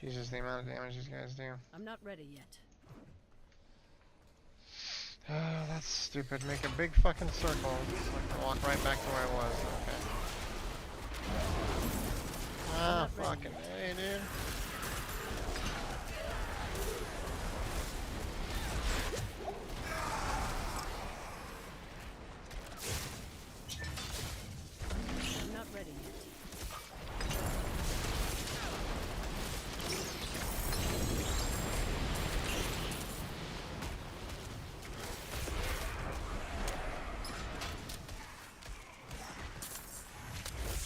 Jesus, the amount of damage these guys do. I'm not ready yet. Oh, that's stupid. Make a big fucking circle so I can walk right back to where I was. Okay. Ah, fucking hey, dude. I'm not ready yet.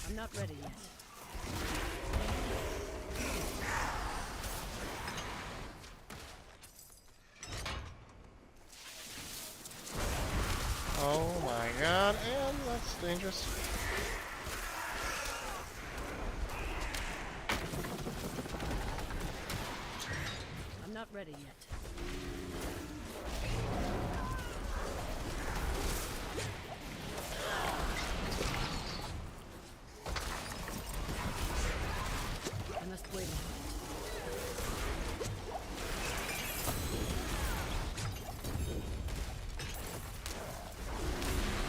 I'm not ready yet. Oh my god, and that's dangerous. I'm not ready yet. I must wait a minute.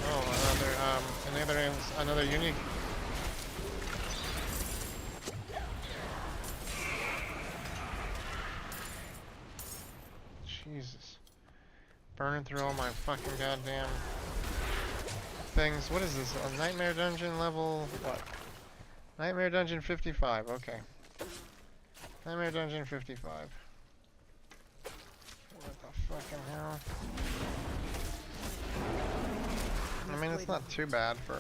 Oh, another unique. Jesus. Burning through all my fucking goddamn things. What is this? A Nightmare Dungeon level what? Nightmare Dungeon 55, okay. Nightmare Dungeon 55. What the fucking hell? I mean, it's not too bad for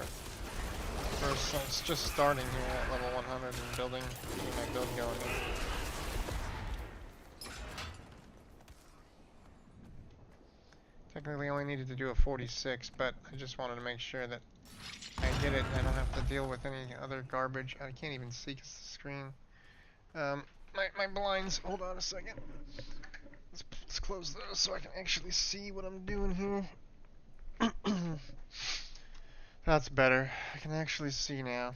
so it's just starting here at level 100 and building, getting my build going. Technically, I only needed to do a 46, but I just wanted to make sure that I get it and I don't have to deal with any other garbage. I can't even see because the screen. My blinds. Hold on a second. Let's close those so I can actually see what I'm doing here. That's better. I can actually see now.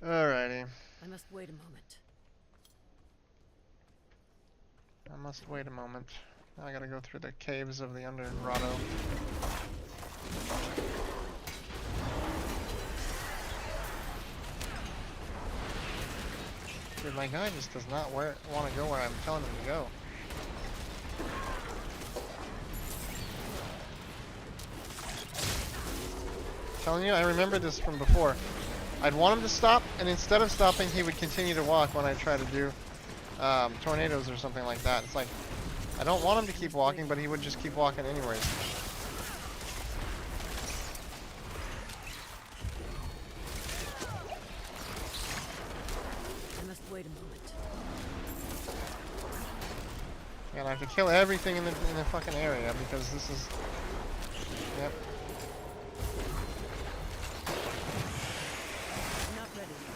Alrighty. I must wait a moment. I must wait a moment. Now I gotta go through the caves of the Under Grotto. Dude, my guy just does not want to go where I'm telling him to go. Telling you, I remember this from before. I'd want him to stop, and instead of stopping, he would continue to walk when I try to do tornadoes or something like that. It's like, I don't want him to keep walking, but he would just keep walking anyways. I must wait a moment. And I have to kill everything in the fucking area because this is. Yep. I'm not ready yet.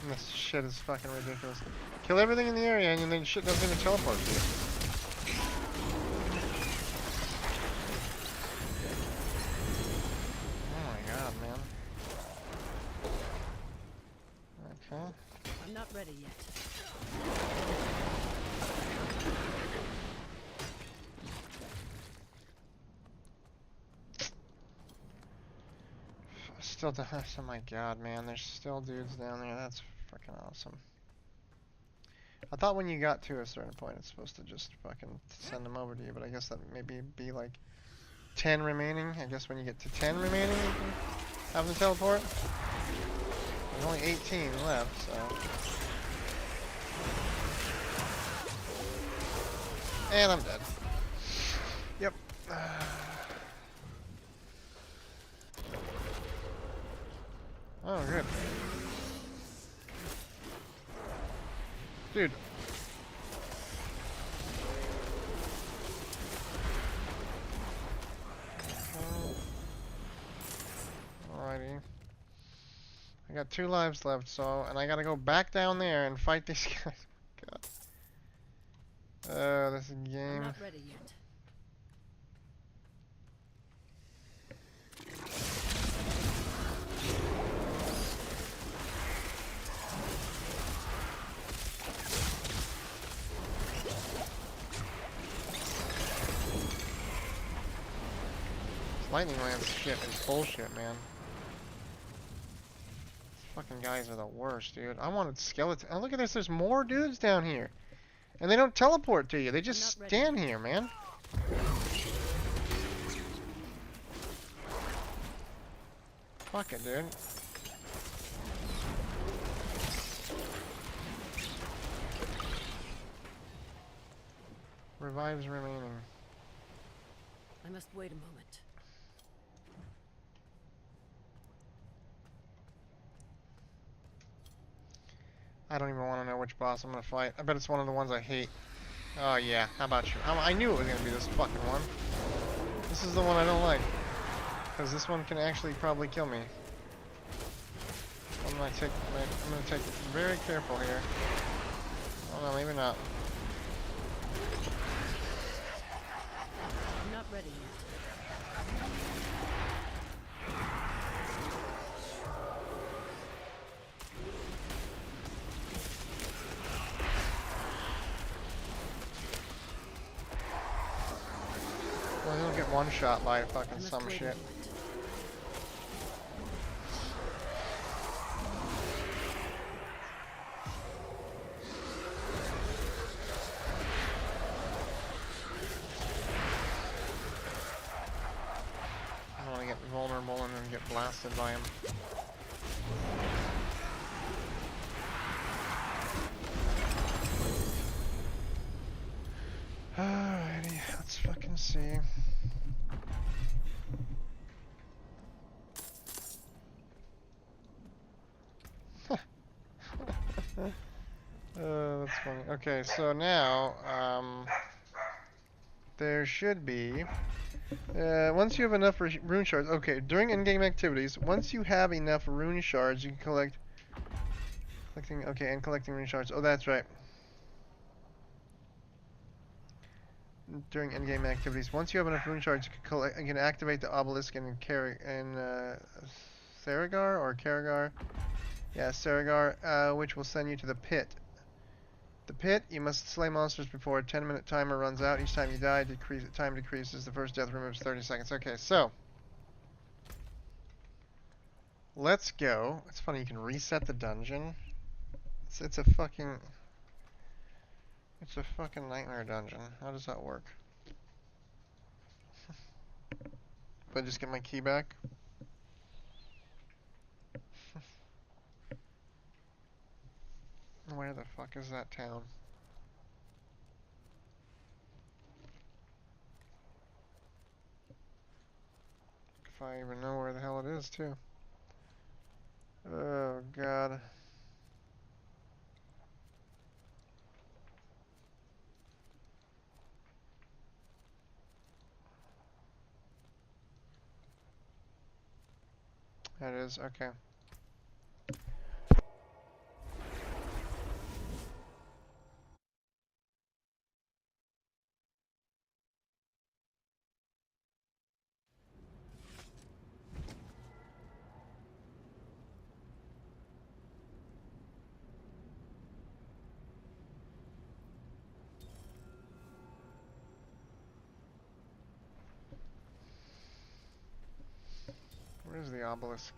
And this shit is fucking ridiculous. Kill everything in the area and then shit doesn't even teleport to you. Oh my god, man. Okay. I'm not ready yet. Still, oh my god, man. There's still dudes down there. That's fucking awesome. I thought when you got to a certain point, it's supposed to just fucking send them over to you, but I guess that maybe be like 10 remaining. I guess when you get to 10 remaining, you can have them teleport. There's only 18 left, so. And I'm dead. Yep. Oh, good. Dude. Alrighty. I got 2 lives left, so, and I gotta go back down there and fight these guys. God. This I'm game. not ready yet. This lightning lance shit is bullshit, man. These fucking guys are the worst, dude. I wanted skeleton. Oh, look at this. There's more dudes down here. And they don't teleport to you. They just stand here, man. Fuck it, dude. Revives remaining. I must wait a moment. I don't even want to know which boss I'm gonna fight. I bet it's one of the ones I hate. Oh yeah, how about you? I knew it was gonna be this fucking one. This is the one I don't like. Because this one can actually probably kill me. I'm gonna take it very careful here. Oh no, maybe not. I'm not ready yet. Well, he'll get one shot by fucking I must some wait a shit. moment. I don't want to get vulnerable and then get blasted by him. Alrighty, let's fucking see. That's funny. Okay, so now, there should be, once you have enough rune shards, okay, during in-game activities, once you have enough rune shards, you can collecting rune shards. Oh, that's right. During in-game activities, once you have enough rune shards, you can activate the obelisk in Theragar or Karagar. Yeah, Saragar, which will send you to the pit. The pit, you must slay monsters before a 10-minute timer runs out. Each time you die, time decreases. The first death removes 30 seconds. Okay, so. Let's go. It's funny, you can reset the dungeon. It's a fucking nightmare dungeon. How does that work? If I just get my key back? Where the fuck is that town? If I even know where the hell it is, too. Oh, God. That is, okay. Where's the obelisk?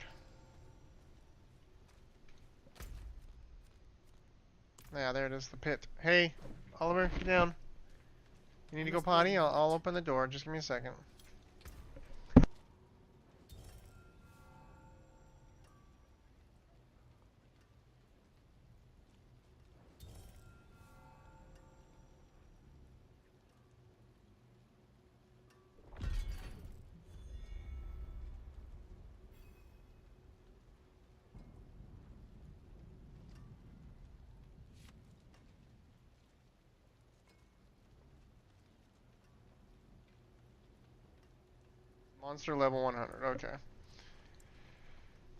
Yeah, there it is, the pit. Hey, Oliver, get down. You need to go Must wait potty? a I'll minute. open the door. Just give me a second. Monster level 100. Okay.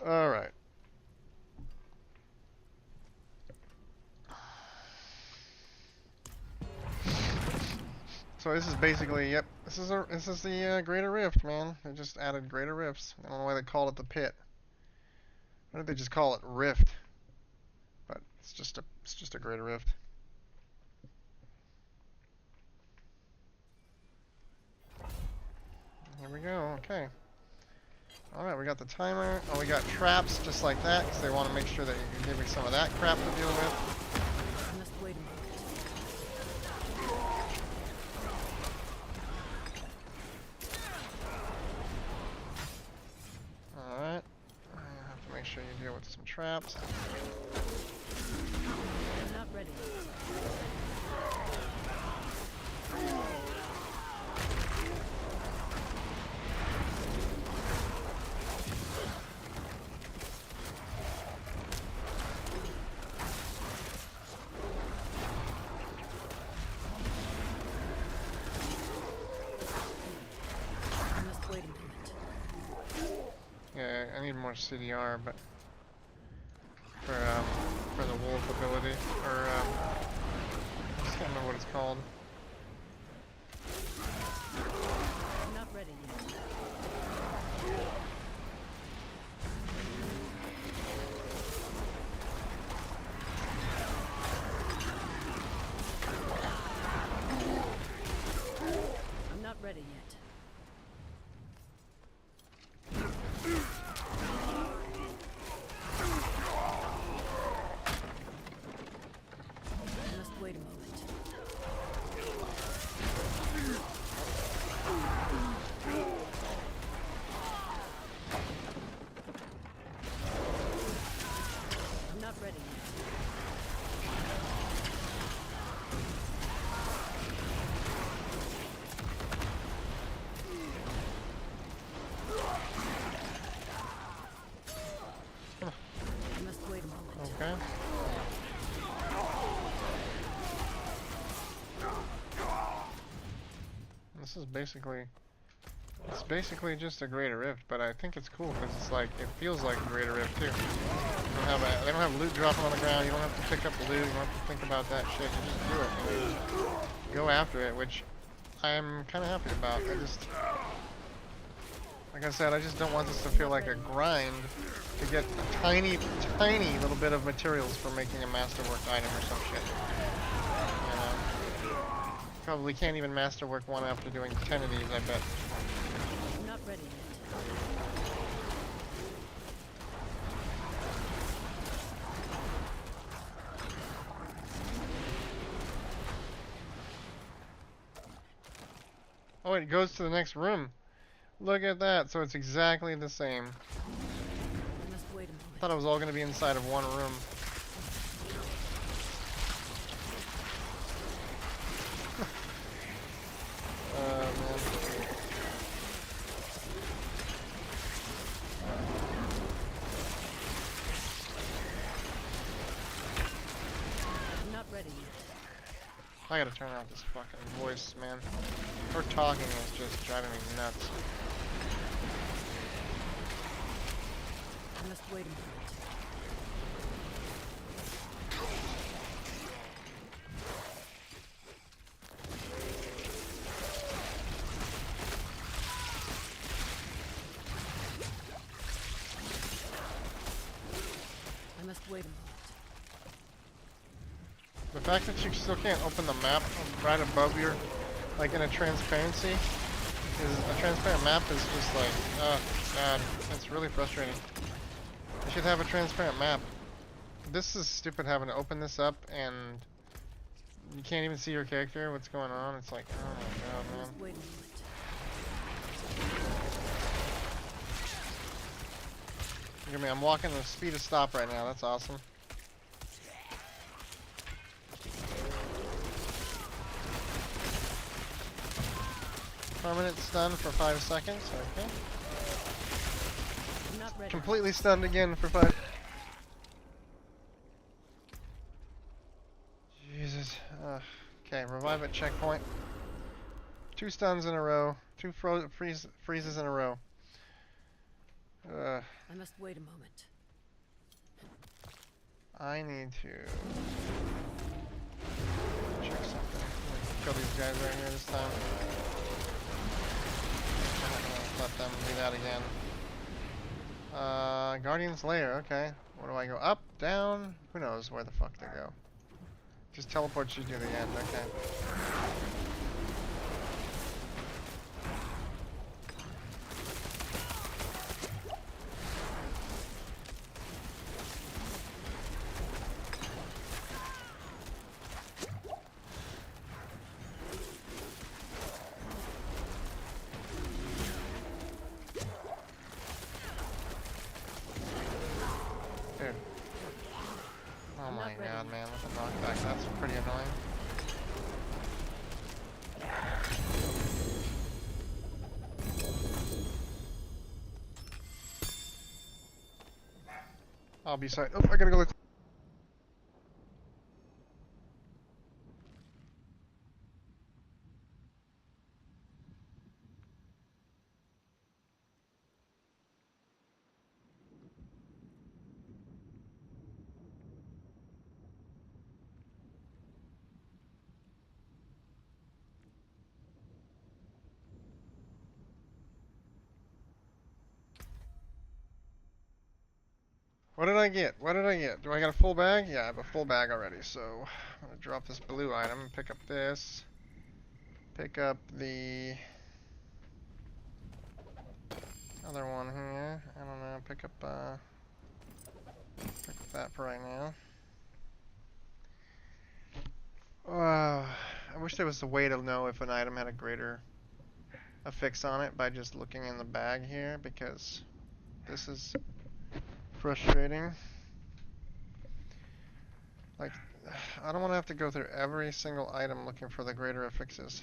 Alright. So this is basically, yep, this is the Greater Rift, man. They just added Greater Rifts. I don't know why they call it the Pit. Why don't they just call it Rift? But it's just a Greater Rift. Here we go. Okay. All right, we got the timer. Oh, we got traps just like that because they want to make sure that you can give me some of that crap to deal with. I must wait a minute. All right. I have to make sure you deal with some traps. I'm not ready. I must wait a minute. Yeah, I need more CDR, but for the wolf ability, or I just can't remember what it's called. I'm not ready yet. I'm not ready yet. I must wait a moment. I'm not ready yet. I must wait a moment. Okay. This is basically just a Greater Rift, but I think it's cool because it's like, it feels like a Greater Rift too. They don't have loot dropping on the ground, you don't have to pick up the loot, you don't have to think about that shit, you just do it. You just go after it, which I'm kind of happy about. Like I said, I just don't want this to feel like a grind to get a tiny, tiny little bit of materials for making a masterwork item or some shit. You know? Probably can't even masterwork one after doing 10 of these, I bet. I'm not ready yet. Oh, it goes to the next room. Look at that, so it's exactly the same. I must wait a I moment. thought it was all going to be inside of one room. Man. I'm not ready yet. I gotta turn off this fucking voice, man. Her talking is just driving me nuts. I must wait a moment. I must wait a moment. The fact that you still can't open the map right above your, like in a transparency, a transparent map is just like, oh god, it's really frustrating. You should have a transparent map. This is stupid having to open this up and you can't even see your character, what's going on. It's like, oh my god, man. Just wait a moment. Look at me, I'm walking the speed of stop right now, that's awesome. Permanent stun for 5 seconds, okay. I'm not ready. Completely stunned again for 5. Jesus. Okay, revive at checkpoint. 2 stuns in a row. 2 freezes in a row. I must wait a moment. I need to check something. I'm gonna kill these guys right here this time. I'm not gonna let them do that again. Guardian's Lair, okay. Where do I go? Up, down? Who knows where the fuck they go. Just teleports you to the end, okay. Dude. Oh my god, man, with the knockback, that's pretty annoying. I'll be sorry. Oh, I gotta go look. What did I get? What did I get? Do I got a full bag? Yeah, I have a full bag already, so I'm gonna drop this blue item, pick up this, pick up the other one here. I don't know, pick up that for right now. I wish there was a way to know if an item had a greater affix on it by just looking in the bag here, because this is frustrating. Like, I don't want to have to go through every single item looking for the greater affixes.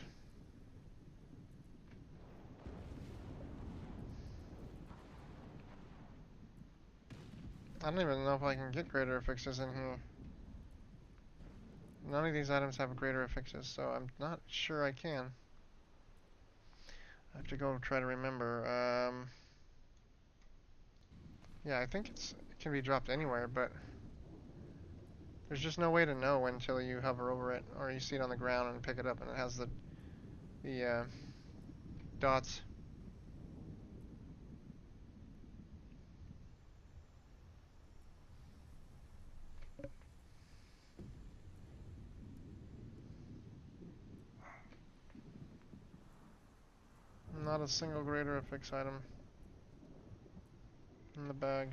I don't even know if I can get greater affixes in here. None of these items have greater affixes, so I'm not sure I can. I have to go try to remember. Yeah, I think it can be dropped anywhere, but there's just no way to know until you hover over it or you see it on the ground and pick it up and it has the dots. Not a single greater affix item in the bag.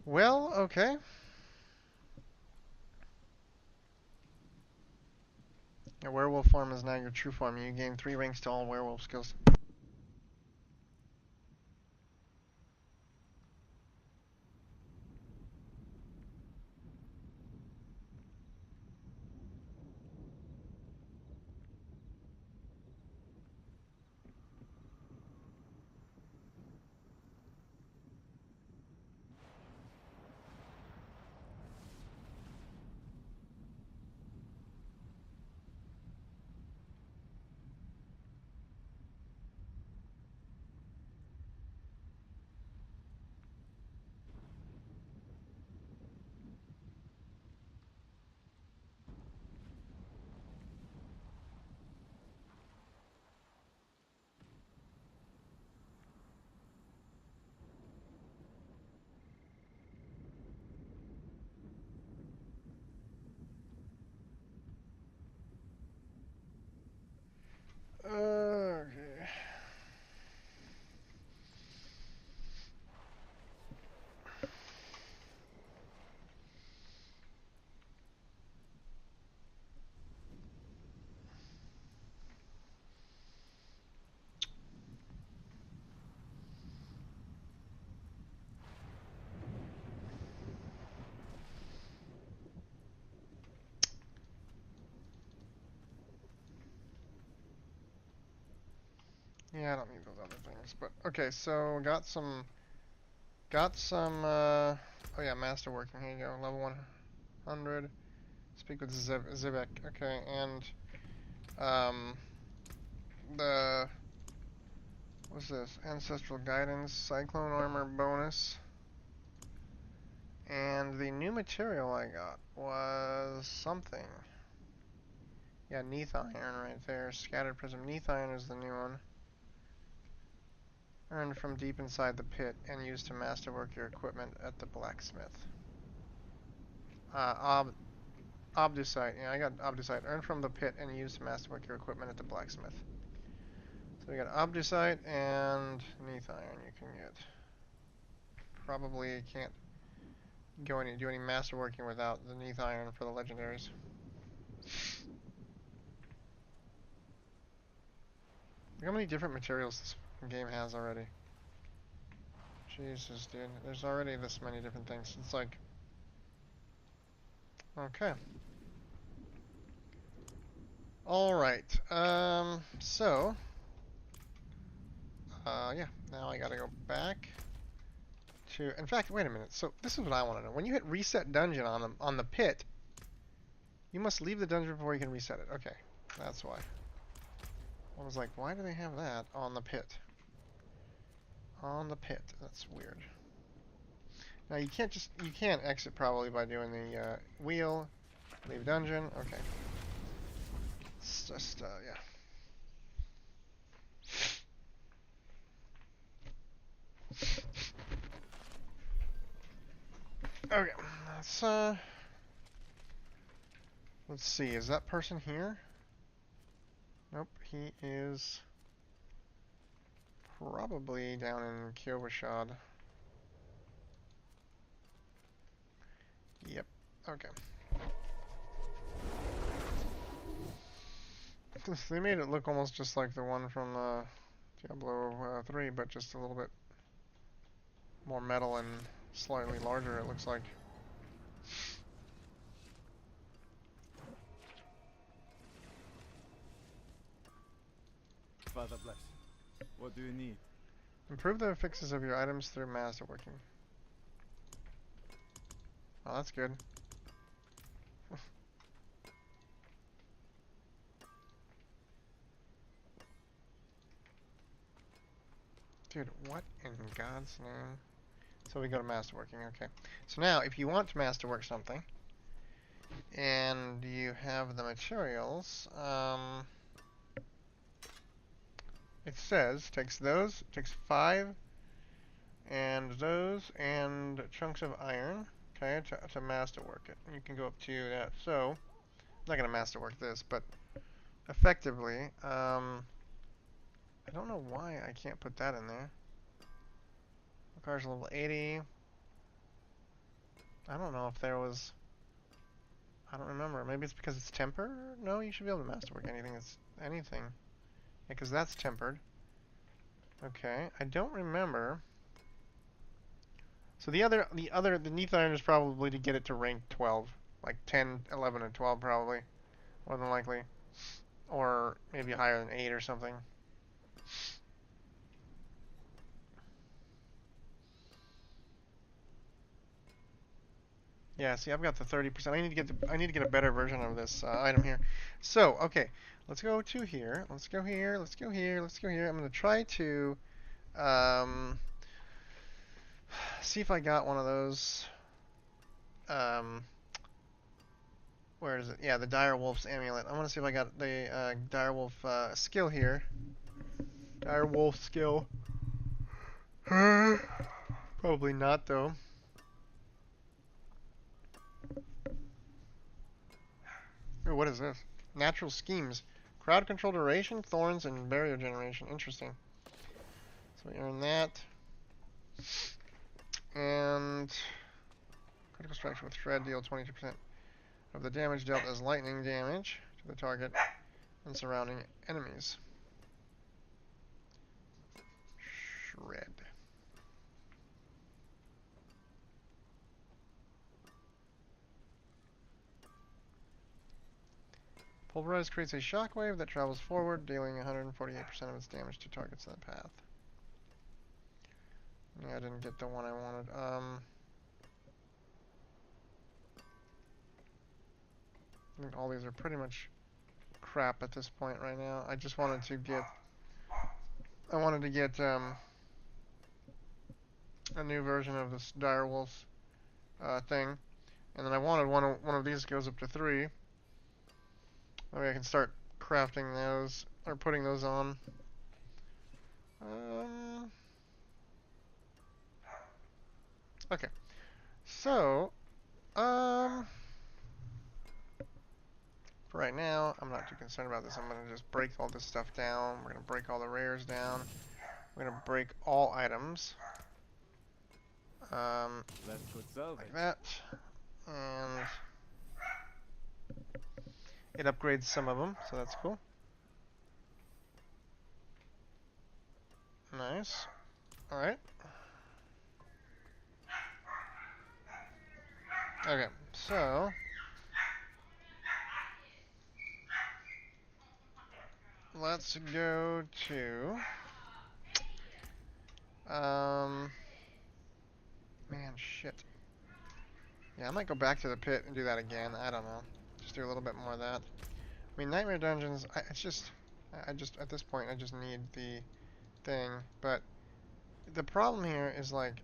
Well, okay. Your werewolf form is now your true form. You gain 3 ranks to all werewolf skills. Yeah, I don't need those other things. But okay, so got some. Oh yeah, masterworking. Here you go, level 100. Speak with Zivek. Okay, and the what's this? Ancestral guidance, cyclone armor bonus, and the new material I got was something. Yeah, Neath iron right there. Scattered prism. Neath iron is the new one. Earned from deep inside the pit and used to masterwork your equipment at the blacksmith. Obdusite. Yeah, I got Obdusite. Earned from the pit and used to masterwork your equipment at the blacksmith. So we got Obdusite and Neath iron you can get. Probably can't do any masterworking without the Neath iron for the legendaries. Look how many different materials this game has already. Jesus, dude. There's already this many different things. It's like... Okay. Alright. Yeah. Now I gotta go back to... In fact, wait a minute. So, this is what I want to know. When you hit reset dungeon on the pit, you must leave the dungeon before you can reset it. Okay. That's why. I was like, why do they have that on the pit? On the pit. That's weird. Now you can't exit probably by doing the wheel, leave dungeon. Okay. It's just yeah. Okay. Let's see. Is that person here? Nope. He is probably down in Kiovashad. Yep. Okay. They made it look almost just like the one from Diablo 3, but just a little bit more metal and slightly larger, it looks like. Father bless. What do you need? Improve the fixes of your items through masterworking. Oh, that's good. Dude, what in God's name? So we go to masterworking, okay. So now, if you want to masterwork something, and you have the materials, it says, takes 5, and those, and chunks of iron, okay, to masterwork it. And you can go up to that. So, I'm not going to masterwork this, but effectively, I don't know why I can't put that in there. Requires level 80. I don't know if there was... I don't remember. Maybe it's because it's tempered? No, you should be able to masterwork anything. Anything. Yeah, because that's tempered. Okay, I don't remember. So the Neath iron is probably to get it to rank 12. Like 10, 11, and 12 probably. More than likely. Or maybe higher than 8 or something. Yeah, see, I've got the 30%. I need to get a better version of this item here. So, okay, let's go to here. Let's go here. Let's go here. Let's go here. I'm gonna try to see if I got one of those. Where is it? Yeah, the Dire Wolf's amulet. I want to see if I got the Dire Wolf skill here. Dire Wolf skill. Probably not though. Ooh, what is this? Natural schemes. Crowd control duration, thorns, and barrier generation. Interesting. So we earn that. And critical strikes with shred deal 22% of the damage dealt as lightning damage to the target and surrounding enemies. Shred. Pulverize creates a shockwave that travels forward, dealing 148% of its damage to targets in the path. Yeah, I didn't get the one I wanted. I think all these are pretty much crap at this point right now. I just wanted to get... I wanted to get, a new version of this Direwolf, thing. And then I wanted one of these goes up to 3. That way I can start crafting those, or putting those on. Okay. So, for right now, I'm not too concerned about this. I'm going to just break all this stuff down. We're going to break all the rares down. We're going to break all items. Like that. And it upgrades some of them, so that's cool. Nice. Alright. Okay, so let's go to man, shit. Yeah, I might go back to the pit and do that again. I don't know. Just do a little bit more of that. I mean, Nightmare Dungeons, it's just, I just, at this point, I just need the thing. But the problem here is, like,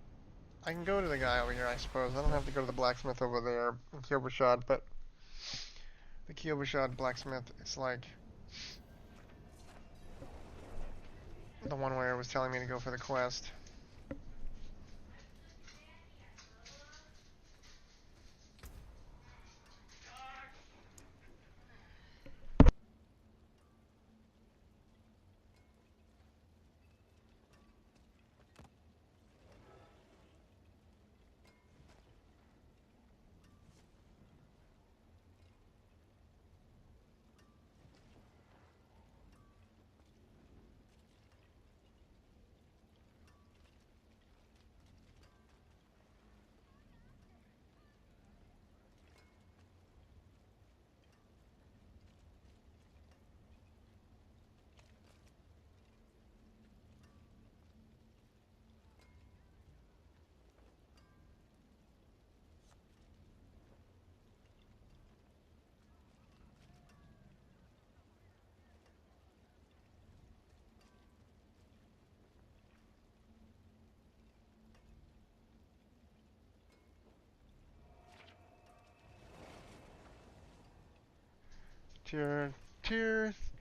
I can go to the guy over here, I suppose. I don't have to go to the blacksmith over there in Kiobashad, but the Kiobashad blacksmith is like the one where it was telling me to go for the quest.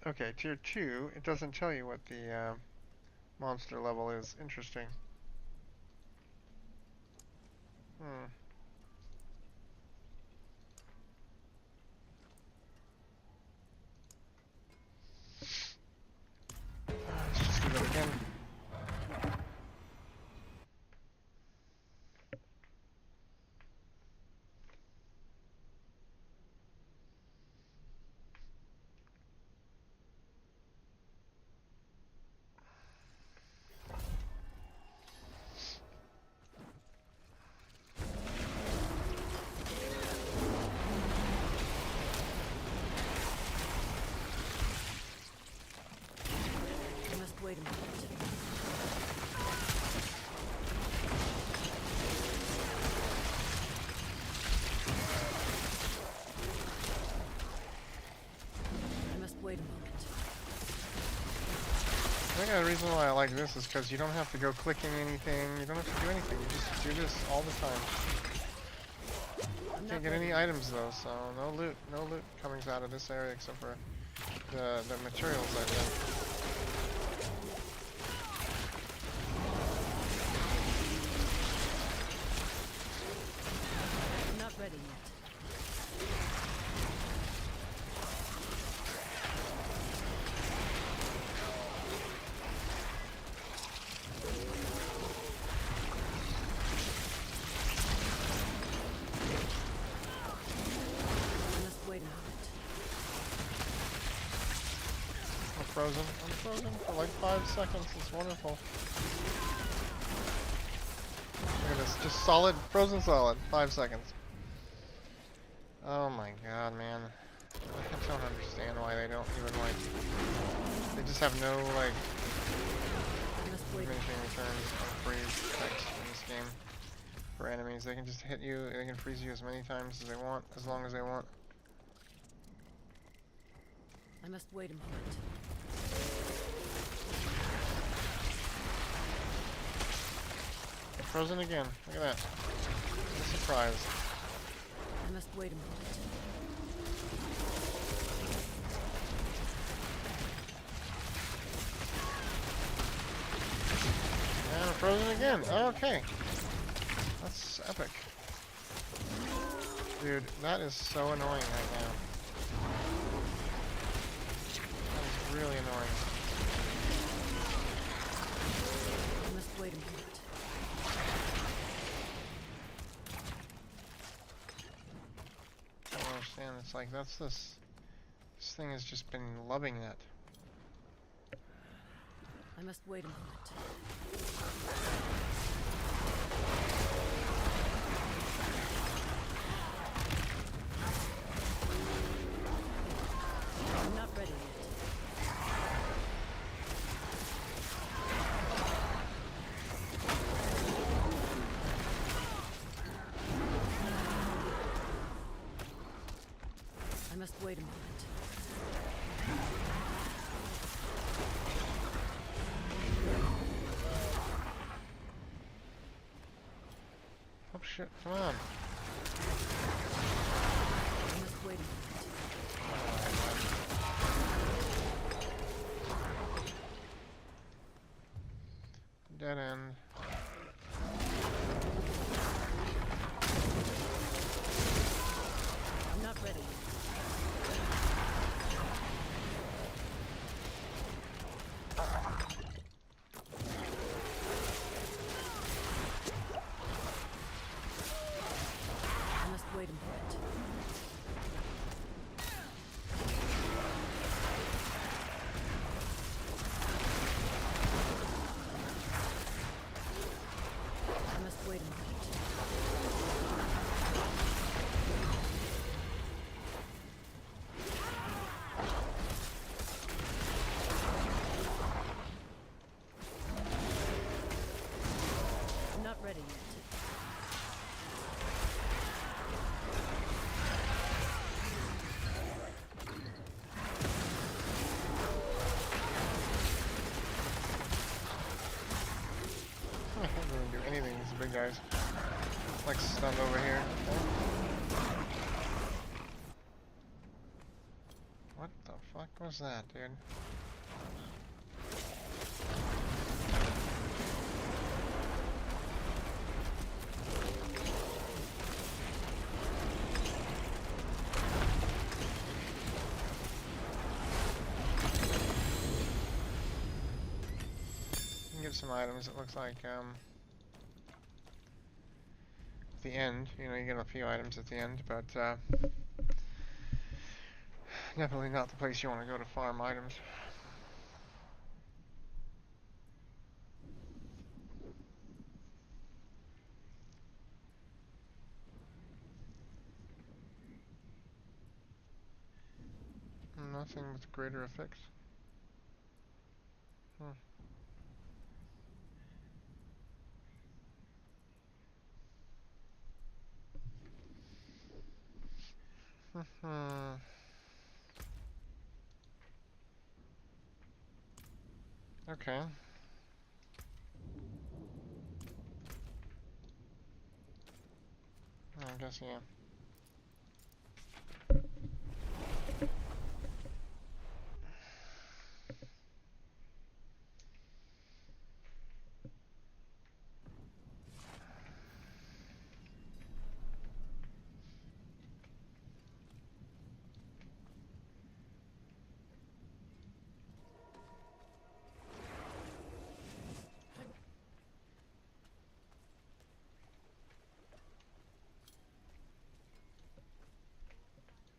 Okay, tier 2, it doesn't tell you what the monster level is. Interesting. Let's just do that again. Wait a minute. I must wait a moment. I think the reason why I like this is because you don't have to go clicking anything, you don't have to do anything, you just do this all the time. Can't get any items though, so no loot coming out of this area except for the materials I think. I'm frozen for like 5 seconds. It's wonderful. Look at this, just solid, frozen solid, 5 seconds. Oh my god, man. I don't understand why they don't even like. They just have no like diminishing returns on freeze effects in this game for enemies. They can just hit you. They can freeze you as many times as they want, as long as they want. I must wait a moment. Frozen again. Look at that. What a surprise. I must wait a moment. And frozen again. Oh, okay. That's epic. Dude, that is so annoying right now. That is really annoying. I must wait a moment. I don't understand. It's like that's this thing has just been loving that. I must wait a moment. I'm not ready yet. I must wait a moment. Oh shit, come on. I must wait a moment. Dead end. I'm not ready yet. I must wait a moment. I must wait a moment. I'm not ready yet. I can't really do anything, these big guys. Like stunned over here. What the fuck was that, dude? You can get some items, it looks like, at the end. You know, you get a few items at the end, but, definitely not the place you want to go to farm items. Nothing with greater effects. Hmm. Okay. I guess, yeah.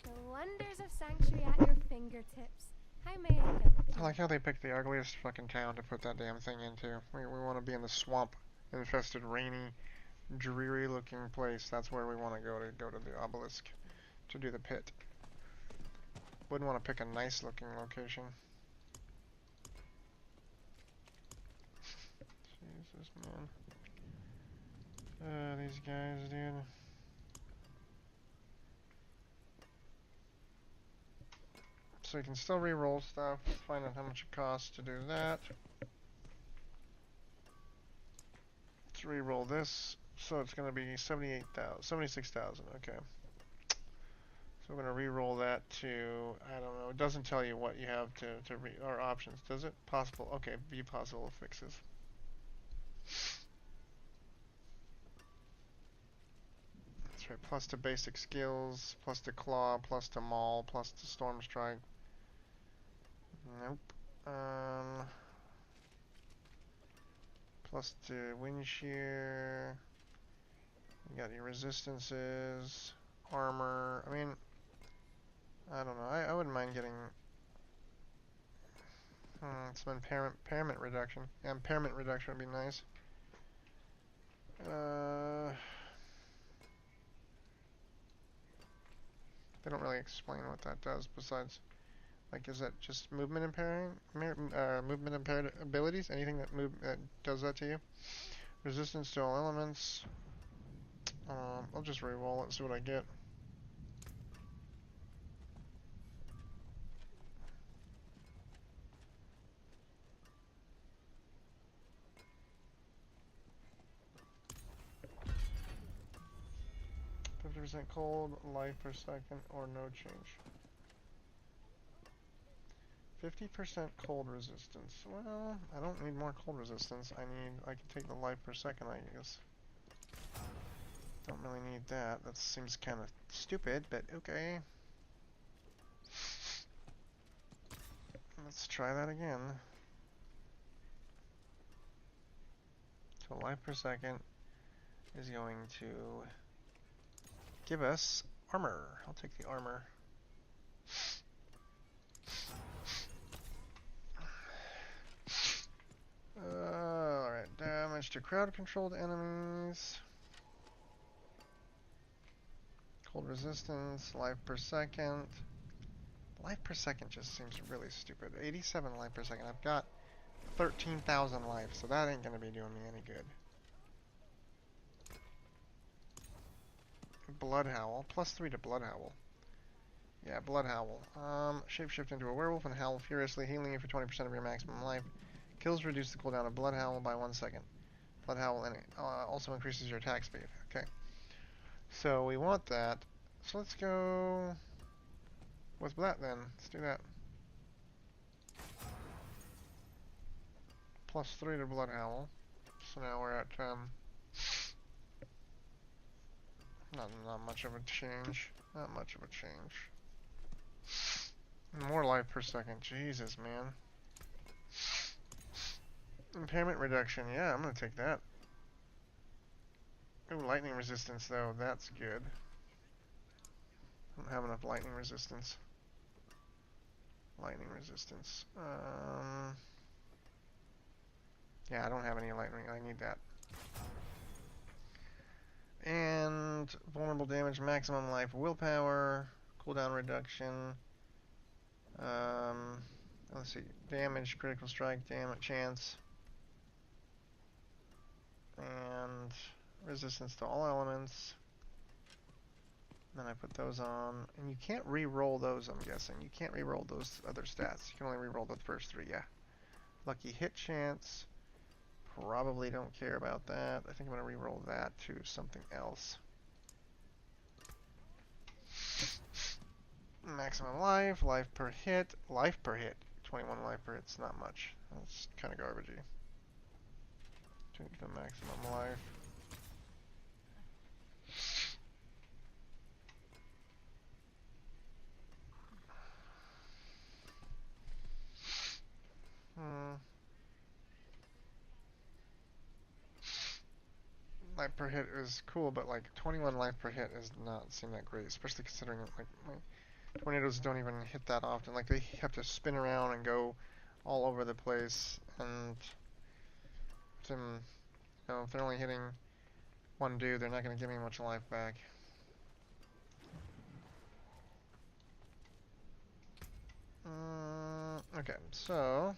The wonders of Sanctuary at your fingertips. How may I help I you? like how they picked the ugliest fucking town to put that damn thing into. We want to be in the swamp infested, rainy, dreary looking place. That's where we want to go to the obelisk to do the pit. Wouldn't want to pick a nice looking location. Jesus, man. These guys, dude. So you can still re-roll stuff. Find out how much it costs to do that. Let's re-roll this. So it's going to be 76,000. Okay. So we're going to re-roll that to, I don't know, it doesn't tell you what you have or options, does it? Possible, okay, view possible fixes. That's right, plus to basic skills, plus to claw, plus to maul, plus to storm strike. Nope. Plus to wind shear. You got your resistances, armor. I mean, I don't know. I wouldn't mind getting some impairment reduction. Yeah, impairment reduction would be nice. They don't really explain what that does besides, like, is that just movement impaired abilities? Anything that does that to you? Resistance to all elements. I'll just re-roll it, see what I get. %, cold, life per second, or no change. 50% cold resistance. Well, I don't need more cold resistance. I can take the life per second, I guess. Don't really need that. That seems kind of stupid, but okay. Let's try that again. So life per second is going to give us armor. I'll take the armor. Alright, damage to crowd-controlled enemies. Cold resistance, life per second. Life per second just seems really stupid. 87 life per second. I've got 13,000 life, so that ain't gonna be doing me any good. Blood Howl. +3 to Blood Howl. Yeah, Blood Howl. Shapeshift into a werewolf and howl furiously, healing you for 20% of your maximum life. Kills reduce the cooldown of Blood Howl by 1 second. Blood Howl also increases your attack speed. Okay. So we want that. So let's go with that then. Let's do that. +3 to Blood Howl. So now we're at not much of a change. Not much of a change. More life per second. Jesus, man. Impairment reduction. Yeah, I'm gonna take that. Ooh, lightning resistance though. That's good. I don't have enough lightning resistance. Lightning resistance. Yeah, I don't have any lightning. I need that. And vulnerable damage, maximum life, willpower, cooldown reduction. Let's see, damage, critical strike, damage, chance, and resistance to all elements. Then I put those on, and you can't re-roll those. I'm guessing you can't re-roll those other stats. You can only re-roll the first 3. Yeah. Lucky hit chance. Probably don't care about that. I think I'm gonna re-roll that to something else. Maximum life, life per hit, 21 life per hit's not much. That's kind of garbagey. Take the maximum life. Life per hit is cool, but like 21 life per hit does not seem that great, especially considering like my tornadoes don't even hit that often. Like they have to spin around and go all over the place, and you know, if they're only hitting one dude, they're not going to give me much life back. Okay, so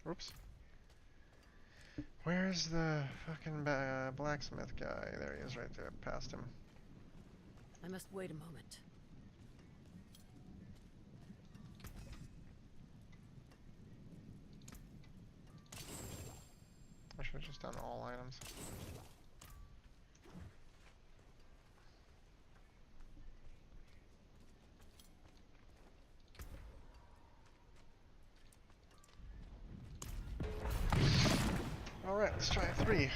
oops. Where's the fucking blacksmith guy? There he is, right there. Past him. I must wait a moment. I should have just done all items. Alright, let's try 3.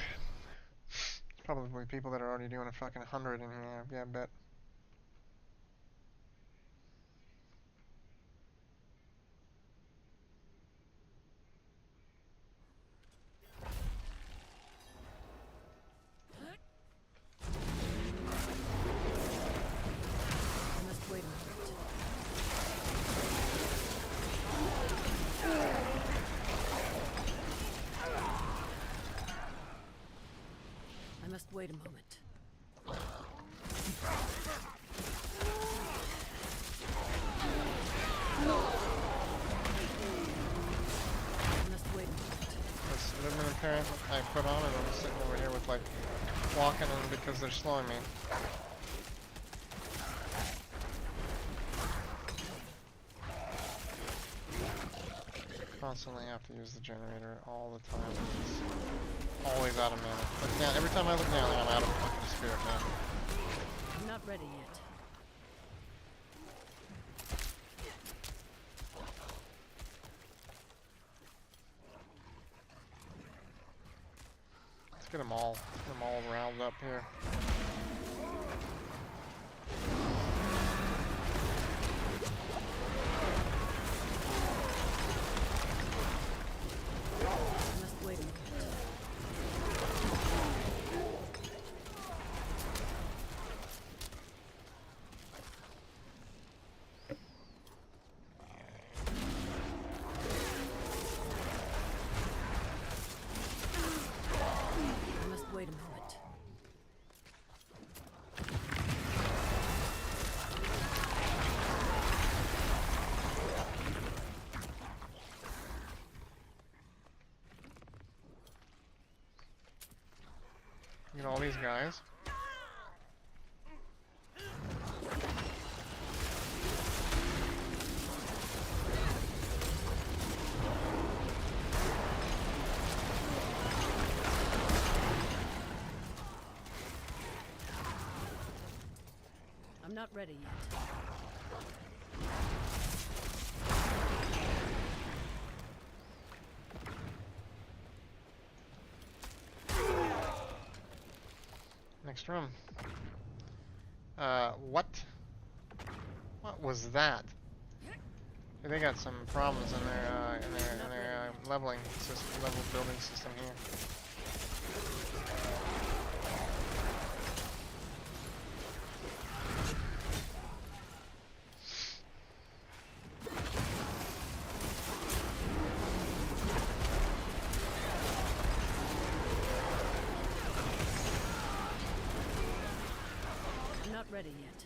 Probably people that are already doing a fucking 100 in here, yeah, I bet. I must wait a moment. I must wait a moment. I must wait a moment. This living apparent I put on and I'm sitting over here with like walking them because they're slowing me. Constantly have to use the generator all the time. It's always out of mana. But yeah, every time I look down, I'm out of fucking spirit, man. I'm not ready yet. Let's get them all riled up here. I must wait a moment. I must wait a moment. Get all these guys. I'm not ready yet. Next room. What? What was that? They got some problems in their leveling system, level building system here. I'm not ready yet.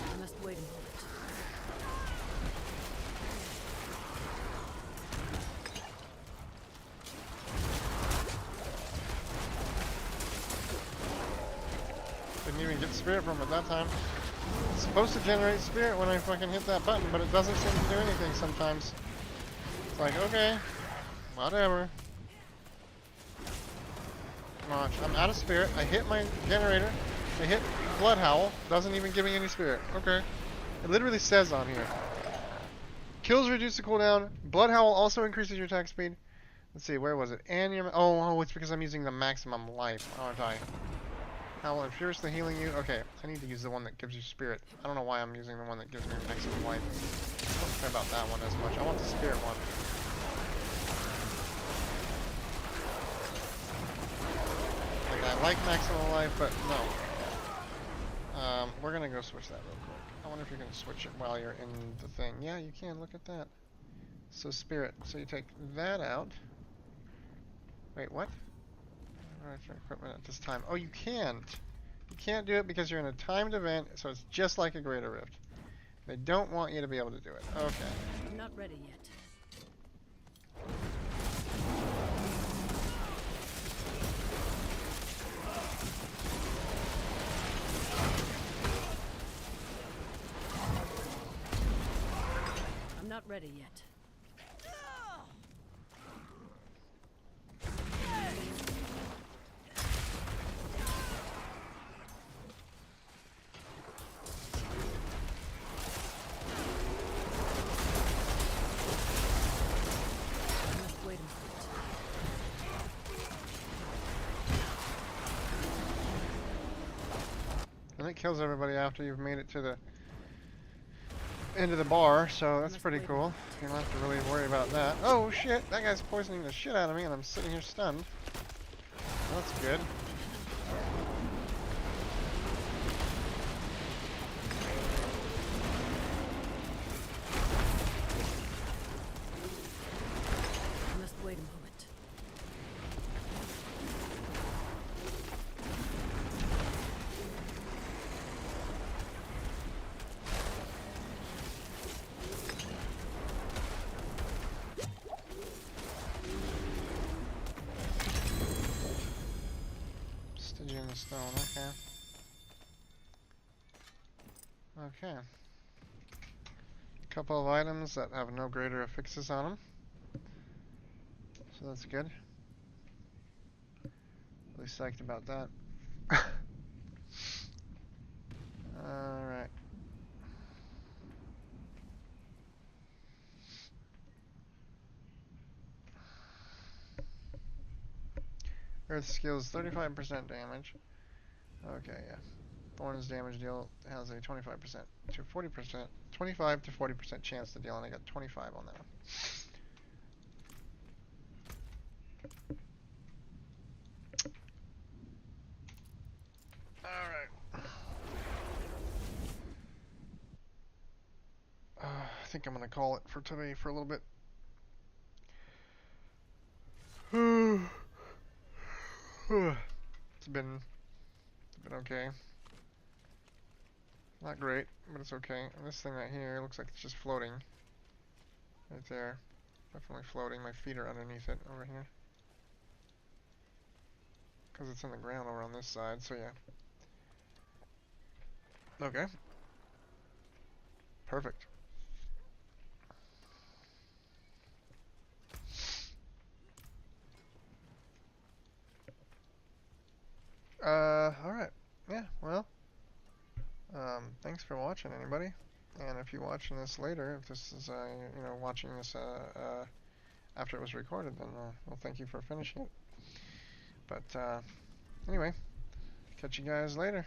I must wait a moment. Didn't even get spirit from it that time. It's supposed to generate spirit when I fucking hit that button, but it doesn't seem to do anything sometimes. It's like, okay, whatever. Watch, I'm out of spirit. I hit my generator. I hit Blood Howl. Doesn't even give me any spirit. Okay. It literally says on here. Kills reduce the cooldown. Blood Howl also increases your attack speed. Let's see, where was it? And your, oh, it's because I'm using the maximum life, aren't I? Howl and furiously healing you. Okay, I need to use the one that gives you spirit. I don't know why I'm using the one that gives me maximum life. I don't care about that one as much. I want the spirit one. Like, I like maximum life, but no. We're gonna go switch that real quick. I wonder if you can switch it while you're in the thing. Yeah, you can. Look at that. So spirit. So you take that out. Wait, what? Alright, for equipment at this time. Oh, you can't. You can't do it because you're in a timed event, so it's just like a Greater Rift. They don't want you to be able to do it. Okay. I'm not ready yet. I'm not ready yet. I must wait a minute. And it kills everybody after you've made it to the end of the bar, so that's pretty cool. You don't have to really worry about that. Oh shit, that guy's poisoning the shit out of me and I'm sitting here stunned. Well, that's good. I must wait a moment. Stygian the stone, okay. Okay. Couple of items that have no greater affixes on them. So that's good. Really psyched about that. Alright. Earth skills 35% damage. Okay, yeah. Thorn's damage deal has a 25% to 40%, 25 to 40% chance to deal, and I got 25 on that one. Alright. I think I'm gonna call it for today for a little bit. It's been okay. Not great, but it's okay. And this thing right here looks like it's just floating. Right there. Definitely floating. My feet are underneath it over here. Because it's in the ground over on this side, so yeah. Okay. Perfect. Alright. Yeah, well. Thanks for watching, anybody. And if you're watching this later, if this is, you know, watching this, after it was recorded, then, well, thank you for finishing it. But, anyway, catch you guys later.